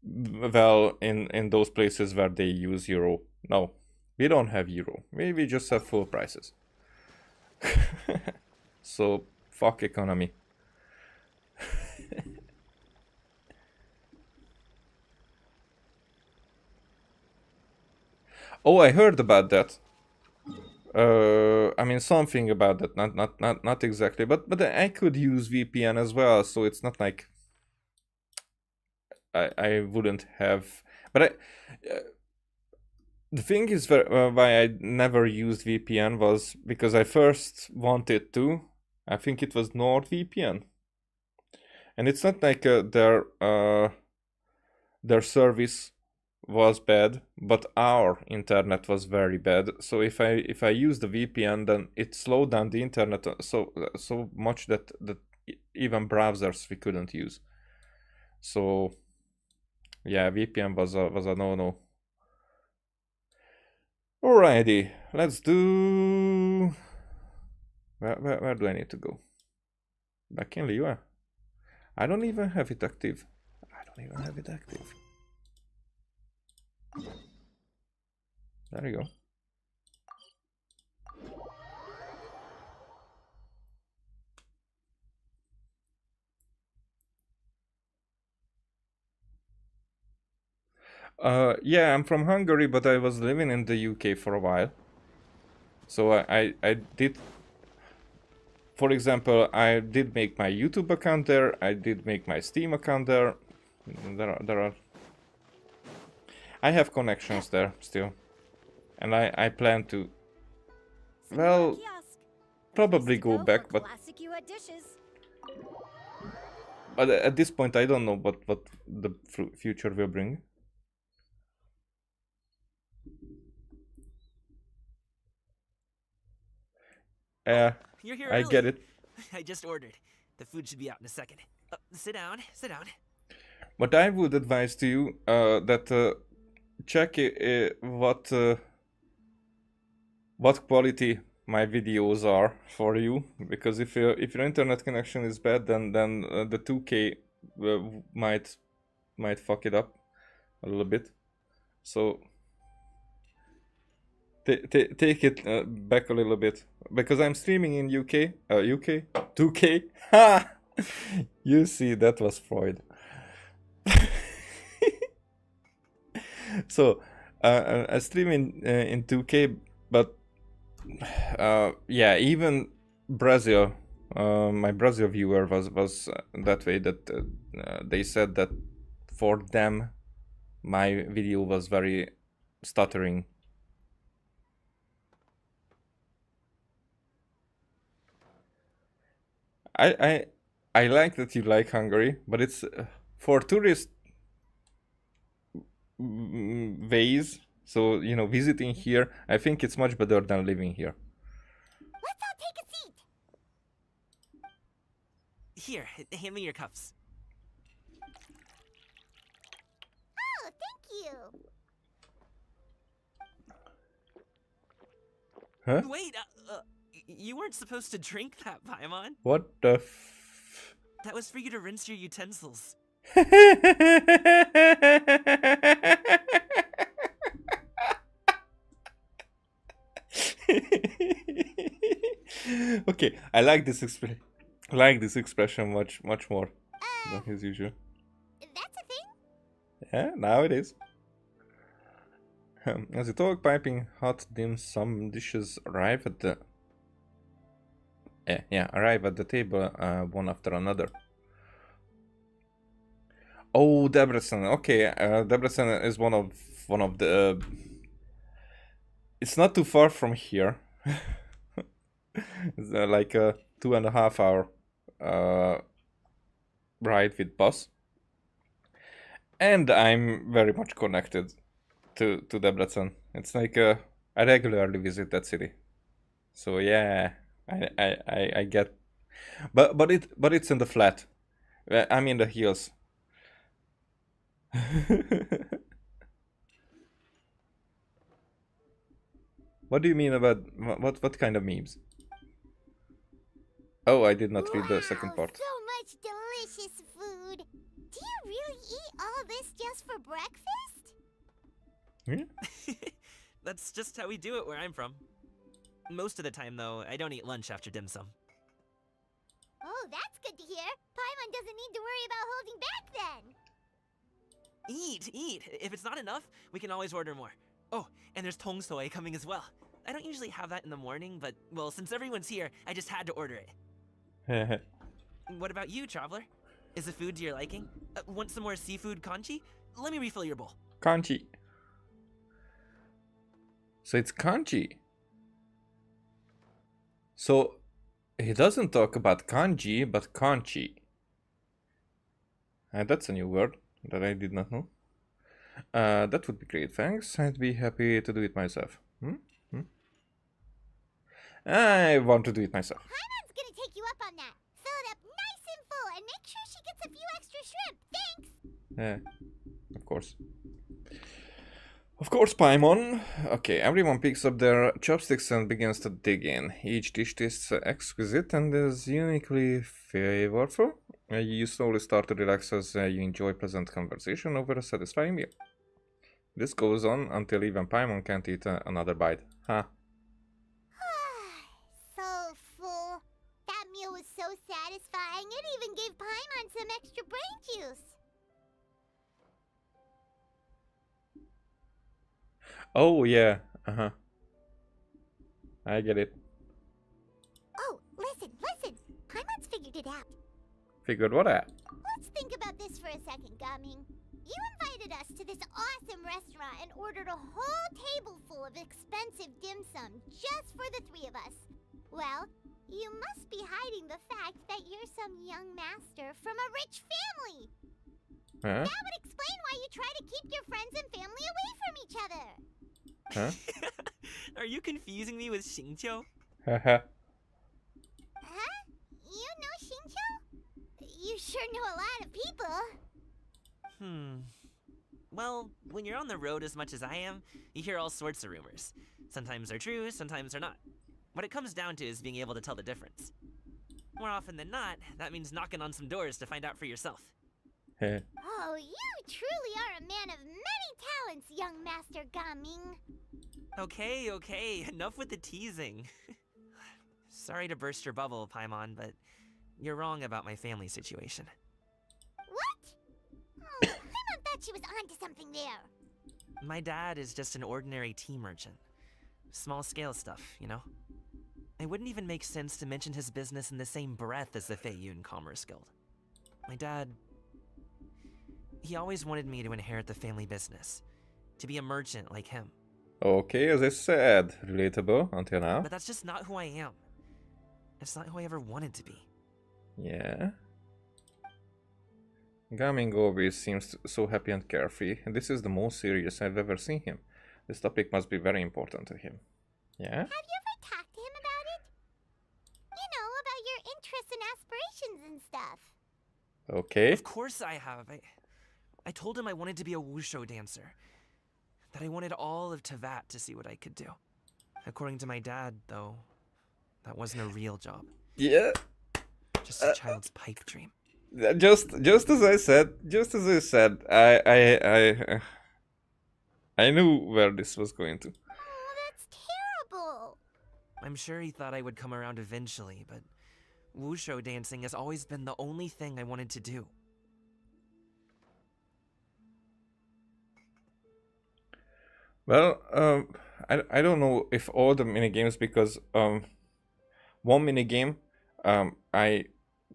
well, in those places where they use euro. No, we don't have euro. We just have full prices. So fuck economy. Oh, I heard about that. I mean something about that. Not exactly, but I could use VPN as well. So it's not like I wouldn't have. But the thing is why I never used VPN was because I first wanted to. I think it was NordVPN, and it's not like their service was bad, but our internet was very bad. So if I use the VPN, then it slowed down the internet so much that even browsers we couldn't use. So yeah, VPN was a no-no. Alrighty, let's do. Where do I need to go? Back in Liyue? I don't even have it active. There you go. Yeah, I'm from Hungary, but I was living in the UK for a while. So I did, for example, I did make my YouTube account there. I did make my Steam account there. There are. I have connections there still, and I plan to. Well, probably go back, but at this point I don't know what the future will bring. You're here I early. get it. I just ordered. The food should be out in a second. Sit down. Sit down. But I would advise to you that check what quality my videos are for you, because if your internet connection is bad, then the 2K might fuck it up a little bit. So take it back a little bit, because I'm streaming in UK 2K. Ha! You see, that was Freud. So I stream in 2K, but yeah, even Brazil, my Brazil viewer was that way, that they said that for them my video was very stuttering. I like that you like Hungary, but it's for tourist ways. So visiting here, I think it's much better than living here. Let's all take a seat. Here, hand me your cups. Oh, thank you. Huh? Wait, you weren't supposed to drink that, Paimon. What the That was for you to rinse your utensils. Okay, I like this expression much more than his usual. That's a thing? Yeah, now it is. As you talk, piping hot dim sum dishes arrive at the table one after another. Oh, Debrecen. Okay, Debrecen is one of the. It's not too far from here. It's like a 2.5 hour ride with bus, and I'm very much connected to Debrecen. It's like I regularly visit that city, so yeah, I get, but it's in the flat. I'm in the hills. What do you mean about what kind of memes? Oh, I did not read the second Wow, part. so much delicious food. Do you really eat all this just for breakfast? Hmm? That's just how we do it where I'm from. Most of the time, though, I don't eat lunch after dim sum. Oh, that's good to hear. Paimon doesn't need to worry about holding back then. Eat! If it's not enough, we can always order more. Oh, and there's tong soy coming as well. I don't usually have that in the morning, but, well, since everyone's here, I just had to order it. What about you, traveler? Is the food to your liking? Want some more seafood kanchi? Let me refill your bowl. Kanji. So it's kanji. So he doesn't talk about kanji, but kanchi. That's a new word that I did not know. That would be great, thanks. I'd be happy to do it myself. I want to do it myself. Paimon's gonna take you up on that. Fill it up nice and full and make sure she gets a few extra shrimp. Thanks! Yeah, of course. Of course, Paimon. Okay, everyone picks up their chopsticks and begins to dig in. Each dish tastes exquisite and is uniquely flavorful. You slowly start to relax as you enjoy pleasant conversation over a satisfying meal. This goes on until even Paimon can't eat another bite. Huh. So full. That meal was so satisfying, it even gave Paimon some extra brain juice. Oh, yeah. I get it. Oh, listen. Paimon's figured it out. Figured what out? Let's think about this for a second, Gaming. You invited us to this awesome restaurant and ordered a whole table full of expensive dim sum just for the three of us. Well, you must be hiding the fact that you're some young master from a rich family. Huh? That would explain why you try to keep your friends and family away from each other. Huh? Are you confusing me with Xingqiu? Haha. Huh? You know Xingqiu? You sure know a lot of people. Well, when you're on the road as much as I am, you hear all sorts of rumors. Sometimes they're true, sometimes they're not. What it comes down to is being able to tell the difference. More often than not, that means knocking on some doors to find out for yourself. Oh, you truly are a man of many talents, young Master Gaming. Okay, enough with the teasing. Sorry to burst your bubble, Paimon, but you're wrong about my family situation. What? Oh, Paimon thought she was onto something there. My dad is just an ordinary tea merchant. Small scale stuff, you know? It wouldn't even make sense to mention his business in the same breath as the Feiyun Commerce Guild. My dad... he always wanted me to inherit the family business. To be a merchant like him. Okay, as I said, relatable until now. But that's just not who I am. It's not who I ever wanted to be. Yeah. Gaming always seems so happy and carefree, and this is the most serious I've ever seen him. This topic must be very important to him. Yeah? Have you ever talked to him about it? You know, about your interests and aspirations and stuff. Okay. Of course I have. I told him I wanted to be a wushu dancer. That I wanted all of Teyvat to see what I could do. According to my dad, though, that wasn't a real job. Yeah. Just a child's pipe dream. Just as I said, I knew where this was going to. Oh, that's terrible. I'm sure he thought I would come around eventually, but wushu dancing has always been the only thing I wanted to do. Well, I don't know if all the minigames, because one minigame I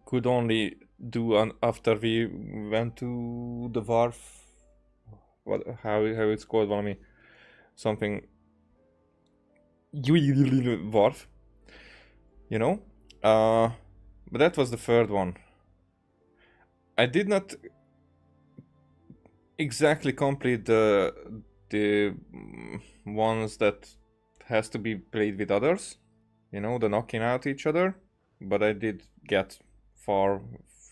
could only do after we went to the wharf. How it's called? Well, I mean, something wharf. You know, but that was the third one. I did not exactly complete the ones that has to be played with others, you know, the knocking out each other, but I did get far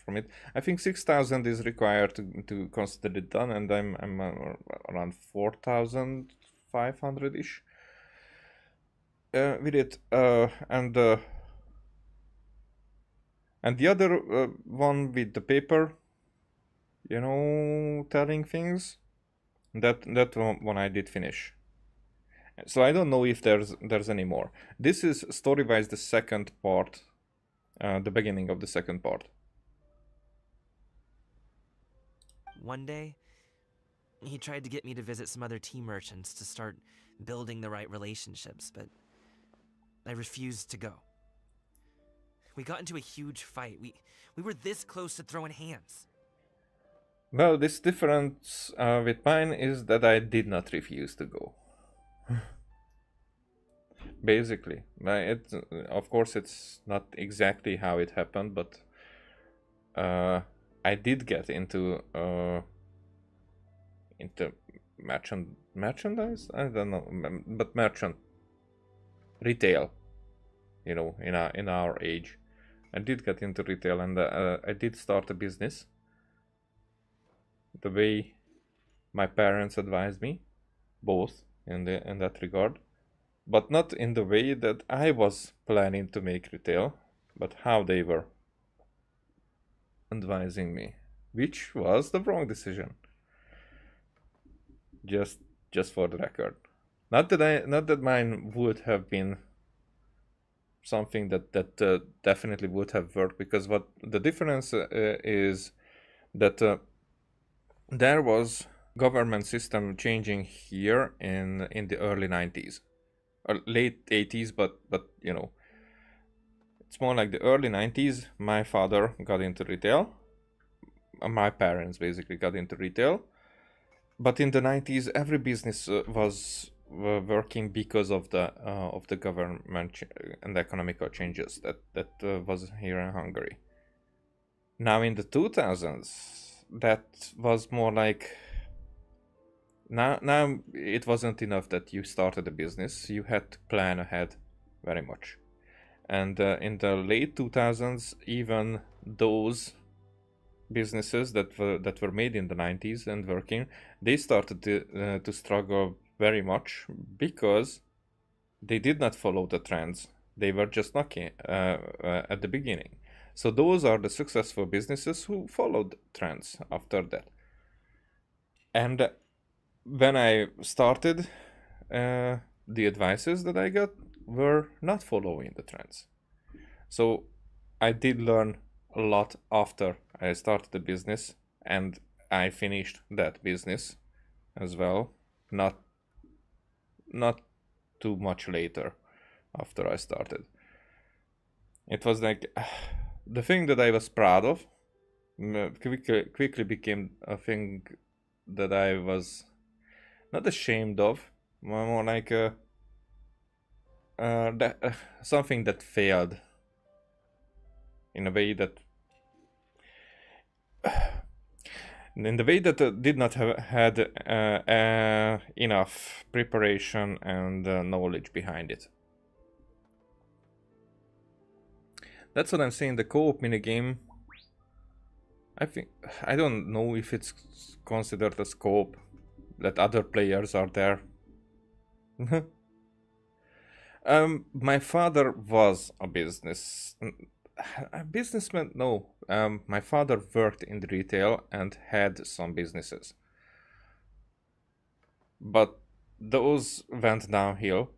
from it. I think 6,000 is required to consider it done, and I'm around 4,500 ish with it, and the other one with the paper, you know, telling things, that one I did finish. So I don't know if there's any more. This is story-wise the second part, the beginning of the second part. One day, he tried to get me to visit some other tea merchants to start building the right relationships, but I refused to go. We got into a huge fight. We were this close to throwing hands. Well, this difference with mine is that I did not refuse to go. Basically, of course it's not exactly how it happened, but I did get into merchandise. I don't know, but merchant retail. You know, in our age, I did get into retail, and I did start a business. The way my parents advised me, both in that regard, but not in the way that I was planning to make retail, but how they were advising me, which was the wrong decision. Just for the record, not that mine would have been something that definitely would have worked, because what the difference is that there was government system changing here in the early 90s or late 80s, but you know, it's more like the early 90s. My father got into retail, my parents basically got into retail, but in the 90s every business was working because of the government and economical changes that was here in Hungary. Now in the 2000s, that was more like, now it wasn't enough that you started a business, you had to plan ahead very much. And in the late 2000s, even those businesses that were made in the 90s and working, they started to struggle very much, because they did not follow the trends. They were just lucky at the beginning. So those are the successful businesses who followed trends after that. And when I started, the advices that I got were not following the trends. So I did learn a lot after I started the business, and I finished that business as well. Not too much later after I started. It was like the thing that I was proud of quickly became a thing that I was not ashamed of, more like something that failed in a way that did not have had enough preparation and knowledge behind it. That's what I'm saying. The co-op minigame, I don't know if it's considered as co-op, that other players are there. My father was a businessman. No, my father worked in the retail and had some businesses, but those went downhill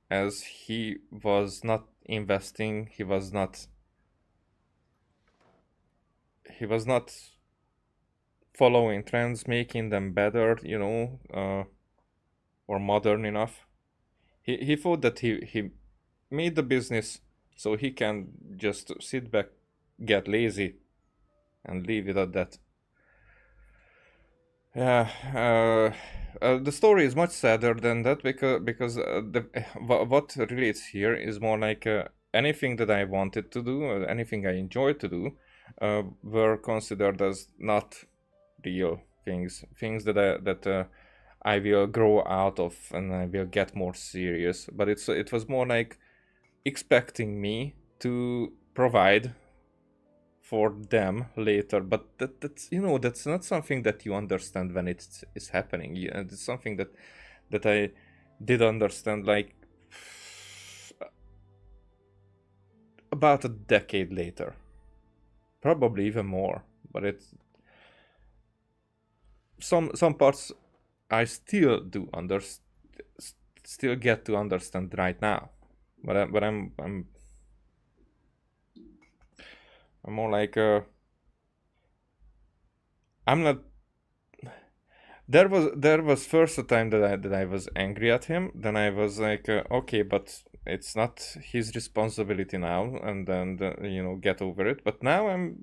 as he was not investing. He was not following trends, making them better, or modern enough. He thought that he made the business so he can just sit back, get lazy, and leave it at that. Yeah, the story is much sadder than that because what relates here is more like anything that I wanted to do, or anything I enjoyed to do, were considered as not real things that I will grow out of and I will get more serious. But it was more like expecting me to provide for them later, but that's not something that you understand when it's happening. It's something that I did understand like about a decade later, probably even more. But it's some parts I still do still get to understand right now, but I'm more like I'm not. There was first a time that I was angry at him. Then I was like, okay, but it's not his responsibility now, and then get over it. But now I'm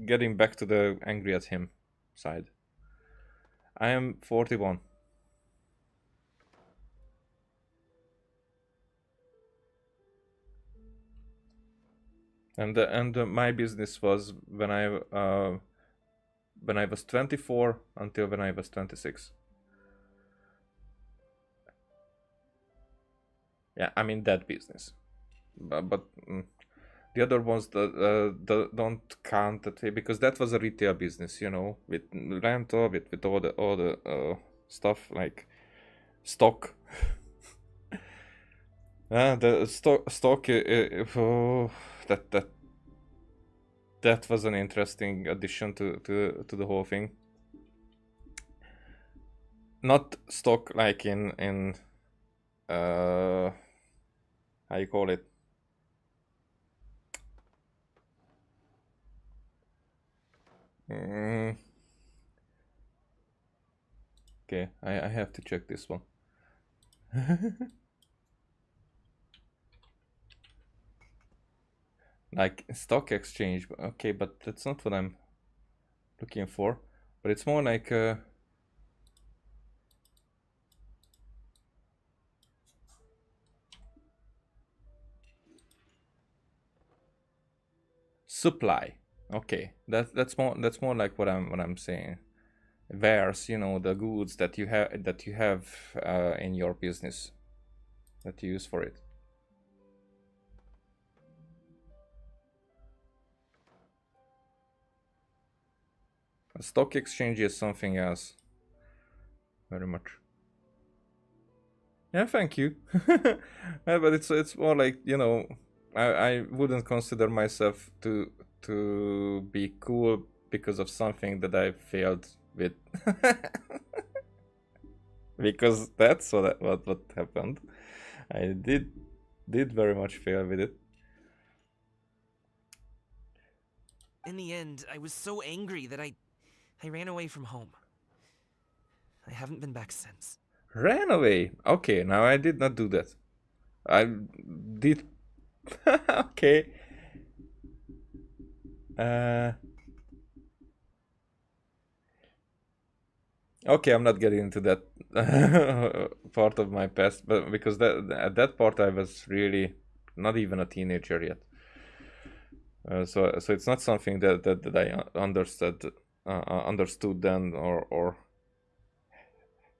getting back to the angry at him side. I am 41. And my business was when I was 24 until when I was 26. Yeah, I mean that business, but the other ones the don't count that way because that was a retail business, with rental, with all the stuff like stock. The stock. Oh, that was an interesting addition to the whole thing. Not stock like in how you call it? Okay, I have to check this one. Like stock exchange, okay, but that's not what I'm looking for. But it's more like supply. Okay, that's more like what I'm saying. Wares, the goods that you have in your business that you use for it. A stock exchange is something else. Very much. Yeah, thank you. Yeah, but it's more like I wouldn't consider myself to be cool because of something that I failed with. Because that's what happened. I did very much fail with it. In the end, I was so angry that I ran away from home. I haven't been back since. Ran away. Okay, now I did not do that. I did. Okay. Okay, I'm not getting into that part of my past, but because at that part I was really not even a teenager yet. So it's not something that I understood then or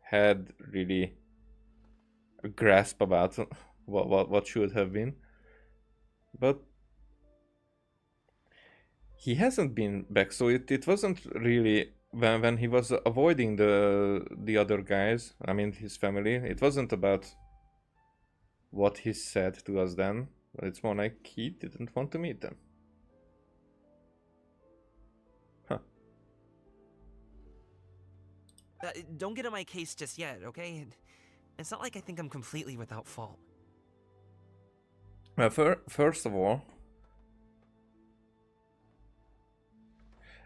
had really a grasp about what should have been. But he hasn't been back, so it wasn't really when he was avoiding the other guys, I mean his family, it wasn't about what he said to us then, but it's more like he didn't want to meet them. Huh. Don't get on my case just yet, okay? It's not like I think I'm completely without fault. Well, first of all,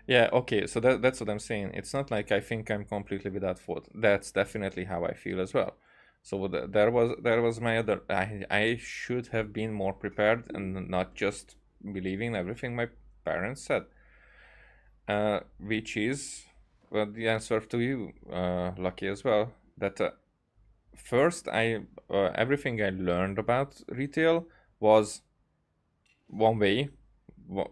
yeah, okay, so that's what I'm saying. It's not like I think I'm completely without fault. That's definitely how I feel as well. So there was my other. I should have been more prepared and not just believing everything my parents said. Which is the answer to you, Lucky, as well. That first, everything I learned about retail was one way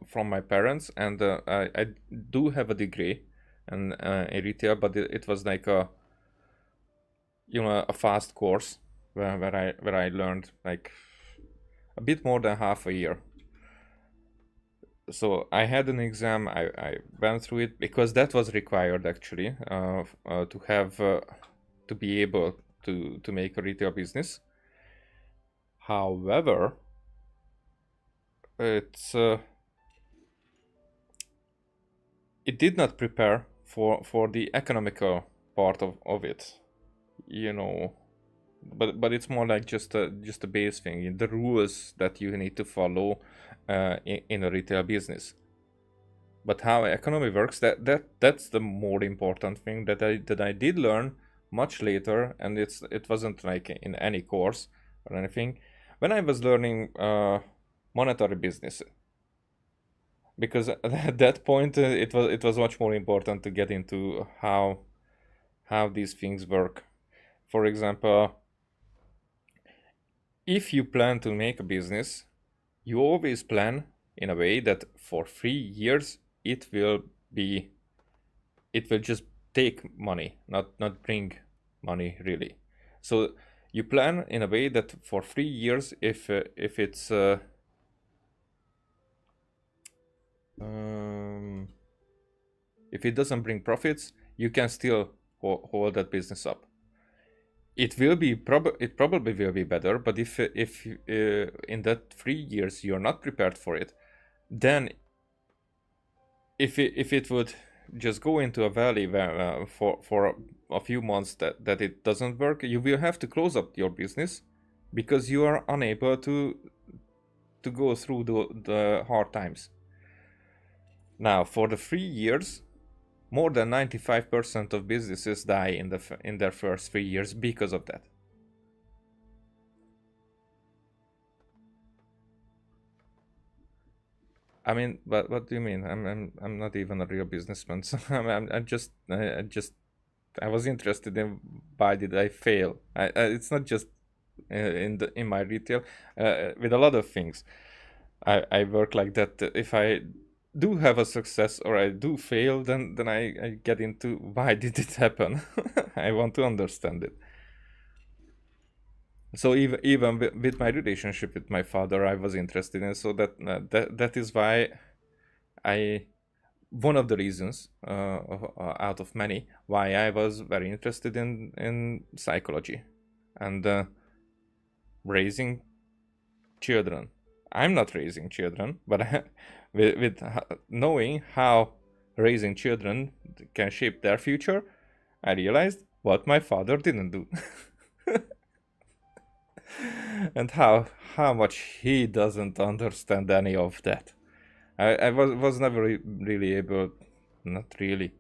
from my parents, and I do have a degree in retail, but it was like a a fast course where I learned like a bit more than half a year. So I had an exam. I went through it because that was required actually to have to be able to make a retail business. However, it did not prepare for the economical part of it, but it's more like just a base thing, the rules that you need to follow in a retail business. But how economy works, that's the more important thing that I did learn much later, and it wasn't like in any course or anything when I was learning monetary business, because at that point it was much more important to get into how these things work. For example, if you plan to make a business, you always plan in a way that for 3 years it will just take money, not bring money really. So you plan in a way that for 3 years, if it's if it doesn't bring profits, you can still hold that business up. It probably will be better, but if in that 3 years you're not prepared for it, then if it would just go into a valley where for a few months that it doesn't work, you will have to close up your business because you are unable to go through the hard times. Now, for the 3 years, more than 95% of businesses die in their first 3 years because of that. I mean, what do you mean? I'm not even a real businessman. So I was interested in why did I fail. It's not just in my retail. With a lot of things, I work like that. If I do have a success or I do fail, then I get into why did it happen. I want to understand it. So even with my relationship with my father, I was interested in. So that is why one of the reasons out of many why I was very interested in psychology and raising children. I'm not raising children, but with knowing how raising children can shape their future, I realized what my father didn't do. And how much he doesn't understand any of that. I was never really able, not really,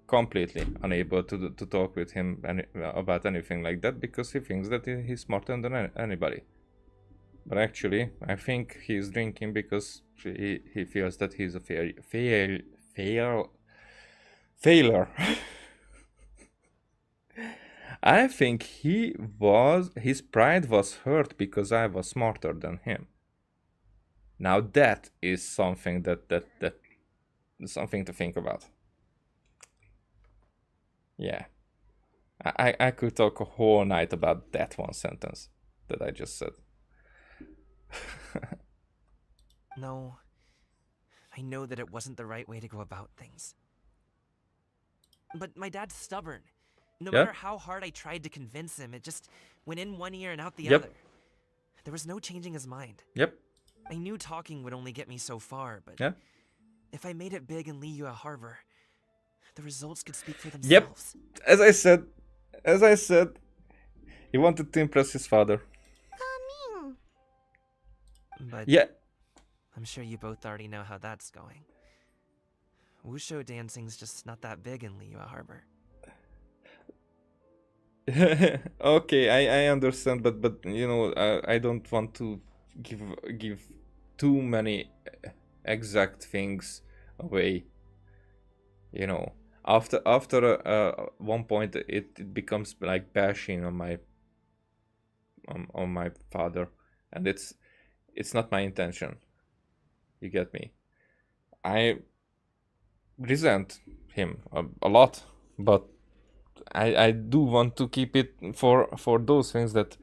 completely unable to talk with him about anything like that, because he thinks that he's smarter than anybody. But actually, I think he's drinking because he feels that he's a failure. I think his pride was hurt because I was smarter than him. Now that is something that something to think about. Yeah. I could talk a whole night about that one sentence that I just said. No, I know that it wasn't the right way to go about things. But my dad's stubborn. No matter how hard I tried to convince him, it just went in one ear and out the other. there was no changing his mind. Yep. I knew talking would only get me so far, but Yeah. if I made it big in Liyue Harbor, the results could speak for Yep. themselves. As I said, he wanted to impress his father. Coming. But Yeah. I'm sure you both already know how that's going. Wushu dancing's just not that big in Liyue Harbor. Okay, I understand, but you know, I don't want to give too many exact things away. You know, after one point, it becomes like bashing on my father, and it's not my intention. You get me? I resent him a lot, but I do want to keep it for those things that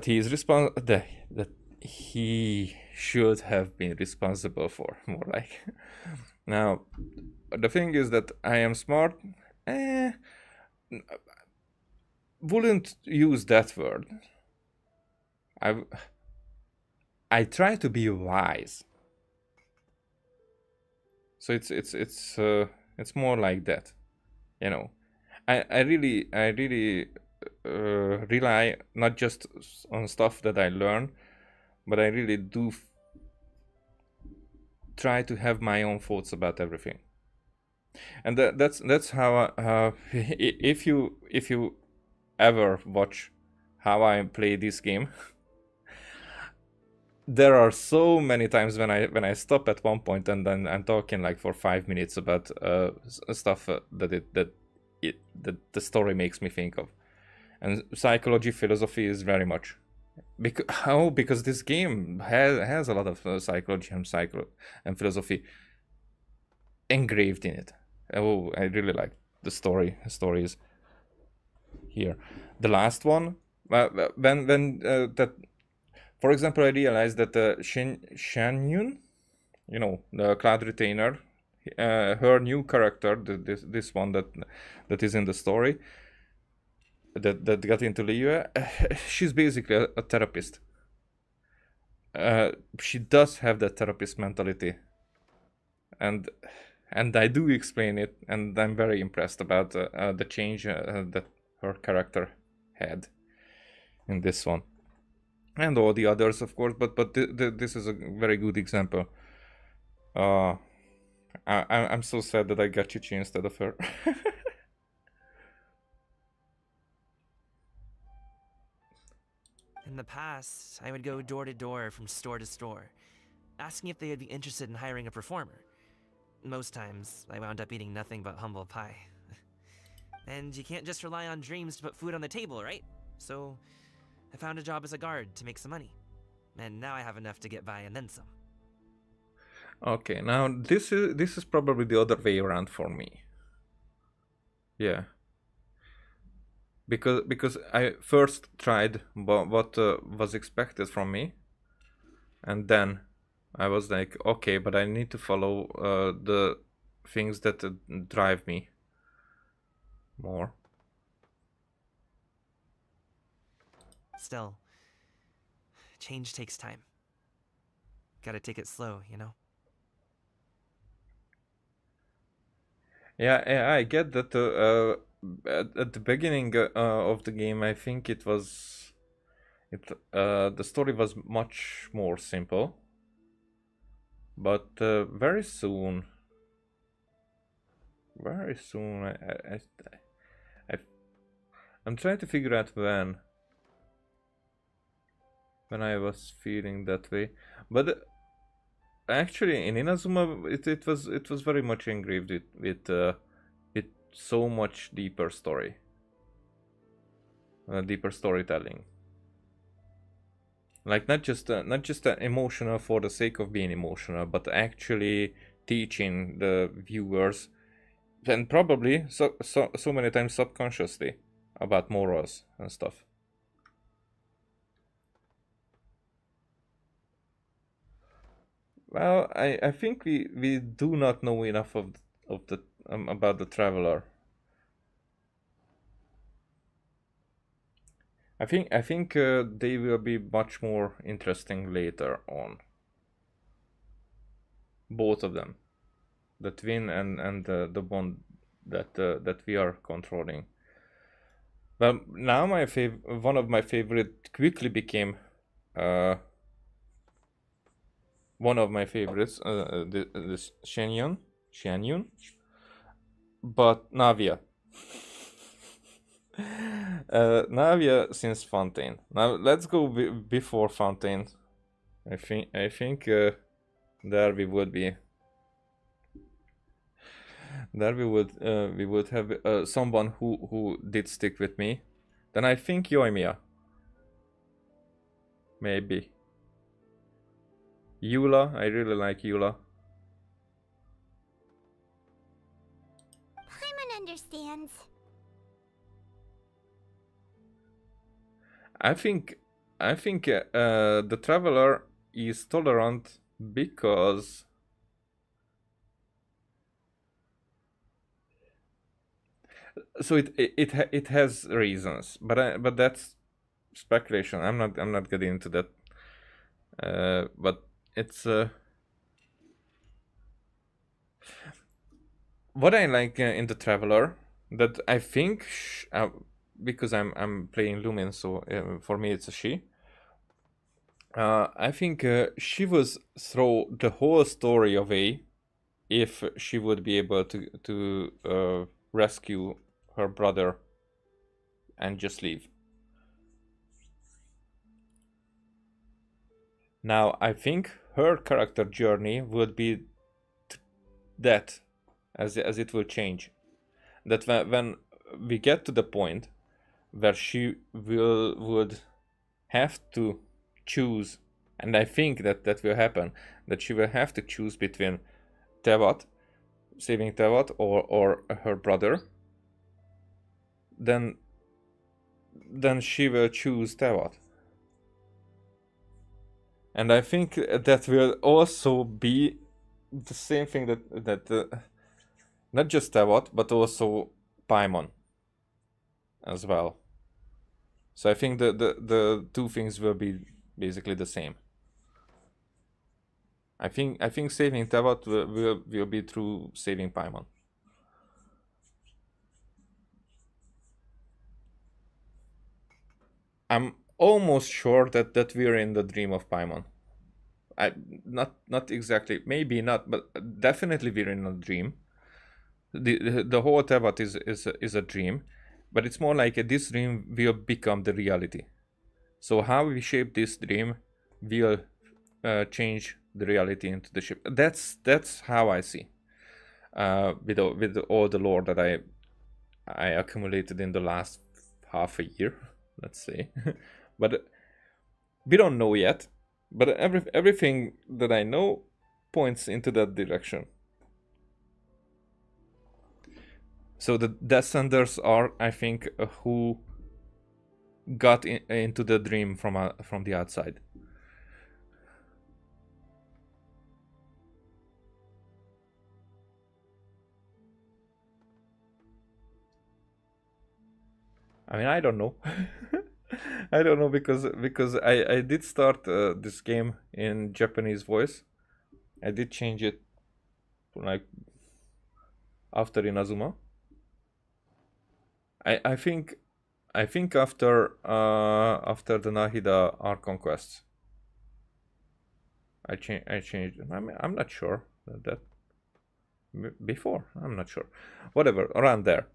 he is that he should have been responsible for, more like. Now, the thing is that I am smart. Wouldn't use that word. I try to be wise. So it's more like that. You know, I really rely not just on stuff that I learn, but I really do try to have my own thoughts about everything. And that's how if you ever watch how I play this game, there are so many times when I stop at one point and then I'm talking like for 5 minutes about stuff that the story makes me think of, and psychology, philosophy is very much because this game has a lot of psychology and philosophy engraved in it. Oh, I really like the stories here. The last one, when that. For example, I realized that Shanyun, you know, the cloud retainer, her new character, this one that is in the story, that got into Liyue, she's basically a therapist. She does have that therapist mentality, and I do explain it, and I'm very impressed about the change that her character had in this one. And all the others, of course, but this is a very good example. I'm so sad that I got Chichi instead of her. In the past, I would go door to door from store to store, asking if they would be interested in hiring a performer. Most times, I wound up eating nothing but humble pie. And you can't just rely on dreams to put food on the table, right? So I found a job as a guard to make some money. And now I have enough to get by and then some. Okay, now this is probably the other way around for me. Yeah. Because I first tried what was expected from me, and then I was like, okay, but I need to follow the things that drive me more. Still, change takes time. Gotta take it slow, you know? Yeah, I get that. At the beginning of the game, I think the story was much more simple, but very soon, I'm trying to figure out when I was feeling that way, but actually in Inazuma it was very much engraved with so much deeper storytelling, like not just emotional for the sake of being emotional, but actually teaching the viewers, and probably so many times subconsciously, about morals and stuff. Well, I think we do not know enough of the about the traveler. I think they will be much more interesting later on. Both of them, the twin and the one that we are controlling. Well, now one of my favorite quickly became one of my favorites, this Shenyun, but Navia. Navia since Fontaine. Now let's go before Fontaine. I think there we would be. There we would have someone who did stick with me. Then I think Yoimiya. Maybe. Eula, I really like Eula. Paimon understands. I think the traveler is tolerant because so it has reasons, but that's speculation. I'm not getting into that. But it's what I like in the traveler that I think because I'm playing Lumin, so for me it's a she. I think she was throw the whole story away if she would be able to rescue her brother and just leave. Now I think her character journey would be that as it will change. That when we get to the point where she would have to choose, and I think that will happen, that she will have to choose between Teyvat, saving Teyvat, or her brother, then she will choose Teyvat. And I think that will also be the same thing that not just Teyvat, but also Paimon as well. So I think the two things will be basically the same. I think saving Teyvat will be through saving Paimon. I'm almost sure that we're in the dream of Paimon. Not exactly, maybe not, but definitely we're in a dream. The whole Teyvat is a dream, but it's more like this dream will become the reality. So how we shape this dream will change the reality into the ship. That's how I see. With all the lore that I accumulated in the last half a year, let's say. But we don't know yet. But everything that I know points into that direction. So the Descenders are, I think, who got into the dream from the outside. I mean, I don't know. I don't know because I did start this game in Japanese voice. I did change it like after Inazuma. I think after the Nahida Art Conquests. I changed. I'm not sure that before. I'm not sure. Whatever, around there.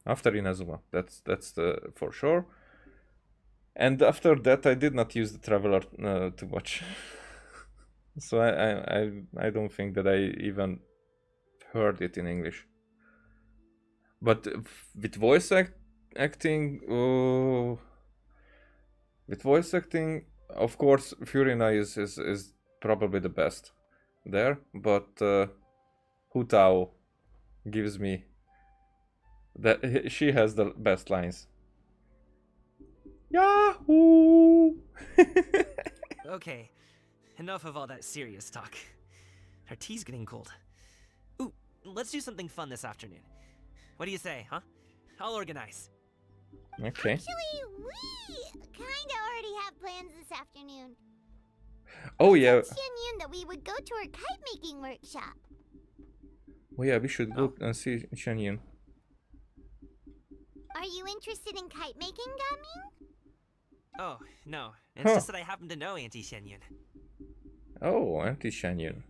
After Inazuma. That's the for sure. And after that, I did not use the Traveler too much. So I don't think that I even heard it in English. But with voice acting, of course, Furina is probably the best there. But Hu Tao gives me that she has the best lines. Yahoo! Okay, enough of all that serious talk. Our tea's getting cold. Ooh, let's do something fun this afternoon. What do you say, huh? I'll organize. Okay. Actually, we plans this afternoon. Oh yeah. Xianyun that we would go to her kite making workshop. Oh yeah, we should go and see Shanyin. Are you interested in kite making, Gaming? Oh, no. It's just that I happen to know Auntie Shenyun. Oh, Auntie Shanyin.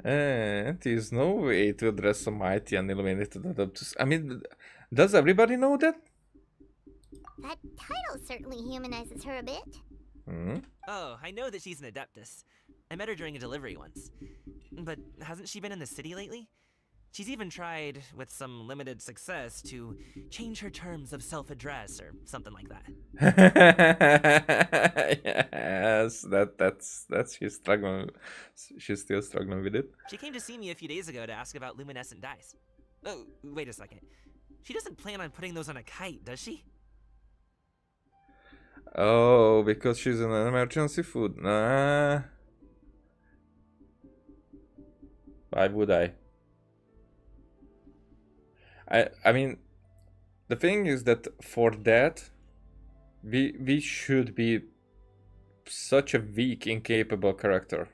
Auntie is no way to address a mighty and illuminated adeptus. I mean, does everybody know that? That title certainly humanizes her a bit. Hmm? Oh, I know that she's an adeptus. I met her during a delivery once. But hasn't she been in the city lately? She's even tried, with some limited success, to change her terms of self-address or something like that. Yes, that's she's struggling. She's still struggling with it. She came to see me a few days ago to ask about luminescent dyes. Oh, wait a second. She doesn't plan on putting those on a kite, does she? Oh, because she's in an emergency food. Nah. Why would I? I mean, the thing is that for that, we should be such a weak, incapable character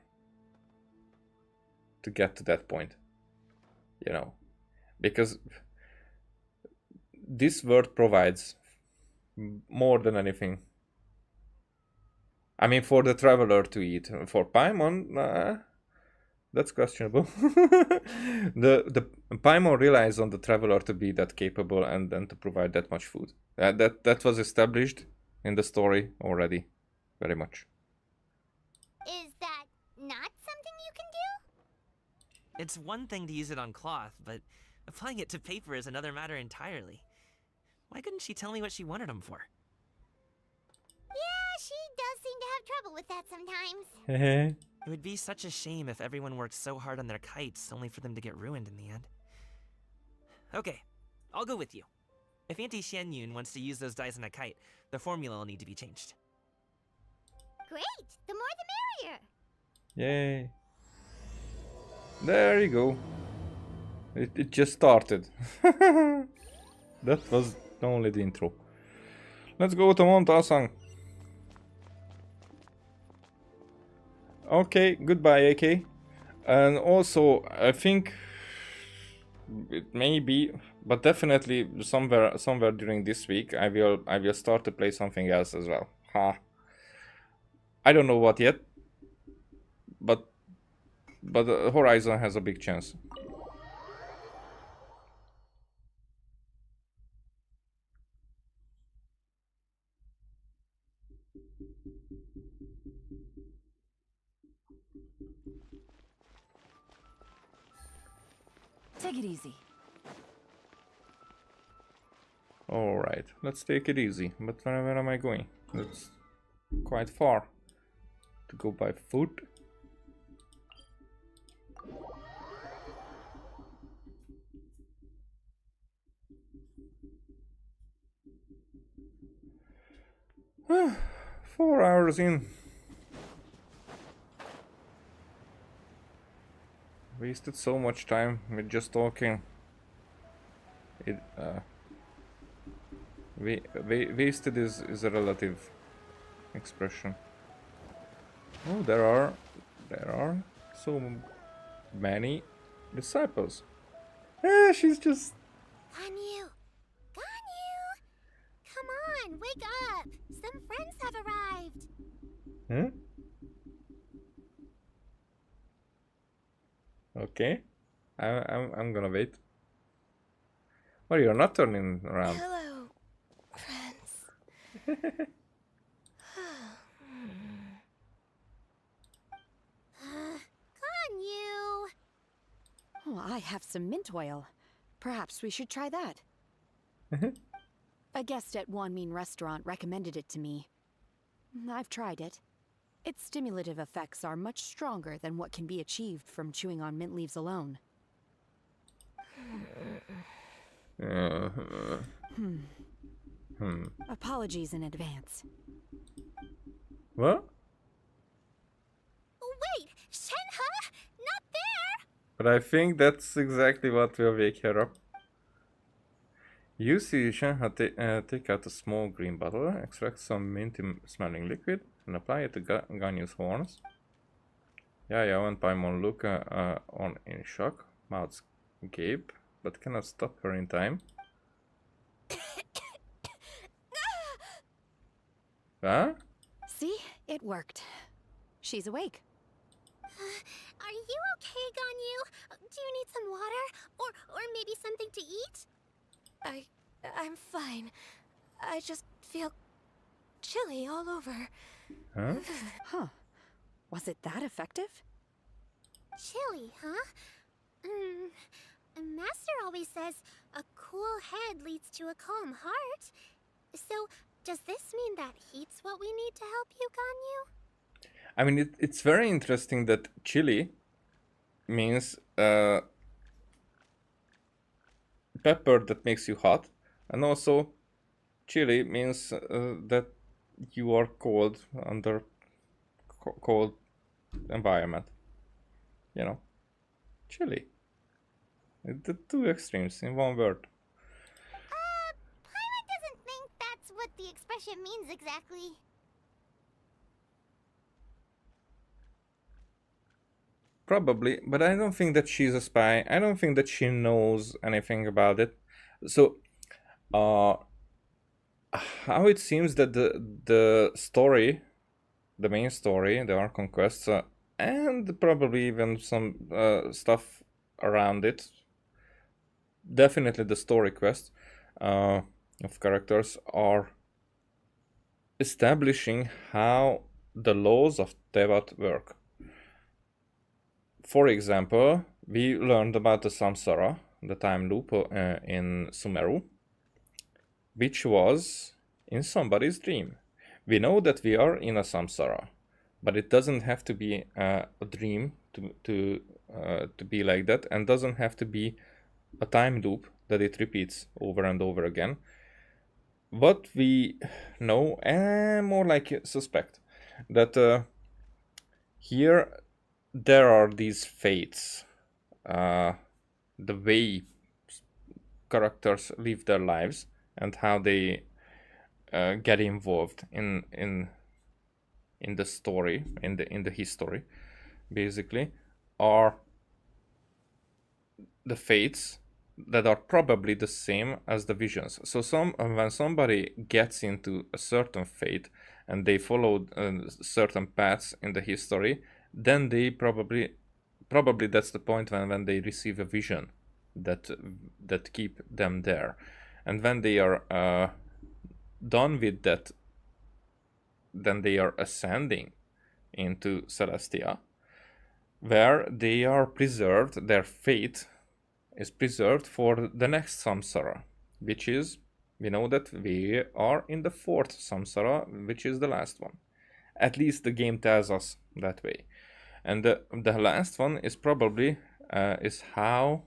to get to that point. You know, because this world provides more than anything. I mean, for the traveler to eat. For Paimon, nah, that's questionable. the Paimon relies on the traveler to be that capable and then to provide that much food. That was established in the story already, very much. Is that not something you can do? It's one thing to use it on cloth, but applying it to paper is another matter entirely. Why couldn't she tell me what she wanted them for? Yeah, she does seem to have trouble with that sometimes. It would be such a shame if everyone worked so hard on their kites only for them to get ruined in the end. Okay, I'll go with you. If Auntie Shenyun wants to use those dyes on a kite, the formula will need to be changed. Great! The more the merrier! Yay. There you go. It just started. That was only the intro. Let's go to Montasang. Okay, goodbye AK. And also, I think it may be, but definitely somewhere during this week, I will start to play something else as well. Ha. I don't know what yet, but Horizon has a big chance. Take it easy. Alright, let's take it easy. But where am I going? That's quite far to go by foot. Four hours in. Wasted so much time with just talking. Wasted is a relative expression. Oh, there are so many disciples. She's just. Ganyu! Ganyu! Come on, wake up! Some friends have arrived! Huh? Okay, I'm gonna wait. Well, you're not turning around. Hello, friends. Ganyu! Oh, I have some mint oil. Perhaps we should try that. A guest at Wanmin restaurant recommended it to me. I've tried it. Its stimulative effects are much stronger than what can be achieved from chewing on mint leaves alone. Apologies in advance. What? Wait! Shenhe? Not there! But I think that's exactly what will wake her up. You see Shenhe take out a small green bottle, extract some minty smelling liquid, and apply it to Ganyu's horns. Yaya and Paimon look on in shock, mouths gape, but cannot stop her in time. Huh? See? It worked. She's awake. Are you okay, Ganyu? Do you need some water? Or maybe something to eat? I'm fine. I just feel chilly all over. Huh? Huh. Was it that effective? Chilly, huh? Master always says a cool head leads to a calm heart. So, does this mean that heat's what we need to help you, Ganyu? I mean, it's very interesting that chili means pepper that makes you hot, and also chili means that you are cold under cold environment. You know, chili. The two extremes in one word. Paimon doesn't think that's what the expression means exactly. Probably, but I don't think that she's a spy. I don't think that she knows anything about it. So, how it seems that the story, the main story, the Archon quests, and probably even some stuff around it, definitely the story quest of characters are establishing how the laws of Teyvat work. For example, we learned about the samsara, the time loop in Sumeru, which was in somebody's dream. We know that we are in a samsara, but it doesn't have to be a dream to be like that, and doesn't have to be a time loop that it repeats over and over again. What we know, and more like suspect, that here there are these fates, the way characters live their lives and how they get involved in the story, in the history, basically, are the fates that are probably the same as the visions. So when somebody gets into a certain fate and they follow certain paths in the history, then they probably that's the point when they receive a vision that keep them there. And when they are done with that, then they are ascending into Celestia, where they are preserved. Their fate is preserved for the next samsara, which is, we know that we are in the fourth samsara, which is the last one. At least the game tells us that way. And the last one is probably is how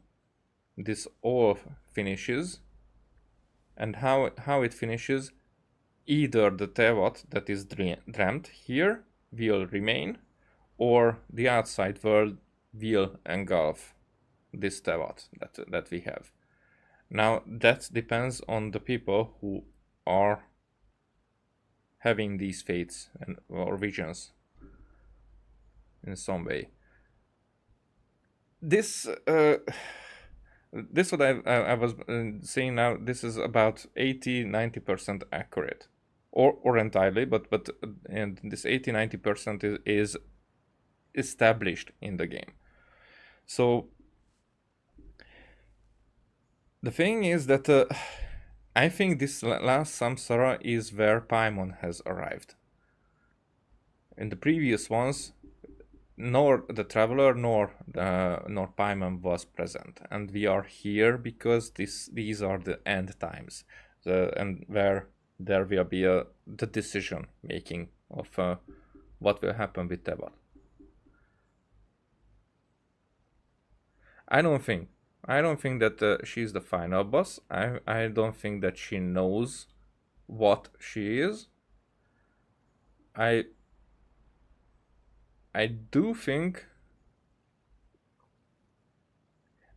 this all finishes, and how it finishes. Either the Teyvat that is dreamt here will remain, or the outside world will engulf this Teyvat that we have. Now that depends on the people who are having these fates or visions in some way. This what I was saying now, this is about 80-90% accurate, or entirely, but and this 80-90% is established in the game. So the thing is that I think this last samsara is where Paimon has arrived. In the previous ones, nor the traveler nor Paimon was present, and we are here because these are the end times, and where there will be the decision making of what will happen with Teyvat. I don't think that she's the final boss. I don't think that she knows what she is. I do think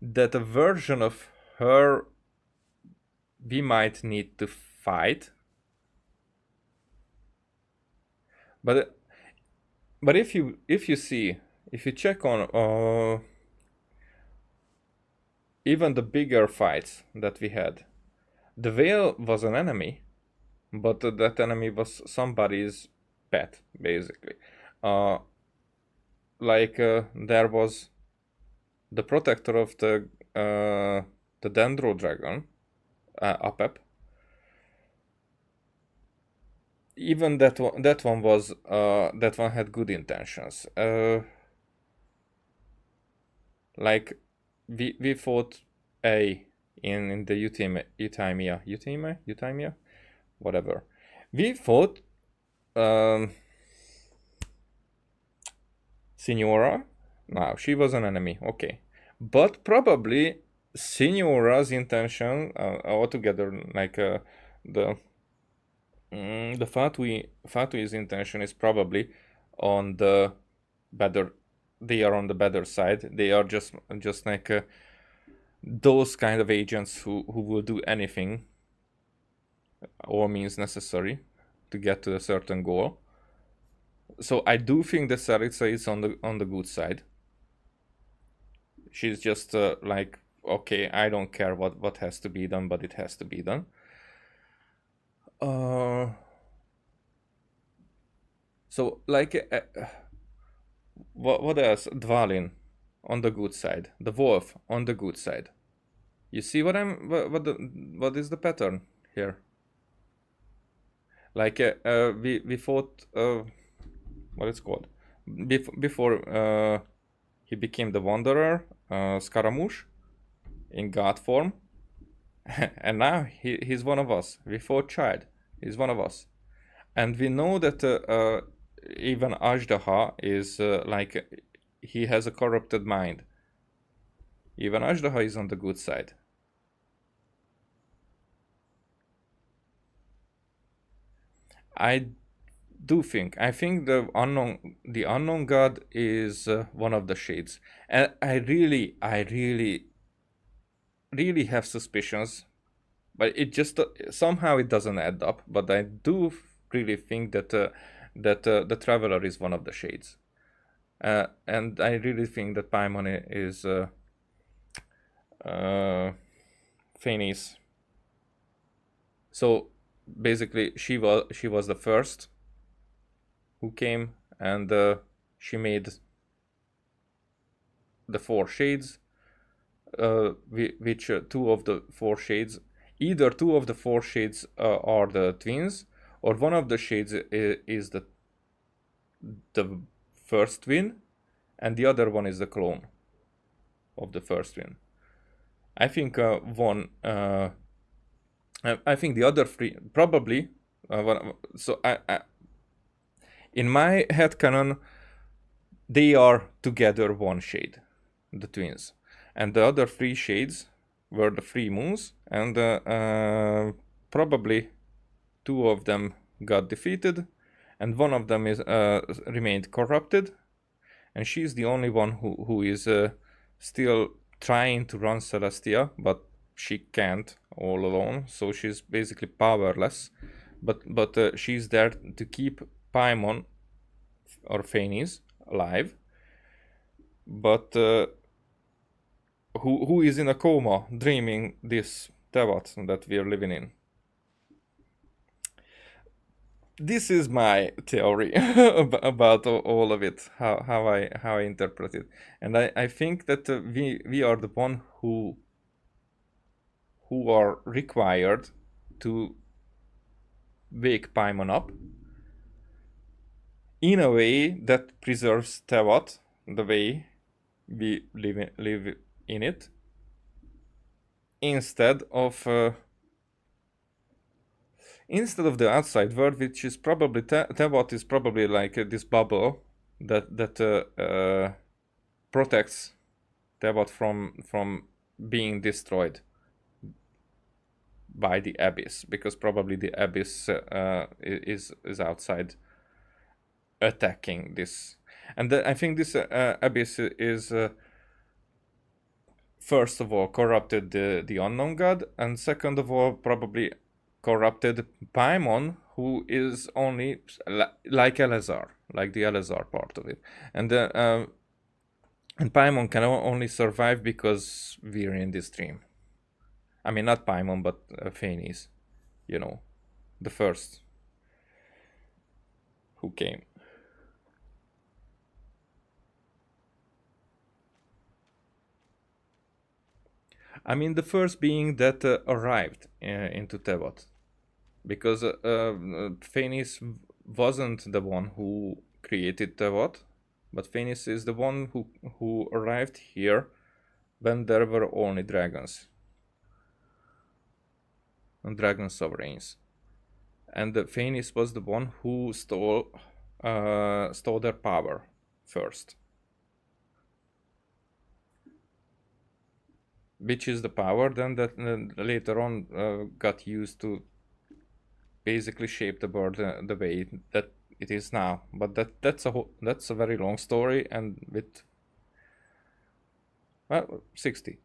that a version of her we might need to fight. But if you check on even the bigger fights that we had, the whale was an enemy, but that enemy was somebody's pet, basically. There was the protector of the Dendro Dragon, Apep. Even that one was that one had good intentions. Like we fought in the Euthymia, whatever. We fought Signora. No, she was an enemy. Okay, but probably Signora's intention altogether, like the Fatui's intention is probably on the better. They are on the better side. They are just like those kind of agents who will do anything, all means necessary, to get to a certain goal. So I do think that Saritsa is on the good side. She's just like, okay, I don't care what has to be done, but it has to be done. So like, what else? Dvalin on the good side. The wolf on the good side. You see what what is the pattern here? Like we fought what it's called before he became the Wanderer, Scaramouche in god form, and now he's one of us. We fought Child. He's one of us, and we know that even Ajdaha is like he has a corrupted mind. Even Ajdaha is on the good side. I think the unknown god is one of the shades, and I really have suspicions, but it just somehow it doesn't add up. But I do really think that the Traveler is one of the shades, and I really think that Paimon is Phanis. So basically, she was the first who came, and she made the 4 shades, which 2 of the 4 shades, either 2 of the 4 shades are the twins, or one of the shades is the first twin, and the other one is the clone of the first twin. I think I think the other 3 probably. So I in my headcanon, they are together one shade, the twins, and the other 3 shades were the 3 moons, and probably 2 of them got defeated, and one of them is remained corrupted, and she's the only one who is still trying to run Celestia, but she can't all alone, so she's basically powerless. But she's there to keep Paimon or Phanis alive. But who is in a coma, dreaming this Teyvat that we are living in? This is my theory about all of it, how I interpret it, and I think that we are the one who are required to wake Paimon up in a way that preserves Teyvat, the way we live in it, instead of the outside world, which is probably Teyvat is probably like this bubble that protects Teyvat from being destroyed by the abyss, because probably the abyss is outside attacking this, and I think this abyss is first of all corrupted the unknown god, and second of all probably corrupted Paimon, who is only like Eleazar, like the Eleazar part of it, and Paimon can only survive because we're in this dream. I mean, not Paimon, but Phanes, you know, the first who came. I mean, the first being that arrived into Teyvat, because Phanes wasn't the one who created Teyvat, but Phanes is the one who arrived here when there were only dragons and dragon sovereigns, and Phanes was the one who stole their power first, which is the power then that later on got used to basically shape the world the way that it is now. But that's a very long story, and with 60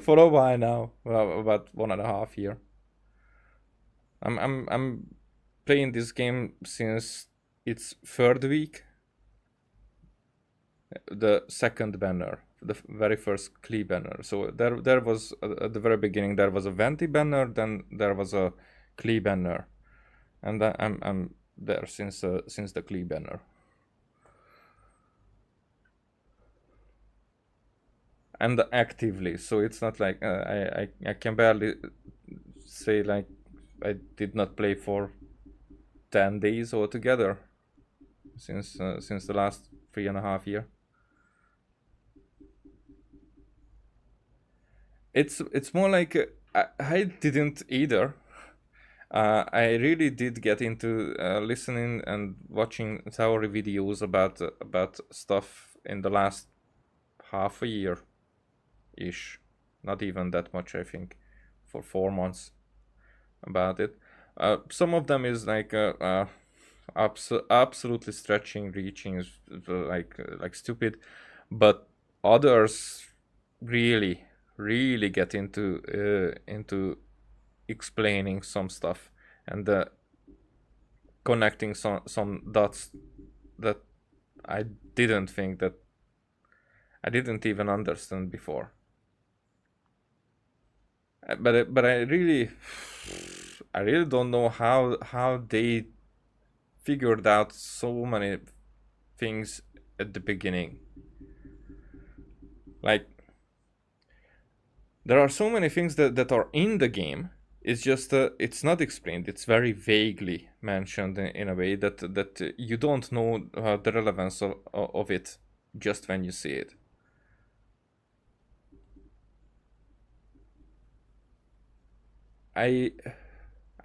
for a while now, about 1.5 year. I'm playing this game since its third week. The second banner, the very first Klee banner. So there was at the very beginning there was a Venti banner, then there was a Klee banner, and I'm there since the Klee banner. And actively, so it's not like I can barely say like I did not play for 10 days altogether since the last 3.5 years. It's more like I didn't either. I really did get into listening and watching theory videos about stuff in the last half a year ish, not even that much, I think, for 4 months about it. Some of them is like absolutely stretching, reaching like stupid, but others really get into explaining some stuff and connecting some dots that I didn't think that I didn't even understand before. But I really don't know how they figured out so many things at the beginning. Like, there are so many things that are in the game. It's just it's not explained. It's very vaguely mentioned in a way that you don't know the relevance of it just when you see it. I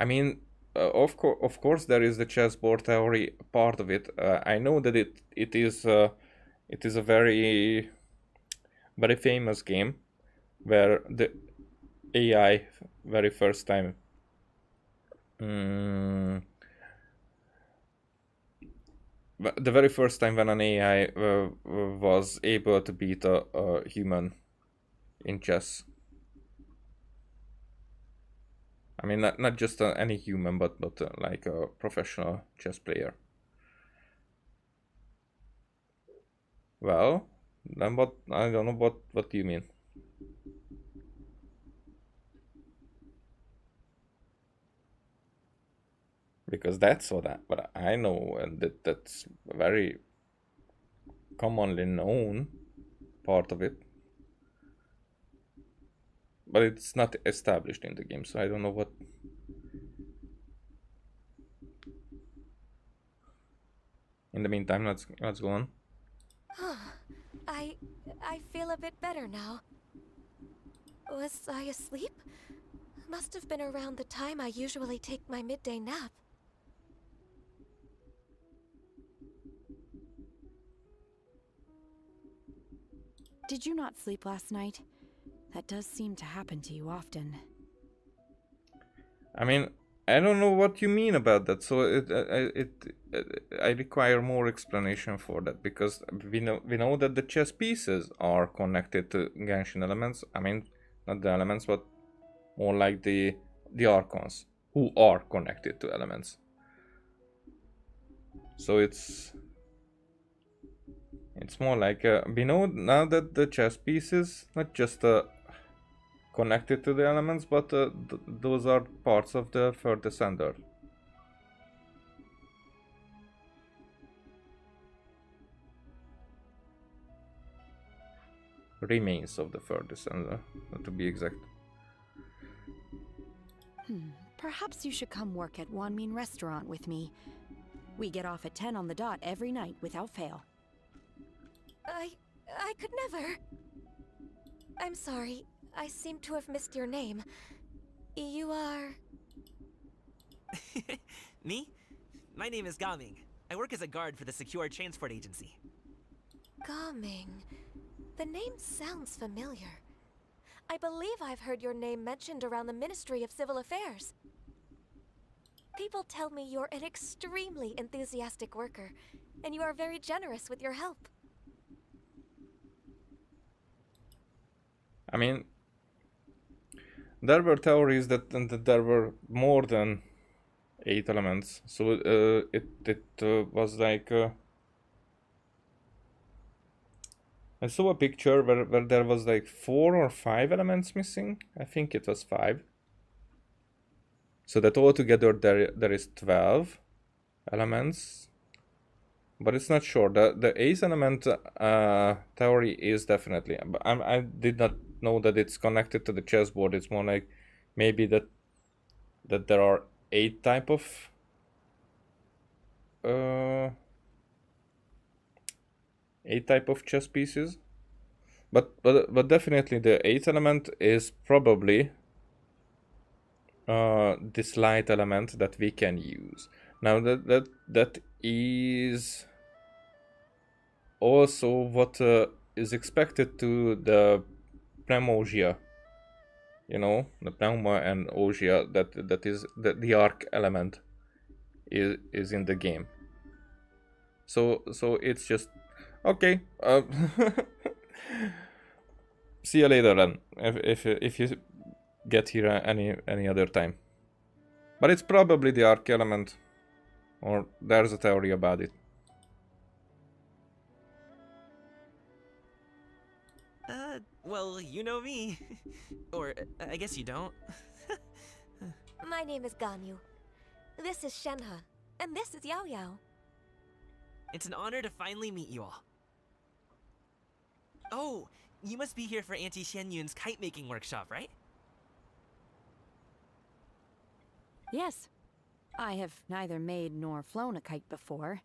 mean, of course, there is the chessboard theory part of it. I know that it is a very famous game where the AI very first time the very first time when an AI was able to beat a human in chess. I mean, not just any human, but like a professional chess player. Well, then what? I don't know what do you mean? Because that's what I know, and that's very commonly known part of it. But it's not established in the game, so I don't know what. In the meantime, let's go on. I feel a bit better now. Was I asleep? Must have been around the time I usually take my midday nap. Did you not sleep last night? That does seem to happen to you often. I mean, I don't know what you mean about that. So I require more explanation for that, because we know that the chess pieces are connected to Genshin elements. I mean, not the elements, but more like the archons who are connected to elements. So it's more like we know now that the chess pieces not just connected to the elements, but those are parts of the third descender. Remains of the third descender, to be exact. Perhaps you should come work at Wanmin Restaurant with me. We get off at 10 on the dot every night without fail. I could never. I'm sorry. I seem to have missed your name. You are... Me? My name is Gaming. I work as a guard for the Secure Transport Agency. Gaming. The name sounds familiar. I believe I've heard your name mentioned around the Ministry of Civil Affairs. People tell me you're an extremely enthusiastic worker, and you are very generous with your help. I mean, there were theories that there were more than 8 elements, so it was like I saw a picture where there was like 4 or 5 elements missing. I think it was 5. So that altogether there is 12 elements, but it's not sure. The ace element theory is definitely. I did not know that it's connected to the chessboard. It's more like maybe that there are 8 type of 8 type of chess pieces, but definitely the 8th element is probably this light element that we can use. Now that is also what is expected to the Premogia. You know, the Pneuma and Ogia, that is the arc element is in the game. So it's just okay. See you later then, if you get here any other time. But it's probably the arc element, or there's a theory about it. Well, you know me. Or, I guess you don't. My name is Ganyu. This is Shenhe, and this is Yao Yao. It's an honor to finally meet you all. Oh, you must be here for Auntie Xianyun's kite-making workshop, right? Yes. I have neither made nor flown a kite before.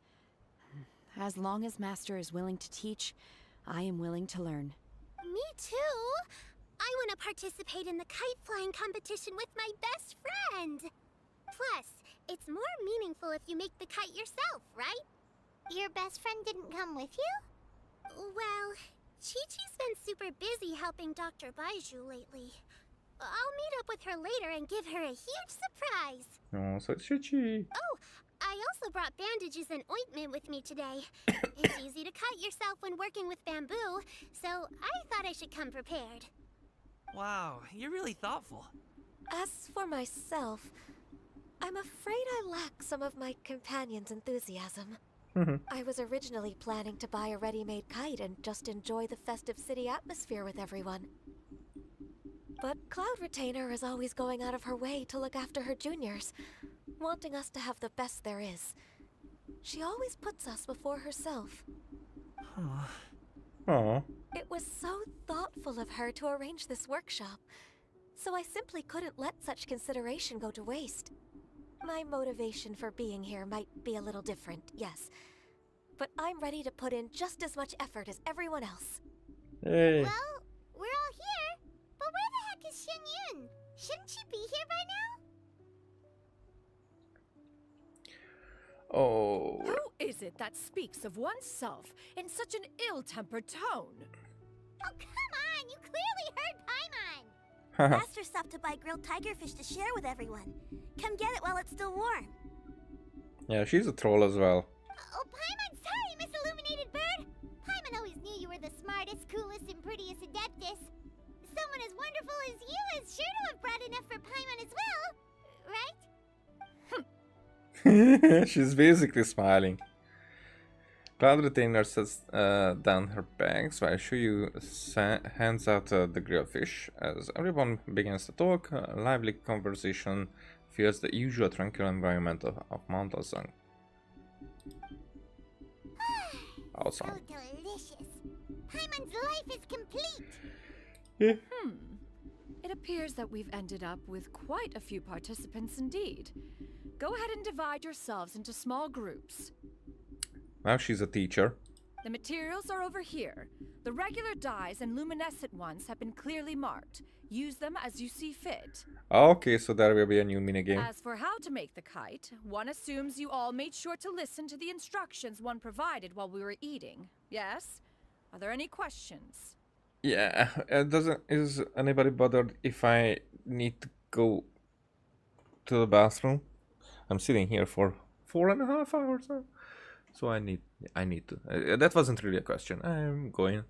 As long as Master is willing to teach, I am willing to learn. Me too! I want to participate in the kite flying competition with my best friend! Plus, it's more meaningful if you make the kite yourself, right? Your best friend didn't come with you? Well, Chi-Chi's been super busy helping Dr. Baiju lately. I'll meet up with her later and give her a huge surprise! Oh, so Chi-Chi. Oh, I also brought bandages and ointment with me today. It's easy to cut yourself when working with bamboo, so I thought I should come prepared. Wow, you're really thoughtful. As for myself, I'm afraid I lack some of my companion's enthusiasm. I was originally planning to buy a ready-made kite and just enjoy the festive city atmosphere with everyone. But Cloud Retainer is always going out of her way to look after her juniors, wanting us to have the best there is. She always puts us before herself. Aww. It was so thoughtful of her to arrange this workshop, so I simply couldn't let such consideration go to waste. My motivation for being here might be a little different, yes, but I'm ready to put in just as much effort as everyone else. Hey. Well, we're all here, but where the heck is Xianyun? Shouldn't she be here by now? Oh. Who is it that speaks of oneself in such an ill-tempered tone? Oh, come on! You clearly heard Paimon! Master stopped to buy grilled tigerfish to share with everyone. Come get it while it's still warm. Yeah, she's a troll as well. Oh, Paimon, sorry, Miss Illuminated Bird. Paimon always knew you were the smartest, coolest, and prettiest Adeptus. Someone as wonderful as you is sure to have brought enough for Paimon as well, right? She's basically smiling. Cloud Retainer sets down her bags while Shuyu hands out the grillfish. As everyone begins to talk, a lively conversation fills the usual tranquil environment of Mount Ozang. Awesome. So delicious. Paimon's life is complete. It appears that we've ended up with quite a few participants indeed. Go ahead and divide yourselves into small groups. Now she's a teacher. The materials are over here. The regular dyes and luminescent ones have been clearly marked. Use them as you see fit. Okay, so there will be a new minigame. As for how to make the kite, one assumes you all made sure to listen to the instructions one provided while we were eating. Yes? Are there any questions? Yeah, is anybody bothered if I need to go to the bathroom? I'm sitting here for 4.5 hours now. So I need to. That wasn't really a question. I'm going.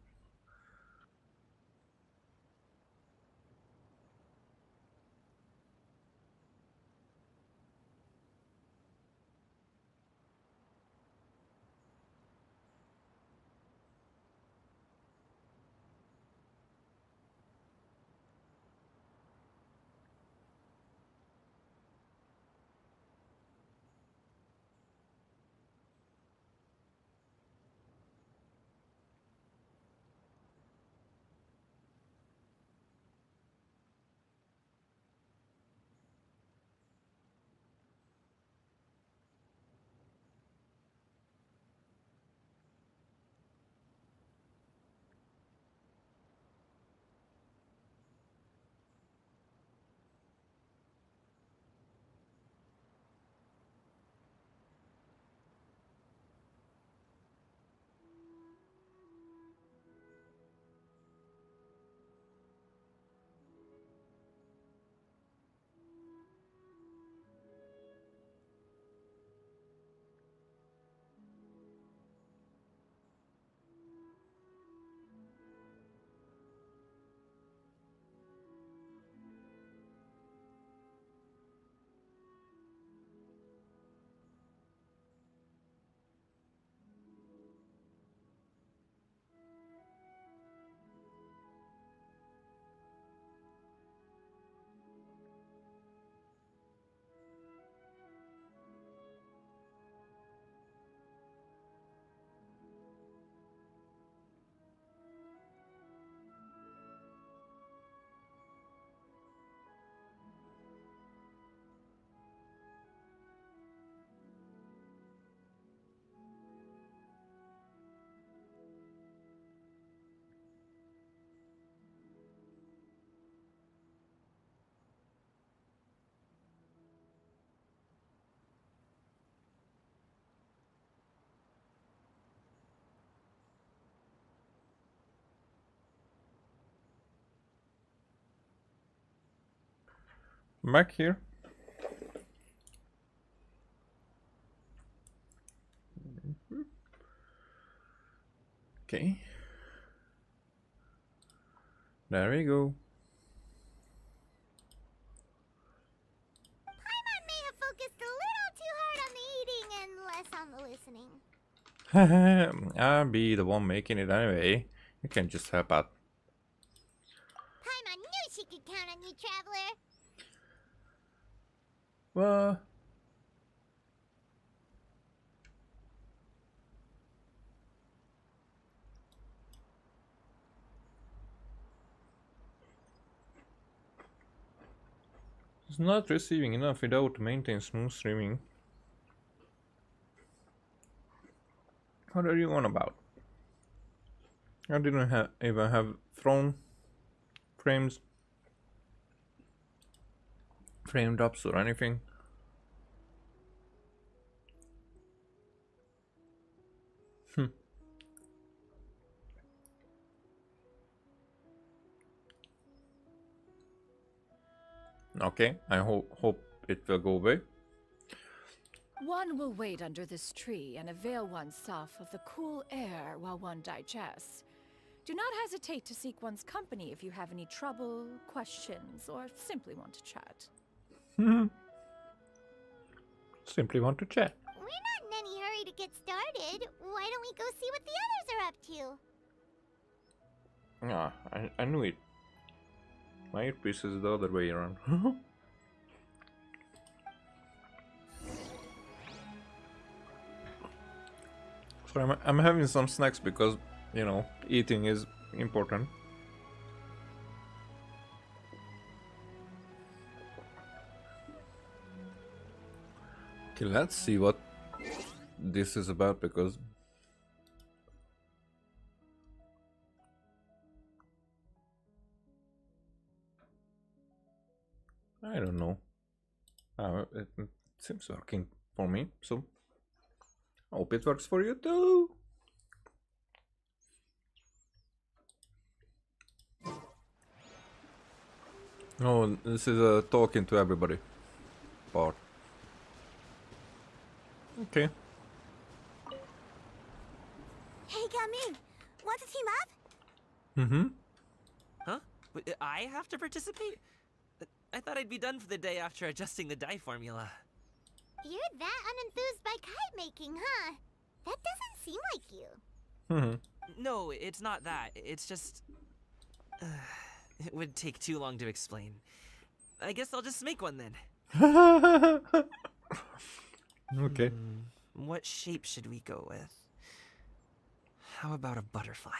Back here. Okay. There we go. Paimon may have focused a little too hard on the eating and less on the listening. I'll be the one making it anyway. You can just help out. Paimon knew she could count on you, Traveler. Well, it's not receiving enough without maintain smooth streaming. What are you on about? I didn't even have thrown frames, frame drops or anything. Okay, I hope it will go away. One will wait under this tree and avail oneself of the cool air while one digests. Do not hesitate to seek one's company if you have any trouble, questions, or simply want to chat. Simply want to chat. We're not in any hurry to get started. Why don't we go see what the others are up to? Ah, I knew it. My earpiece is the other way around. So I'm having some snacks because, you know, eating is important. Okay, let's see what this is about because I don't know. It seems working for me, so I hope it works for you too. Oh, this is a talking to everybody part. Okay. Hey, Gamin, want to team up? Mm-hmm. Huh? I have to participate? I thought I'd be done for the day after adjusting the dye formula. You're that unenthused by kite making, huh? That doesn't seem like you. No, it's not that. It's just... it would take too long to explain. I guess I'll just make one then. Okay. What shape should we go with? How about a butterfly?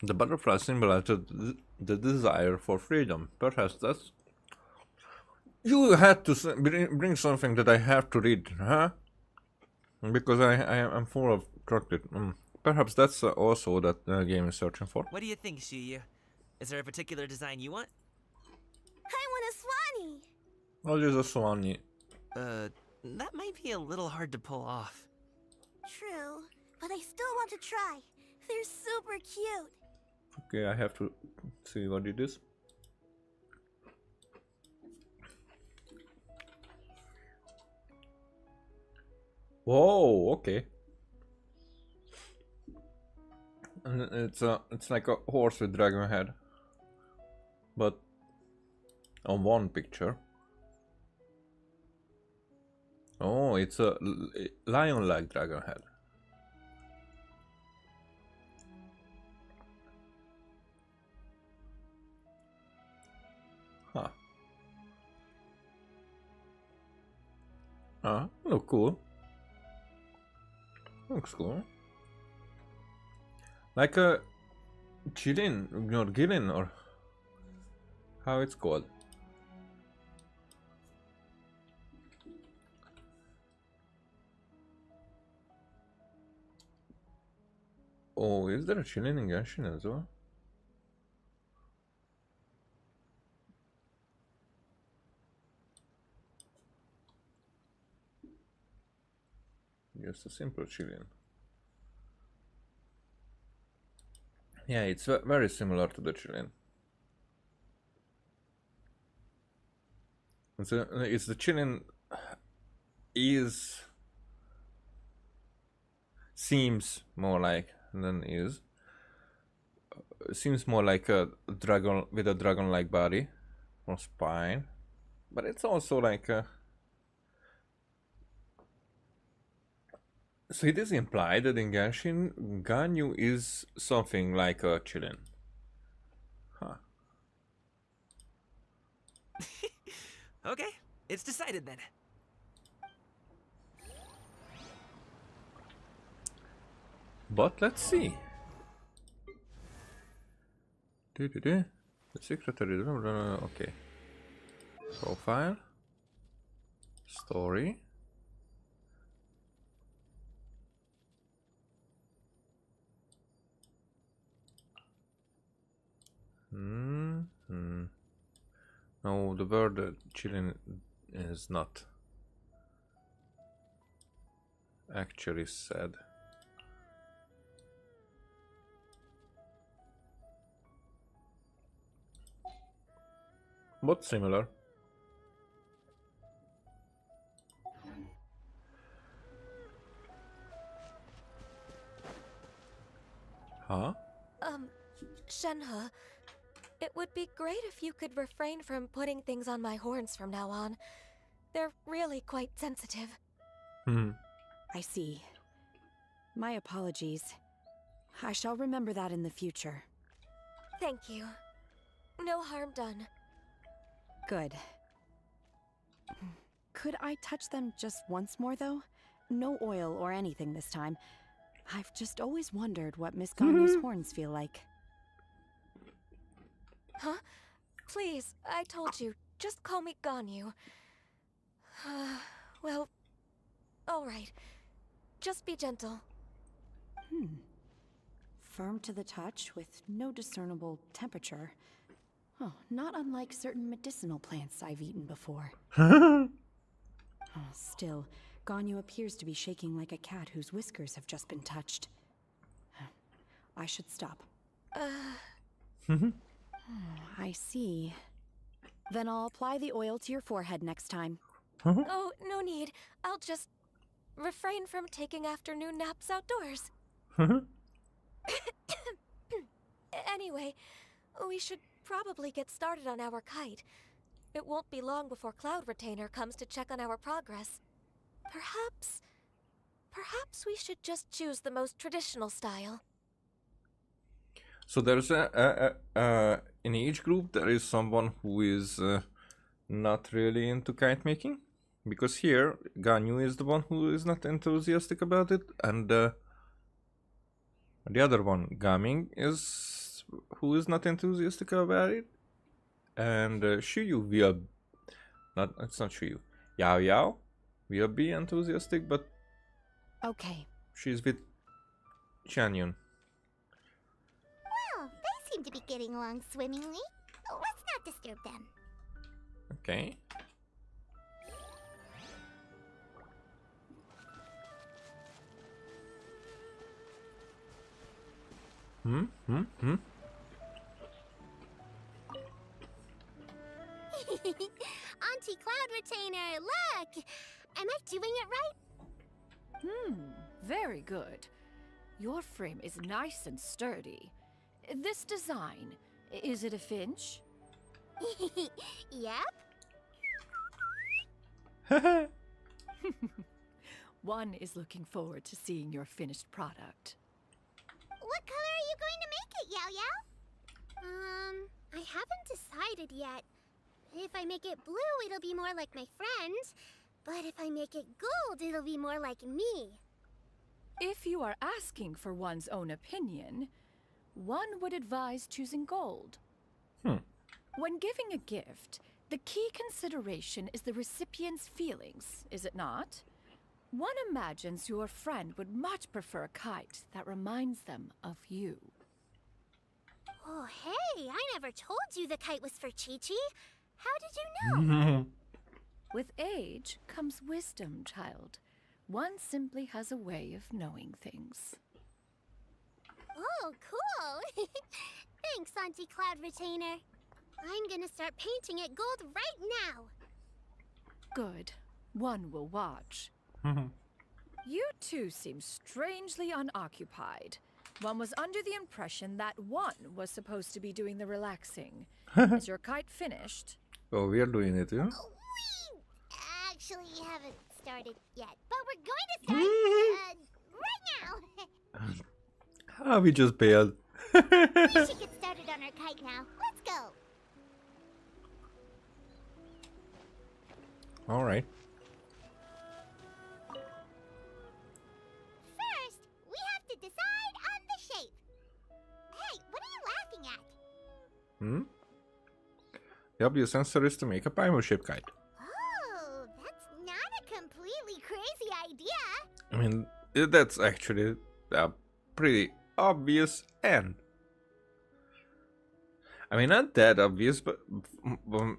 The butterfly symbolizes the desire for freedom. Perhaps that's... You had to bring something that I have to read, huh? Because I'm full of chocolate. Perhaps that's also that game is searching for. What do you think, Shuyu? Is there a particular design you want? I want a swanee. I'll use a swanee. That might be a little hard to pull off. True, but I still want to try. They're super cute. Okay, I have to see what it is. Whoa, okay. And it's like a horse with dragon head, but on one picture. Oh, it's a lion-like dragon head. Huh. Look cool. Looks cool. Like a Chilin, or Gilin, or how it's called. Oh, is there a Chilin in Genshin as well? Just a simple Chilin. Yeah, it's very similar to the Chilin. It's the Chilin seems more like than is. Seems more like a dragon with a dragon-like body or spine, but it's also like a... So it is implied that in Genshin, Ganyu is something like a Chilin. Huh. Okay, it's decided then. But let's see. The secretary. Okay. Profile. Story. No, the word chilling is not actually said. But similar. Huh? Shenhe, it would be great if you could refrain from putting things on my horns from now on. They're really quite sensitive. I see. My apologies. I shall remember that in the future. Thank you. No harm done. Good. Could I touch them just once more, though? No oil or anything this time. I've just always wondered what Miss Ganyu's horns feel like. Huh? Please, I told you. Just call me Ganyu. Well, alright. Just be gentle. Firm to the touch, with no discernible temperature. Oh, not unlike certain medicinal plants I've eaten before. Still, Ganyu appears to be shaking like a cat whose whiskers have just been touched. I should stop. I see. Then I'll apply the oil to your forehead next time. Oh, no need. I'll just refrain from taking afternoon naps outdoors. Anyway, we should probably get started on our kite. It won't be long before Cloud Retainer comes to check on our progress. Perhaps we should just choose the most traditional style. So there's in each group there is someone who is not really into kite making, because here Ganyu is the one who is not enthusiastic about it, and the other one, Gaming, is who is not enthusiastic about it, and Shuyu will not. It's not Shuyu. Yao Yao will be enthusiastic, but Okay. she's with Changyun. Well, they seem to be getting along swimmingly. Let's not disturb them. Okay. Auntie Cloud Retainer, look! Am I doing it right? Very good. Your frame is nice and sturdy. This design, is it a finch? Yep. One is looking forward to seeing your finished product. What color are you going to make it, Yao Yao? I haven't decided yet. If I make it blue, it'll be more like my friends. But if I make it gold, it'll be more like me. If you are asking for one's own opinion, one would advise choosing gold. When giving a gift, the key consideration is the recipient's feelings, is it not? One imagines your friend would much prefer a kite that reminds them of you. Oh, hey, I never told you the kite was for Chi-Chi. How did you know? With age comes wisdom, child. One simply has a way of knowing things. Oh, cool. Thanks, Auntie Cloud Retainer. I'm gonna start painting it gold right now. Good. One will watch. You two seem strangely unoccupied. One was under the impression that one was supposed to be doing the relaxing. Is your kite finished? Oh, we are doing it, yeah? We actually haven't started yet, but we're going to start right now. Ah, we just bailed. We should get started on our kite now. Let's go. All right. First, we have to decide on the shape. Hey, what are you laughing at? The obvious answer is to make a pyro-shaped kite. Oh, that's not a completely crazy idea. I mean, that's actually pretty obvious, and I mean, not that obvious, but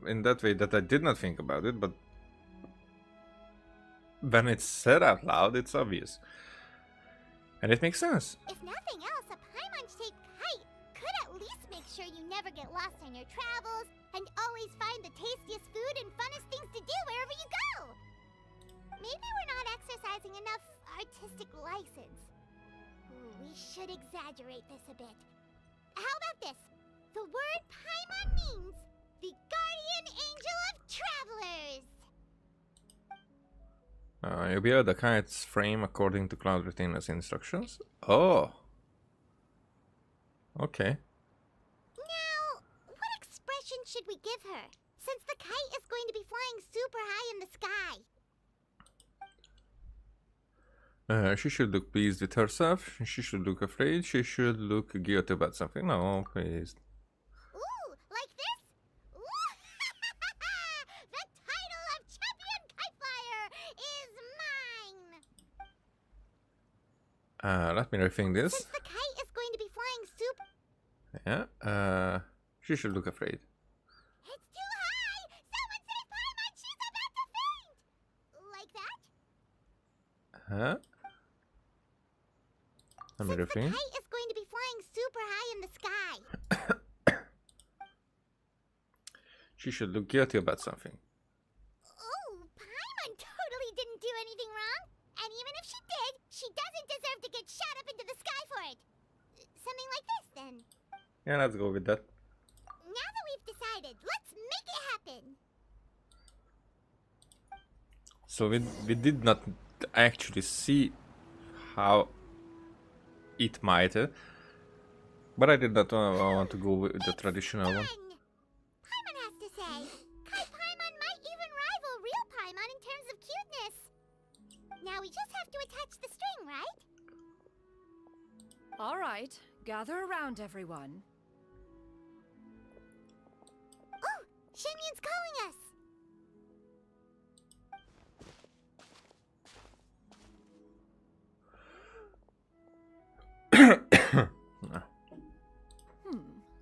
in that way that I did not think about it, but when it's said out loud, it's obvious. And it makes sense. If nothing else, a Paimon-shaped kite could at least make sure you never get lost on your travels, and always find the tastiest food and funnest things to do wherever you go. Maybe we're not exercising enough artistic license. Ooh, we should exaggerate this a bit. How about this? The word Paimon means the guardian angel of travelers. You build the kite's frame according to Cloud Retainer's instructions. Oh. Okay. Now, what expression should we give her? Since the kite is going to be flying super high in the sky. She should look pleased with herself. She should look afraid. She should look guilty about something. No, please. Ooh, like this? Ooh. The title of champion kite flyer is mine. Let me rethink this. Since the kite is going to be flying super... Yeah, she should look afraid. It's too high! Someone save Paimon! She's about to faint! Like that? Huh? Let me Since the rethink. kite is going to be flying super high in the sky. She should look guilty about something. Oh, Paimon totally didn't do anything wrong. And even if she did, she doesn't deserve to get shot up into the sky for it. Something like this, then. Yeah, let's go with that. Now that we've decided, let's make it happen. So we did not actually see how it might, but I did not want to go with the traditional one. Paimon has to say, Kite Paimon might even rival real Paimon in terms of cuteness. Now we just have to attach the string, right? All right, gather around, everyone. Oh, Shenyun's calling us.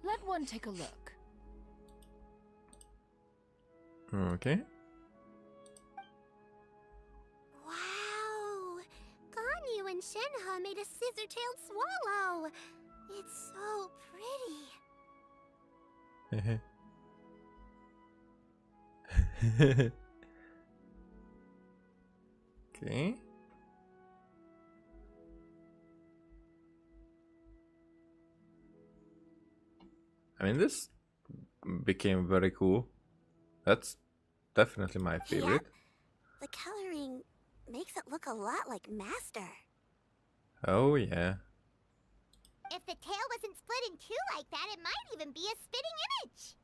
Let one take a look. Okay. Wow! Ganyu and Shenhe made a scissor-tailed swallow. It's so pretty. Okay. I mean, this became very cool. That's definitely my favorite. The coloring makes it look a lot like Master. Oh, yeah. If the tail wasn't split in two like that, it might even be a spitting image.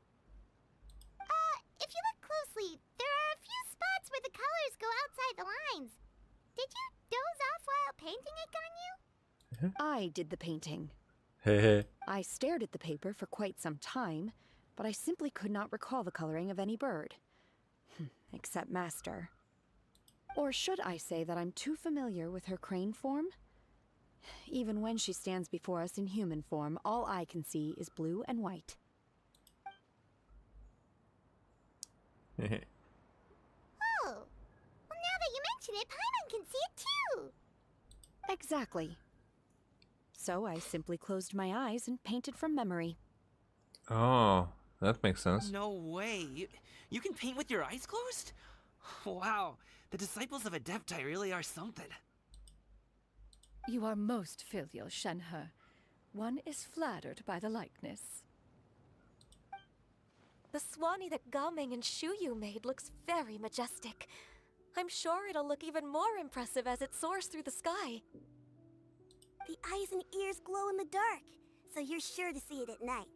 If you look closely, there are a few spots where the colors go outside the lines. Did you doze off while painting it, Ganyu? I did the painting. Hehe. I stared at the paper for quite some time, but I simply could not recall the coloring of any bird. Except Master. Or should I say that I'm too familiar with her crane form? Even when she stands before us in human form, all I can see is blue and white. Oh, well, now that you mention it, Paimon can see it too. Exactly. So I simply closed my eyes and painted from memory. Oh, that makes sense. No way. You can paint with your eyes closed? Wow, the disciples of Adepti really are something. You are most filial, Shenhe. One is flattered by the likeness. The Swanee that Gaming and Shuyu made looks very majestic. I'm sure it'll look even more impressive as it soars through the sky. The eyes and ears glow in the dark, so you're sure to see it at night.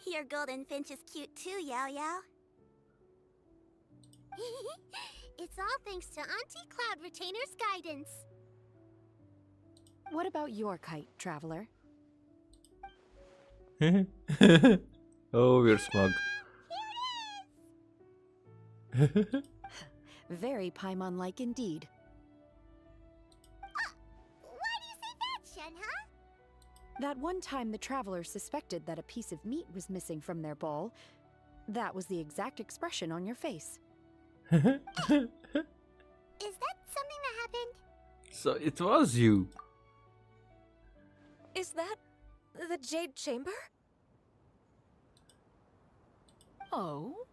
Your golden finch is cute too, Yao Yao. It's all thanks to Auntie Cloud Retainer's guidance. What about your kite, traveler? Oh, we're smug. Very Paimon-like indeed. Why do you say that, Shenhe? That one time the traveler suspected that a piece of meat was missing from their bowl, that was the exact expression on your face. Is that something that happened? So it was you. Is that the Jade Chamber? Oh?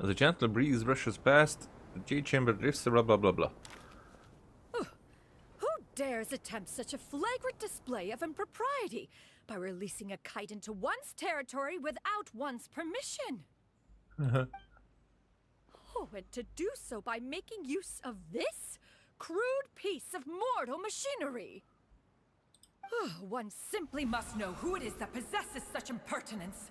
As a gentle breeze brushes past, the jade chamber drifts, blah blah blah blah. Who dares attempt such a flagrant display of impropriety by releasing a kite into one's territory without one's permission? Oh, and to do so by making use of this crude piece of mortal machinery. One simply must know who it is that possesses such impertinence.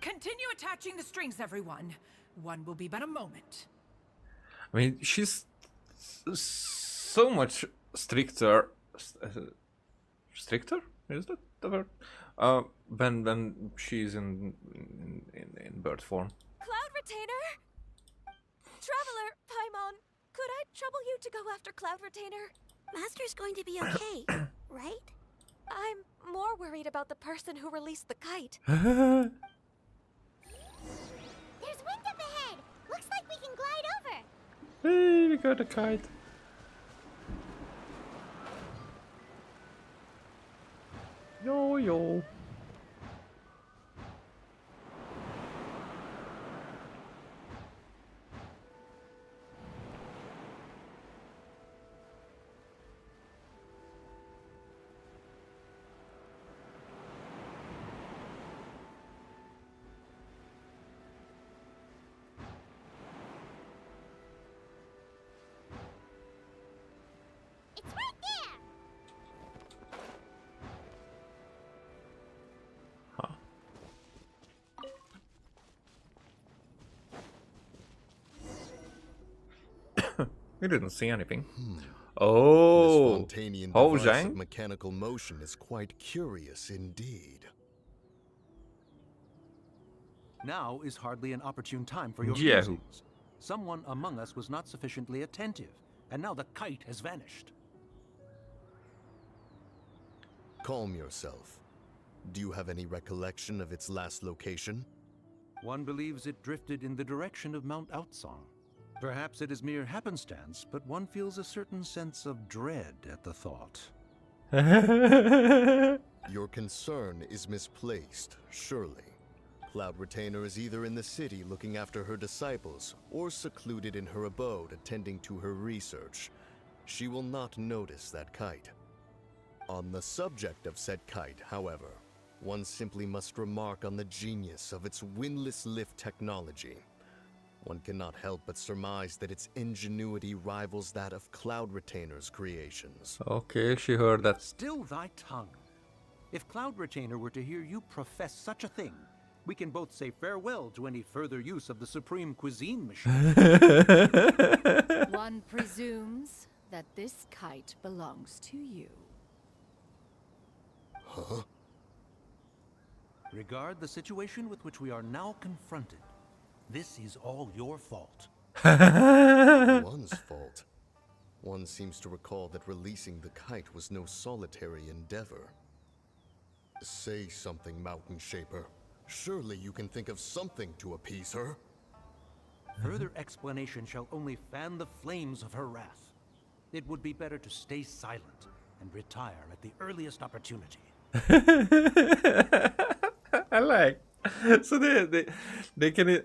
Continue attaching the strings, everyone. One will be but a moment. I mean, she's so much stricter. Stricter? Is that the word? When she's in bird form. Cloud Retainer! Traveler, Paimon, could I trouble you to go after Cloud Retainer? Master's going to be okay, right? I'm more worried about the person who released the kite. There's wind up ahead! Looks like we can glide over! Hey, we got a kite. Yo yo. It's right there! We didn't see anything. This Oh, Fontainian oh, device Zhang? of mechanical motion is quite curious indeed. Now is hardly an opportune time for your Yeah. musings. Someone among us was not sufficiently attentive, and now the kite has vanished. Calm yourself. Do you have any recollection of its last location? One believes it drifted in the direction of Mount Outsong. Perhaps it is mere happenstance, but one feels a certain sense of dread at the thought. Your concern is misplaced, surely. Cloud Retainer is either in the city looking after her disciples, or secluded in her abode attending to her research. She will not notice that kite. On the subject of said kite, however, one simply must remark on the genius of its windless lift technology. One cannot help but surmise that its ingenuity rivals that of Cloud Retainer's creations. Okay, she heard that. Still thy tongue. If Cloud Retainer were to hear you profess such a thing, we can both say farewell to any further use of the supreme cuisine machine. One presumes that this kite belongs to you. Huh? Regard the situation with which we are now confronted. This is all your fault. One's fault. One seems to recall that releasing the kite was no solitary endeavor. Say something, Mountain Shaper. Surely you can think of something to appease her. Further explanation shall only fan the flames of her wrath. It would be better to stay silent and retire at the earliest opportunity. I like. So they can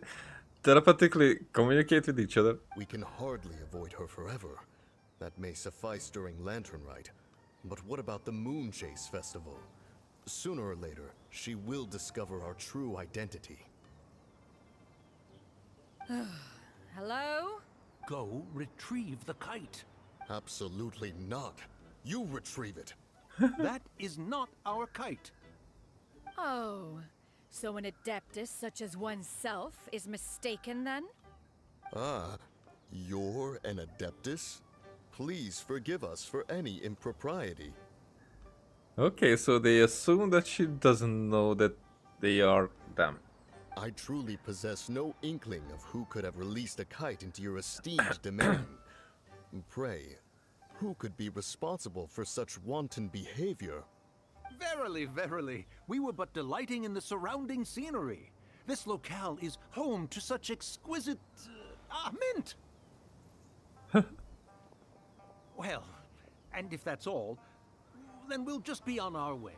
telepathically communicate with each other. We can hardly avoid her forever. That may suffice during Lantern Rite. But what about the Moon Chase Festival? Sooner or later, she will discover our true identity. Hello? Go retrieve the kite. Absolutely not. You retrieve it. That is not our kite. Oh, so an adeptus such as oneself is mistaken then? Ah, you're an Adeptus? Please forgive us for any impropriety. Okay, so they assume that she doesn't know that they are them. I truly possess no inkling of who could have released a kite into your esteemed domain. Pray, who could be responsible for such wanton behavior? Verily, verily, we were but delighting in the surrounding scenery. This locale is home to such exquisite... mint! Well, and if that's all, then we'll just be on our way.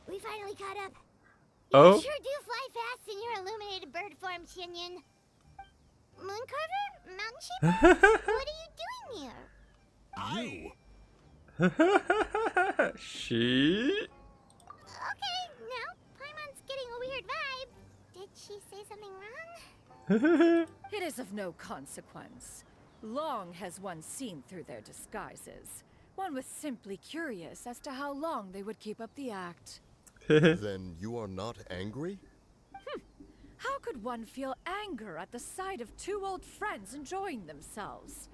We finally caught up. Oh? You sure do fly fast in your illuminated bird form, Shinyan. Mooncarver? Mountain sheep? What are you doing here? You! She? Okay, now Paimon's getting a weird vibe. Did she say something wrong? It is of no consequence. Long has one seen through their disguises. One was simply curious as to how long they would keep up the act. Then you are not angry? How could one feel anger at the sight of two old friends enjoying themselves?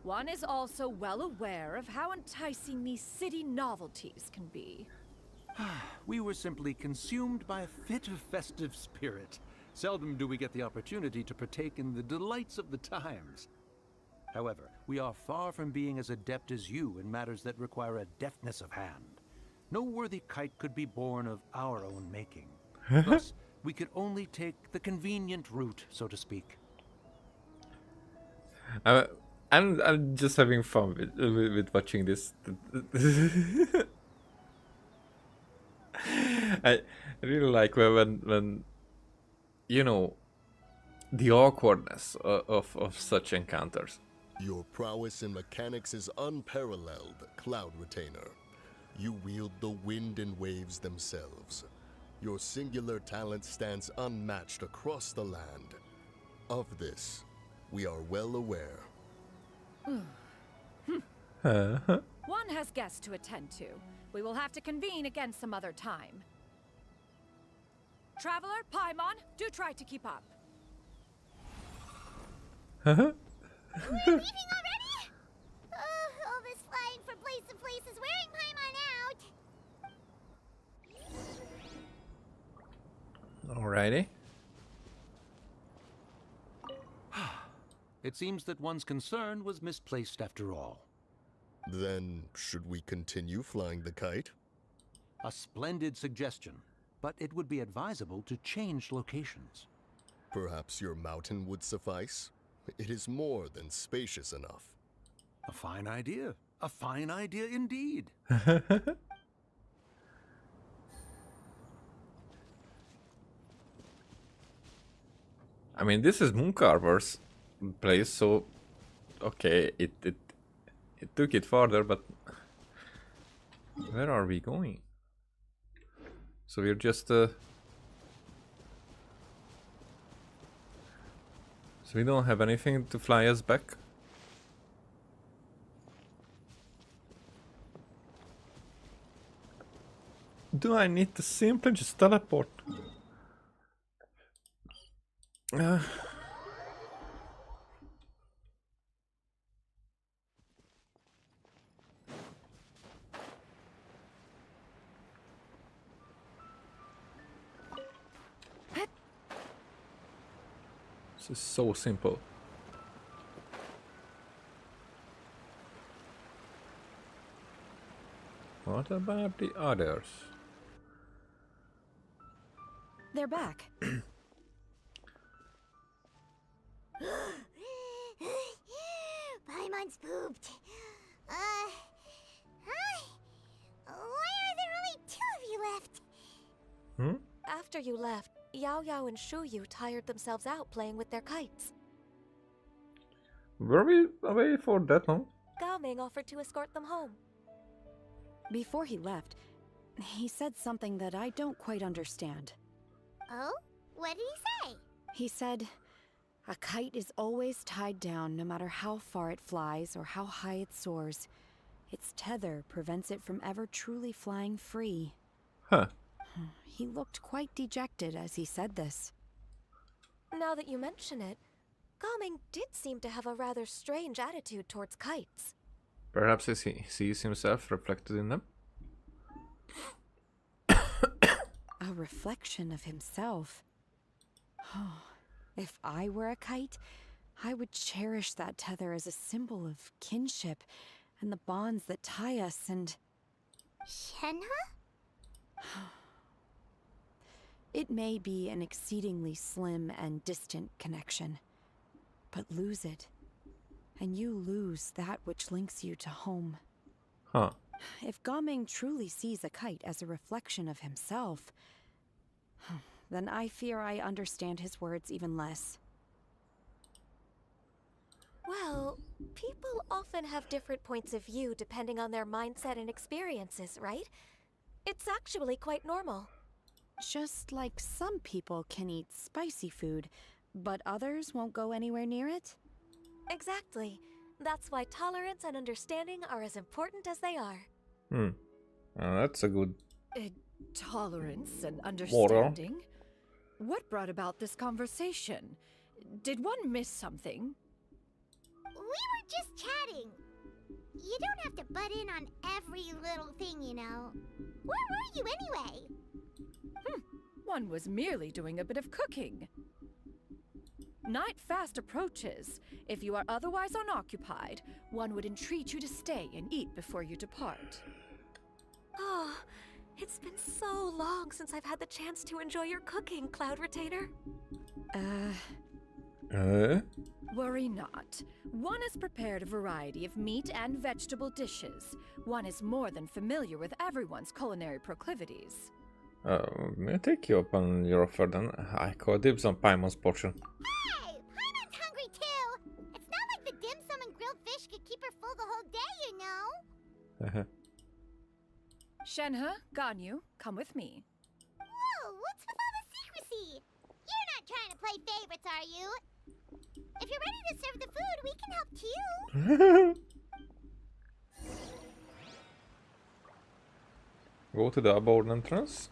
One is also well aware of how enticing these city novelties can be. We were simply consumed by a fit of festive spirit. Seldom do we get the opportunity to partake in the delights of the times. However, we are far from being as adept as you in matters that require a deftness of hand. No worthy kite could be born of our own making. Thus, we could only take the convenient route, so to speak. I'm just having fun with watching this. I really like when you know the awkwardness of such encounters. Your prowess in mechanics is unparalleled, Cloud Retainer. You wield the wind and waves themselves. Your singular talent stands unmatched across the land. Of this, we are well aware. One has guests to attend to. We will have to convene again some other time. Traveler, Paimon, do try to keep up. We're leaving already? All this flying from place to place is wearing Paimon out. Alrighty. It seems that one's concern was misplaced after all. Then, should we continue flying the kite? A splendid suggestion, but it would be advisable to change locations. Perhaps your mountain would suffice? It is more than spacious enough. A fine idea. A fine idea indeed. I mean, this is Mooncarver's place, so okay, it took it farther, but where are we going? So we're just so we don't have anything to fly us back. Do I need to simply just teleport? This is so simple. What about the others? They're back. Paimon's pooped. Hi. Why are there only two of you left? After you left, Yao Yao and Shu Yu tired themselves out playing with their kites. Were we away for that long? Gao Ming offered to escort them home. Before he left, he said something that I don't quite understand. Oh? What did he say? He said, a kite is always tied down no matter how far it flies or how high it soars. Its tether prevents it from ever truly flying free. Huh. He looked quite dejected as he said this. Now that you mention it, Gao Ming did seem to have a rather strange attitude towards kites. Perhaps he sees himself reflected in them? A reflection of himself. Oh, if I were a kite, I would cherish that tether as a symbol of kinship and the bonds that tie us and... Shenhe? It may be an exceedingly slim and distant connection, but lose it, and you lose that which links you to home. Huh. If Gaming truly sees a kite as a reflection of himself, then I fear I understand his words even less. Well, people often have different points of view depending on their mindset and experiences, right? It's actually quite normal. Just like some people can eat spicy food, but others won't go anywhere near it? Exactly. That's why tolerance and understanding are as important as they are. That's a good Tolerance and moral. understanding? What brought about this conversation? Did one miss something? We were just chatting. You don't have to butt in on every little thing, you know. Where were you anyway? One was merely doing a bit of cooking. Night fast approaches. If you are otherwise unoccupied, one would entreat you to stay and eat before you depart. Oh, it's been so long since I've had the chance to enjoy your cooking, Cloud Retainer. Worry not. One has prepared a variety of meat and vegetable dishes. One is more than familiar with everyone's culinary proclivities. May I take you up on your offer then? I call dibs on Paimon's portion. Hey, Paimon's hungry too. It's not like the dim sum and grilled fish could keep her full the whole day, you know. Shenhe, Ganyu, come with me. Whoa, what's with all the secrecy? You're not trying to play favorites, are you? If you're ready to serve the food, we can help too. Go to the abode entrance.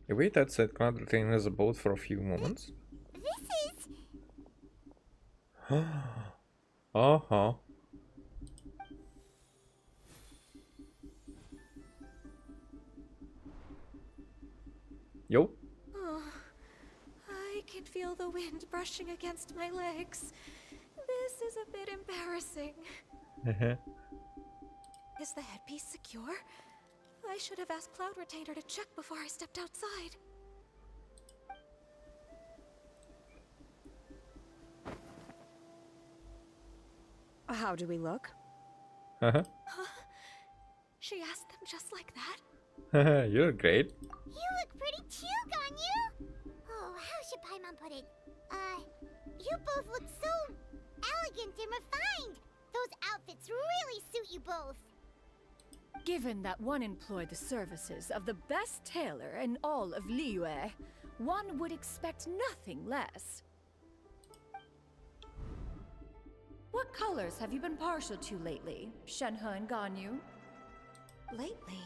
You wait outside Cloud Retainer's abode for a few moments. This is... Uh-huh. Yo. Oh, I can feel the wind brushing against my legs. This is a bit embarrassing. Is the headpiece secure? I should have asked Cloud Retainer to check before I stepped outside. How do we look? She asked them just like that? You're great. You look pretty too, Ganyu. Oh, how should Paimon put it? You both look so elegant and refined. Those outfits really suit you both. Given that one employed the services of the best tailor in all of Liyue, one would expect nothing less. What colors have you been partial to lately, Shenhe and Ganyu? Lately?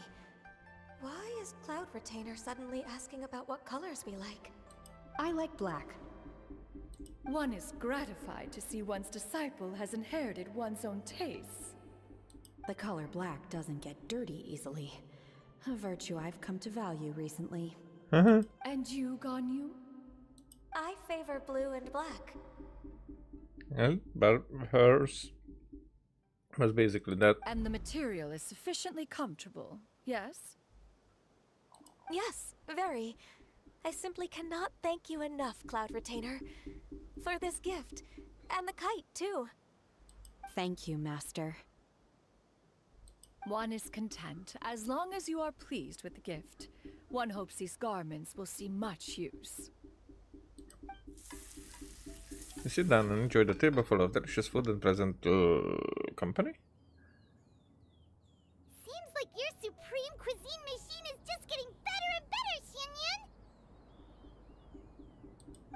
Why is Cloud Retainer suddenly asking about what colors we like? I like black. One is gratified to see one's disciple has inherited one's own tastes. The color black doesn't get dirty easily. A virtue I've come to value recently. And you, Ganyu? I favor blue and black. Well, but hers was basically that. And the material is sufficiently comfortable, yes? Yes, very. I simply cannot thank you enough, Cloud Retainer, for this gift. And the kite, too. Thank you, Master. One is content, as long as you are pleased with the gift. One hopes these garments will see much use. You sit down and enjoy the table full of delicious food and pleasant company. Seems like your supreme cuisine machine is just getting better and better, Xianyun.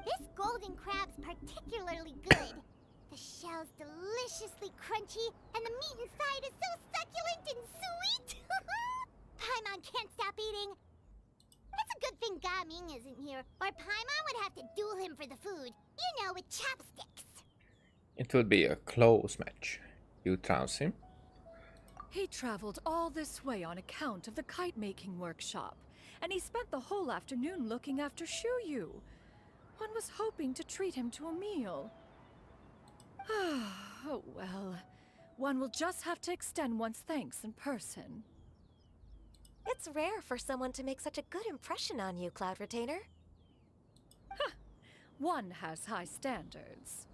This golden crab's particularly good. The shell's deliciously crunchy, and the meat inside is so succulent and sweet. Paimon can't stop eating. It's a good thing Gaming isn't here, or Paimon would have to duel him for the food. You know, with chopsticks. It will be a close match. You trounce him. He traveled all this way on account of the kite-making workshop, and he spent the whole afternoon looking after Shuyu. One was hoping to treat him to a meal. Oh well. One will just have to extend one's thanks in person. It's rare for someone to make such a good impression on you, Cloud Retainer. One has high standards.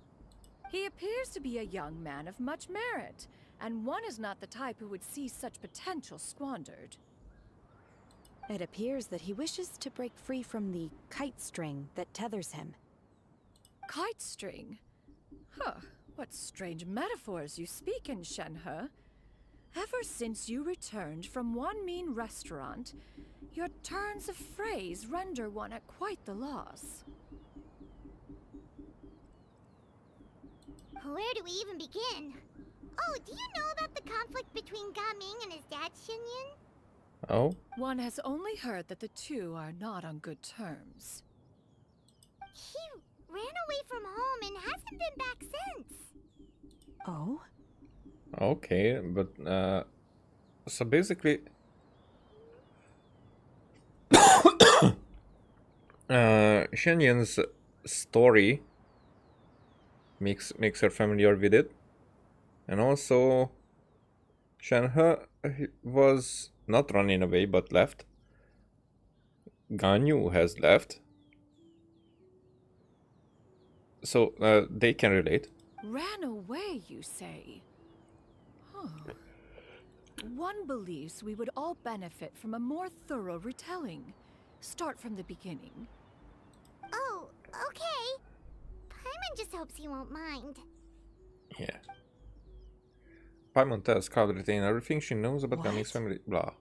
He appears to be a young man of much merit, and one is not the type who would see such potential squandered. It appears that he wishes to break free from the kite string that tethers him. Kite string? Huh, what strange metaphors you speak in, Shenhe. Ever since you returned from one mean restaurant, your turns of phrase render one at quite the loss. Where do we even begin? Oh, do you know about the conflict between Gaming and his dad, Xinyan? Oh? One has only heard that the two are not on good terms. He ran away from home and hasn't been back since. Oh? Okay, but so basically Shenyan's story makes her familiar with it, and also Shenhe was not running away but left. Ganyu has left, so they can relate. Ran away, you say? Huh. One believes we would all benefit from a more thorough retelling. Start from the beginning. Oh, okay. Paimon just hopes he won't mind. Yeah. Paimon tells Cloud Retainer everything she knows about What? Gaming's family. Blah.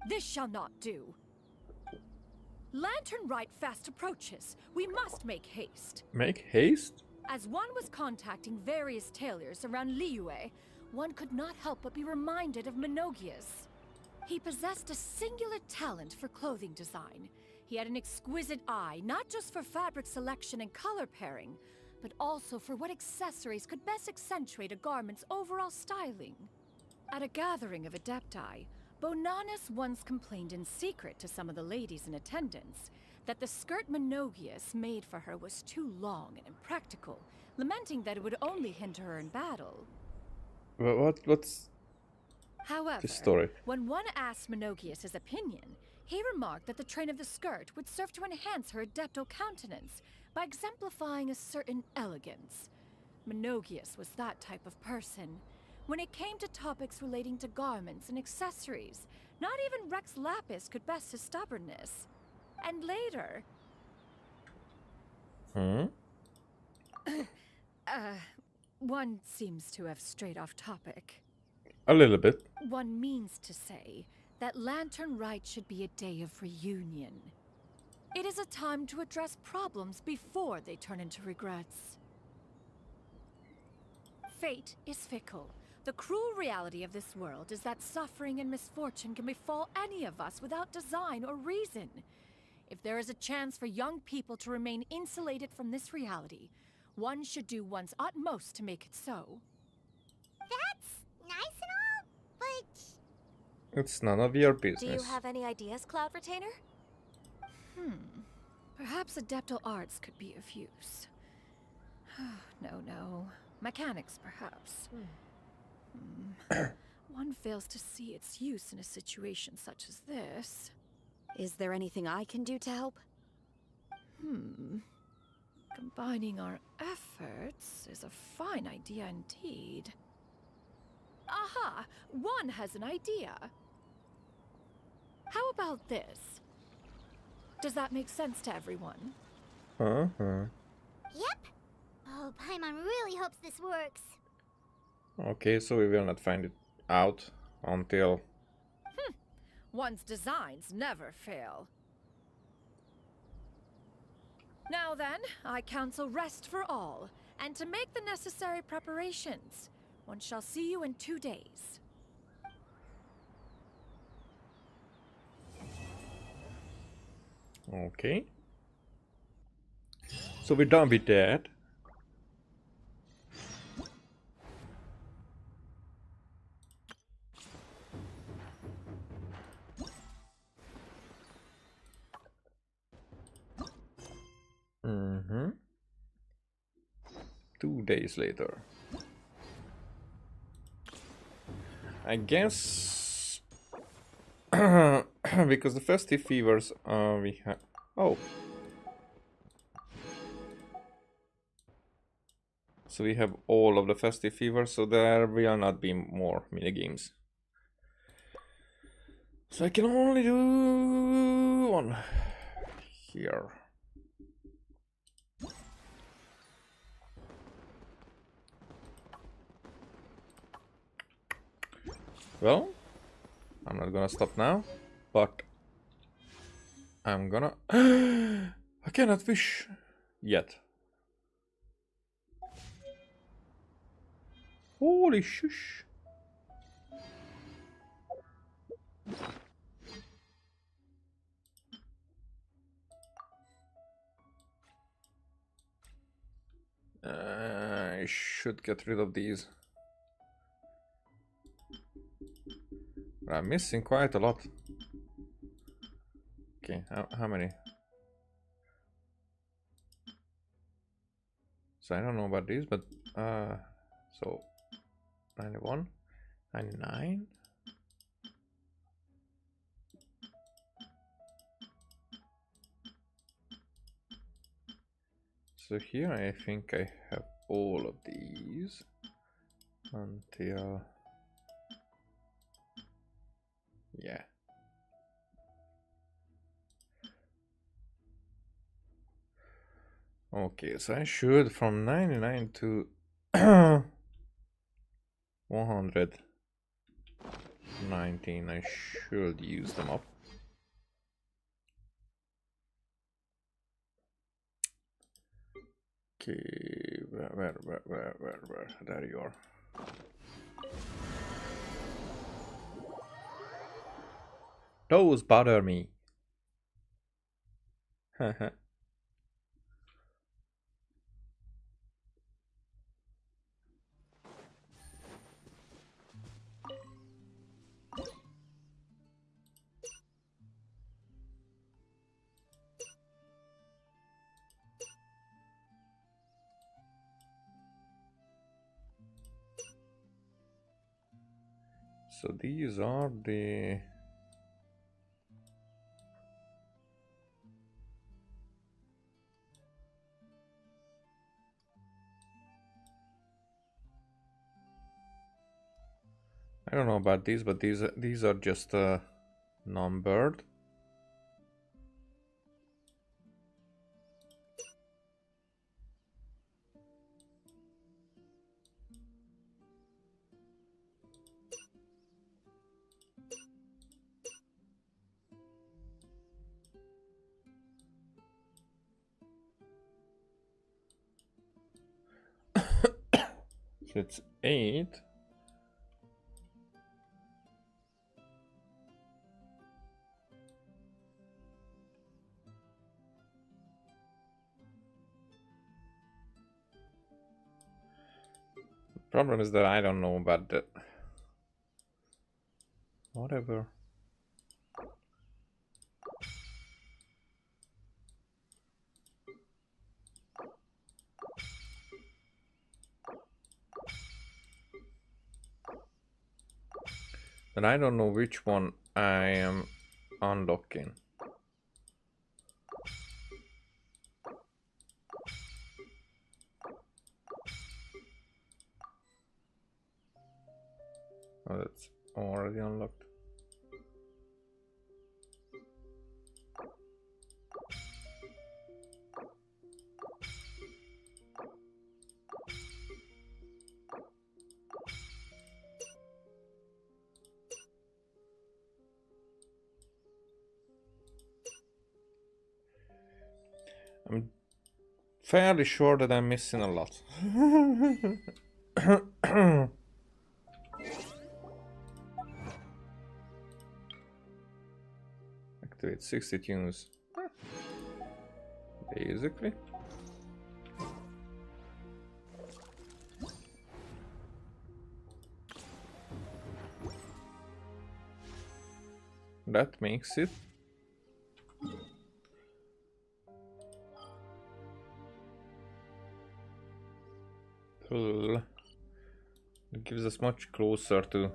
This shall not do. Lantern Rite fast approaches. We must make haste. Make haste? As one was contacting various tailors around Liyue, one could not help but be reminded of Menogias. He possessed a singular talent for clothing design. He had an exquisite eye, not just for fabric selection and color pairing, but also for what accessories could best accentuate a garment's overall styling. At a gathering of Adepti, Bonanis once complained in secret to some of the ladies in attendance that the skirt Menogias made for her was too long and impractical, lamenting that it would only hinder her in battle. What's However, this story? when one asked Menogias his opinion, he remarked that the train of the skirt would serve to enhance her adeptal countenance by exemplifying a certain elegance. Menogias was that type of person. When it came to topics relating to garments and accessories, not even Rex Lapis could best his stubbornness. And later... one seems to have strayed off topic. A little bit. One means to say that Lantern Rite should be a day of reunion. It is a time to address problems before they turn into regrets. Fate is fickle. The cruel reality of this world is that suffering and misfortune can befall any of us without design or reason. If there is a chance for young people to remain insulated from this reality, one should do one's utmost to make it so. That's nice and all, but... It's none of your Do business. you have any ideas, Cloud Retainer? Perhaps adeptal arts could be of use. No. Mechanics, perhaps. One fails to see its use in a situation such as this. Is there anything I can do to help? Combining our efforts is a fine idea indeed. Aha! One has an idea. How about this? Does that make sense to everyone? Yep. Oh, Paimon really hopes this works. Okay, so we will not find it out until... One's designs never fail. Now then, I counsel rest for all, and to make the necessary preparations. One shall see you in 2 days. Okay. So we're done with that. 2 days later. I guess because the festive fevers we have. Oh, so we have all of the festive fevers, so there will not be more minigames. So I can only do one here. Well, I'm not gonna stop now, but I'm gonna... I cannot fish yet. Holy shush. I should get rid of these. I'm missing quite a lot. Okay, how many? So I don't know about these, but so 91, 99. So here I think I have all of these until, yeah. Okay, so I should from 99 to 119, I should use them up. Okay, where, there you are. Those bother me. So these are the... I don't know about these, but these are just numbered. So it's 8. Problem is that I don't know about that. Whatever. And I don't know which one I am unlocking. Oh, that's already unlocked. I'm fairly sure that I'm missing a lot. Activate 60 tunes. Basically. That makes it. Cool. It gives us much closer to...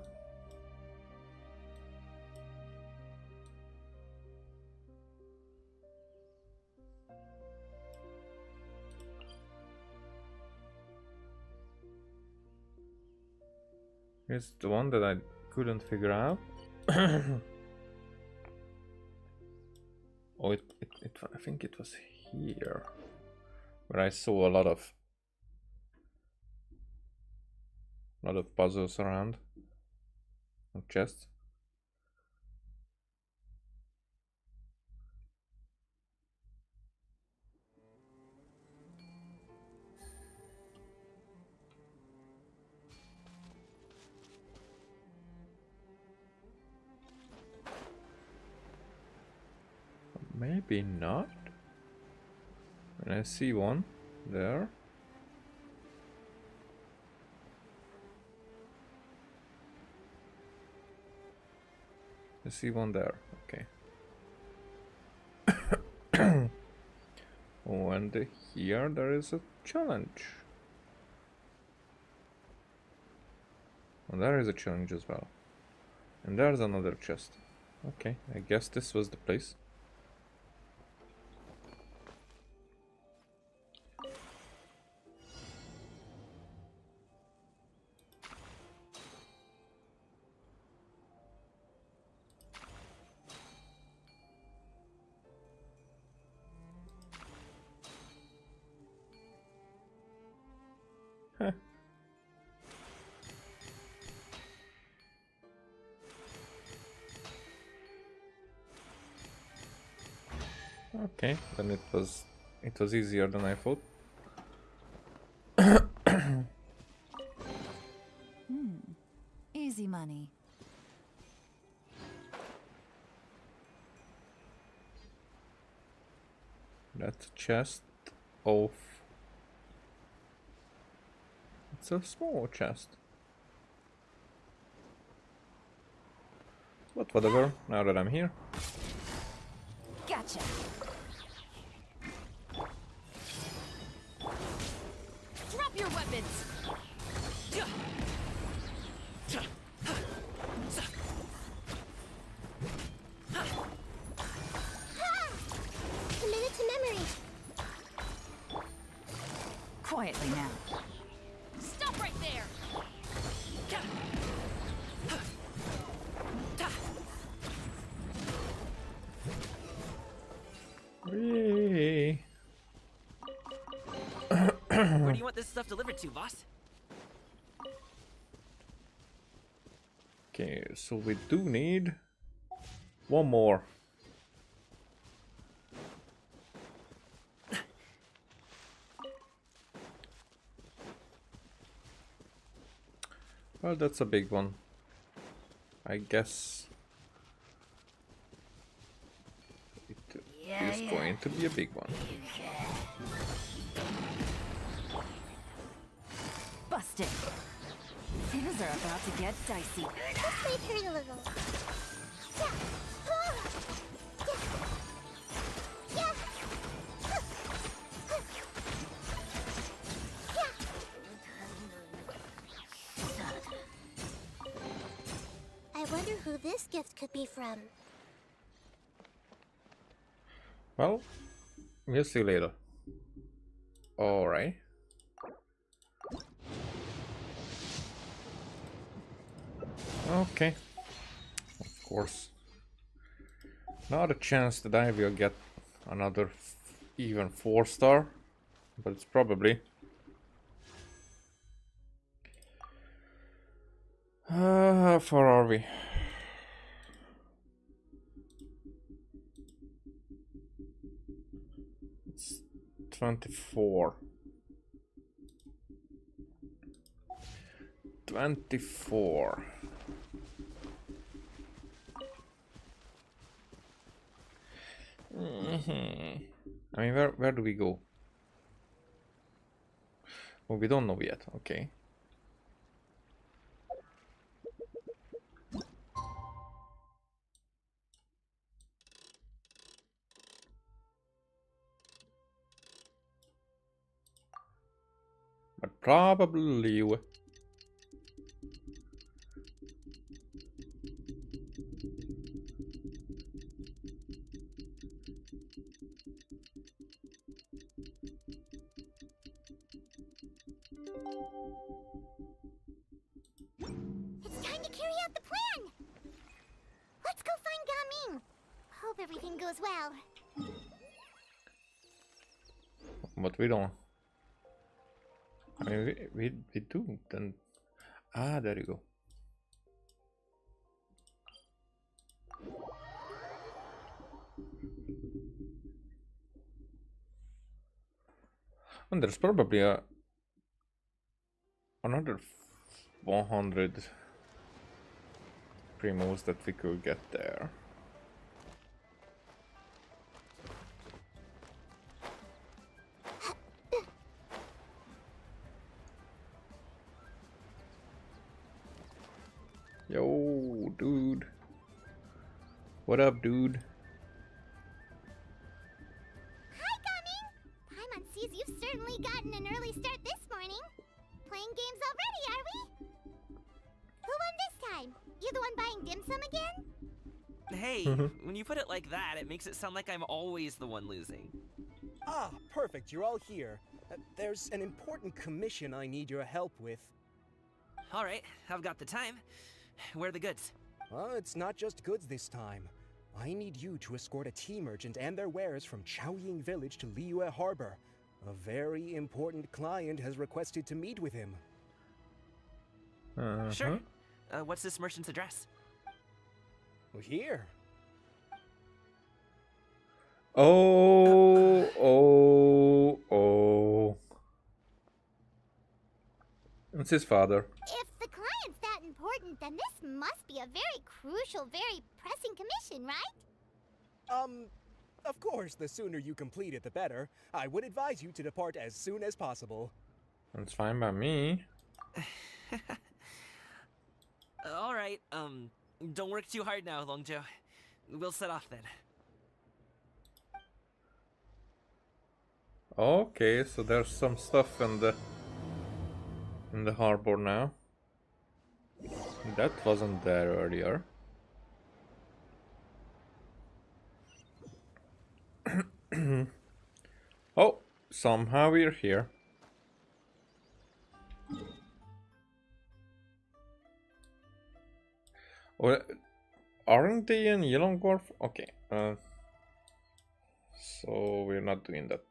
Here's the one that I couldn't figure out. Oh, I think it was here where I saw a lot of puzzles around, or chests. Maybe not. And I see one there. I see one there. Okay. Oh, and here there is a challenge. And there is a challenge as well. And there's another chest. Okay, I guess this was the place. Huh. Okay, then it was easier than I thought. Easy money. That's a chest of... It's a small chest. But whatever, now that I'm here. Gotcha. Drop your weapons! Committed to memory. Quietly now. Stop right there! Whee! Where do you want this stuff delivered to, boss? Okay, so we do need one more. Well, that's a big one. I guess it is going to be a big one. Busted. Things are about to get dicey. Let's wait her a little. Yeah. Yeah. I wonder who this gift could be from. Well, we'll see later. Alright. Okay. Of course. Not a chance that I will get another even 4-star, but it's probably. How far are we? It's 24. 24. I mean, where do we go? Well, we don't know yet. Okay. But probably leave. It's time to carry out the plan! Let's go find Gaming! Hope everything goes well. But we don't. I mean, we do then. Ah, there you go. And there's probably another 100 primos that we could get there. Yo, dude. What up, dude? Hi, Gaming! Paimon sees you've certainly gotten an early start this morning. Playing games already, are we? Who won this time? You the one buying dim sum again? Hey, when you put it like that, it makes it sound like I'm always the one losing. Ah, perfect, you're all here. There's an important commission I need your help with. Alright, I've got the time. Where are the goods? It's not just goods this time. I need you to escort a tea merchant and their wares from Chaoying Village to Liyue Harbor. A very important client has requested to meet with him. Sure. What's this merchant's address? Here. Oh. It's his father. If the client's that important, then this must be a very crucial, very pressing commission, right? Of course, the sooner you complete it, the better. I would advise you to depart as soon as possible. That's fine by me. Alright, don't work too hard now, Longjo. We'll set off then. Okay, so there's some stuff in the harbor now. That wasn't there earlier. Oh, somehow we're here. Or aren't they in Yellow Wharf? Okay. So we're not doing that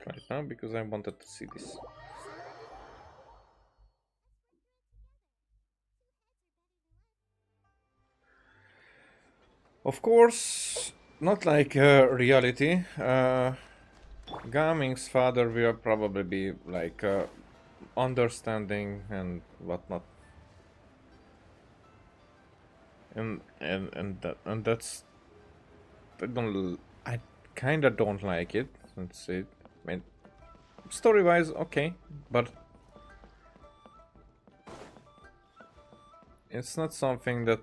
right now because I wanted to see this. Of course, not like reality. Gaming's father will probably be like understanding and whatnot, and that's I kinda don't like it. Let's see. I mean, story-wise, okay, but it's not something that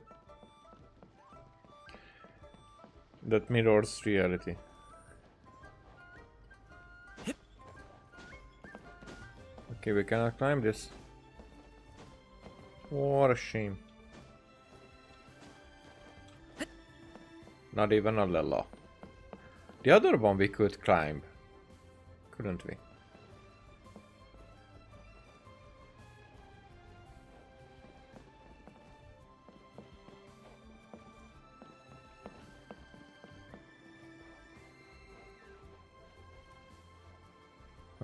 mirrors reality. Okay, we cannot climb this. What a shame. Not even a Lella. The other one we could climb, couldn't we?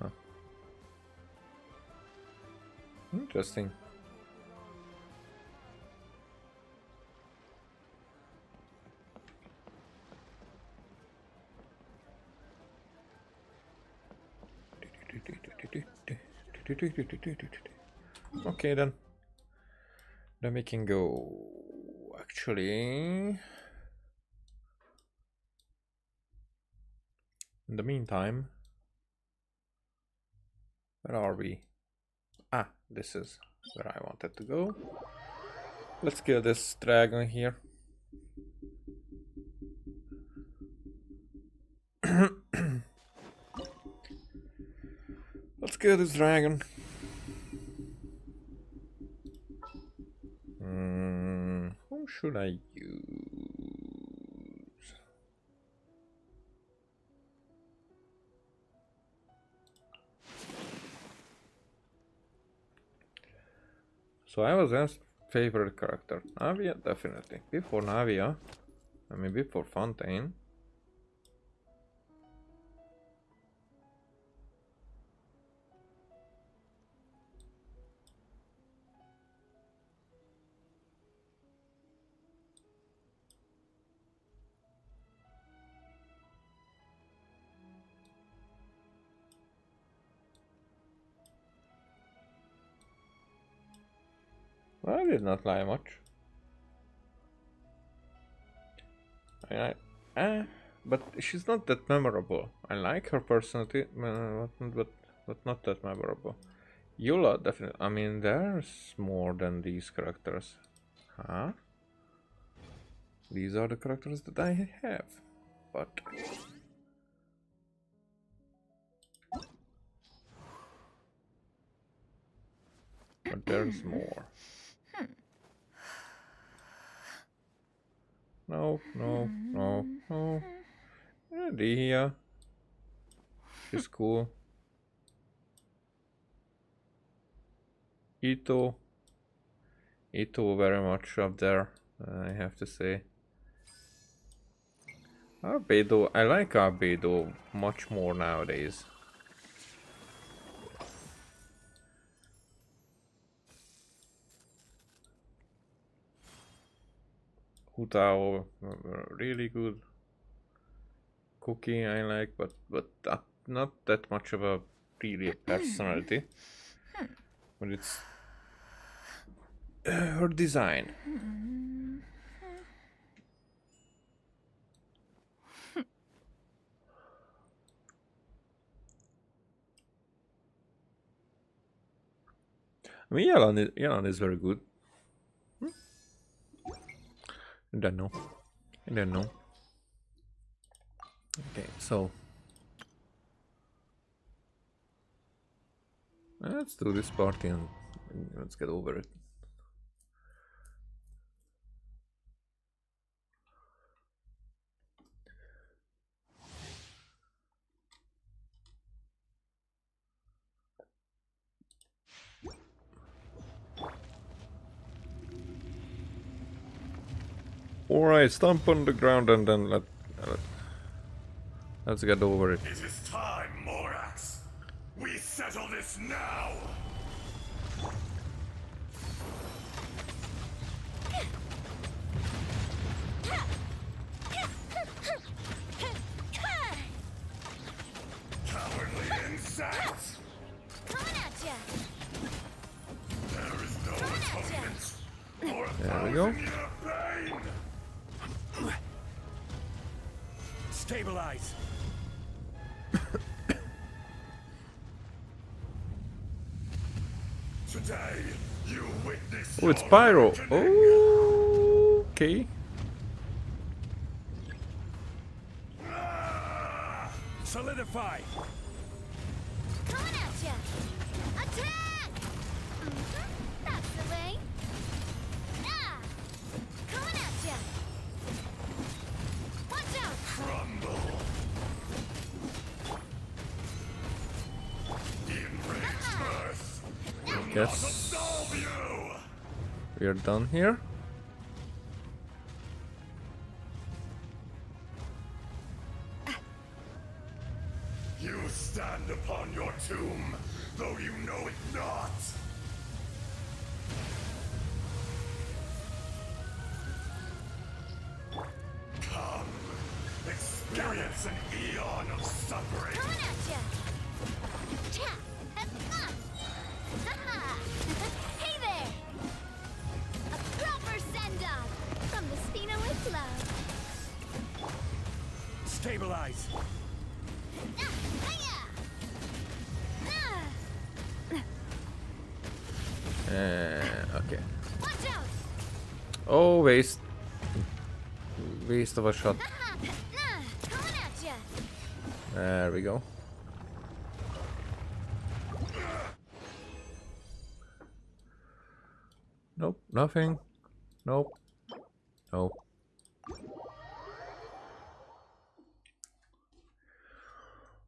Huh. Interesting. Okay then. Then we can go. Actually, in the meantime, where are we? Ah, this is where I wanted to go. Let's kill this dragon here. Let's kill this dragon. should I use? So I was asked favorite character. Navia, definitely. Before Navia, I mean before Fontaine. Well, I did not lie much. But she's not that memorable. I like her personality, but not that memorable. Eula, definitely. I mean, there's more than these characters. Huh? These are the characters that I have. But... but there's more. No. Dia. She's cool. Ito very much up there, I have to say. Arbedo, I like Arbedo much more nowadays. Hutao, really good. Cookie I like, but not that much of a really a personality. But it's her design. I mean, Yelan is very good. I don't know. Okay, so let's do this party and let's get over it. Alright, stomp on the ground and then let's get over it. It is time, Morax. We settle this now. Cowardly insects! Coming at ya! There is no atonement for There we go. 1,000-year pain! Stabilize. Today, you witness. Oh, it's your Pyro. reckoning. Okay. Solidify. Coming at ya! Attack! That's the way. Ah! Coming at ya! Watch out! Crumble. Enraged birth will not Guess absolve you. we are done here. You stand upon your tomb, though you know it not. Come, experience an eon of suffering. Coming at ya! Cha! Ha-ha! Hey there! A proper send-off from the Spinoid Club. Stabilize. Ah, hiya! Ah, Okay. watch out! Oh, waste of a shot. Ha-ha! Coming at ya! There we go. Nope, nothing. Nope. Oh.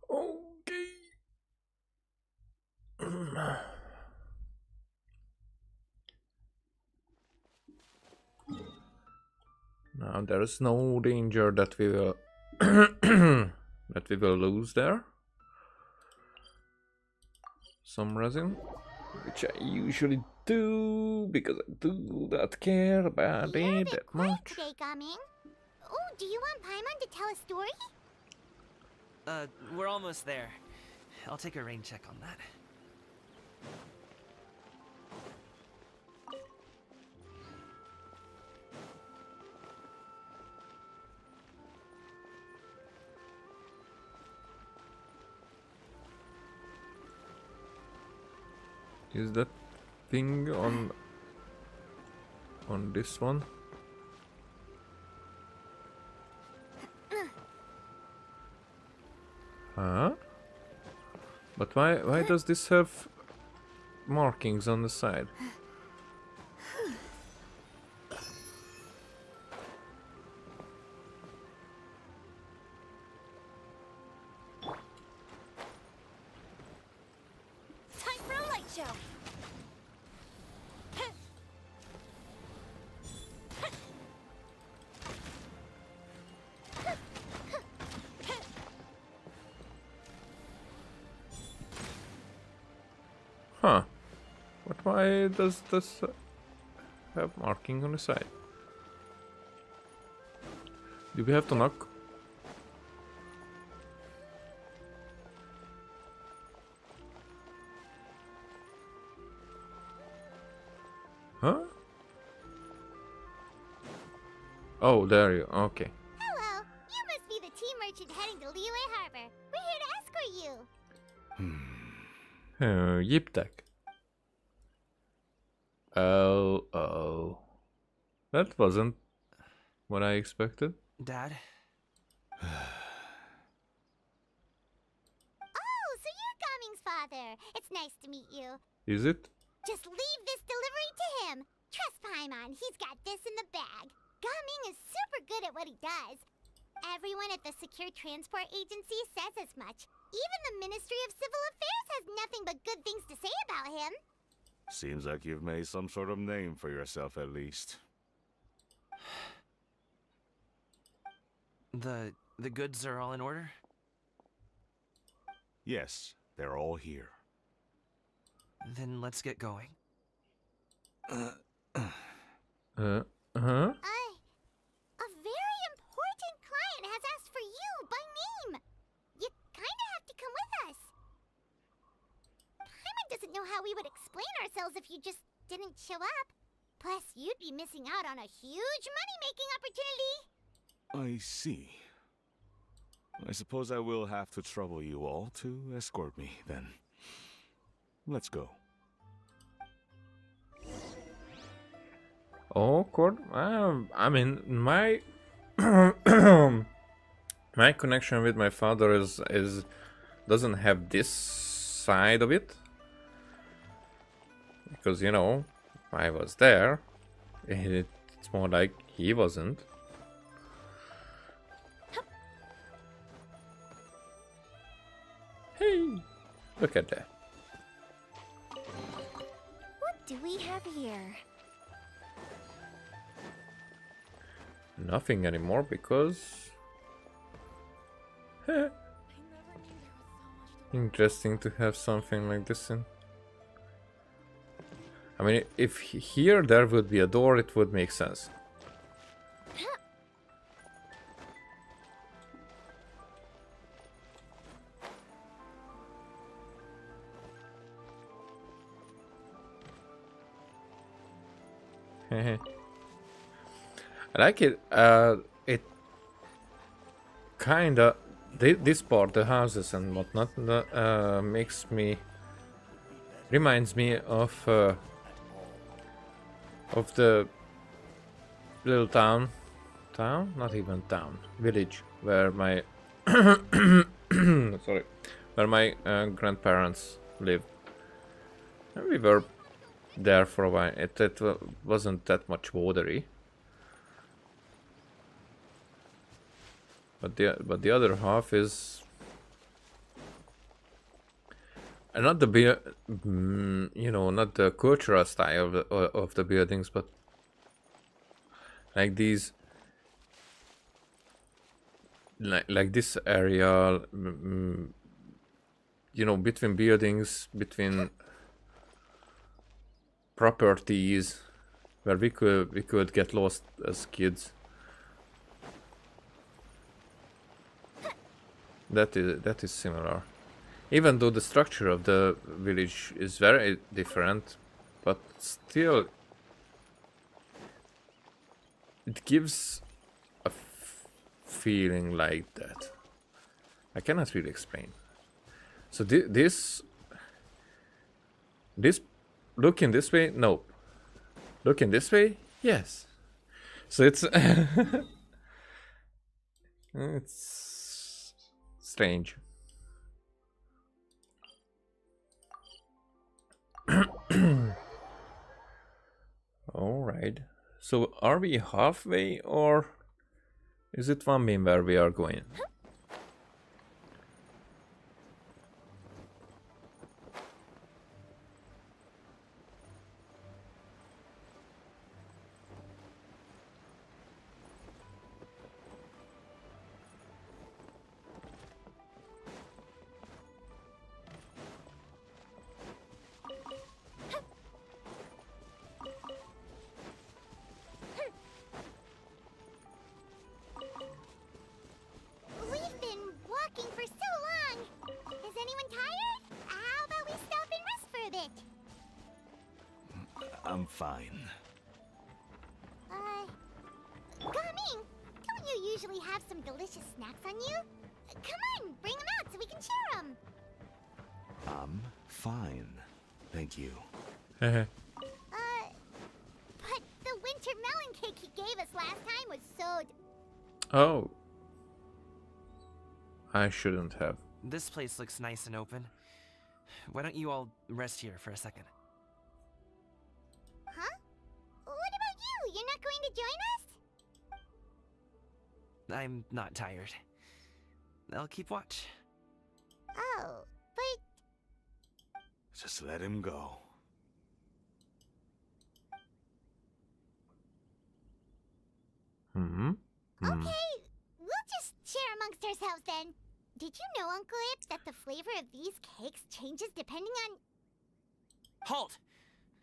Okay. Now there is no danger that we will that we will lose there some resin, which I usually do because I do not care about it that much. Today, Gaming. Oh, do you want Paimon to tell a story? We're almost there. I'll take a rain check on that. Is that thing on this one? Huh? But why does this have markings on the side? Time for a light show. Huh. But why does this have marking on the side? Do we have to knock? Huh? Oh, there you. Okay. Hello. You must be the tea merchant heading to Liyue Harbor. We're here to escort you. Yiptek. Oh. That wasn't what I expected. Dad? Oh, so you're Gaming's father. It's nice to meet you. Is it? Just leave this delivery to him. Trust Paimon, he's got this in the bag. Gaming is super good at what he does. Everyone at the Secure Transport Agency says as much. Even the Ministry of Civil Affairs has nothing but good things to say about him. Seems like you've made some sort of name for yourself at least. The goods are all in order? Yes, they're all here. Then let's get going. Huh? A very important client has asked for you by name. You kinda have to come with us. Paimon doesn't know how we would explain ourselves if you just didn't show up. Plus, you'd be missing out on a huge money-making opportunity. I see. I suppose I will have to trouble you all to escort me, then. Let's go. Awkward. I mean, my my connection with my father is doesn't have this side of it, because you know I was there. It's more like he wasn't. Hey, look at that. What do we have here? Nothing anymore because interesting to have something like this in. I mean, if here there would be a door, it would make sense. I like it. It kinda this part, the houses and whatnot, reminds me of the little town, not even town, village where my sorry, where my grandparents lived. And we were there for a while. It wasn't that much watery. But the other half is not the you know, not the cultural style of the buildings, but like these, like this area, you know, between buildings, between properties, where we could get lost as kids. That is similar. Even though the structure of the village is very different, but still it gives a feeling like that. I cannot really explain. So this looking this way, no. Looking this way, yes. So it's it's strange. All right. So are we halfway, or is it one beam where we are going? We've been walking for so long. Is anyone tired? How about we stop and rest for a bit? I'm fine. Coming! Don't you usually have some delicious snacks on you? Come on, bring them out so we can share them. I'm fine. Thank you. But the winter melon cake he gave us last time was so... Oh. I shouldn't have. This place looks nice and open. Why don't you all rest here for a second? Huh? What about you? You're not going to join us? I'm not tired. I'll keep watch. Oh, but... Just let him go. Okay, we'll just share amongst ourselves then. Did you know, Uncle Ip, that the flavor of these cakes changes depending on... Halt!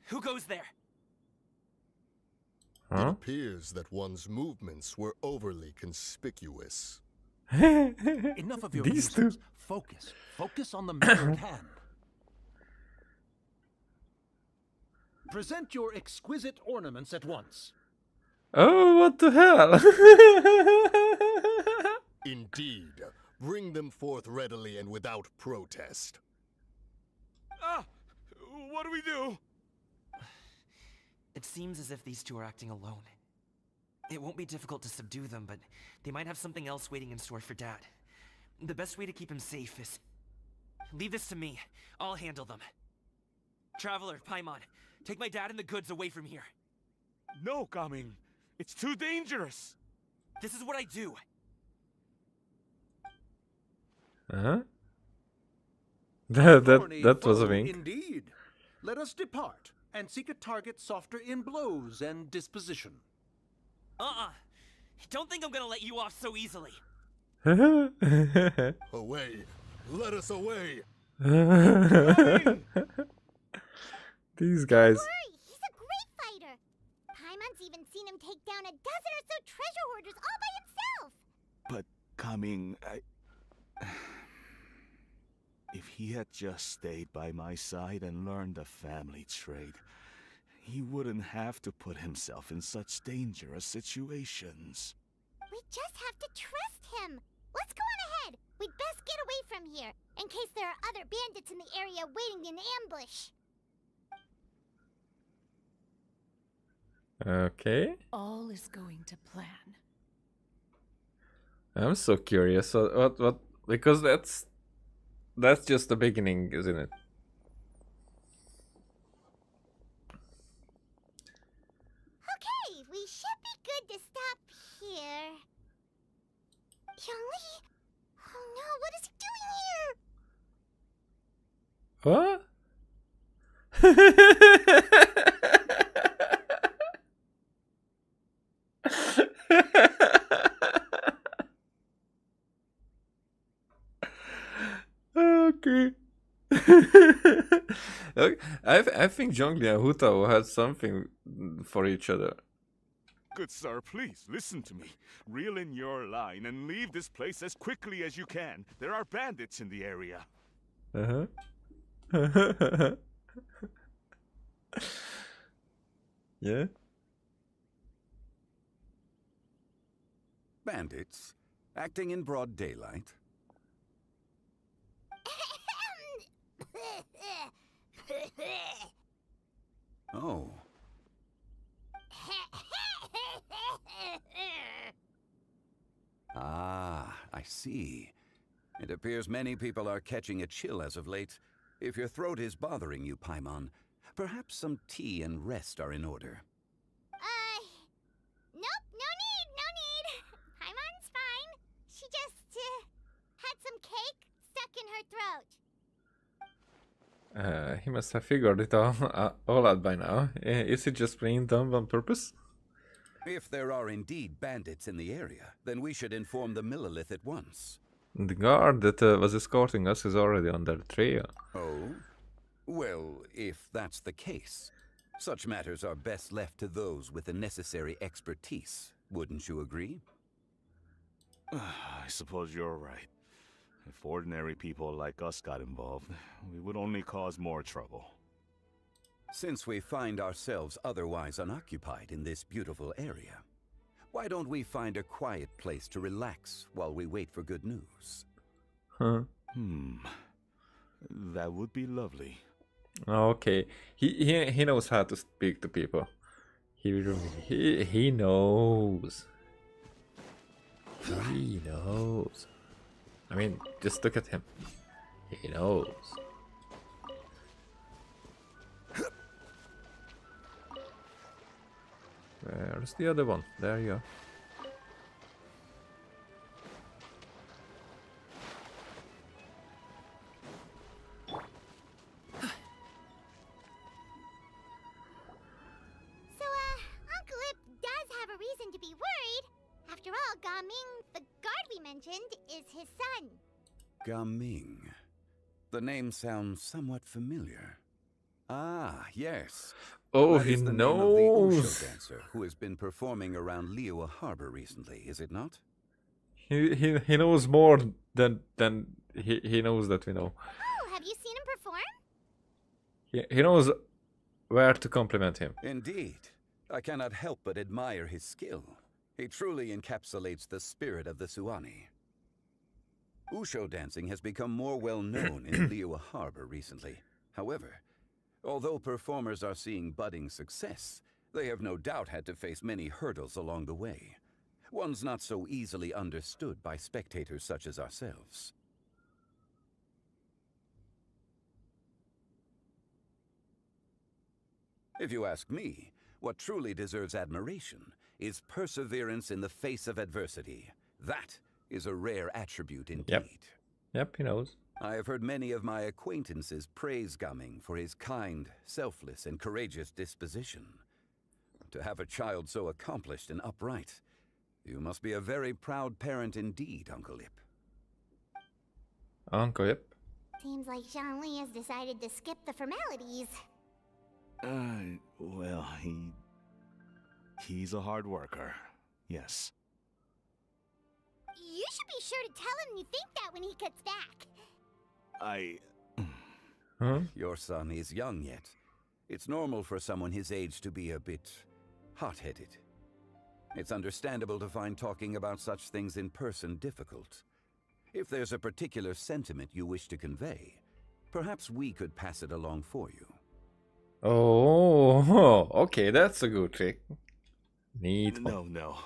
Who goes there? It appears that one's movements were overly conspicuous. Enough of your These two. musings. Focus. Focus on the matter at hand. Present your exquisite ornaments at once. Oh, what the hell? Indeed. Bring them forth readily and without protest. Ah! What do we do? It seems as if these two are acting alone. It won't be difficult to subdue them, but they might have something else waiting in store for Dad. The best way to keep him safe is... Leave this to me. I'll handle them. Traveler, Paimon, take my dad and the goods away from here. No, Gaming. It's too dangerous. This is what I do. Huh? that was a foe wink. Indeed. Let us depart and seek a target softer in blows and disposition. Don't think I'm gonna let you off so easily. Away! Let us away! These guys. Don't worry, he's a great fighter. Paimon's even seen him take down a dozen or so treasure hoarders all by himself. But Gaming, if he had just stayed by my side and learned the family trade, he wouldn't have to put himself in such dangerous situations. We just have to trust him. Let's go on ahead. We'd best get away from here, in case there are other bandits in the area waiting in ambush. Okay. All is going to plan. I'm so curious. What? Because that's just the beginning, isn't it? Okay, we should be good to stop here. Zhongli? Oh no, what is he doing here? What? Okay. Look, I think Zhongli and Hutao had something for each other. Good sir, please listen to me. Reel in your line and leave this place as quickly as you can. There are bandits in the area. Yeah. Bandits? Acting in broad daylight? Oh. Ah, I see. It appears many people are catching a chill as of late. If your throat is bothering you, Paimon, perhaps some tea and rest are in order. Nope, no need. Paimon's fine. She just, had some cake stuck in her throat. He must have figured it all out by now. Is he just playing dumb on purpose? If there are indeed bandits in the area, then we should inform the Millilith at once. The guard that was escorting us is already on their trail. Oh? Well, if that's the case, such matters are best left to those with the necessary expertise. Wouldn't you agree? I suppose you're right. If ordinary people like us got involved, we would only cause more trouble. Since we find ourselves otherwise unoccupied in this beautiful area, why don't we find a quiet place to relax while we wait for good news? Huh. That would be lovely. Okay. He knows how to speak to people. He knows. He knows. I mean, just look at him. He knows. Where's the other one? There you are. So, Uncle Ip does have a reason to be worried. After all, Gaming, the guard we mentioned, is his son. Gaming. The name sounds somewhat familiar. Ah, yes. Oh, That he is the name of the knows. Usho dancer who has been performing around Liyue Harbor recently, is it not? He knows more than he knows that we know. Oh, have you seen him perform? He knows where to compliment him. Indeed. I cannot help but admire his skill. He truly encapsulates the spirit of the Suani. Usho dancing has become more well known in Liyue Harbor recently. However, although performers are seeing budding success, they have no doubt had to face many hurdles along the way. Ones not so easily understood by spectators such as ourselves. If you ask me, what truly deserves admiration is perseverance in the face of adversity. That is a rare attribute indeed. Yep, he knows. I have heard many of my acquaintances praise Gaming for his kind, selfless, and courageous disposition. To have a child so accomplished and upright, you must be a very proud parent indeed, Uncle Ip. Uncle Ip? Seems like Zhongli has decided to skip the formalities. Well, he's a hard worker. Yes. You should be sure to tell him you think that when he gets back. Your son is young yet. It's normal for someone his age to be a bit hot-headed. It's understandable to find talking about such things in person difficult. If there's a particular sentiment you wish to convey, perhaps we could pass it along for you. Oh, okay, that's a good trick. Neat. No.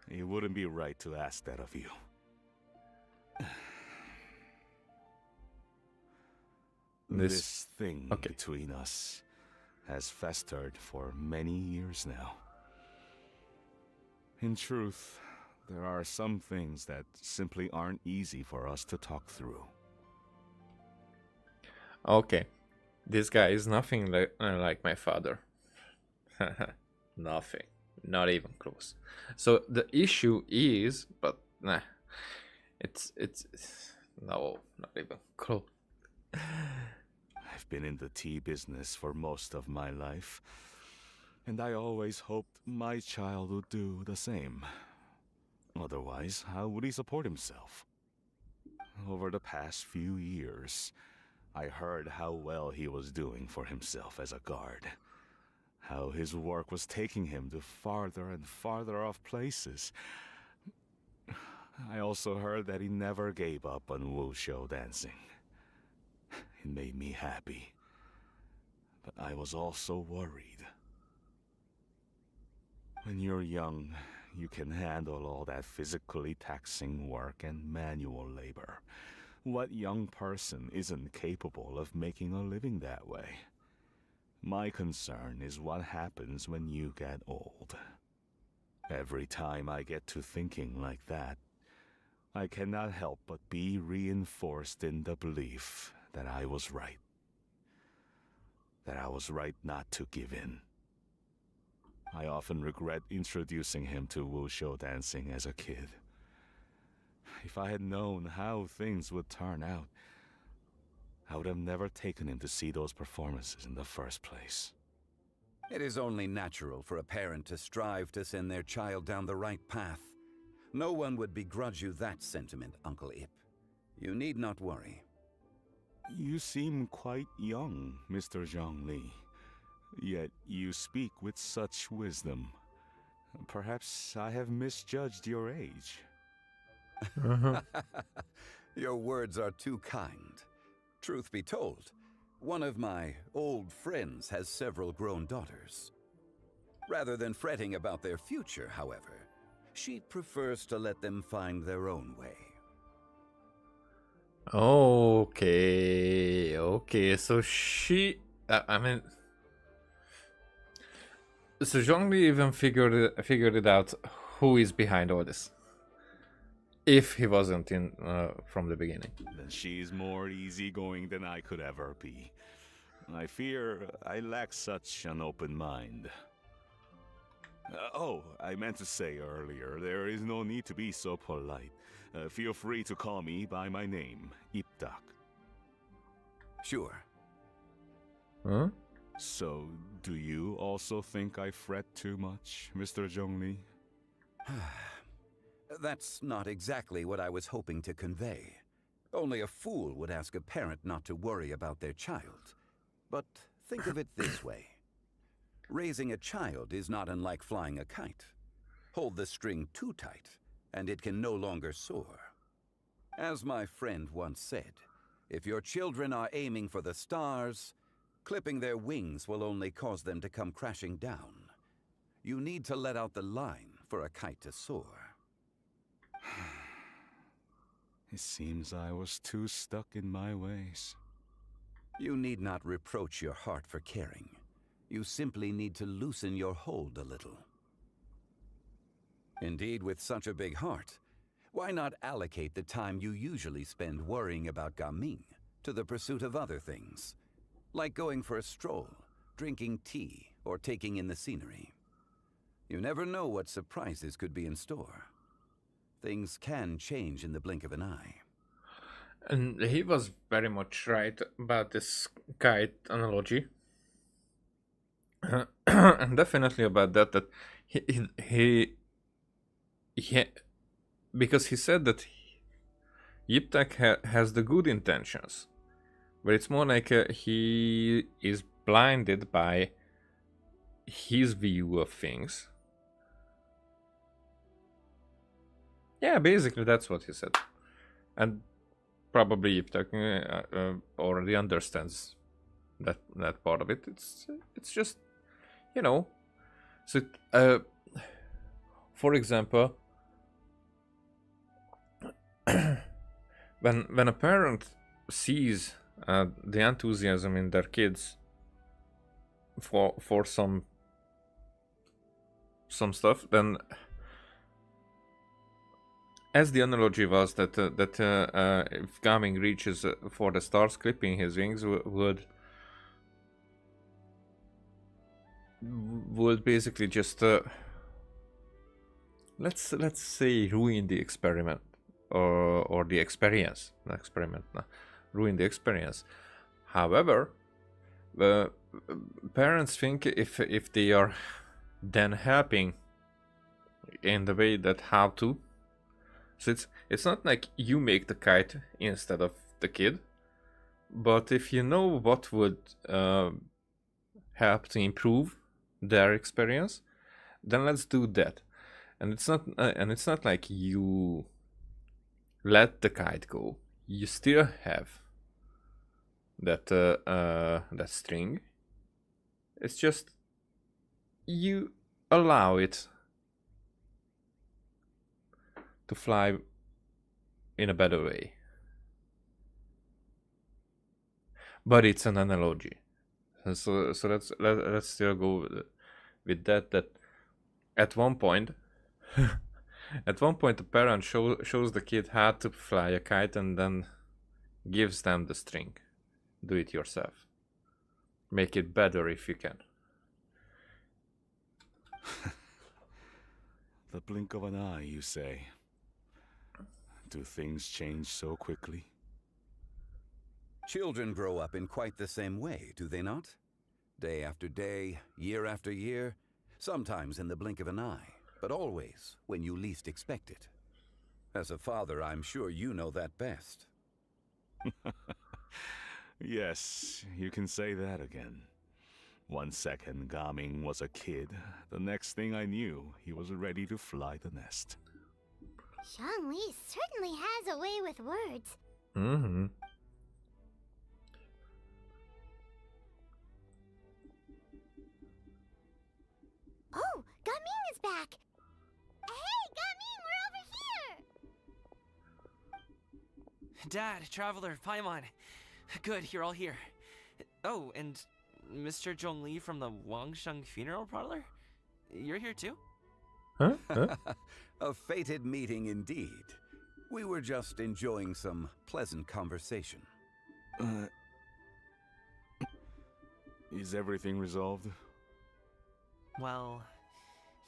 It wouldn't be right to ask that of you. This thing between us has festered for many years now. In truth, There are some things that simply aren't easy for us to talk through. Okay, this guy is nothing like my father. Nothing, not even close. So the issue is, but nah, it's no, not even close. I've been in the tea business for most of my life, and I always hoped my child would do the same. Otherwise, how would he support himself? Over the past few years, I heard how well he was doing for himself as a guard. How his work was taking him to farther and farther off places. I also heard that he never gave up on wushou dancing. It made me happy. But I was also worried. When you're young, you can handle all that physically taxing work and manual labor. What young person isn't capable of making a living that way? My concern is what happens when you get old. Every time I get to thinking like that, I cannot help but be reinforced in the belief that I was right. That I was right not to give in. I often regret introducing him to wushou dancing as a kid. If I had known how things would turn out, I would have never taken him to see those performances in the first place. It is only natural for a parent to strive to send their child down the right path. No one would begrudge you that sentiment, Uncle Ip. You need not worry. You seem quite young, Mr. Zhongli. Yet you speak with such wisdom. Perhaps I have misjudged your age. Your words are too kind. Truth be told, one of my old friends has several grown daughters. Rather than fretting about their future, however, she prefers to let them find their own way. Okay, so she... So Zhongli even figured it out who is behind all this. If he wasn't in from the beginning. Then she's more easygoing than I could ever be. I fear I lack such an open mind. I meant to say earlier, there is no need to be so polite. Feel free to call me by my name, Iptak. Sure. Huh? So, do you also think I fret too much, Mr. Zhongli? That's not exactly what I was hoping to convey. Only a fool would ask a parent not to worry about their child. But think of it this way. Raising a child is not unlike flying a kite. Hold the string too tight, and it can no longer soar. As my friend once said, if your children are aiming for the stars, clipping their wings will only cause them to come crashing down. You need to let out the line for a kite to soar. It seems I was too stuck in my ways. You need not reproach your heart for caring. You simply need to loosen your hold a little. Indeed, with such a big heart, why not allocate the time you usually spend worrying about Gaming to the pursuit of other things, like going for a stroll, drinking tea, or taking in the scenery? You never know what surprises could be in store. Things can change in the blink of an eye. And he was very much right about this kite analogy. And definitely about that he because he said that Yiptak has the good intentions, but it's more like he is blinded by his view of things. Yeah, basically that's what he said, and probably Yiptak already understands that part of it. It's just, you know. So, for example, when a parent sees the enthusiasm in their kids for some stuff, then as the analogy was that if Gaming reaches for the stars, clipping his wings would basically just let's say ruin the experiment or the experience. Not experiment, no. Ruin the experience. However, parents think if they are then helping in the way that how to. So it's not like you make the kite instead of the kid, but if you know what would help to improve their experience, then let's do that. And it's not like you let the kite go. You still have that string. It's just you allow it to fly in a better way. But it's an analogy. And so let's still go with that at one point the parent shows the kid how to fly a kite and then gives them the string. Do it yourself. Make it better if you can. The blink of an eye, you say? Do things change so quickly? Children grow up in quite the same way, do they not? Day after day, year after year, sometimes in the blink of an eye, but always when you least expect it. As a father, I'm sure you know that best. Yes, you can say that again. 1 second, Gaming was a kid. The next thing I knew, he was ready to fly the nest. Zhongli certainly has a way with words. Mm-hmm. Oh, Gaming is back! Hey, Gaming, we're over here! Dad, Traveler, Paimon. Good, you're all here. Oh, and Mr. Zhongli from the Wangsheng Funeral Parlor? You're here too? Huh? A fated meeting indeed. We were just enjoying some pleasant conversation. Is everything resolved? Well,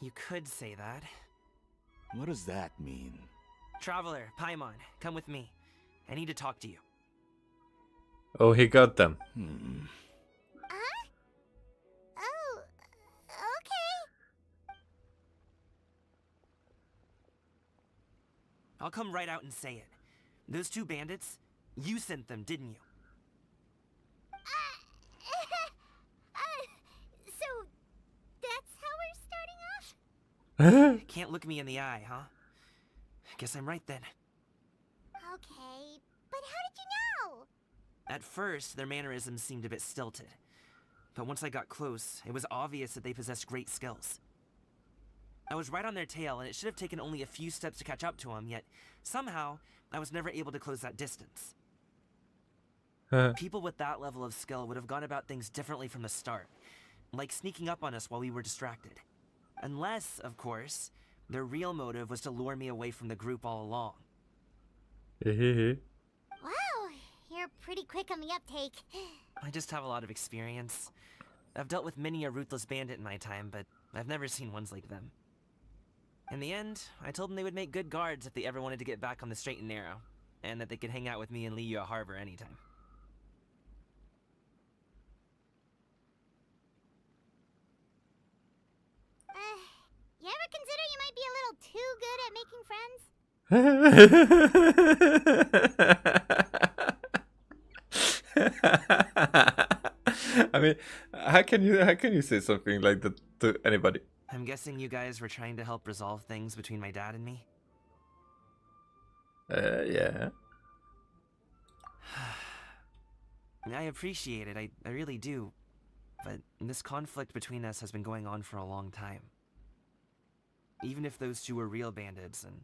you could say that. What does that mean? Traveler, Paimon, come with me. I need to talk to you. Oh, he got them. Huh? Oh, okay. I'll come right out and say it. Those two bandits, you sent them, didn't you? So, that's how we're starting off? Can't look me in the eye, huh? Guess I'm right then. Okay, but how did you know? At first, their mannerisms seemed a bit stilted. But once I got close, it was obvious that they possessed great skills. I was right on their tail, and it should have taken only a few steps to catch up to them, yet somehow, I was never able to close that distance. People with that level of skill would have gone about things differently from the start, like sneaking up on us while we were distracted. Unless, of course, their real motive was to lure me away from the group all along. Wow, you're pretty quick on the uptake. I just have a lot of experience. I've dealt with many a ruthless bandit in my time, but I've never seen ones like them. In the end, I told them they would make good guards if they ever wanted to get back on the straight and narrow, and that they could hang out with me in Liyue Harbor anytime. You ever consider you might be a little too good at making friends? I mean, how can you say something like that to anybody? I'm guessing you guys were trying to help resolve things between my dad and me? Yeah. I appreciate it, I really do. But this conflict between us has been going on for a long time. Even if those two were real bandits, and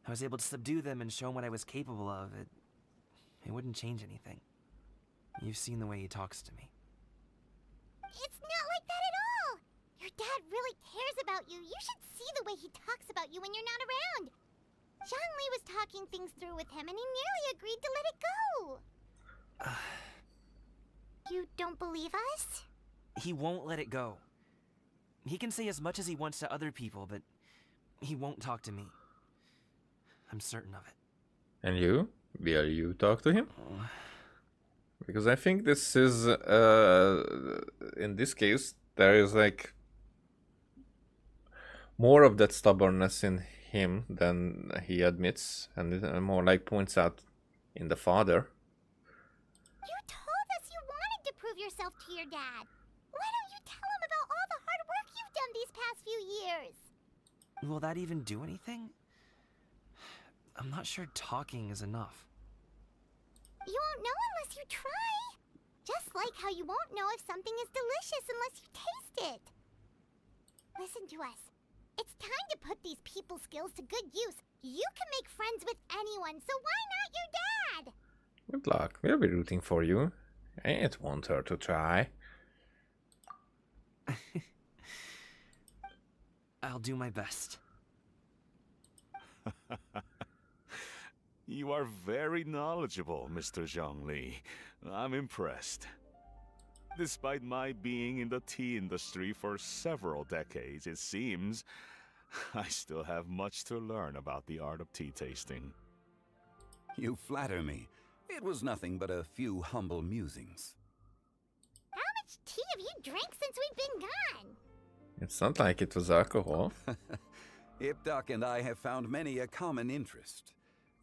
I was able to subdue them and show him what I was capable of, it wouldn't change anything. You've seen the way he talks to me. It's not like that at all! Your dad really cares about you. You should see the way he talks about you when you're not around. Zhongli was talking things through with him and he nearly agreed to let it go. You don't believe us? He won't let it go. He can say as much as he wants to other people, but he won't talk to me. I'm certain of it. And you? Will you talk to him? Because I think this is, in this case, there is like more of that stubbornness in him than he admits, and more like points out in the father. You told us you wanted to prove yourself to your dad. Why don't you tell him about all the hard work you've done these past few years? Will that even do anything? I'm not sure talking is enough. You won't know unless you try. Just like how you won't know if something is delicious unless you taste it. Listen to us. It's time to put these people skills to good use. You can make friends with anyone, so why not your dad? Good luck. We'll be rooting for you. It won't hurt to try. I'll do my best. You are very knowledgeable, Mr. Zhongli. I'm impressed. Despite my being in the tea industry for several decades, it seems I still have much to learn about the art of tea tasting. You flatter me. It was nothing but a few humble musings. How much tea have you drank since we've been gone? It's not like it was alcohol. Ipdak and I have found many a common interest.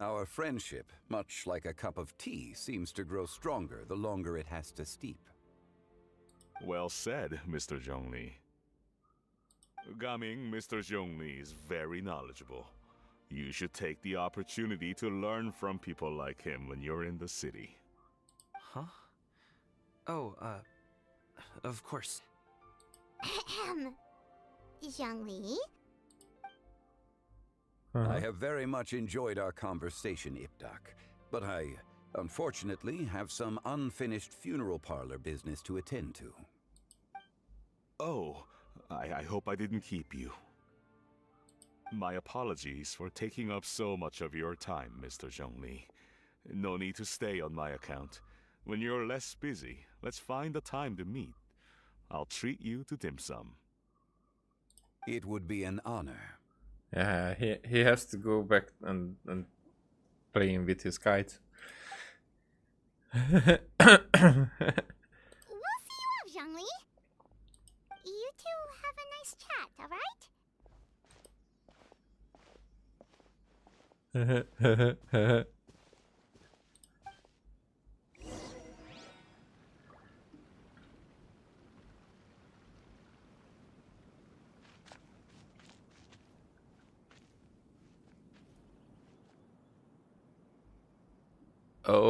Our friendship, much like a cup of tea, seems to grow stronger the longer it has to steep. Well said, Mr. Zhongli. Gaming, Mr. Zhongli is very knowledgeable. You should take the opportunity to learn from people like him when you're in the city. Huh? Oh, of course. Ahem. Zhongli? I have very much enjoyed our conversation, Ipdak, but I, unfortunately, have some unfinished funeral parlor business to attend to. Oh, I hope I didn't keep you. My apologies for taking up so much of your time, Mr. Zhongli. No need to stay on my account. When you're less busy, let's find a time to meet. I'll treat you to dim sum. It would be an honor. Yeah, he has to go back and playing with his kite. We'll see you off, Zhongli. You two have a nice chat, alright?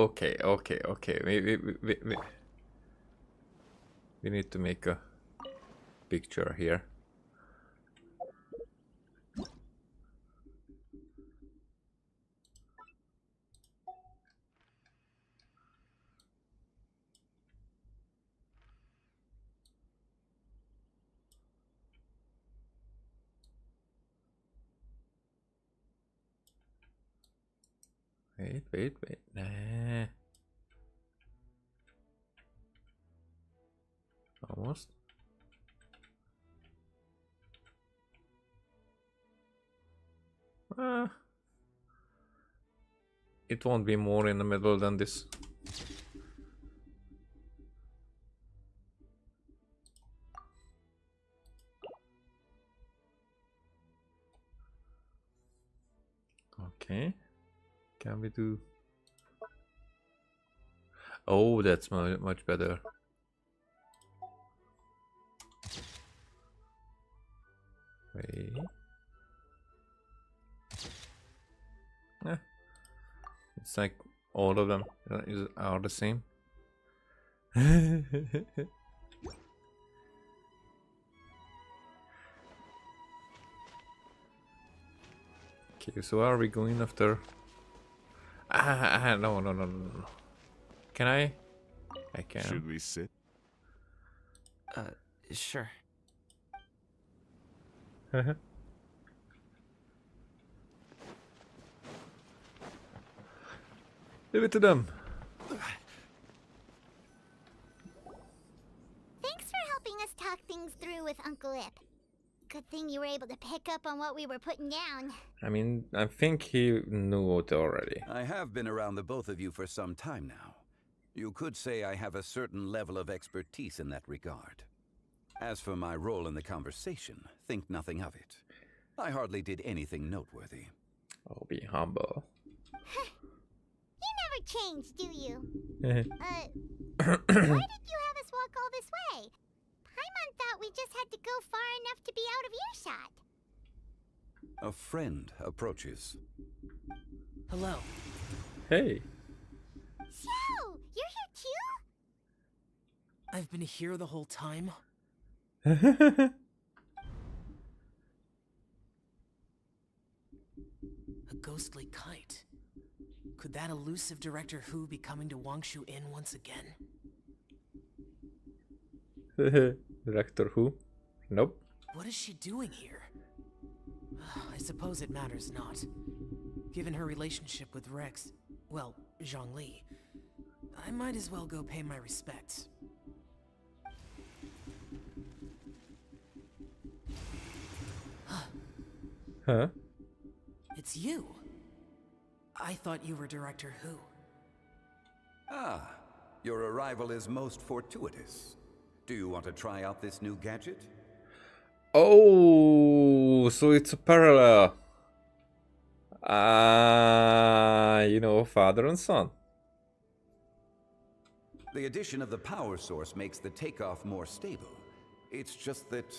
Okay. We need to make a picture here. Wait. Nah. Almost. It won't be more in the middle than this. Okay. Can we do... Oh, that's much better. Wait. It's like all of them are the same. Okay, so are we going after... No. Can I? I can. Should we sit? Sure. Leave it to them. Thanks for helping us talk things through with Uncle Ip. Good thing you were able to pick up on what we were putting down. I mean, I think he knew it already. I have been around the both of you for some time now. You could say I have a certain level of expertise in that regard. As for my role in the conversation, think nothing of it. I hardly did anything noteworthy. Oh, be humble. You never change, do you? Why did you have us walk all this way? Paimon thought we just had to go far enough to be out of earshot. A friend approaches. Hello. Hey. Xiao, you're here too? I've been here the whole time. A ghostly kite. Could that elusive Director Who be coming to Wangshu Inn once again? Director Who? Nope. What is she doing here? I suppose it matters not. Given her relationship with Rex, well, Zhongli, I might as well go pay my respects. Huh? It's you. I thought you were Director Who. Ah, your arrival is most fortuitous. Do you want to try out this new gadget? Oh, so it's a parallel. You know, father and son. The addition of the power source makes the takeoff more stable. It's just that...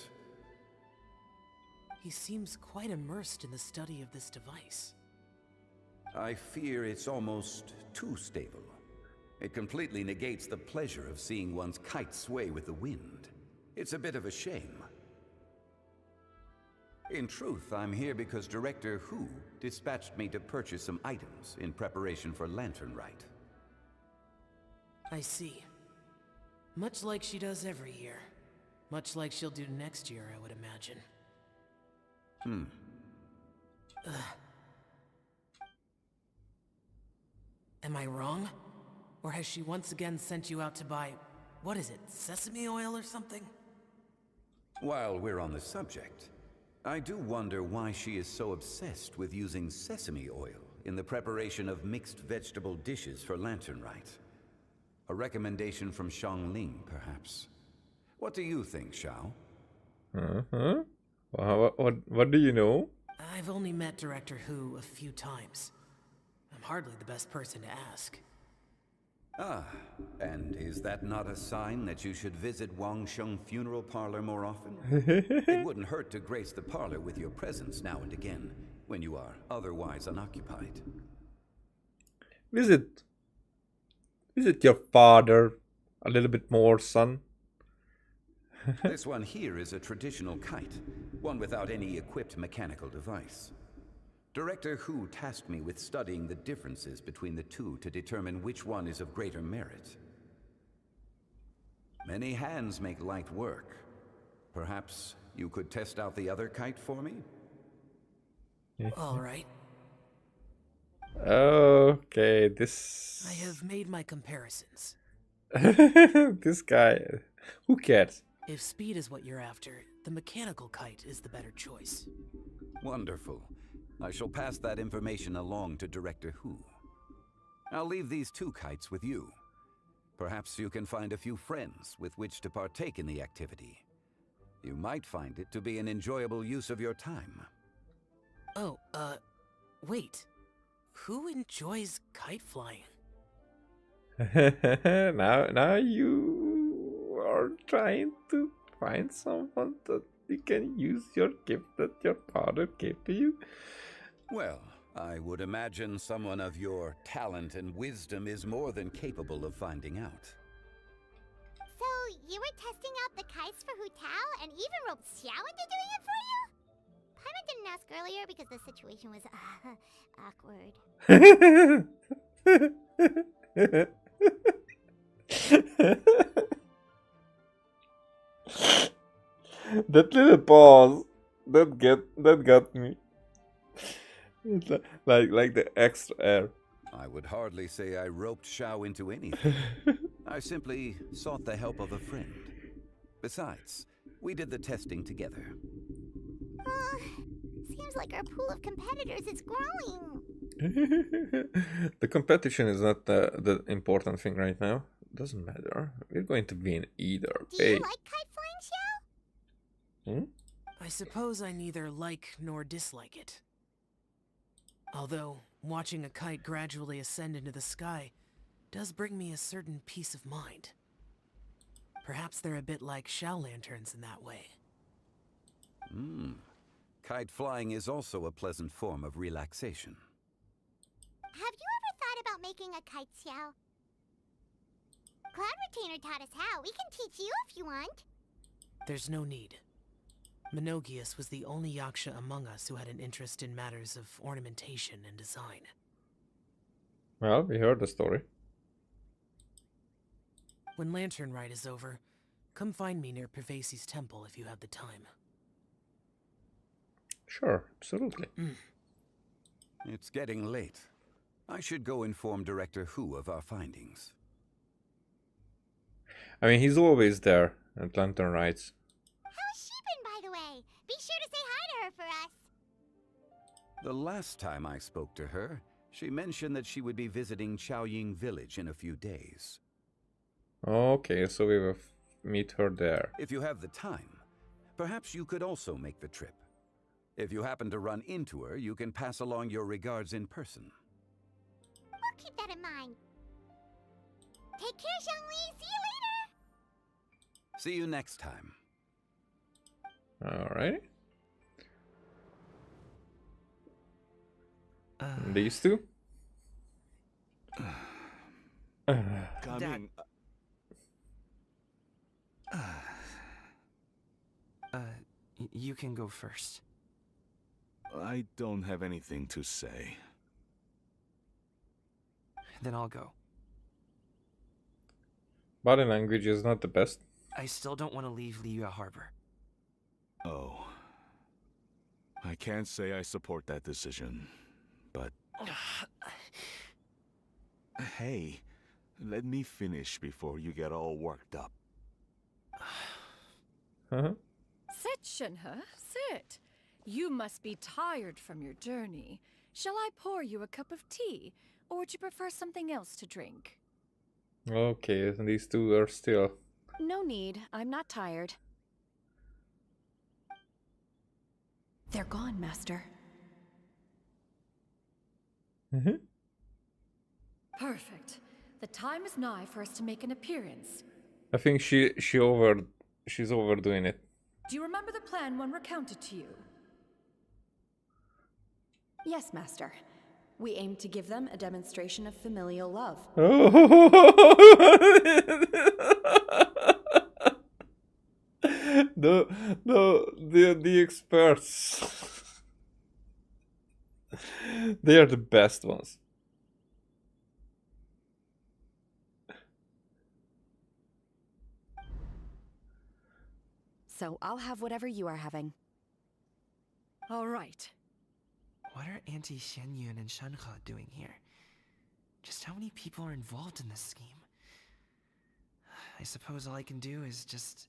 He seems quite immersed in the study of this device. I fear it's almost too stable. It completely negates the pleasure of seeing one's kite sway with the wind. It's a bit of a shame. In truth, I'm here because Director Who dispatched me to purchase some items in preparation for Lantern Rite. I see. Much like she does every year. Much like she'll do next year, I would imagine. Am I wrong? Or has she once again sent you out to buy, what is it, sesame oil or something? While we're on the subject, I do wonder why she is so obsessed with using sesame oil in the preparation of mixed vegetable dishes for Lantern Rite. A recommendation from Xiangling, perhaps. What do you think, Xiao? Uh-huh. What do you know? I've only met Director Who a few times. I'm hardly the best person to ask. Ah, and is that not a sign that you should visit Wangsheng Funeral Parlor more often? It wouldn't hurt to grace the parlor with your presence now and again, when you are otherwise unoccupied. Visit your father a little bit more, son. This one here is a traditional kite, one without any equipped mechanical device. Director Who tasked me with studying the differences between the two to determine which one is of greater merit. Many hands make light work. Perhaps you could test out the other kite for me? All right. Okay, this... I have made my comparisons. This guy... Who cares? If speed is what you're after, the mechanical kite is the better choice. Wonderful. I shall pass that information along to Director Who. I'll leave these two kites with you. Perhaps you can find a few friends with which to partake in the activity. You might find it to be an enjoyable use of your time. Oh, wait. Who enjoys kite flying? now you are trying to find someone that you can use your gift that your father gave to you? Well, I would imagine someone of your talent and wisdom is more than capable of finding out. So, you were testing out the kites for Hu Tao and even roped Xiao into doing it for you? Paimon didn't ask earlier because the situation was awkward. That little pause, that got me. It's like the extra air. I would hardly say I roped Xiao into anything. I simply sought the help of a friend. Besides, we did the testing together. Seems like our pool of competitors is growing. The competition is not the important thing right now. Doesn't matter. We're going to win either Do way. you like kite flying, Xiao? Hmm? I suppose I neither like nor dislike it. Although, watching a kite gradually ascend into the sky does bring me a certain peace of mind. Perhaps they're a bit like Xiao lanterns in that way. Kite flying is also a pleasant form of relaxation. Have you ever thought about making a kite, Xiao? Cloud Retainer taught us how. We can teach you if you want. There's no need. Menogias was the only Yaksha among us who had an interest in matters of ornamentation and design. Well, we heard the story. When Lantern Rite is over, come find me near Pervasi's temple if you have the time. Sure, absolutely. It's getting late. I should go inform Director Hu of our findings. I mean, he's always there at Lantern Rites. How's she been, by the way? Be sure to say hi to her for us. The last time I spoke to her, she mentioned that she would be visiting Chaoying Village in a few days. Okay, so we will meet her there. If you have the time, perhaps you could also make the trip. If you happen to run into her, you can pass along your regards in person. We'll keep that in mind. Take care, Zhongli. See you later. See you next time. Alright. These two? Coming. You can go first. I don't have anything to say. Then I'll go. Body language is not the best. I still don't want to leave Liyue Harbor. Oh. I can't say I support that decision, but... Hey, let me finish before you get all worked up. Sit, Shinhe, sit. You must be tired from your journey. Shall I pour you a cup of tea, or would you prefer something else to drink? Okay, and these two are still... No need. I'm not tired. They're gone, Master. Perfect. The time is nigh for us to make an appearance. I think she's overdoing it. Do you remember the plan one recounted to you? Yes, Master. We aim to give them a demonstration of familial love. The experts. They are the best ones. So I'll have whatever you are having. All right. What are Auntie Xianyun and Shanhe doing here? Just how many people are involved in this scheme? I suppose all I can do is just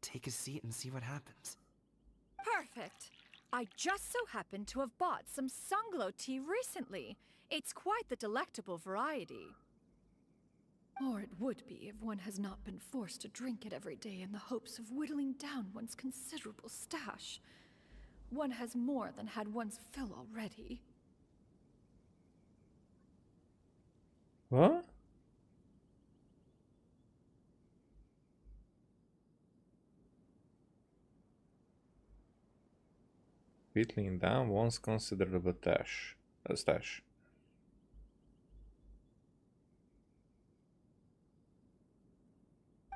take a seat and see what happens. Perfect. I just so happen to have bought some Sunglow tea recently. It's quite the delectable variety. Or it would be if one has not been forced to drink it every day in the hopes of whittling down one's considerable stash. One has more than had one's fill already. What? Whittling down one's considerable stash.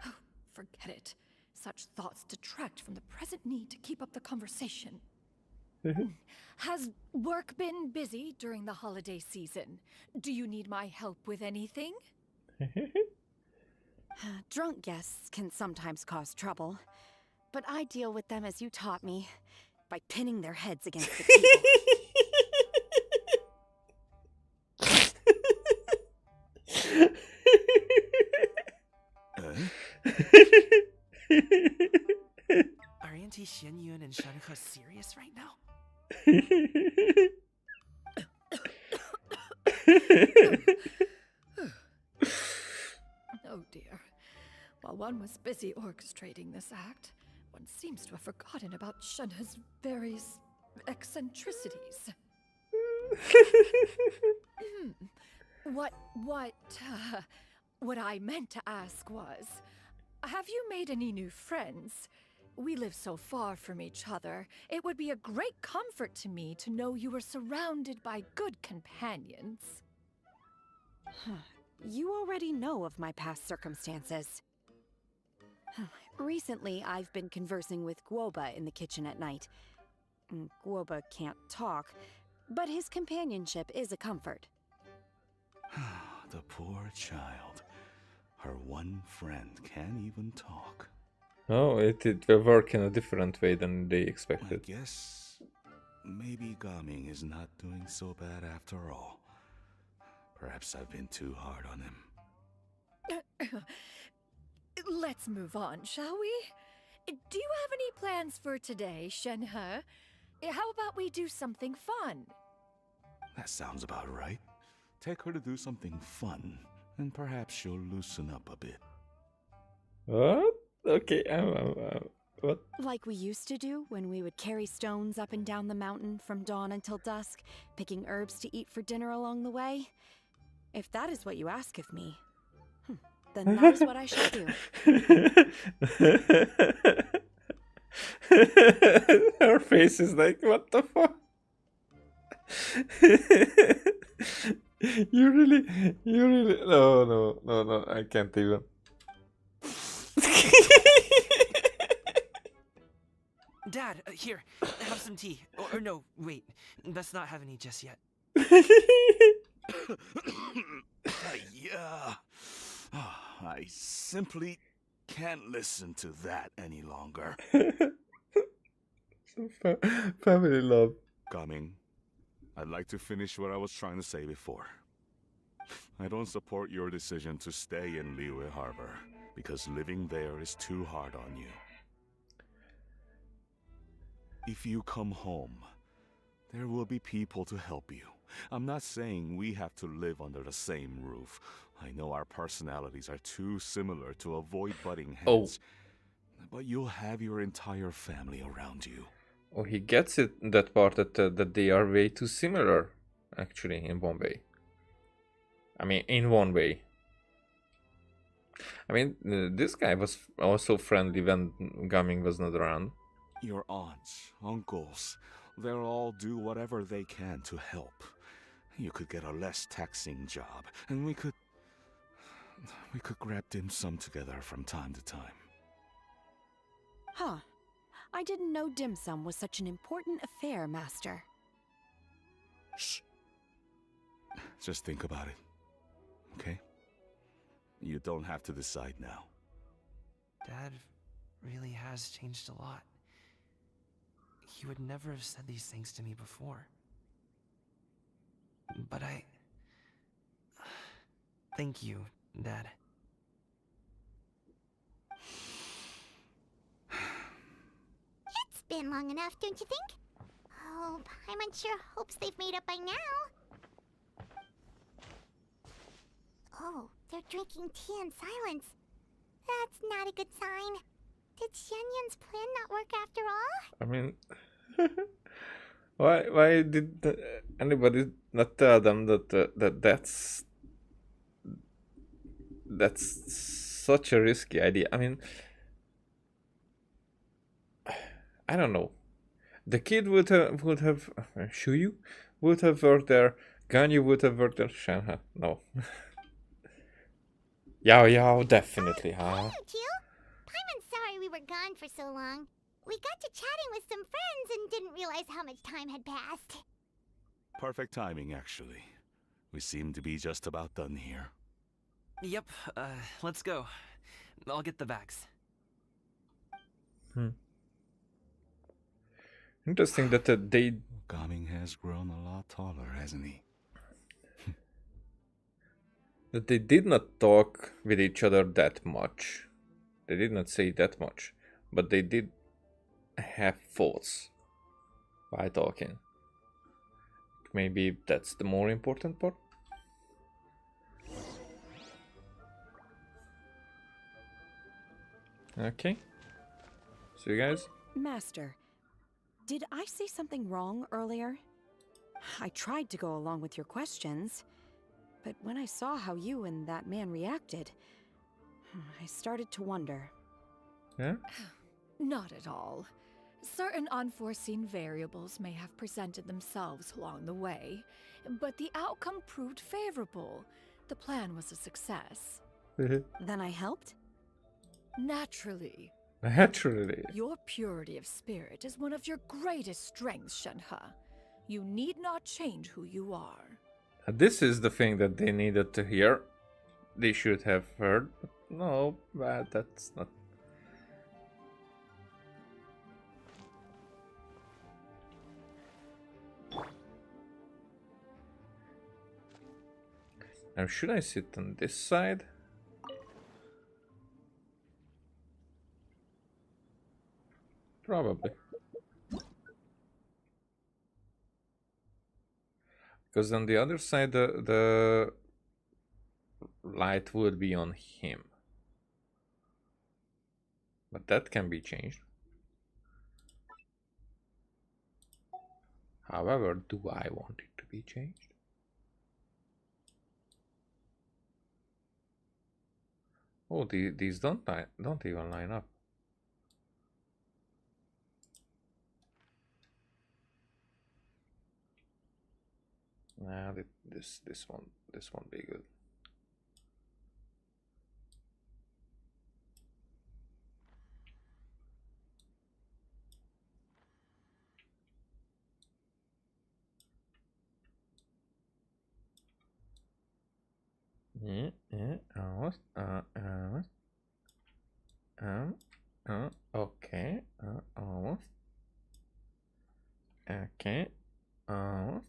Oh, forget it. Such thoughts detract from the present need to keep up the conversation. Has work been busy during the holiday season? Do you need my help with anything? Drunk guests can sometimes cause trouble, but I deal with them as you taught me, by pinning their heads against the table. Xianyun and Shenhe serious right now? Oh dear. While one was busy orchestrating this act, one seems to have forgotten about Shenhe's various eccentricities. What I meant to ask was, have you made any new friends? We live so far from each other. It would be a great comfort to me to know you were surrounded by good companions. You already know of my past circumstances. Recently, I've been conversing with Guoba in the kitchen at night. Guoba can't talk, but his companionship is a comfort. The poor child. Her one friend can't even talk. Oh, it will work in a different way than they expected. I guess maybe Gaming is not doing so bad after all. Perhaps I've been too hard on him. Let's move on, shall we? Do you have any plans for today, Shenhe? How about we do something fun? That sounds about right. Take her to do something fun, and perhaps she'll loosen up a bit. What? Okay, what? Like we used to do when we would carry stones up and down the mountain from dawn until dusk, picking herbs to eat for dinner along the way? If that is what you ask of me, then that is what I shall do. Her face is like, what the fuck? You really, no, I can't even. Dad, here, have some tea. Or no, wait, best not have any just yet. Yeah. I simply can't listen to that any longer. Family love. Coming. I'd like to finish what I was trying to say before. I don't support your decision to stay in Liyue Harbor, because living there is too hard on you. If you come home, there will be people to help you. I'm not saying we have to live under the same roof. I know our personalities are too similar to avoid butting heads. But you'll have your entire family around you. Oh, he gets it, that part, that they are way too similar, actually, in one way. I mean, in one way. I mean, this guy was also friendly when Gaming was not around. Your aunts, uncles, they'll all do whatever they can to help. You could get a less taxing job, and we could grab dim sum together from time to time. Huh. I didn't know dim sum was such an important affair, Master. Shh. Just think about it, okay? You don't have to decide now. Dad really has changed a lot. He would never have said these things to me before. But thank you, Dad. It's been long enough, don't you think? Oh, Paimon sure hopes they've made up by now. Oh, they're drinking tea in silence. That's not a good sign. Did Xianyun's plan not work after all? I mean, why did anybody not tell them that's such a risky idea? I mean, I don't know. The kid would have Shuyu would have worked there. Ganyu would have worked there. Shenhe, no. Yao, definitely, huh? Hello, Teal. Paimon's sorry we were gone for so long. We got to chatting with some friends and didn't realize how much time had passed. Perfect timing, actually. We seem to be just about done here. Yep, let's go. I'll get the bags. Interesting that they... Gaming has grown a lot taller, hasn't he? that they did not talk with each other that much. They did not say that much. But they did have thoughts by talking. Maybe that's the more important part. Okay. So you guys? Master, did I say something wrong earlier? I tried to go along with your questions, but when I saw how you and that man reacted, I started to wonder. Yeah? Not at all. Certain unforeseen variables may have presented themselves along the way, but the outcome proved favorable. The plan was a success. Then I helped? Naturally. Naturally. Your purity of spirit is one of your greatest strengths, Shenhe. You need not change who you are. This is the thing that they needed to hear. They should have heard, but no, that's not. Now, should I sit on this side? Probably. Because on the other side, the light would be on him. But that can be changed. However, do I want it to be changed? Oh, these don't even line up. Nah, this won't be good. Almost. Okay. Almost. Okay. Almost.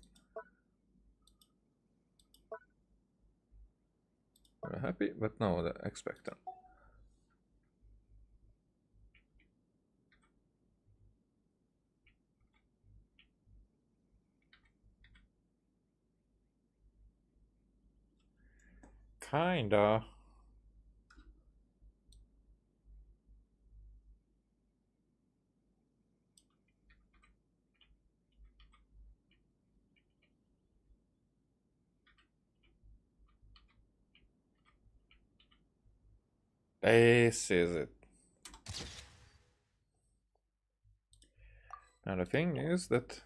We're happy, but no, the expectant. Kinda. This is it. Now the thing is that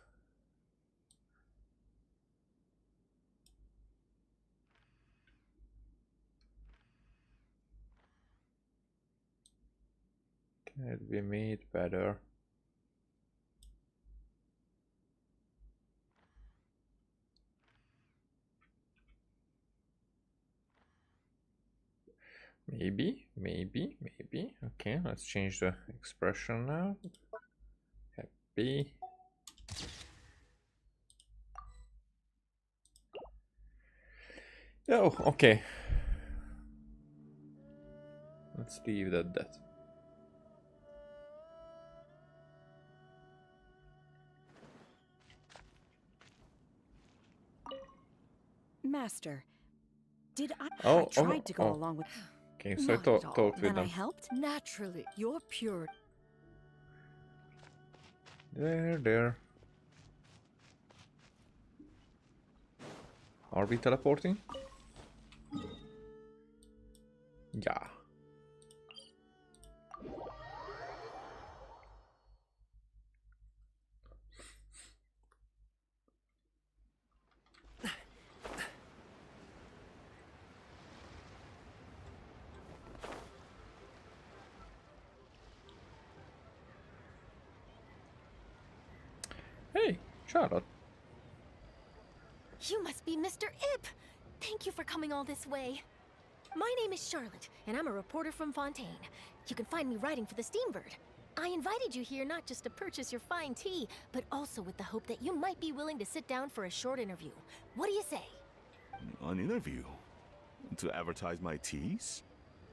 can it be made better? Maybe. Okay, let's change the expression now. Happy. Oh, okay. Let's leave it at that. Master, did I tried to go along with... Okay, so I talked with Then them. I helped? Naturally, you're pure. There. Are we teleporting? Yeah. Hey, Charlotte. You must be Mr. Ip! Thank you for coming all this way. My name is Charlotte, and I'm a reporter from Fontaine. You can find me writing for the Steambird. I invited you here not just to purchase your fine tea, but also with the hope that you might be willing to sit down for a short interview. What do you say? An interview? To advertise my teas?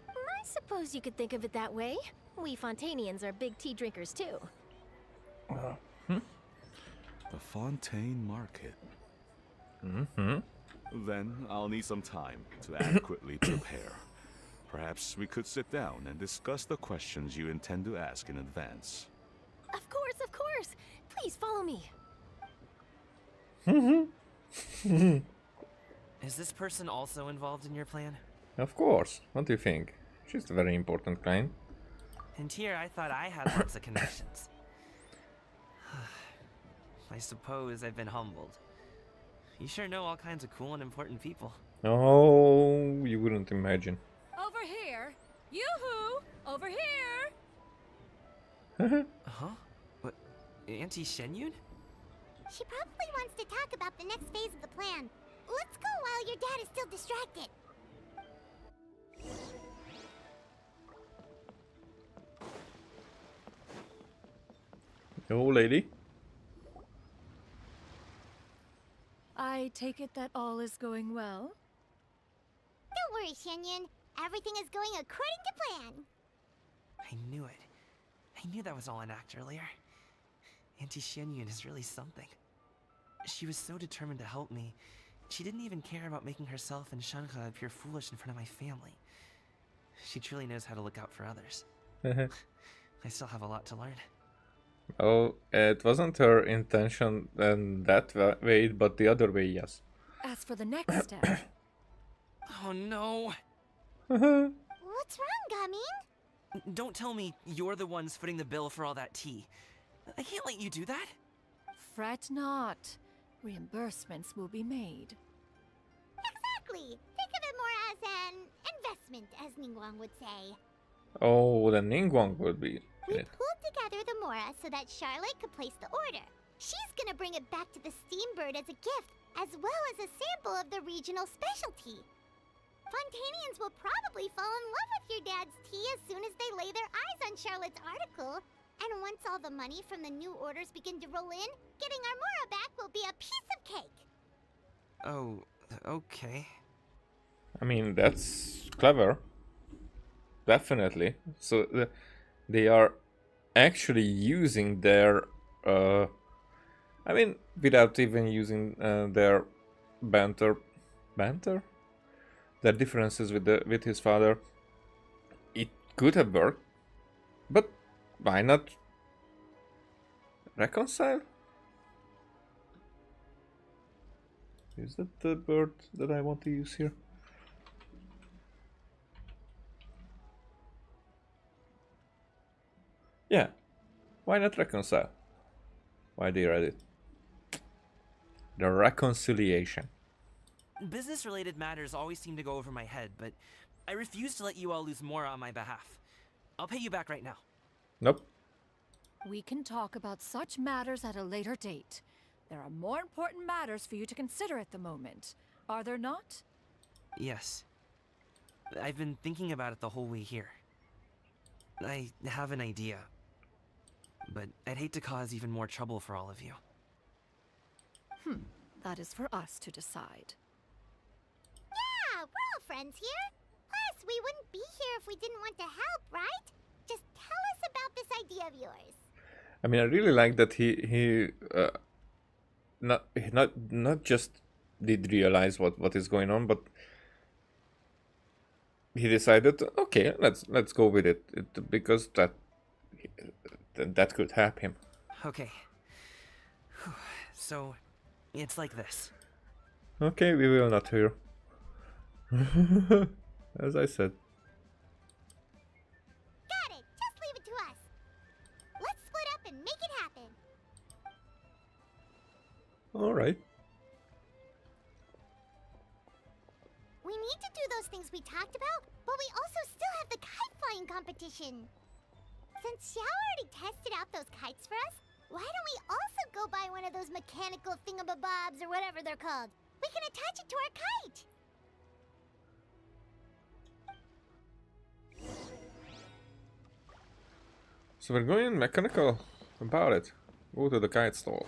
I suppose you could think of it that way. We Fontainians are big tea drinkers too. The Fontaine Market. Mm-hmm. Then I'll need some time to adequately prepare. Perhaps we could sit down and discuss the questions you intend to ask in advance. Of course, of course. Please follow me. Is this person also involved in your plan? Of course. What do you think? She's a very important client. And here I thought I had lots of connections. I suppose I've been humbled. You sure know all kinds of cool and important people. Oh, you wouldn't imagine. Over here! Yoo-hoo! Over here! Huh? What? Auntie Shenyun? She probably wants to talk about the next phase of the plan. Let's go while your dad is still distracted. Yo, lady. I take it that all is going well? Don't worry, Shenyun. Everything is going according to plan. I knew it. I knew that was all an act earlier. Auntie Shenyun is really something. She was so determined to help me. She didn't even care about making herself and Shanka appear foolish in front of my family. She truly knows how to look out for others. I still have a lot to learn. Oh, it wasn't her intention in that way, but the other way, yes. As for the next step... Oh no! What's wrong, Gamin? Don't tell me you're the ones footing the bill for all that tea. I can't let you do that. Fret not. Reimbursements will be made. Exactly. Think of it more as an investment, as Ningguang would say. Oh, the Ningguang would be We in it. pulled together the Mora so that Charlotte could place the order. She's gonna bring it back to the Steambird as a gift, as well as a sample of the regional specialty. Fontainians will probably fall in love with your dad's tea as soon as they lay their eyes on Charlotte's article. And once all the money from the new orders begin to roll in, getting our Mora back will be a piece of cake. Oh, okay. I mean, that's clever. Definitely. So they are actually using their... I mean, without even using their banter... Banter? Their differences with his father. It could have worked. But why not reconcile? Is that the word that I want to use here? Yeah, why not reconcile? Why they read it? The reconciliation. Business-related matters always seem to go over my head, but I refuse to let you all lose more on my behalf. I'll pay you back right now. Nope. We can talk about such matters at a later date. There are more important matters for you to consider at the moment, are there not? Yes. I've been thinking about it the whole way here. I have an idea, but I'd hate to cause even more trouble for all of you. That is for us to decide. Yeah, we're all friends here. Plus, we wouldn't be here if we didn't want to help, right? Just tell us about this idea of yours. I mean, I really like that he not just did realize what is going on, but he decided, okay, let's go with it, because that could help him. Okay. So, it's like this. Okay, we will not hear. As I said. Got it. Just leave it to us. Let's split up and make it happen. All right. We need to do those things we talked about, but we also still have the kite flying competition. Since Xiao already tested out those kites for us, why don't we also go buy one of those mechanical thingamabobs or whatever they're called? We can attach it to our kite. So we're going mechanical about it. Go to the kite stall.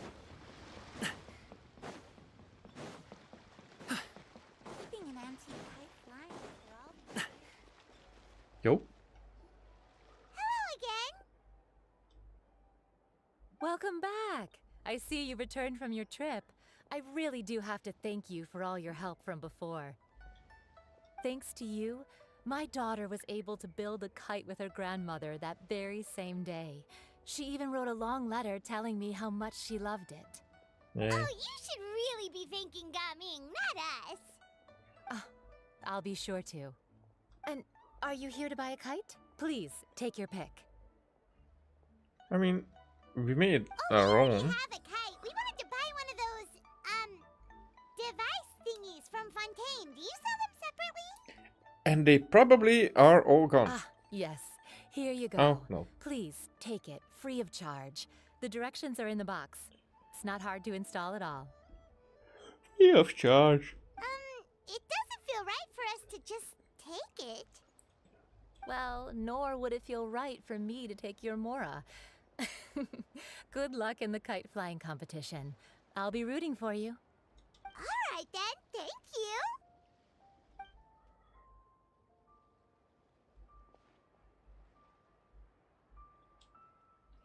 Being an anti-kite flying world. Yo. Hello again. Welcome I see you returned from your trip. I really do have to thank you for all your help from before. Thanks to you, my daughter was able to build a kite with her grandmother that very same day. She even wrote a long letter telling me how much she loved it. Oh, you should really be thanking Gaming, not us. I'll be sure to. And are you here to buy a kite? Please, take your pick. I mean, we made our We own. have a kite. We wanted to buy one of those, device thingies from Fontaine. Do you sell them separately? And they probably are all gone. Yes. Here you go. Oh, no. Please, take it, free of charge. The directions are in the box. It's not hard to install at all. Free of charge. It doesn't feel right for us to just take it. Well, nor would it feel right for me to take your Mora. Good luck in the kite flying competition. I'll be rooting for you. All right then, thank you.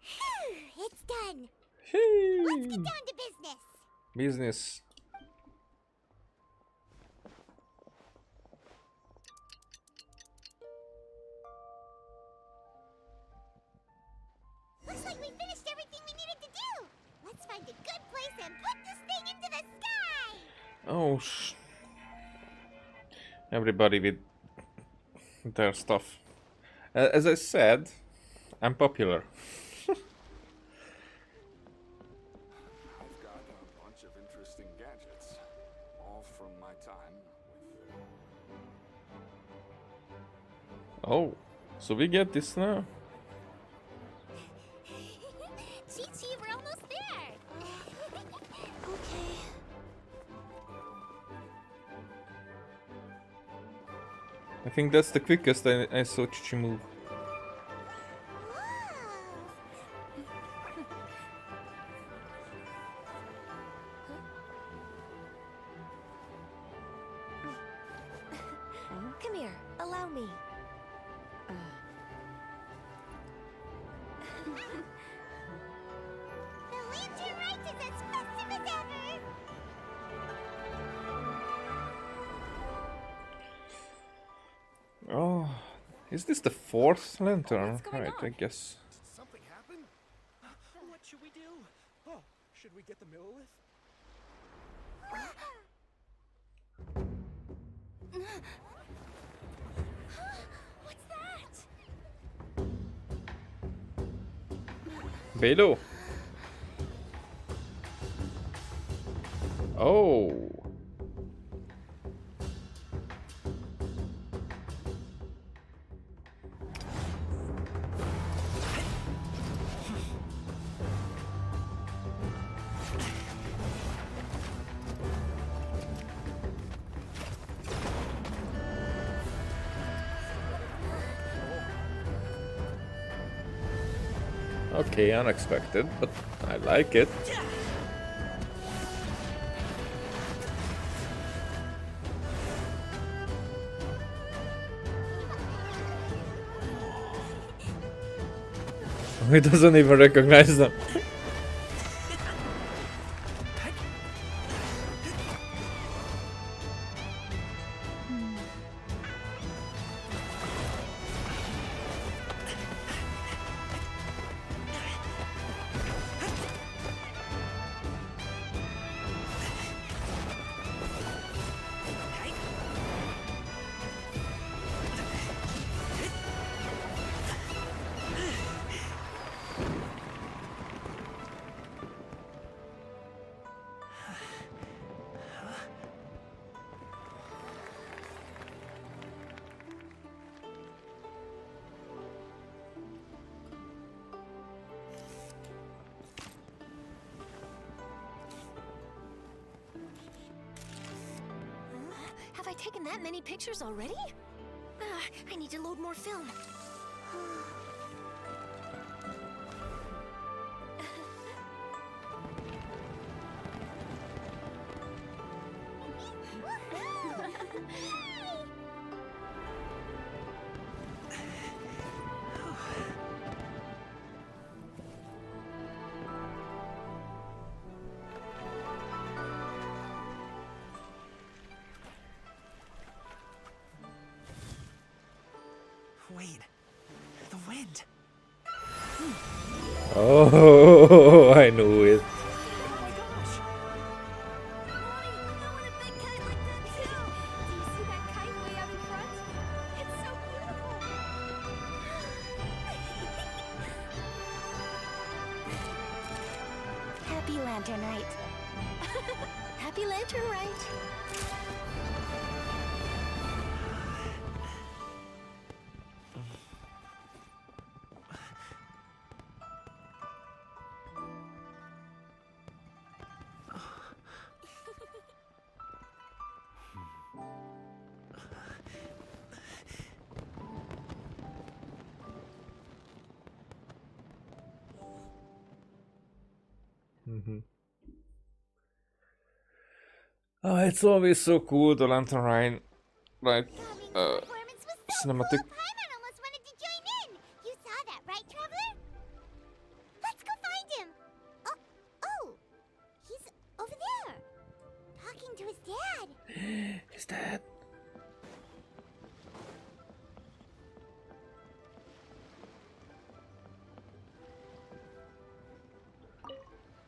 Phew, it's done. Let's get down to business. Business. Looks like we finished everything we needed to do. Let's find a good place and put this thing into the sky. Oh, everybody with their stuff. As I said, I'm popular. I've got a bunch of interesting gadgets, all from my time with... Oh, so we get this now. Chi-Chi, we're almost there. Okay. I think that's the quickest I saw Chichi move. Come here, allow me. The lantern Rites is as festive as ever. Oh, is this the fourth lantern? Right, I guess. Something happen? What should we do? Oh, should we get the Millilith? What's that? Beidou. Oh. Okay, unexpected, but I like it. He doesn't even recognize them. Have I taken that many pictures already? I need to load more film. Wait. The wind. Oh, I knew it. Happy Lantern Rite. Happy Lantern Rite. Oh, it's always so cool, the Lantern Ride, like, cinematic. Paimon almost wanted to join in. You saw that, right, Traveler? Let's go find him. Oh, he's over there, talking to his dad. His dad.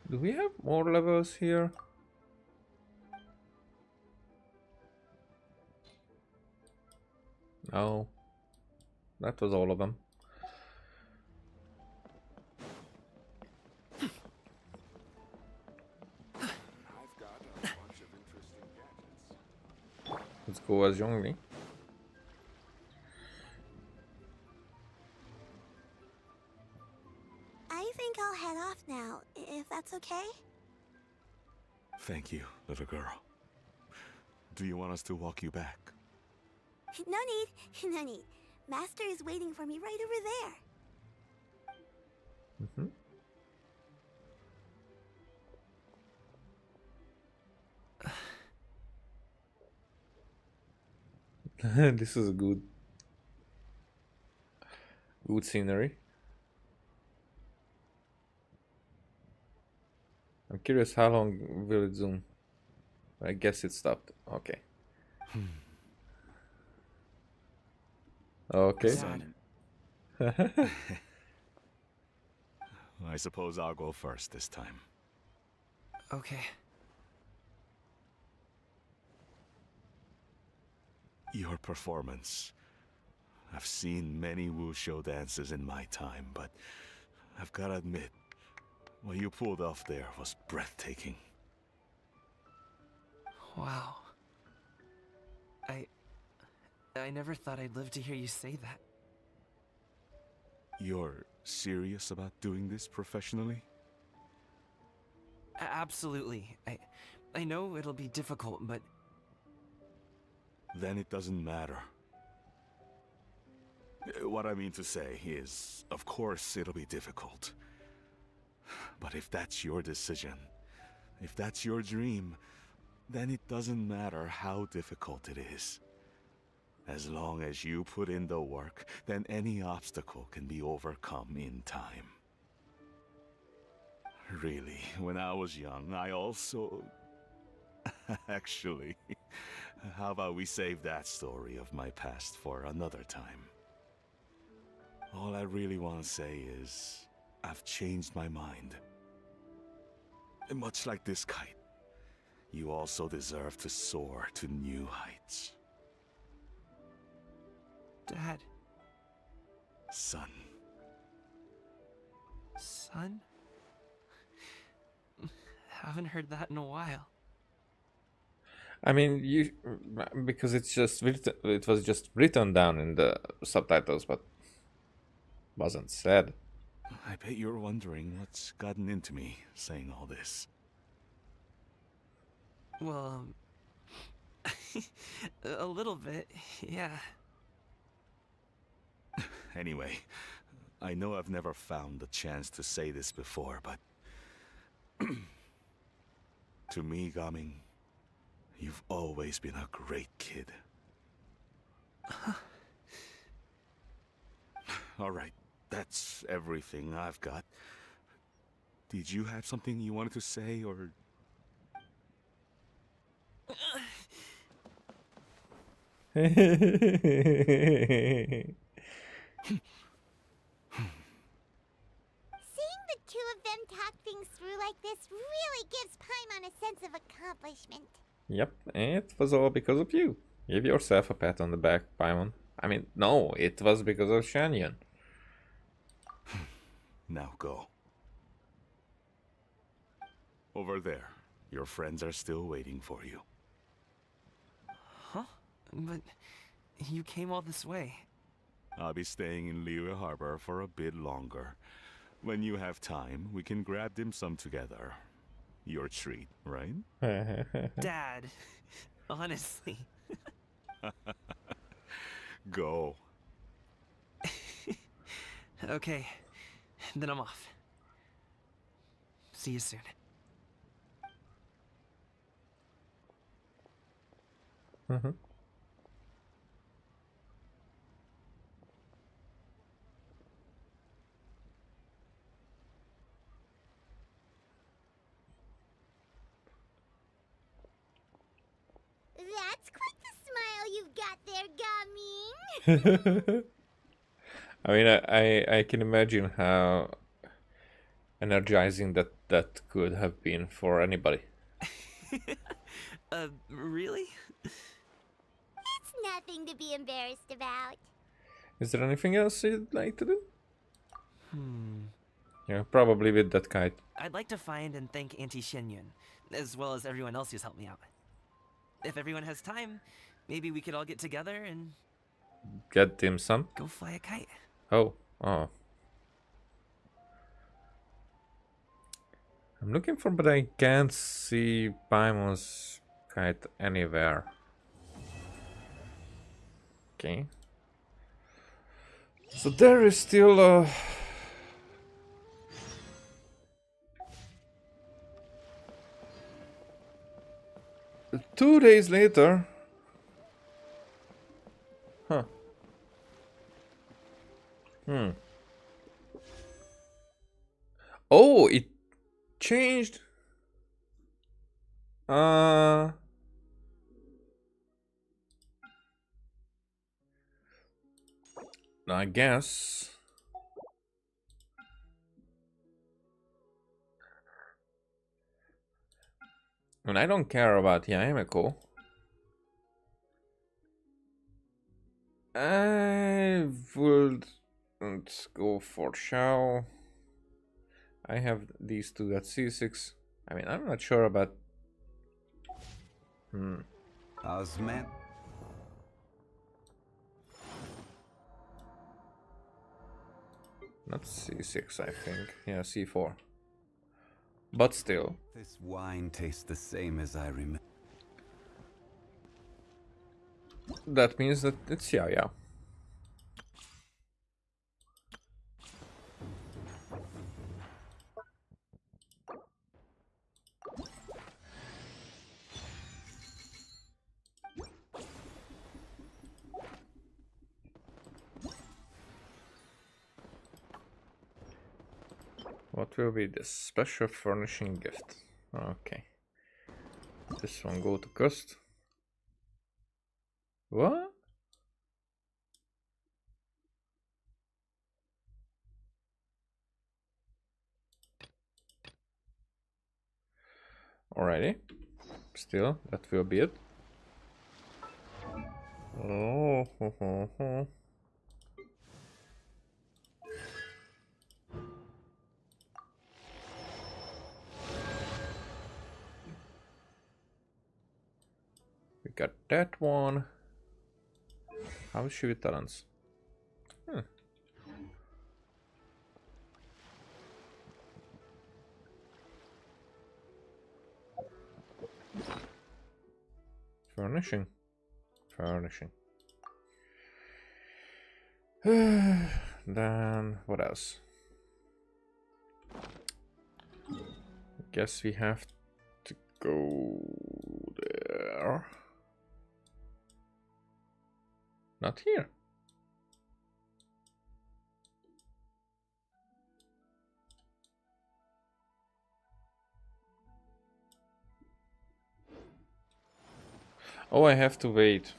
Do we have more levels here? No. That was all of them. Let's go as Yongli. I think I'll head off now, if that's okay. Thank you, little girl. Do you want us to walk you back? No need, no need. Master is waiting for me right over there. This is good. Good scenery. I'm curious how long will it zoom? I guess it stopped. Okay. Okay. I suppose I'll go first this time. Okay. Your performance. I've seen many wushou dances in my time, but I've gotta admit, what you pulled off there was breathtaking. Wow. I never thought I'd live to hear you say that. You're serious about doing this professionally? Absolutely. I know it'll be difficult, but... Then it doesn't matter. What I mean to say is, of course it'll be difficult. But if that's your decision, if that's your dream, then it doesn't matter how difficult it is. As long as you put in the work, then any obstacle can be overcome in time. Really, when I was young, I also... Actually, how about we save that story of my past for another time? All I really want to say is, I've changed my mind. And much like this kite, you also deserve to soar to new heights. Dad. Son. Son? Haven't heard that in a while. I mean, because it's just written, it was just written down in the subtitles, but wasn't said. I bet you're wondering what's gotten into me saying all this. Well, a little bit, yeah. Anyway, I know I've never found the chance to say this before, but... to me, Gaming, you've always been a great kid. Alright, that's everything I've got. Did you have something you wanted to say, or... Seeing the two of them talk things through like this really gives Paimon a sense of accomplishment. Yep, it was all because of you. Give yourself a pat on the back, Paimon. I mean, no, it was because of Shanyan. Now go. Over there. Your friends are still waiting for you. Huh? But you came all this way. I'll be staying in Liyue Harbor for a bit longer. When you have time, we can grab dim sum together. Your treat, right? Dad, honestly. Go. Okay, then I'm off. See you soon. Mm-hmm. That's quite the smile you've got there, Gummy. I mean, I can imagine how energizing that could have been for anybody. Really? It's nothing to be embarrassed about. Is there anything else you'd like to do? Yeah, probably with that kite. I'd like to find and thank Auntie Shenyun, as well as everyone else who's helped me out. If everyone has time, maybe we could all get together and... Get dim sum? Go fly a kite. Oh. I'm looking for, but I can't see Paimon's kite anywhere. Okay. So there is still 2 days later. Huh. Oh, it changed. I guess. And I don't care about Yaemeko. I would go for Shao. I have these two at C6. I mean, I'm not sure about... Osman? Not C6, I think. Yeah, C4. But still. This wine tastes the same as I remember. That means that it's yeah. What will be this special furnishing gift? Okay. This one go to cost. What? Alrighty. Still, that will be it. Oh, we got that one. How is she with talents? Furnishing. Then what else? I guess we have to go there. Not here. Oh, I have to wait.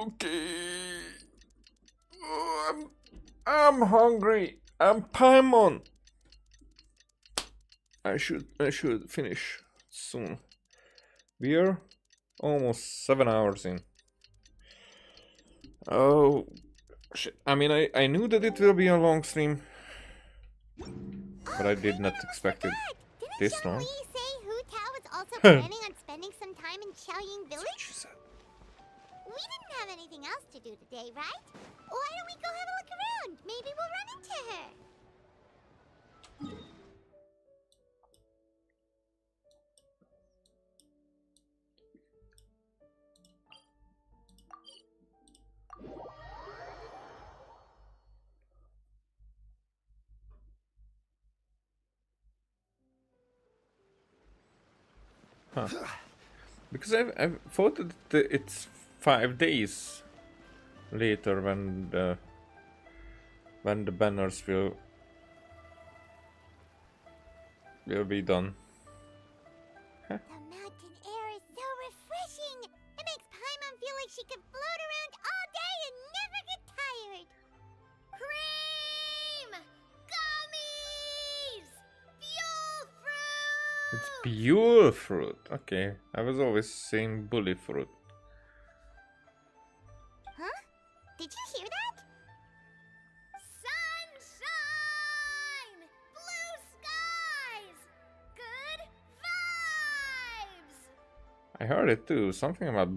Okay. Oh, I'm hungry. I'm Paimon. I should finish soon. We're almost 7 hours in. Oh shit. I mean, I knew that it will be a long stream, but I did not expect it this long. Lee say Hu Tao was also planning on spending some time in Xiaoying Village? We didn't have anything else to do today, right? Why don't we go have a look around? Maybe we'll run into her. Huh. Because I thought that it's 5 days later when the banners will be done. Huh? The mountain air is so refreshing. It makes Paimon feel like she could float around all day and never get tired. Cream! Gummies! Fuel fruit! It's pure fruit. Okay, I was always saying bully fruit. Huh? Did you hear that? Sunshine! Blue skies! Good vibes! I heard it too. Something about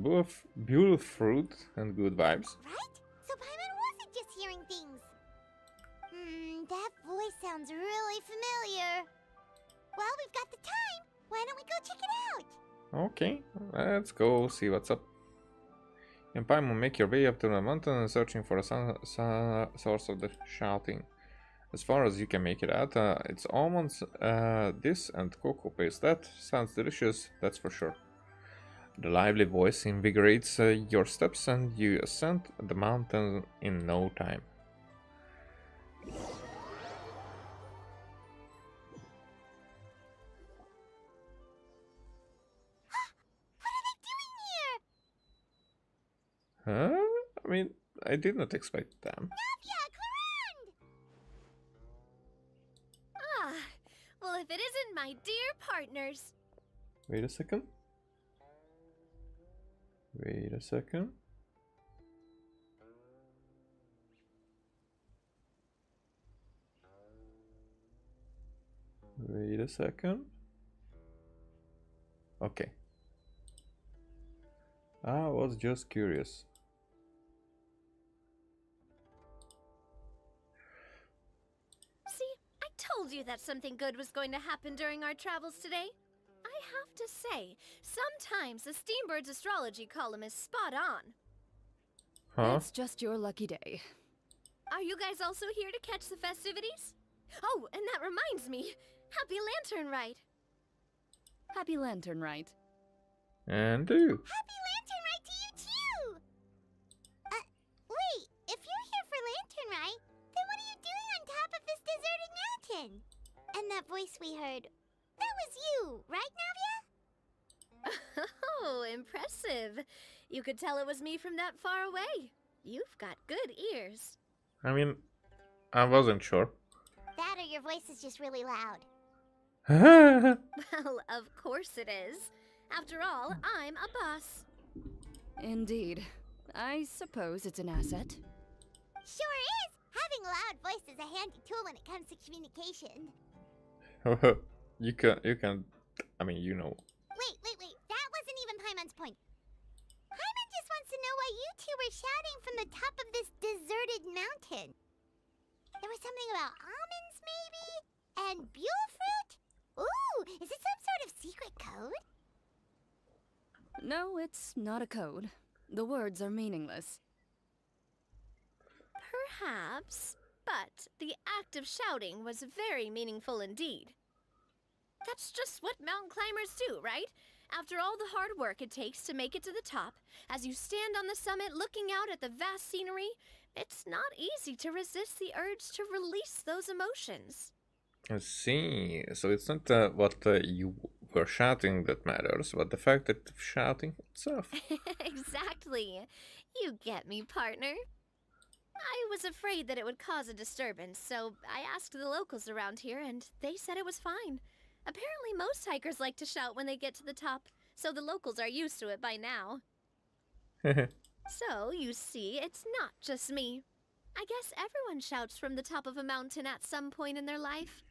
pure fruit and good vibes. Right? So Paimon wasn't just hearing things. That voice sounds really familiar. Well, we've got the time. Why don't we go check it out? Okay, let's go see what's up. In Paimon, make your way up to the mountain and searching for a source of the shouting. As far as you can make it out, it's almonds, this and cocoa paste. That sounds delicious, that's for sure. The lively voice invigorates your steps and you ascend the mountain in no time. Huh? I mean, I did not expect them. Ah, well, if it isn't my dear partners. Wait a second. Wait a second. Wait a second. Okay. I was just curious. See, I told you that something good was going to happen during our travels today. I have to say, sometimes the Steambird's astrology column is spot on. Huh? That's just your lucky day. Are you guys also here to catch the festivities? Oh, and that reminds me. Happy Lantern Rite. Happy Lantern Rite. And do. Happy Lantern Rite to you too! Wait, if you're here for Lantern Rite, then what are you doing on top of this deserted mountain? And that voice we heard, that was you, right, Navia? Oh, impressive. You could tell it was me from that far away. You've got good ears. I mean, I wasn't sure. That or your voice is just really loud. Well, of course it is. After all, I'm a boss. Indeed. I suppose it's an asset. Sure is! Having a loud voice is a handy tool when it comes to communication. you can, I mean, you know. Wait. That wasn't even Paimon's point. Paimon just wants to know why you two were shouting from the top of this deserted mountain. There was something about almonds, maybe? And buell fruit? Ooh, is it some sort of secret code? No, it's not a code. The words are meaningless. Perhaps, but the act of shouting was very meaningful indeed. That's just what mountain climbers do, right? After all the hard work it takes to make it to the top, as you stand on the summit looking out at the vast scenery, it's not easy to resist the urge to release those emotions. I see. So it's not what you were shouting that matters, but the fact that shouting itself. Exactly. You get me, partner. I was afraid that it would cause a disturbance, so I asked the locals around here, and they said it was fine. Apparently, most hikers like to shout when they get to the top, so the locals are used to it by now. So, you see, it's not just me. I guess everyone shouts from the top of a mountain at some point in their life.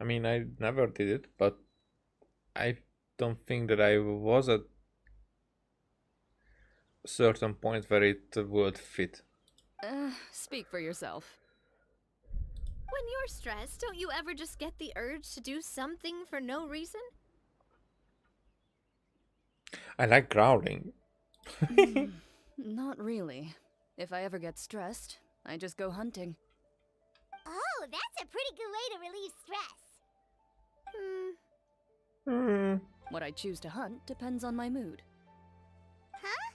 I mean, I never did it, but I don't think that I was at a certain point where it would fit. Speak for yourself. When you're stressed, don't you ever just get the urge to do something for no reason? I like growling. Not really. If I ever get stressed, I just go hunting. Oh, that's a pretty good way to relieve stress. What I choose to hunt depends on my mood. Huh?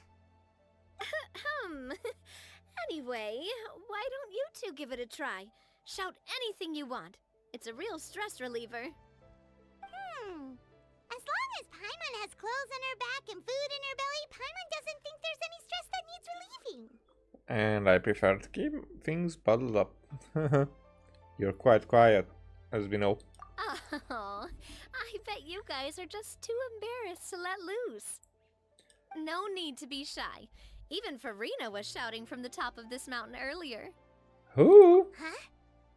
Anyway, why don't you two give it a try? Shout anything you want. It's a real stress reliever. As long as Paimon has clothes on her back and food in her belly, Paimon doesn't think there's any stress that needs relieving. And I prefer to keep things bottled up. You're quite quiet, as we know. Oh, I bet you guys are just too embarrassed to let loose. No need to be shy. Even Farina was shouting from the top of this mountain earlier. Who? Huh?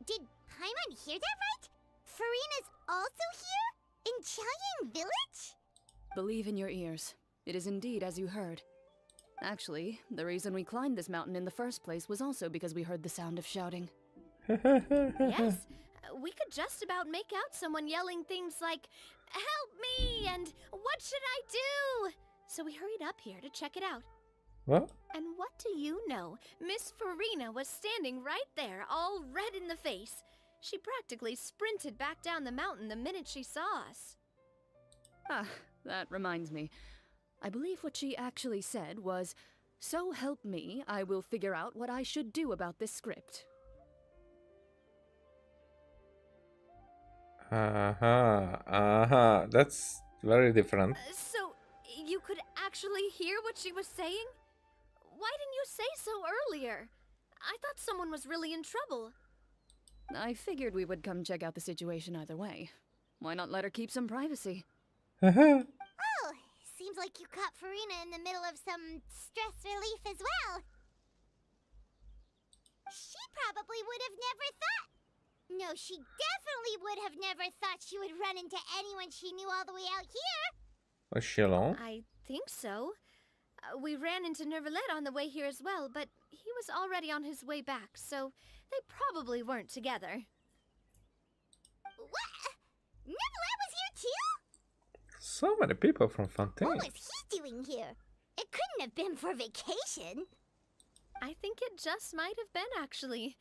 Did Paimon hear that right? Farina's also here? In Chaoyang Village? Believe in your ears. It is indeed as you heard. Actually, the reason we climbed this mountain in the first place was also because we heard the sound of shouting. Yes, we could just about make out someone yelling things like, "Help me!" and "What should I do?" So we hurried up here to check it out. What? And what do you know? Miss Farina was standing right there, all red in the face. She practically sprinted back down the mountain the minute she saw us. That reminds me. I believe what she actually said was, "So help me, I will figure out what I should do about this script." That's very different. So, you could actually hear what she was saying? Why didn't you say so earlier? I thought someone was really in trouble. I figured we would come check out the situation either way. Why not let her keep some privacy? Oh, seems like you caught Farina in the middle of some stress relief as well. She probably would have never thought. No, she definitely would have never thought she would run into anyone she knew all the way out here. Was she alone? I think so. We ran into Nervalet on the way here as well, but he was already on his way back, so they probably weren't together. What? Nervalet was here too? So many people from Fontaine. What was he doing here? It couldn't have been for vacation. I think it just might have been, actually.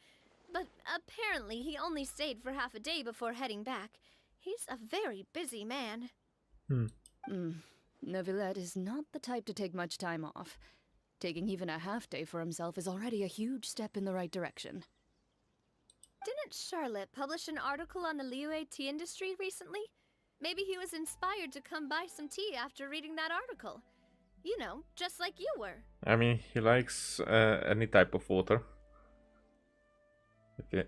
But apparently he only stayed for half a day before heading back. He's a very busy man. Neuvillette is not the type to take much time off. Taking even a half day for himself is already a huge step in the right direction. Didn't Charlotte publish an article on the Liyue tea industry recently? Maybe he was inspired to come buy some tea after reading that article. You know, just like you were. I mean, he likes any type of water. I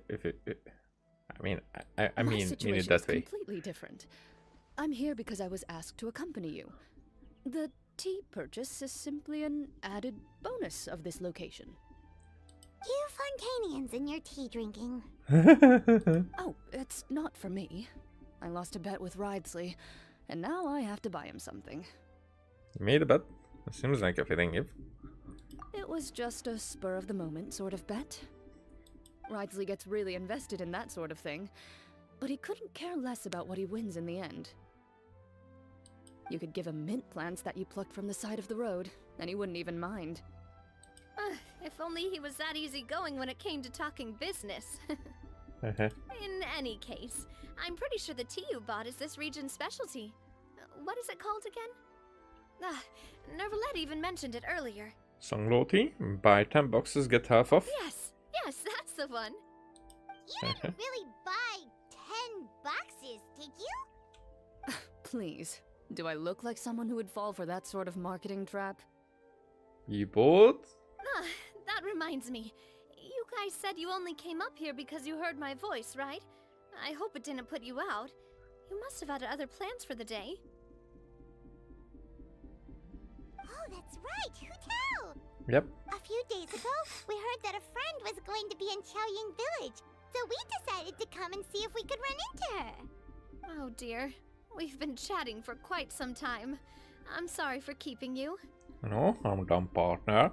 mean it that way. Completely different. I'm here because I was asked to accompany you. The tea purchase is simply an added bonus of this location. You Fontainians and your tea drinking. Oh, it's not for me. I lost a bet with Ridesley, and now I have to buy him something. You made a bet? It seems like a fitting gift. It was just a spur-of-the-moment sort of bet. Ridesley gets really invested in that sort of thing, but he couldn't care less about what he wins in the end. You could give him mint plants that you plucked from the side of the road, and he wouldn't even mind. If only he was that easygoing when it came to talking business. In any case, I'm pretty sure the tea you bought is this region's specialty. What is it called again? Nervalet even mentioned it earlier. Songlo tea? Buy 10 boxes, get half off? Yes, that's the one. You didn't really buy 10 boxes, did you? Please, do I look like someone who would fall for that sort of marketing trap? You bought Ah, that reminds me. You guys said you only came up here because you heard my voice, right? I hope it didn't put you out. You must have had other plans for the day. Oh, that's right, Hutao! Yep. A few days ago, we heard that a friend was going to be in Chaoying Village, so we decided to come and see if we could run into her. Oh dear. We've been chatting for quite some time. I'm sorry for keeping you. No, I'm done, partner.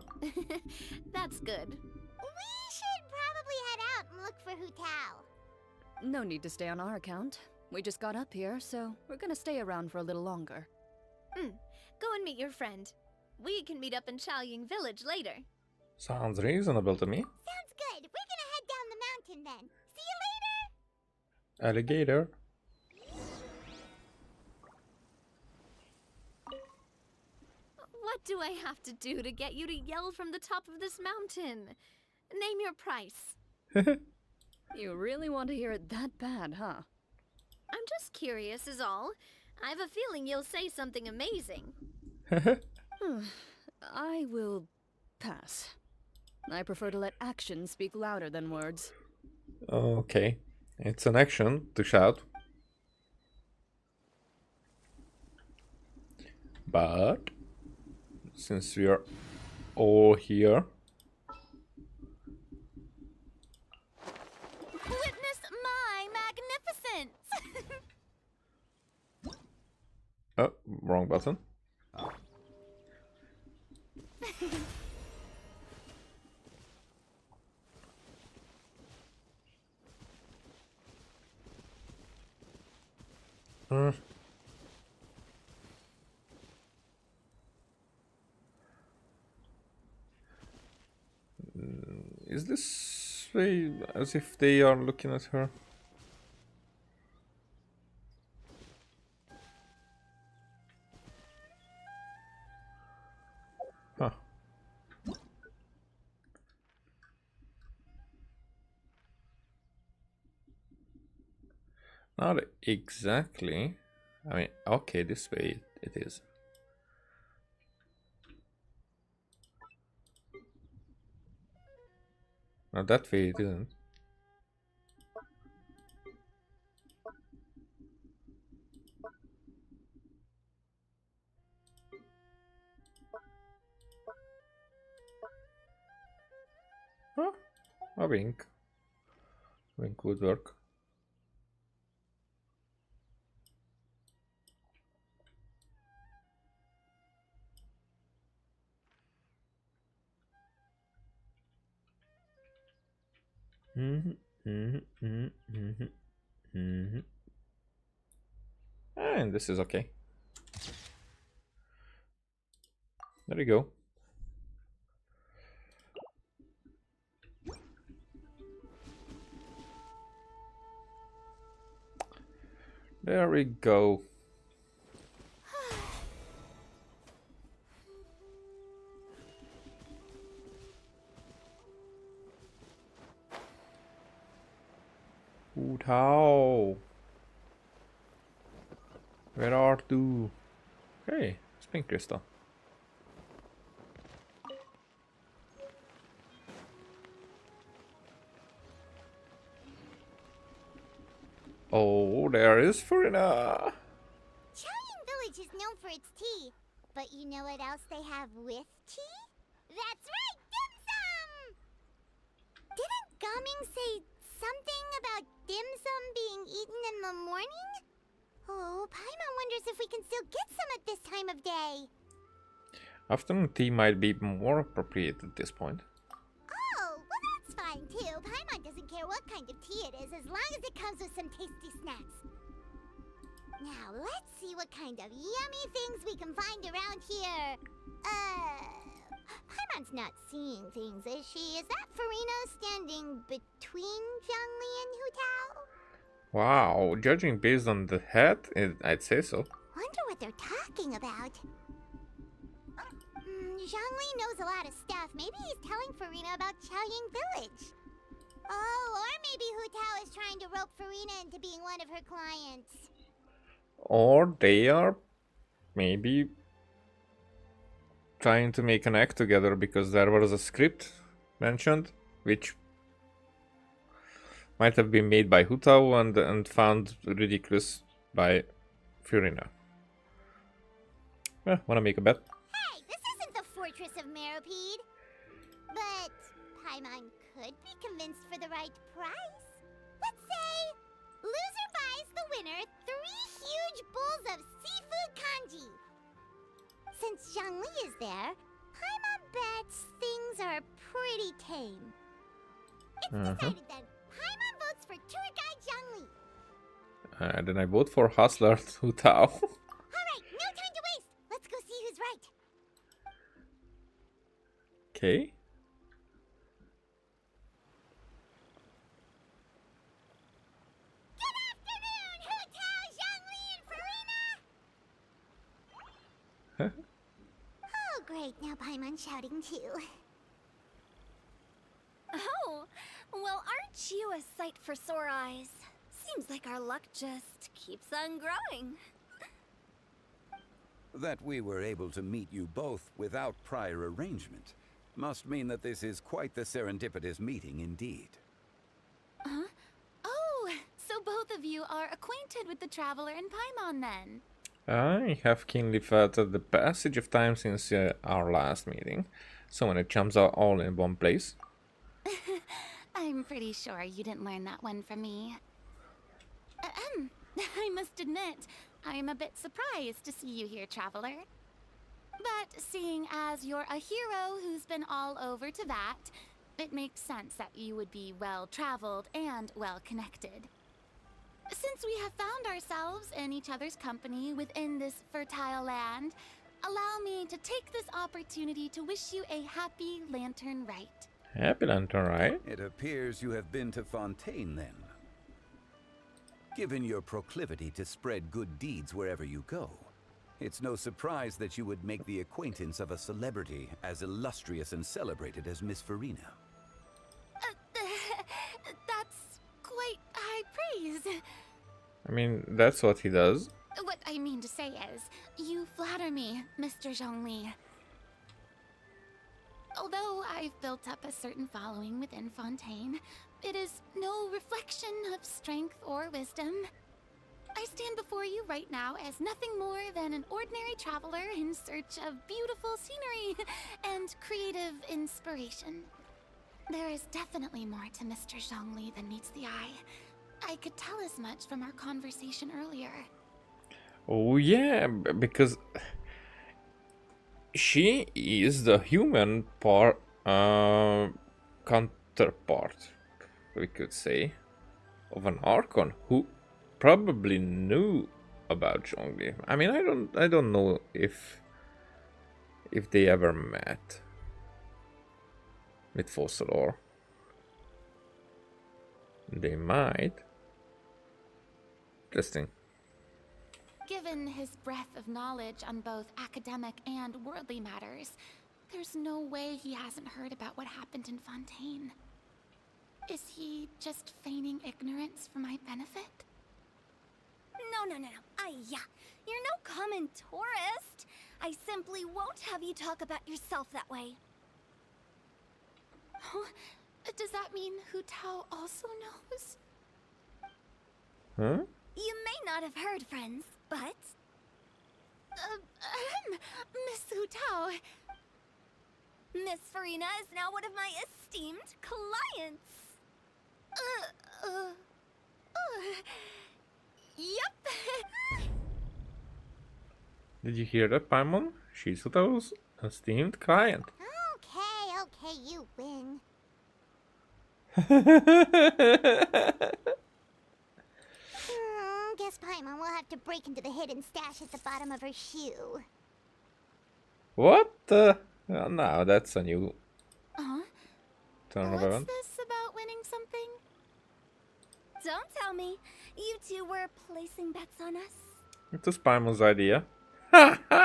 That's good. We should probably head out and look for Hutao. No need to stay on our account. We just got up here, so we're gonna stay around for a little longer. Go and meet your friend. We can meet up in Chaoying Village later. Sounds reasonable to me. Sounds good. We're gonna head down the mountain then. See you later! Alligator. What do I have to do to get you to yell from the top of this mountain? Name your price. You really want to hear it that bad, huh? I'm just curious is all. I have a feeling you'll say something amazing. I will pass. I prefer to let actions speak louder than words. Okay. It's an action to shout. But since we are all here, Witness my magnificence! oh, wrong button. Is this way as if they are looking at her? Huh. Not exactly. I mean, okay, this way it is. No, that way it isn't. Huh? A wink. Wink would work. And this is okay. There you go. There we go. Hutao. Where are you? Hey, spring crystal. Oh, there is Furina. Chaoying Village is known for its tea, but you know what else they have with tea? That's right, dim sum! Didn't Gaming say something about dim sum being eaten in the morning? Oh, Paimon wonders if we can still get some at this time of day. Afternoon tea might be more appropriate at this point. Oh, well that's fine too. Paimon doesn't care what kind of tea it is as long as it comes with some tasty snacks. Now, let's see what kind of yummy things we can find around here. Paimon's not seeing things, is she? Is that Furina standing between Zhongli and Hutao? Wow, judging based on the hat, I'd say so. Wonder what they're talking about. Zhongli knows a lot of stuff. Maybe he's telling Furina about Chaoying Village. Oh, or maybe Hutao is trying to rope Furina into being one of her clients. Or they are maybe trying to make an act together because there was a script mentioned, which might have been made by Hutao and found ridiculous by Furina. Wanna make a bet? Hey, this isn't the Fortress of Meropide. But Paimon could be convinced for the right price. Let's say loser buys the winner 3 huge bowls of seafood kanji. Since Zhongli is there, Paimon bets things are pretty tame. It's decided then. Paimon votes for tour guide Zhongli. Then I vote for Hustler Hutao. Alright, no time to waste. Let's go see who's right. Okay. Good afternoon, Hutao, Zhongli, and Furina! Oh, great. Now Paimon's shouting too. Oh, well, aren't you a sight for sore eyes? Seems like our luck just keeps on growing. That we were able to meet you both without prior arrangement must mean that this is quite the serendipitous meeting indeed. Huh? Oh, so both of you are acquainted with the Traveler and Paimon then? I have keenly felt the passage of time since our last meeting. So many chums are all in one place. I'm pretty sure you didn't learn that one from me. I must admit, I am a bit surprised to see you here, Traveler. But seeing as you're a hero who's been all over Teyvat, it makes sense that you would be well-traveled and well-connected. Since we have found ourselves in each other's company within this fertile land, allow me to take this opportunity to wish you a happy Lantern Rite. Happy Lantern Rite? It appears you have been to Fontaine then. Given your proclivity to spread good deeds wherever you go, it's no surprise that you would make the acquaintance of a celebrity as illustrious and celebrated as Miss Furina. That's quite high praise. I mean, that's what he does. What I mean to say is, you flatter me, Mr. Zhongli. Although I've built up a certain following within Fontaine, it is no reflection of strength or wisdom. I stand before you right now as nothing more than an ordinary traveler in search of beautiful scenery and creative inspiration. There is definitely more to Mr. Zhongli than meets the eye. I could tell as much from our conversation earlier. Oh yeah, because she is the human counterpart, we could say, of an Archon who probably knew about Zhongli. I mean, I don't know if they ever met with Fossilor. They might. Interesting. Given his breadth of knowledge on both academic and worldly matters, there's no way he hasn't heard about what happened in Fontaine. Is he just feigning ignorance for my benefit? No. Yeah. You're no common tourist. I simply won't have you talk about yourself that way. Huh? Does that mean Hutao also knows? Huh? You may not have heard, friends, but... Miss Hutao. Miss Furina is now one of my esteemed clients. Yep. Did you hear that, Paimon? She's Hutao's esteemed client. Okay, you win. Guess Paimon will have to break into the hidden stash at the bottom of her shoe. What the? Oh, no, that's a new Huh? turn of What's events. this about winning something? Don't tell me. You two were placing bets on us. It was Paimon's idea. We just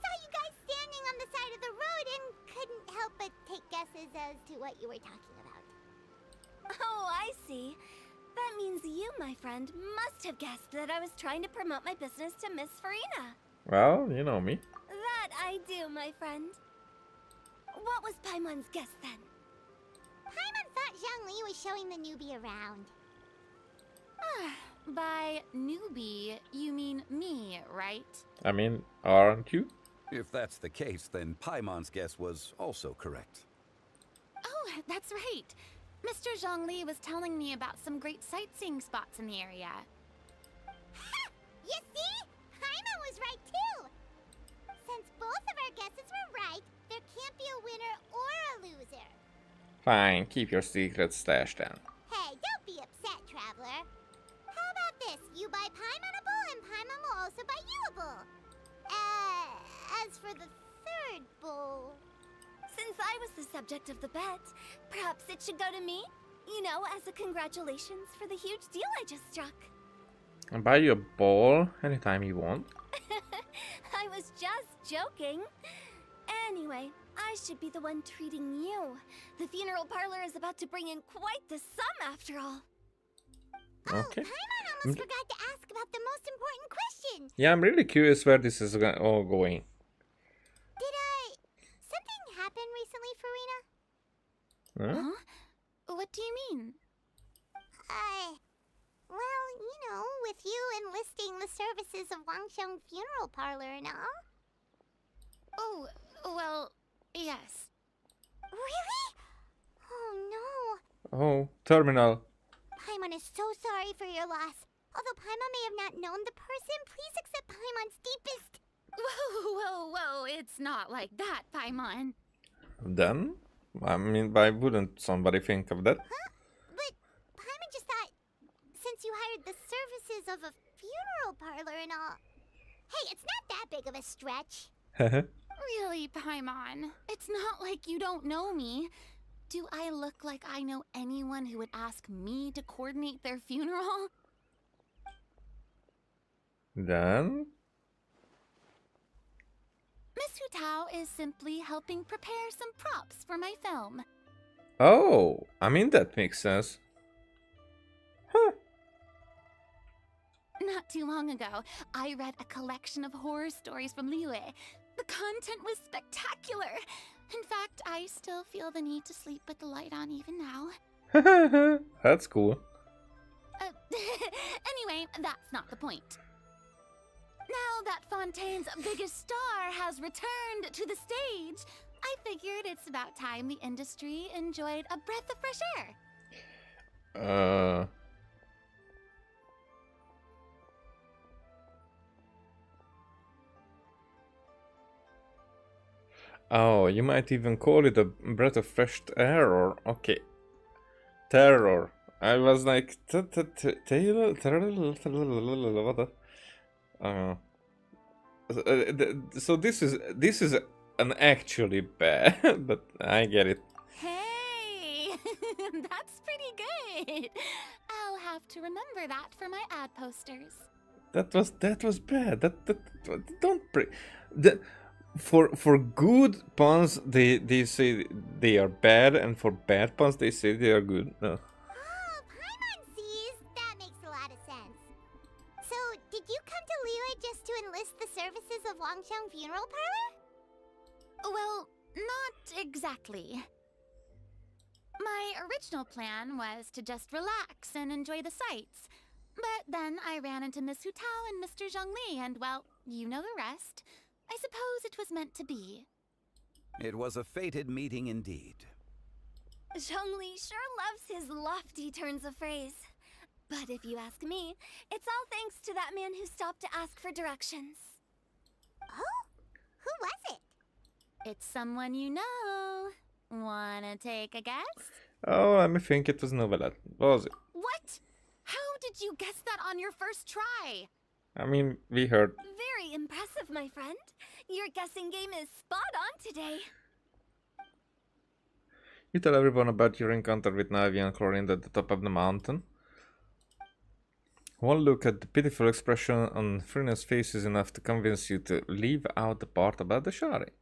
saw you guys standing on the side of the road and couldn't help but take guesses as to what you were talking about. Oh, I see. That means you, my friend, must have guessed that I was trying to promote my business to Miss Farina. Well, you know me. That I do, my friend. What was Paimon's guess then? Paimon thought Zhongli was showing the newbie around. By newbie, you mean me, right? I mean, aren't you? If that's the case, then Paimon's guess was also correct. Oh, that's right. Mr. Zhongli was telling me about some great sightseeing spots in the area. Ha! You see? Paimon was right too! Since both of our guesses were right, there can't be a winner or a loser. Fine, keep your secret stash then. Hey, don't be upset, Traveler. How about this? You buy Paimon a bowl and Paimon will also buy you a bowl. As for the third bowl... Since I was the subject of the bet, perhaps it should go to me? You know, as a congratulations for the huge deal I just struck. I'll buy you a ball anytime you want. I was just joking. Anyway, I should be the one treating you. The funeral parlor is about to bring in quite the sum after all. Okay. Paimon almost forgot to ask about the most important question. Yeah, I'm really curious where this is all going. Something happened recently, Farina? Huh? What do you mean? Well, you know, with you enlisting the services of Wangsheng Funeral Parlor and all. Oh, well, yes. Really? Oh no. Oh, terminal. Paimon is so sorry for your loss. Although Paimon may have not known the person, please accept Paimon's deepest... Whoa, it's not like that, Paimon. Then? I mean, why wouldn't somebody think of that? Huh? But Paimon just thought, since you hired the services of a funeral parlor and all... Hey, it's not that big of a stretch. Really, Paimon? It's not like you don't know me. Do I look like I know anyone who would ask me to coordinate their funeral? Then? Miss Hu Tao is simply helping prepare some props for my film. Oh, I mean, that makes sense. Not too long ago, I read a collection of horror stories from Liyue. The content was spectacular. In fact, I still feel the need to sleep with the light on even now. That's cool. Anyway, that's not the point. Now that Fontaine's biggest star has returned to the stage, I figured it's about time the industry enjoyed a breath of fresh air. Oh, you might even call it a breath of fresh air, or... Okay. Terror. I was like... What the... So this is an actually bad, but I get it. Hey, that's pretty good. I'll have to remember that for my ad posters. That was bad. Don't for good puns they say they are bad, and for bad puns they say they are good. No. Oh, Paimon sees. That makes a lot of sense. So, did you come to Liyue just to enlist the services of Wangsheng Funeral Parlor? Well, not exactly. My original plan was to just relax and enjoy the sights. But then I ran into Miss Hu Tao and Mr. Zhongli, and well, you know the rest. I suppose it was meant to be. It was a fated meeting indeed. Zhongli sure loves his lofty turns of phrase. But if you ask me, it's all thanks to that man who stopped to ask for directions. Oh? Who was it? It's someone you know. Wanna take a guess? Oh, let me think. It was Novelet. Was it? What? How did you guess that on your first try? I mean, we heard. Very impressive, my friend. Your guessing game is spot on today. You tell everyone about your encounter with Navi and Chlorine at the top of the mountain. One look at the pitiful expression on Frina's face is enough to convince you to leave out the part about the Shari.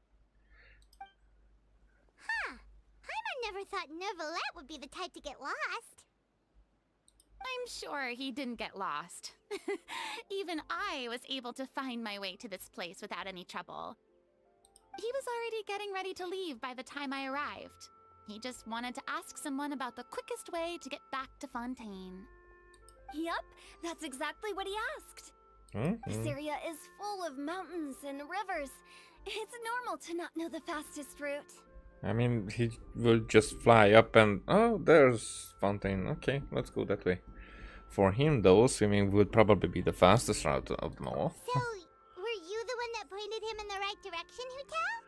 Huh. Paimon never thought Neuvillette would be the type to get lost. I'm sure he didn't get lost. Even I was able to find my way to this place without any trouble. He was already getting ready to leave by the time I arrived. He just wanted to ask someone about the quickest way to get back to Fontaine. Yup, that's exactly what he asked. Mm-hmm. This area is full of mountains and rivers. It's normal to not know the fastest route. I mean, he will just fly up and... Oh, there's Fontaine. Okay, let's go that way. For him, though, swimming would probably be the fastest route of them all. So, were you the one that pointed him in the right direction, Hutao?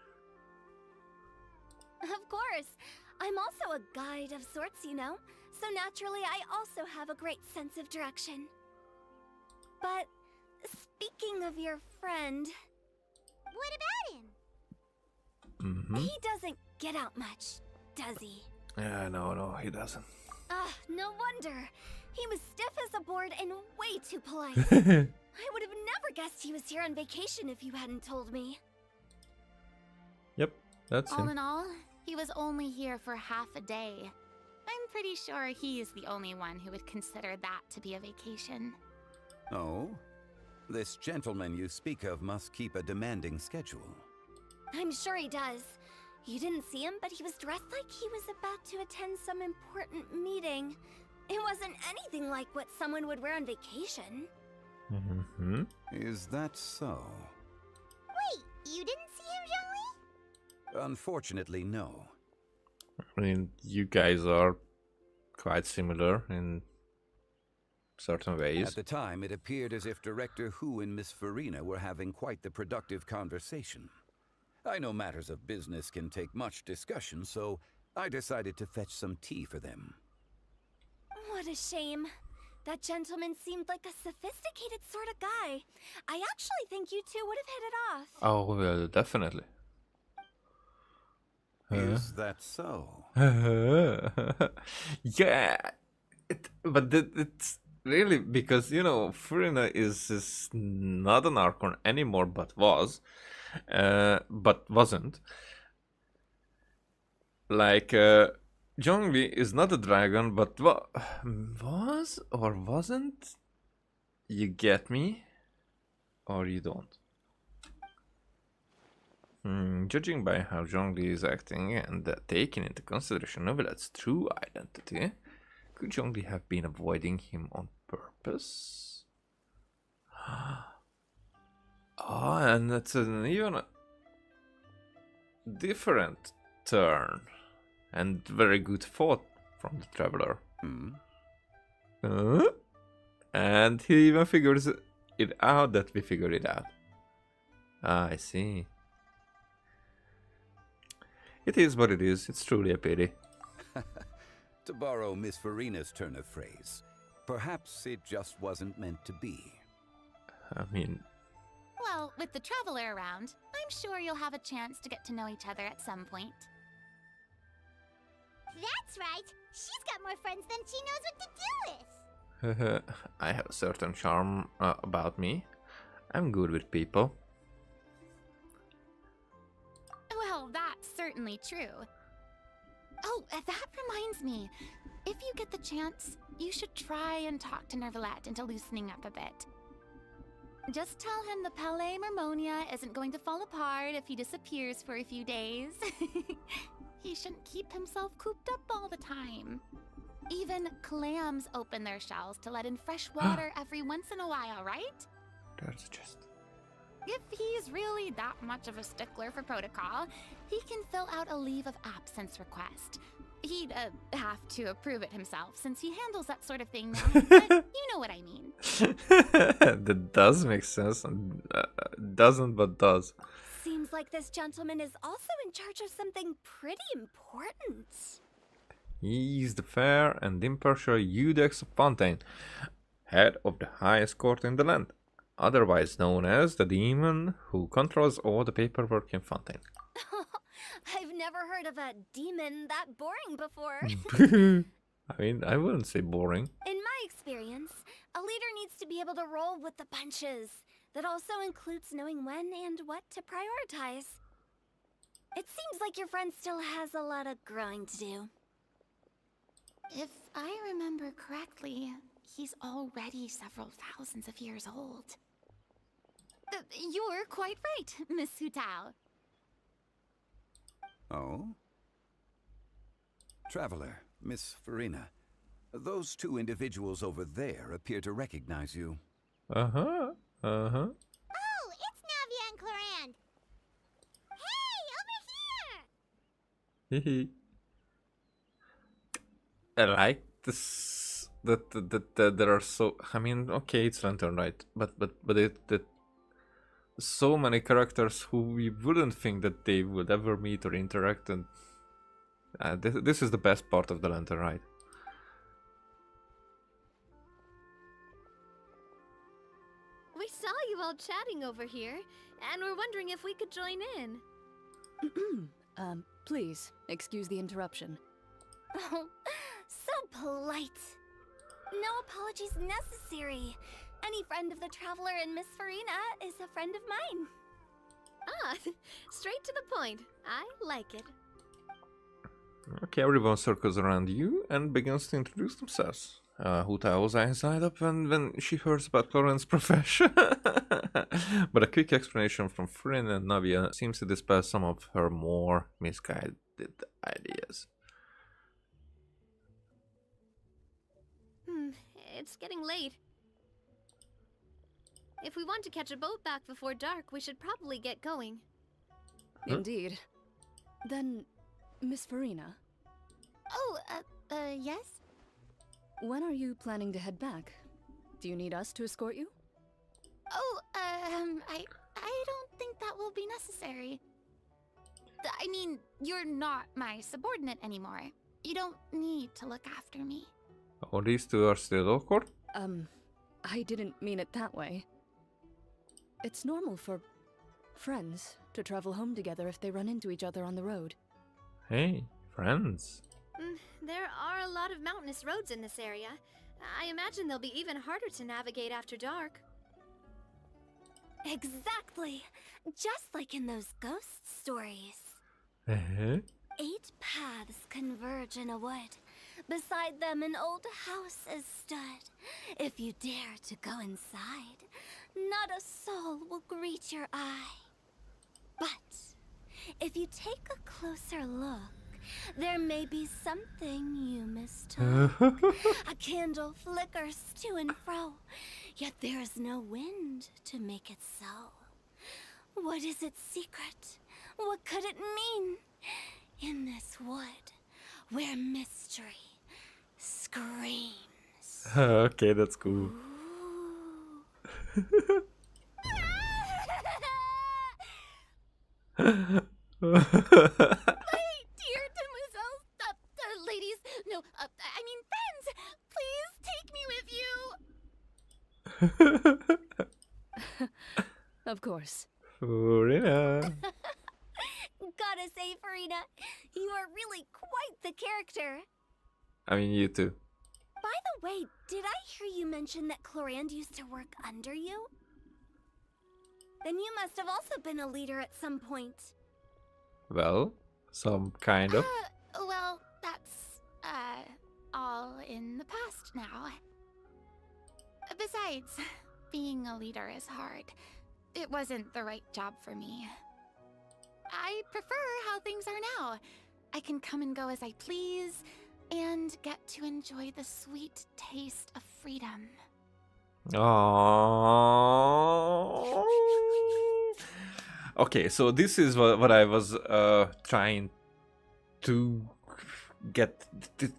Of course. I'm also a guide of sorts, you know. So naturally, I also have a great sense of direction. But speaking of your friend... What about him? Mm-hmm. He doesn't get out much, does he? No, he doesn't. No wonder. He was stiff as a board and way too polite. I would have never guessed he was here on vacation if you hadn't told me. Yep, that's All him. in all, he was only here for half a day. I'm pretty sure he is the only one who would consider that to be a vacation. Oh? This gentleman you speak of must keep a demanding schedule. I'm sure he does. You didn't see him, but he was dressed like he was about to attend some important meeting. It wasn't anything like what someone would wear on vacation. Mm-hmm. Is that so? Wait, you didn't see him, Zhongli? Unfortunately, no. I mean, you guys are quite similar in certain ways. At the time, it appeared as if Director Hu and Miss Farina were having quite the productive conversation. I know matters of business can take much discussion, so I decided to fetch some tea for them. What a shame. That gentleman seemed like a sophisticated sort of guy. I actually think you two would have hit it off. Oh, well, definitely. Is that so? Yeah, but it's really because, you know, Farina is not an Archon anymore, but was. But wasn't. Like, Zhongli is not a dragon, but was or wasn't? You get me? Or you don't? Judging by how Zhongli is acting and taking into consideration Novelet's true identity, could Zhongli have been avoiding him on purpose? Oh, and it's an even different turn. And very good thought from the traveler. And he even figures it out that we figured it out. Ah, I see. It is what it is. It's truly a pity. To borrow Miss Farina's turn of phrase, perhaps it just wasn't meant to be. I mean... Well, with the traveler around, I'm sure you'll have a chance to get to know each other at some point. That's right. She's got more friends than she knows what to do with. I have a certain charm about me. I'm good with people. Well, that's certainly true. Oh, that reminds me. If you get the chance, you should try and talk to Nervalet into loosening up a bit. Just tell him the Palais Mermonia isn't going to fall apart if he disappears for a few days. He shouldn't keep himself cooped up all the time. Even clams open their shells to let in fresh water every once in a while, right? That's just... If he's really that much of a stickler for protocol, he can fill out a leave of absence request. He'd have to approve it himself since he handles that sort of thing now, but you know what I mean. That does make sense. Doesn't, but does. Seems like this gentleman is also in charge of something pretty important. He's the fair and impartial Iudex of Fontaine, head of the highest court in the land, otherwise known as the demon who controls all the paperwork in Fontaine. I've never heard of a demon that boring before. I mean, I wouldn't say boring. In my experience, a leader needs to be able to roll with the punches. That also includes knowing when and what to prioritize. It seems like your friend still has a lot of growing to do. If I remember correctly, he's already several thousands of years old. You're quite right, Miss Hutao. Oh? Traveler, Miss Farina, those two individuals over there appear to recognize you. Uh-huh. Uh-huh. Oh, it's Navia and Clorand. Hey, over here! Hehe. I like this that there are so, I mean, okay, it's Lantern, right? But that so many characters who we wouldn't think that they would ever meet or interact, and this is the best part of the Lantern ride. We saw you all chatting over here, and we're wondering if we could join in. Please, excuse the interruption. Oh, so polite. No apologies necessary. Any friend of the Traveler and Miss Farina is a friend of mine. Ah, straight to the point. I like it. Okay, everyone circles around you and begins to introduce themselves. Hutao's eyes light up when she hears about Clorand's profession. But a quick explanation from Frin and Navia seems to dispel some of her more misguided ideas. It's getting late. If we want to catch a boat back before dark, we should probably get going. Indeed. Then, Miss Farina. Oh, yes? When are you planning to head back? Do you need us to escort you? Oh, I don't think that will be necessary. I mean, you're not my subordinate anymore. You don't need to look after me. Oh, these two are still awkward? I didn't mean it that way. It's normal for friends to travel home together if they run into each other on the road. Hey, friends. There are a lot of mountainous roads in this area. I imagine they'll be even harder to navigate after dark. Exactly. Just like in those ghost stories. 8 paths converge in a wood. Beside them an old house is stood. If you dare to go inside, not a soul will greet your eye. But if you take a closer look, there may be something you mistook. A candle flickers to and fro, yet there is no wind to make it so. What is its secret? What could it mean? In this wood, where mystery screams. Okay, that's cool. Dear demoiselles, ladies, no, I mean friends, please take me with you. Of course. Farina. Gotta say, Farina, you are really quite the character. I mean, you too. By the way, did I hear you mention that Clorand used to work under you? Then you must have also been a leader at some point. Well, some kind of. Well, that's, all in the past now. Besides, being a leader is hard. It wasn't the right job for me. I prefer how things are now. I can come and go as I please, and get to enjoy the sweet taste of freedom. Aww. Okay, so this is what I was trying to get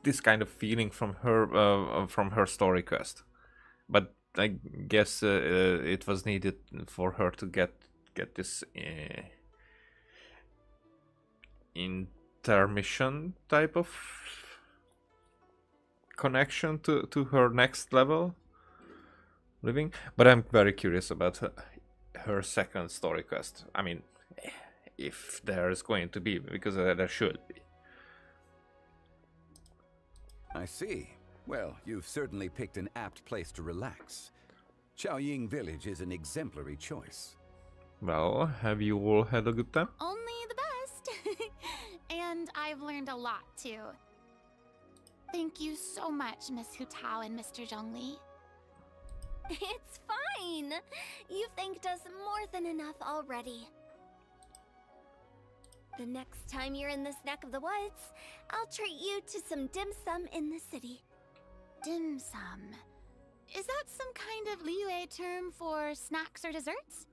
this kind of feeling from her story quest, but I guess it was needed for her to get this intermission type of connection to her next level living. But I'm very curious about her second story quest. I mean, if there is going to be, because there should be. I see. Well, you've certainly picked an apt place to relax. Chaoying Village is an exemplary choice. Well, have you all had a good time? Only the best. And I've learned a lot, too. Thank you so much, Miss Hu Tao and Mr. Zhongli. It's fine. You've thanked us more than enough already. The next time you're in this neck of the woods, I'll treat you to some dim sum in the city. Dim sum. Is that some kind of Liyue term for snacks or desserts?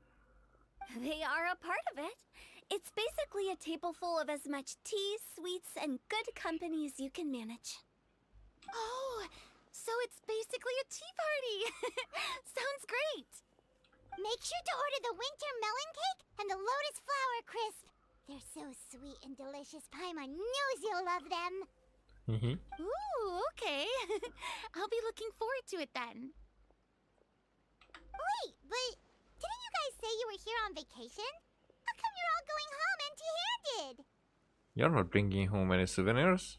They are a part of it. It's basically a table full of as much tea, sweets, and good company as you can manage. Oh, so it's basically a tea party. Sounds great. Make sure to order the winter melon cake and the lotus flower crisp. They're so sweet and delicious. Paimon knows you'll love them. Ooh, okay. I'll be looking forward to it then. Wait, but didn't you guys say you were here on vacation? How come you're all going home empty-handed? You're not bringing home any souvenirs?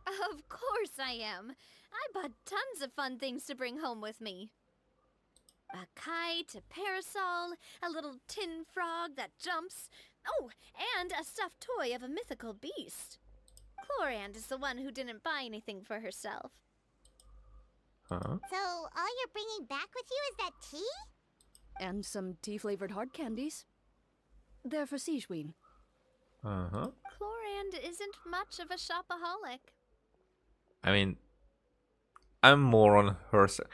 Of course I am. I bought tons of fun things to bring home with me. A kite, a parasol, a little tin frog that jumps. Oh, and a stuffed toy of a mythical beast. Chlorand is the one who didn't buy anything for herself. Huh? So all you're bringing back with you is that tea? And some tea-flavored hard candies. They're for Sigewin. Uh-huh. Chlorand isn't much of a shopaholic. I mean, I'm more on her side.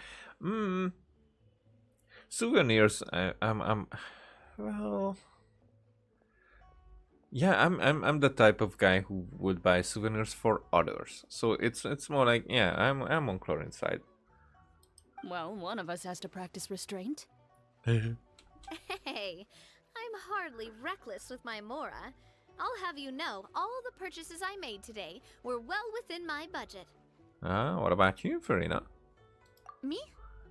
Souvenirs, well, yeah, I'm the type of guy who would buy souvenirs for others. So it's more like, yeah, I'm on Chlorine's side. Well, one of us has to practice restraint. Hey, I'm hardly reckless with my Mora. I'll have you know, all the purchases I made today were well within my budget. What about you, Farina? Me?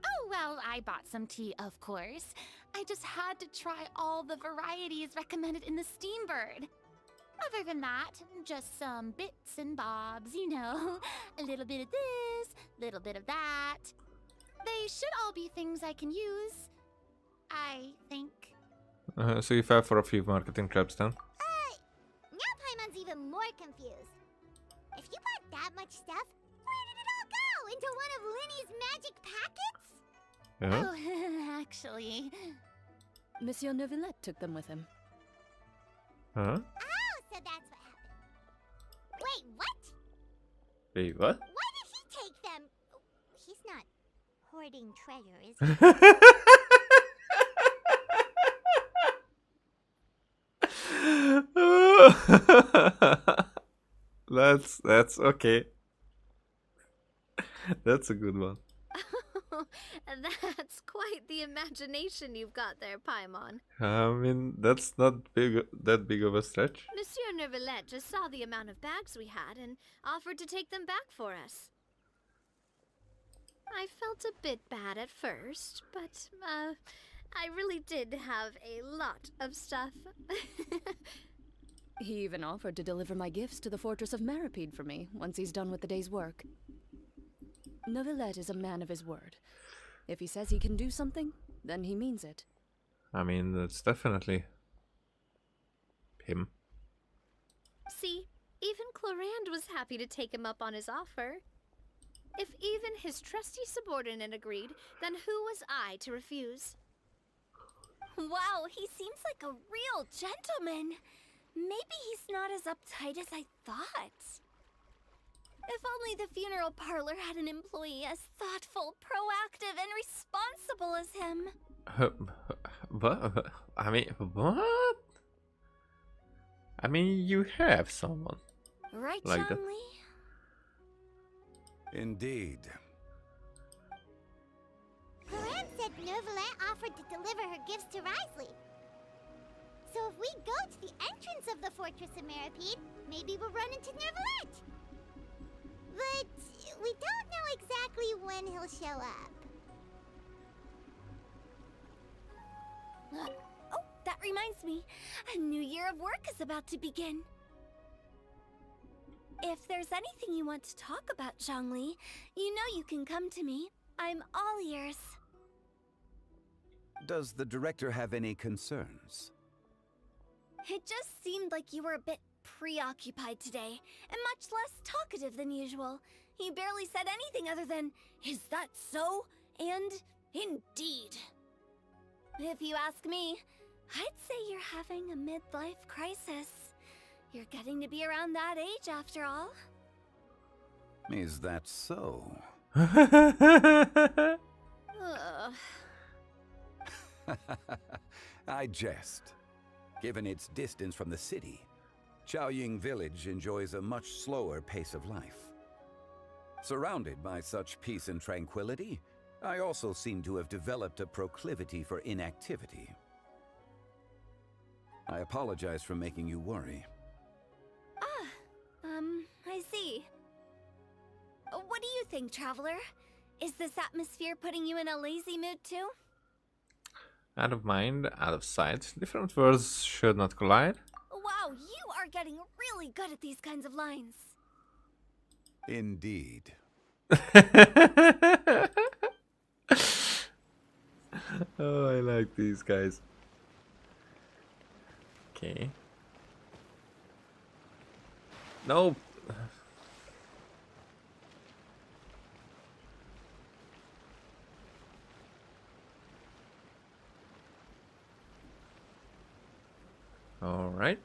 Oh, well, I bought some tea, of course. I just had to try all the varieties recommended in the Steambird. Other than that, just some bits and bobs, you know. A little bit of this, little bit of that. They should all be things I can use, I think. So you fell for a few marketing traps then? Now Paimon's even more confused. If you bought that much stuff, where did it all go? Into one of Linny's magic packets? Uh-huh. Oh, actually... Monsieur Neuvillette took them with him. Huh? Oh, so that's what happened. Wait, what? Wait, what? Why did he take them? He's not hoarding treasure, is he? That's okay. That's a good one. That's quite the imagination you've got there, Paimon. I mean, that's not that big of a stretch. Monsieur Neuvillette just saw the amount of bags we had and offered to take them back for us. I felt a bit bad at first, but, I really did have a lot of stuff. He even offered to deliver my gifts to the Fortress of Maripede for me once he's done with the day's work. Neuvillette is a man of his word. If he says he can do something, then he means it. I mean, that's definitely him. See, even Chlorand was happy to take him up on his offer. If even his trusty subordinate agreed, then who was I to refuse? Wow, he seems like a real gentleman. Maybe he's not as uptight as I thought. If only the funeral parlor had an employee as thoughtful, proactive, and responsible as him. What? I mean, what? I mean, you have someone. Right, like that. Zhongli? Indeed. Chlorand said Neuvillette offered to deliver her gifts to Risley. So if we go to the entrance of the Fortress of Maripede, maybe we'll run into Neuvillette. But we don't know exactly when he'll show up. Oh, that reminds me. A new year of work is about to begin. If there's anything you want to talk about, Zhongli, you know you can come to me. I'm all ears. Does the director have any concerns? It just seemed like you were a bit preoccupied today, and much less talkative than usual. He barely said anything other than, "Is that so?" and "Indeed." If you ask me, I'd say you're having a midlife crisis. You're getting to be around that age after all. Is that so? Ugh. I jest. Given its distance from the city, Chaoying Village enjoys a much slower pace of life. Surrounded by such peace and tranquility, I also seem to have developed a proclivity for inactivity. I apologize for making you worry. I see. What do you think, Traveler? Is this atmosphere putting you in a lazy mood too? Out of mind, out of sight. Different words should not collide. Wow, you are getting really good at these kinds of lines. Indeed. Oh, I like these guys. Okay. No. All right.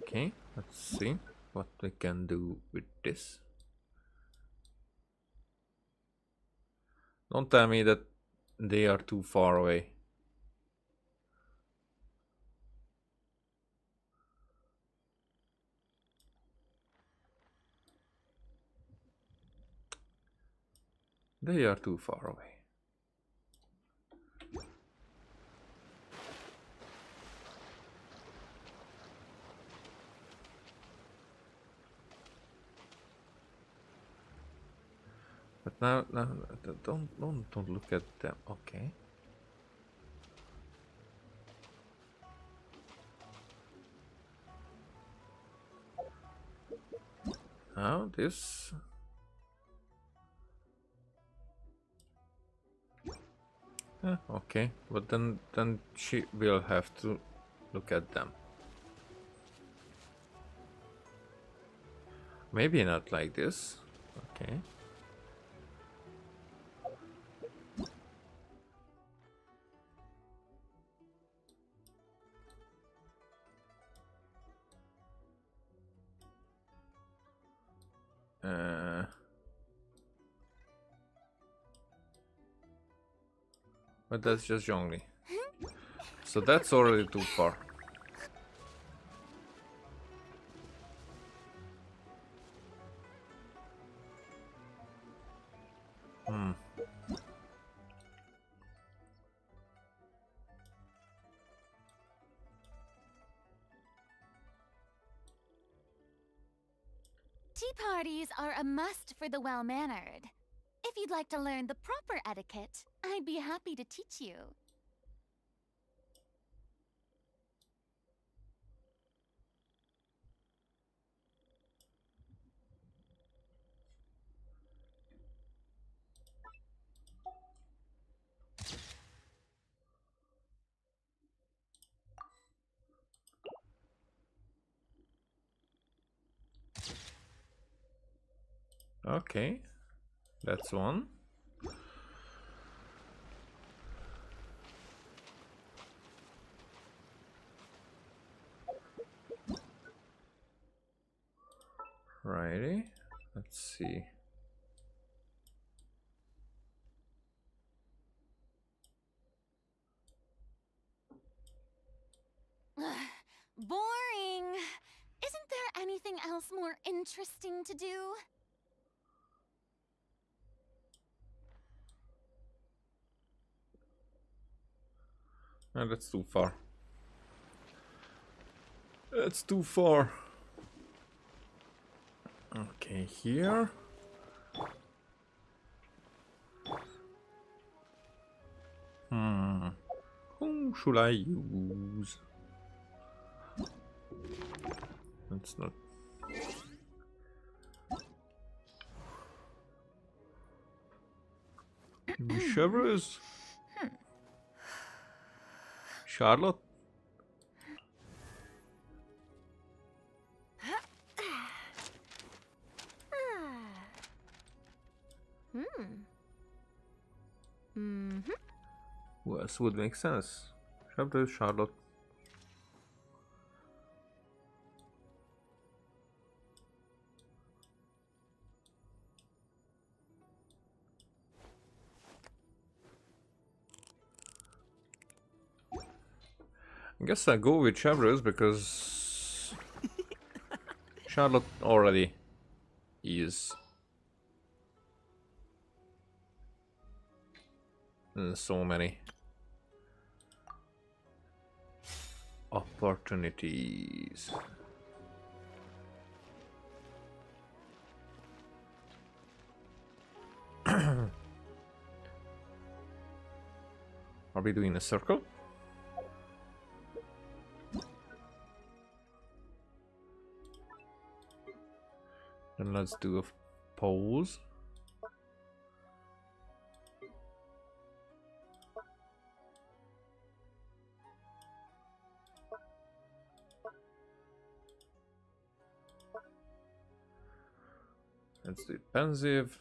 Okay, let's see what we can do with this. Don't tell me that they are too far away. They are too far away. But now, don't look at them. Okay. Now this. Okay, but then she will have to look at them. Maybe not like this. Okay. But that's just Zhongli. So that's already too far. Tea parties are a must for the well-mannered. If you'd like to learn the proper etiquette, I'd be happy to teach you. Okay, that's one. Righty, let's see. Boring! Isn't there anything else more interesting to do? No, that's too far. That's too far. Okay, here. Who should I use? That's not. Chevreuse? Charlotte? Who else would make sense? Chapter Charlotte. I guess I go with Chavez because Charlotte already is in so many opportunities. Are we doing a circle? Then let's do a pose. Let's do pensive.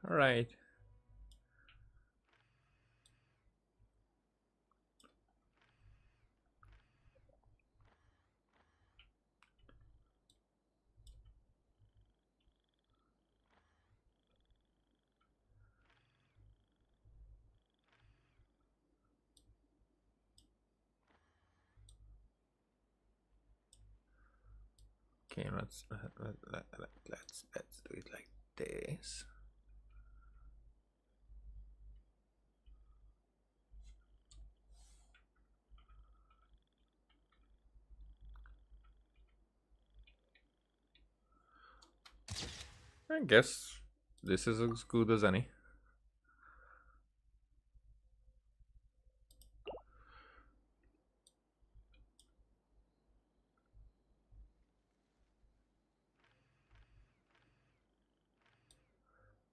All right. Okay, let's do it like this. I guess this is as good as any.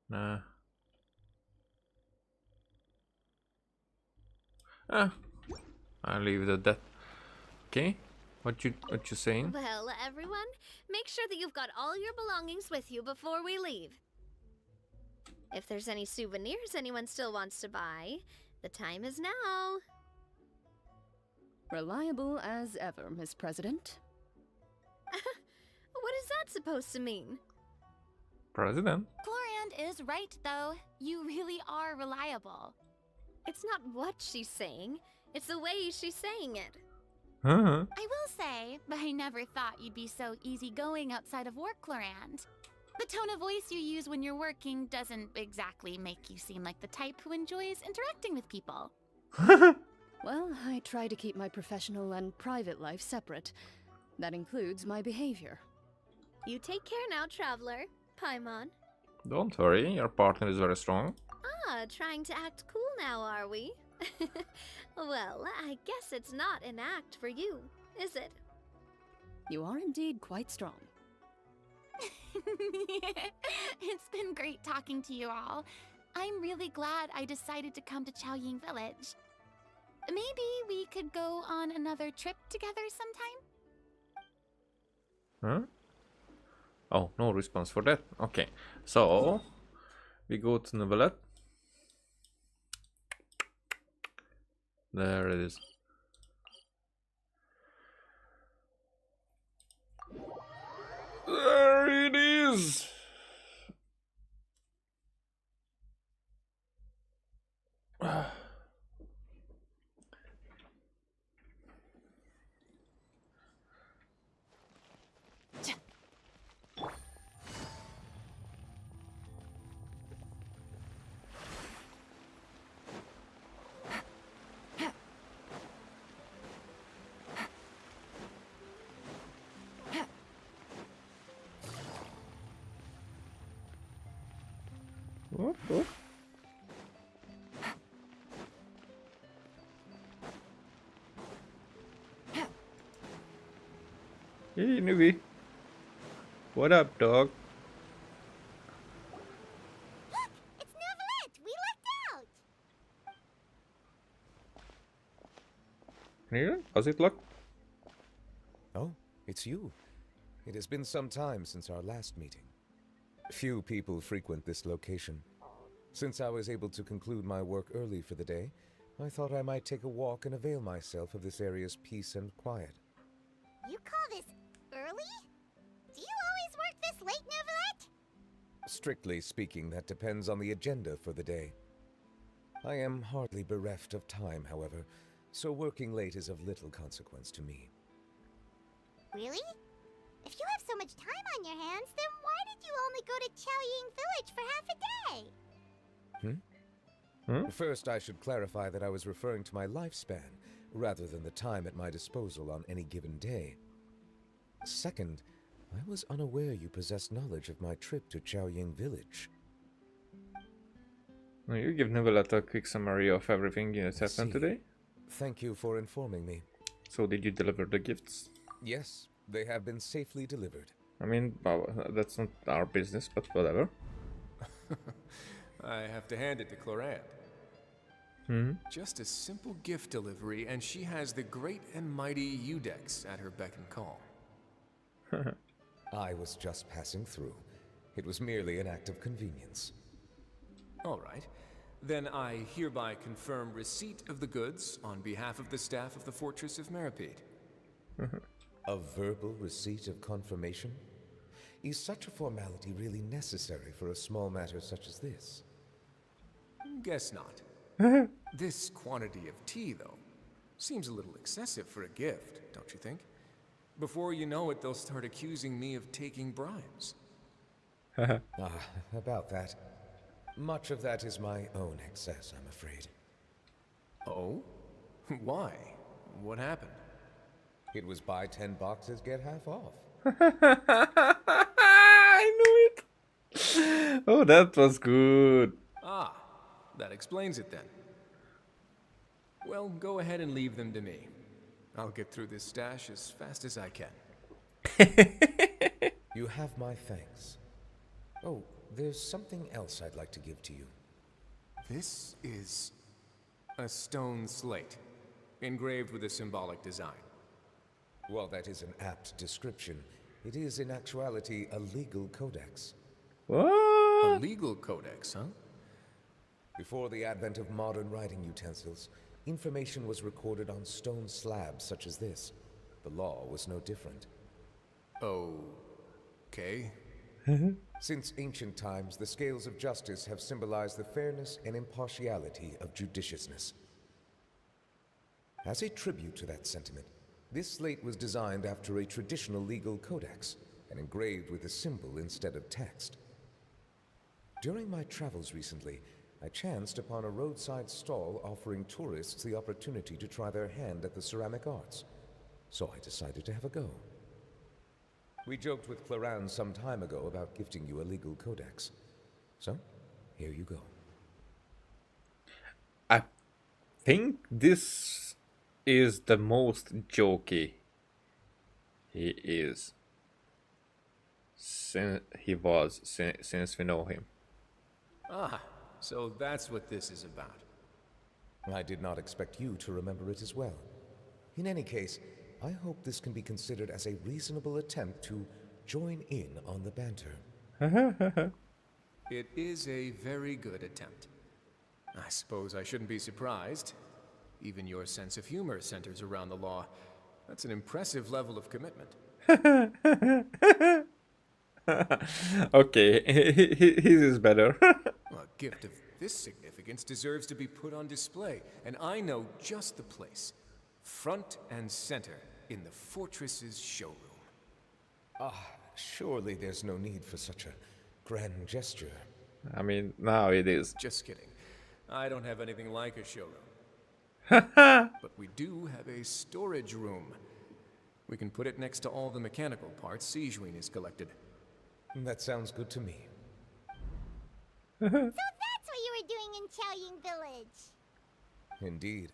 Nah. I'll leave it at that. Okay, what you saying? Well, everyone, make sure that you've got all your belongings with you before we leave. If there's any souvenirs anyone still wants to buy, the time is now. Reliable as ever, Miss President. What is that supposed to mean? President? Chlorand is right, though. You really are reliable. It's not what she's saying, it's the way she's saying it. Huh? I will say, but I never thought you'd be so easygoing outside of work, Chlorand. The tone of voice you use when you're working doesn't exactly make you seem like the type who enjoys interacting with people. Well, I try to keep my professional and private life separate. That includes my behavior. You take care now, traveler. Paimon. Don't worry, your partner is very strong. Ah, trying to act cool now, are we? Well, I guess it's not an act for you, is it? You are indeed quite strong. It's been great talking to you all. I'm really glad I decided to come to Chaoying Village. Maybe we could go on another trip together sometime? Huh? Oh, no response for that. Okay, so we go to Novelette. There it is. There it is. Whoop, whoop. Hey, newbie. What up, dog? Look, it's Novelette. We lucked out. Here, how's it look? Oh, it's you. It has been some time since our last meeting. Few people frequent this location. Since I was able to conclude my work early for the day, I thought I might take a walk and avail myself of this area's peace and quiet. You call this early? Do you always work this late, Neuvillette? Strictly speaking, that depends on the agenda for the day. I am hardly bereft of time, however, so working late is of little consequence to me. Really? If you have so much time on your hands, then why did you only go to Chaoying Village for half a day? First, I should clarify that I was referring to my lifespan, rather than the time at my disposal on any given day. Second, I was unaware you possessed knowledge of my trip to Chaoying Village. Now you give Neuvillette a quick summary of everything that's happened today. Thank you for informing me. So did you deliver the gifts? Yes, they have been safely delivered. I mean, well, that's not our business, but whatever. I have to hand it to Clorant. Just a simple gift delivery, and she has the great and mighty Udex at her beck and call. I was just passing through. It was merely an act of convenience. All right. Then I hereby confirm receipt of the goods on behalf of the staff of the Fortress of Meripede. A verbal receipt of confirmation? Is such a formality really necessary for a small matter such as this? Guess not. This quantity of tea, though, seems a little excessive for a gift, don't you think? Before you know it, they'll start accusing me of taking bribes. About that. Much of that is my own excess, I'm afraid. Oh? Why? What happened? It was buy 10 boxes, get half off. I knew it! Oh, that was good. Ah, that explains it then. Well, go ahead and leave them to me. I'll get through this stash as fast as I can. You have my thanks. Oh, there's something else I'd like to give to you. This is a stone slate, engraved with a symbolic design. While that is an apt description, it is in actuality a legal codex. What? A legal codex, huh? Before the advent of modern writing utensils, information was recorded on stone slabs such as this. The law was no different. Okay. Since ancient times, the scales of justice have symbolized the fairness and impartiality of judiciousness. As a tribute to that sentiment, this slate was designed after a traditional legal codex and engraved with a symbol instead of text. During my travels recently, I chanced upon a roadside stall offering tourists the opportunity to try their hand at the ceramic arts, so I decided to have a go. We joked with Clorant some time ago about gifting you a legal codex. So, here you go. I think this is the most jokey he is. Since we know him. Ah, so that's what this is about. I did not expect you to remember it as well. In any case, I hope this can be considered as a reasonable attempt to join in on the banter. It is a very good attempt. I suppose I shouldn't be surprised. Even your sense of humor centers around the law. That's an impressive level of commitment. Okay, his is better. A gift of this significance deserves to be put on display, and I know just the place. Front and center in the fortress's showroom. Surely there's no need for such a grand gesture. I mean, now it is. Just kidding. I don't have anything like a showroom. But we do have a storage room. We can put it next to all the mechanical parts Sijuin has collected. That sounds good to me. So that's what you were doing in Chaoying Village. Indeed.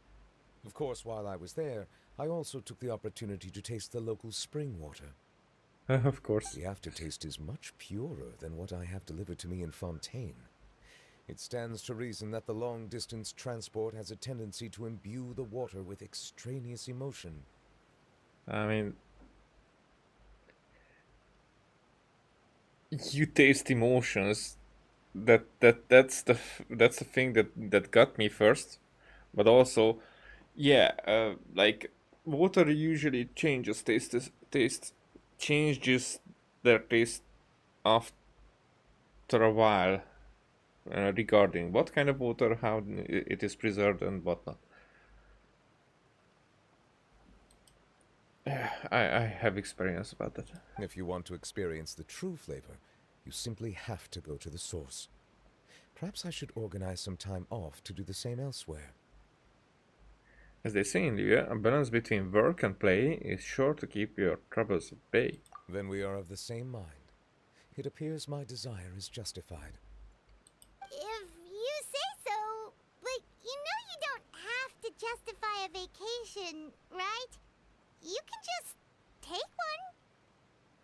Of course, while I was there, I also took the opportunity to taste the local spring water. Of course. The aftertaste is much purer than what I have delivered to me in Fontaine. It stands to reason that the long-distance transport has a tendency to imbue the water with extraneous emotion. I mean, you taste emotions. That's the thing that got me first, but also, yeah, like water usually changes their taste after a while, regarding what kind of water, how it is preserved, and whatnot. I have experience about that. If you want to experience the true flavor, you simply have to go to the source. Perhaps I should organize some time off to do the same elsewhere. As they say in Libya, a balance between work and play is sure to keep your troubles at bay. Then we are of the same mind. It appears my desire is justified. If you say so, but you know you don't have to justify a vacation, right? You can just take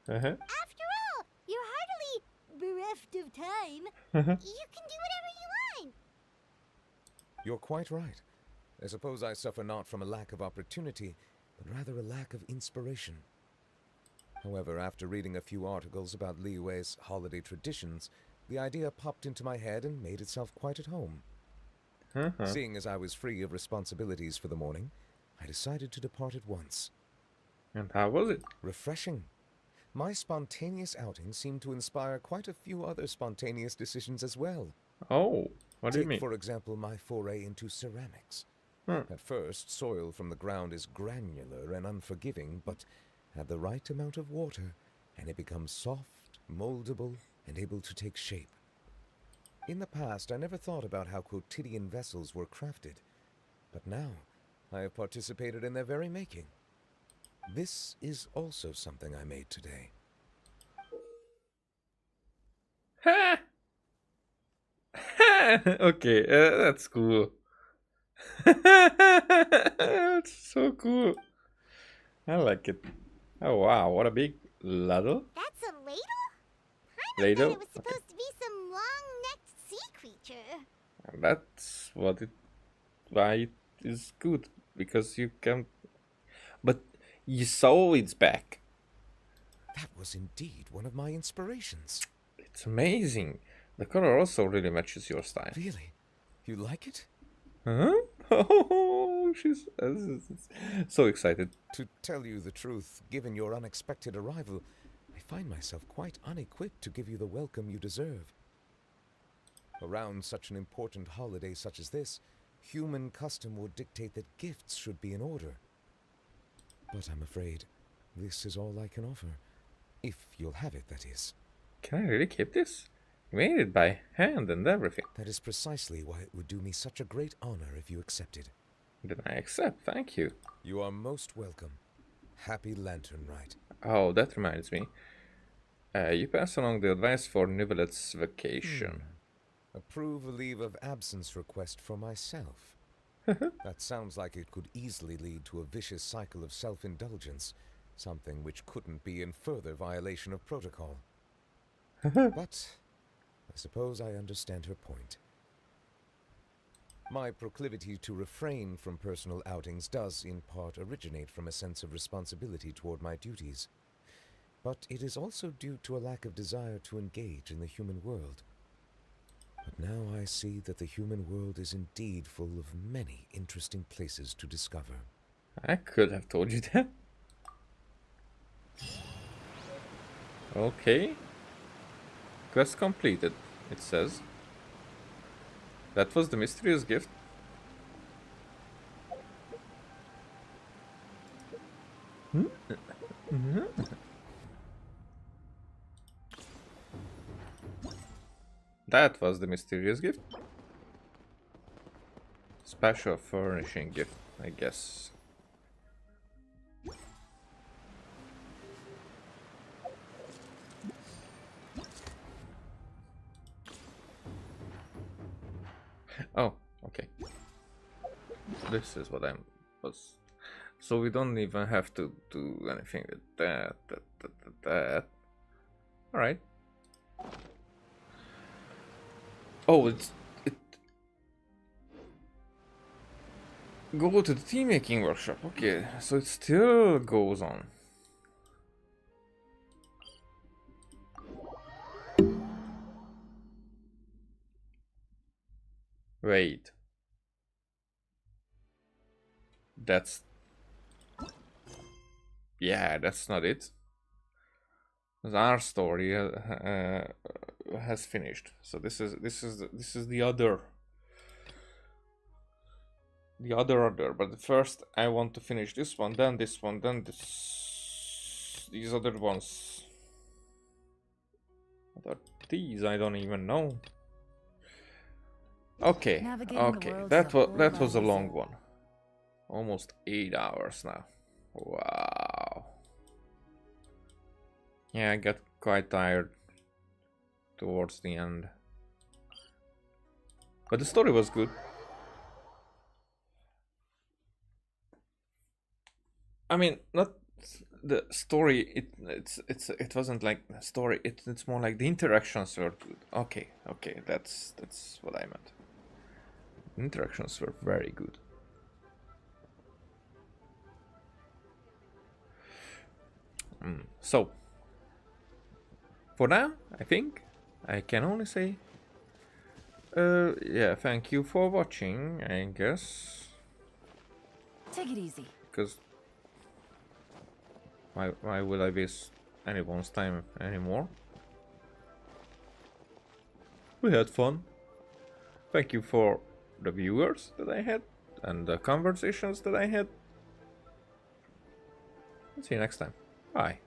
one. After all, you're hardly bereft of time. You can do whatever you want. You're quite right. I suppose I suffer not from a lack of opportunity, but rather a lack of inspiration. However, after reading a few articles about Liyue's holiday traditions, the idea popped into my head and made itself quite at home. Seeing as I was free of responsibilities for the morning, I decided to depart at once. And how was it? Refreshing. My spontaneous outing seemed to inspire quite a few other spontaneous decisions as well. Oh, what do you mean? For example, my foray into ceramics. At first, soil from the ground is granular and unforgiving, but add the right amount of water, and it becomes soft, moldable, and able to take shape. In the past, I never thought about how quotidian vessels were crafted, but now I have participated in their very making. This is also something I made today. Ha! Okay, that's cool. That's so cool. I like it. Oh wow, what a big ladle. That's a ladle? I Ladle? thought it was supposed to be some long-necked sea creature. That's why it is good, because you can. But you saw its back. That was indeed one of my inspirations. It's amazing. The color also really matches your style. Really? You like it? Huh? Oh, she's so excited. To tell you the truth, given your unexpected arrival, I find myself quite unequipped to give you the welcome you deserve. Around such an important holiday such as this, human custom would dictate that gifts should be in order. But I'm afraid this is all I can offer. If you'll have it, that is. Can I really keep this? You made it by hand and everything. That is precisely why it would do me such a great honor if you accepted. Then I accept, thank you. You are most welcome. Happy Lantern Rite. Oh, that reminds me. You pass along the advice for Nivelet's vacation. Approve a leave of absence request for myself. That sounds like it could easily lead to a vicious cycle of self-indulgence, something which couldn't be in further violation of protocol. But I suppose I understand her point. My proclivity to refrain from personal outings does, in part, originate from a sense of responsibility toward my duties. But it is also due to a lack of desire to engage in the human world. But now I see that the human world is indeed full of many interesting places to discover. I could have told you that. Okay. Quest completed, it says. That was the mysterious gift. That was the mysterious gift. Special furnishing gift, I guess. Oh, okay. This is what was. So we don't even have to do anything with that. All right. Oh, it. Go to the tea making workshop. Okay, so it still goes on. Wait. That's... Yeah, that's not it. Our story has finished. So this is the other. The other. But first, I want to finish this one, then this one, then this. These other ones. What are these? I don't even know. Okay, okay. That was a long one. Almost 8 hours now. Wow. Yeah, I got quite tired towards the end. But the story was good. I mean, not the story. It wasn't like a story. It's more like the interactions were good. Okay, that's what I meant. The interactions were very good. So, for now, I think I can only say, yeah, thank you for watching, I guess. Take it easy. Because why would I waste anyone's time anymore? We had fun. Thank you for the viewers that I had and the conversations that I had. See you next time. Bye.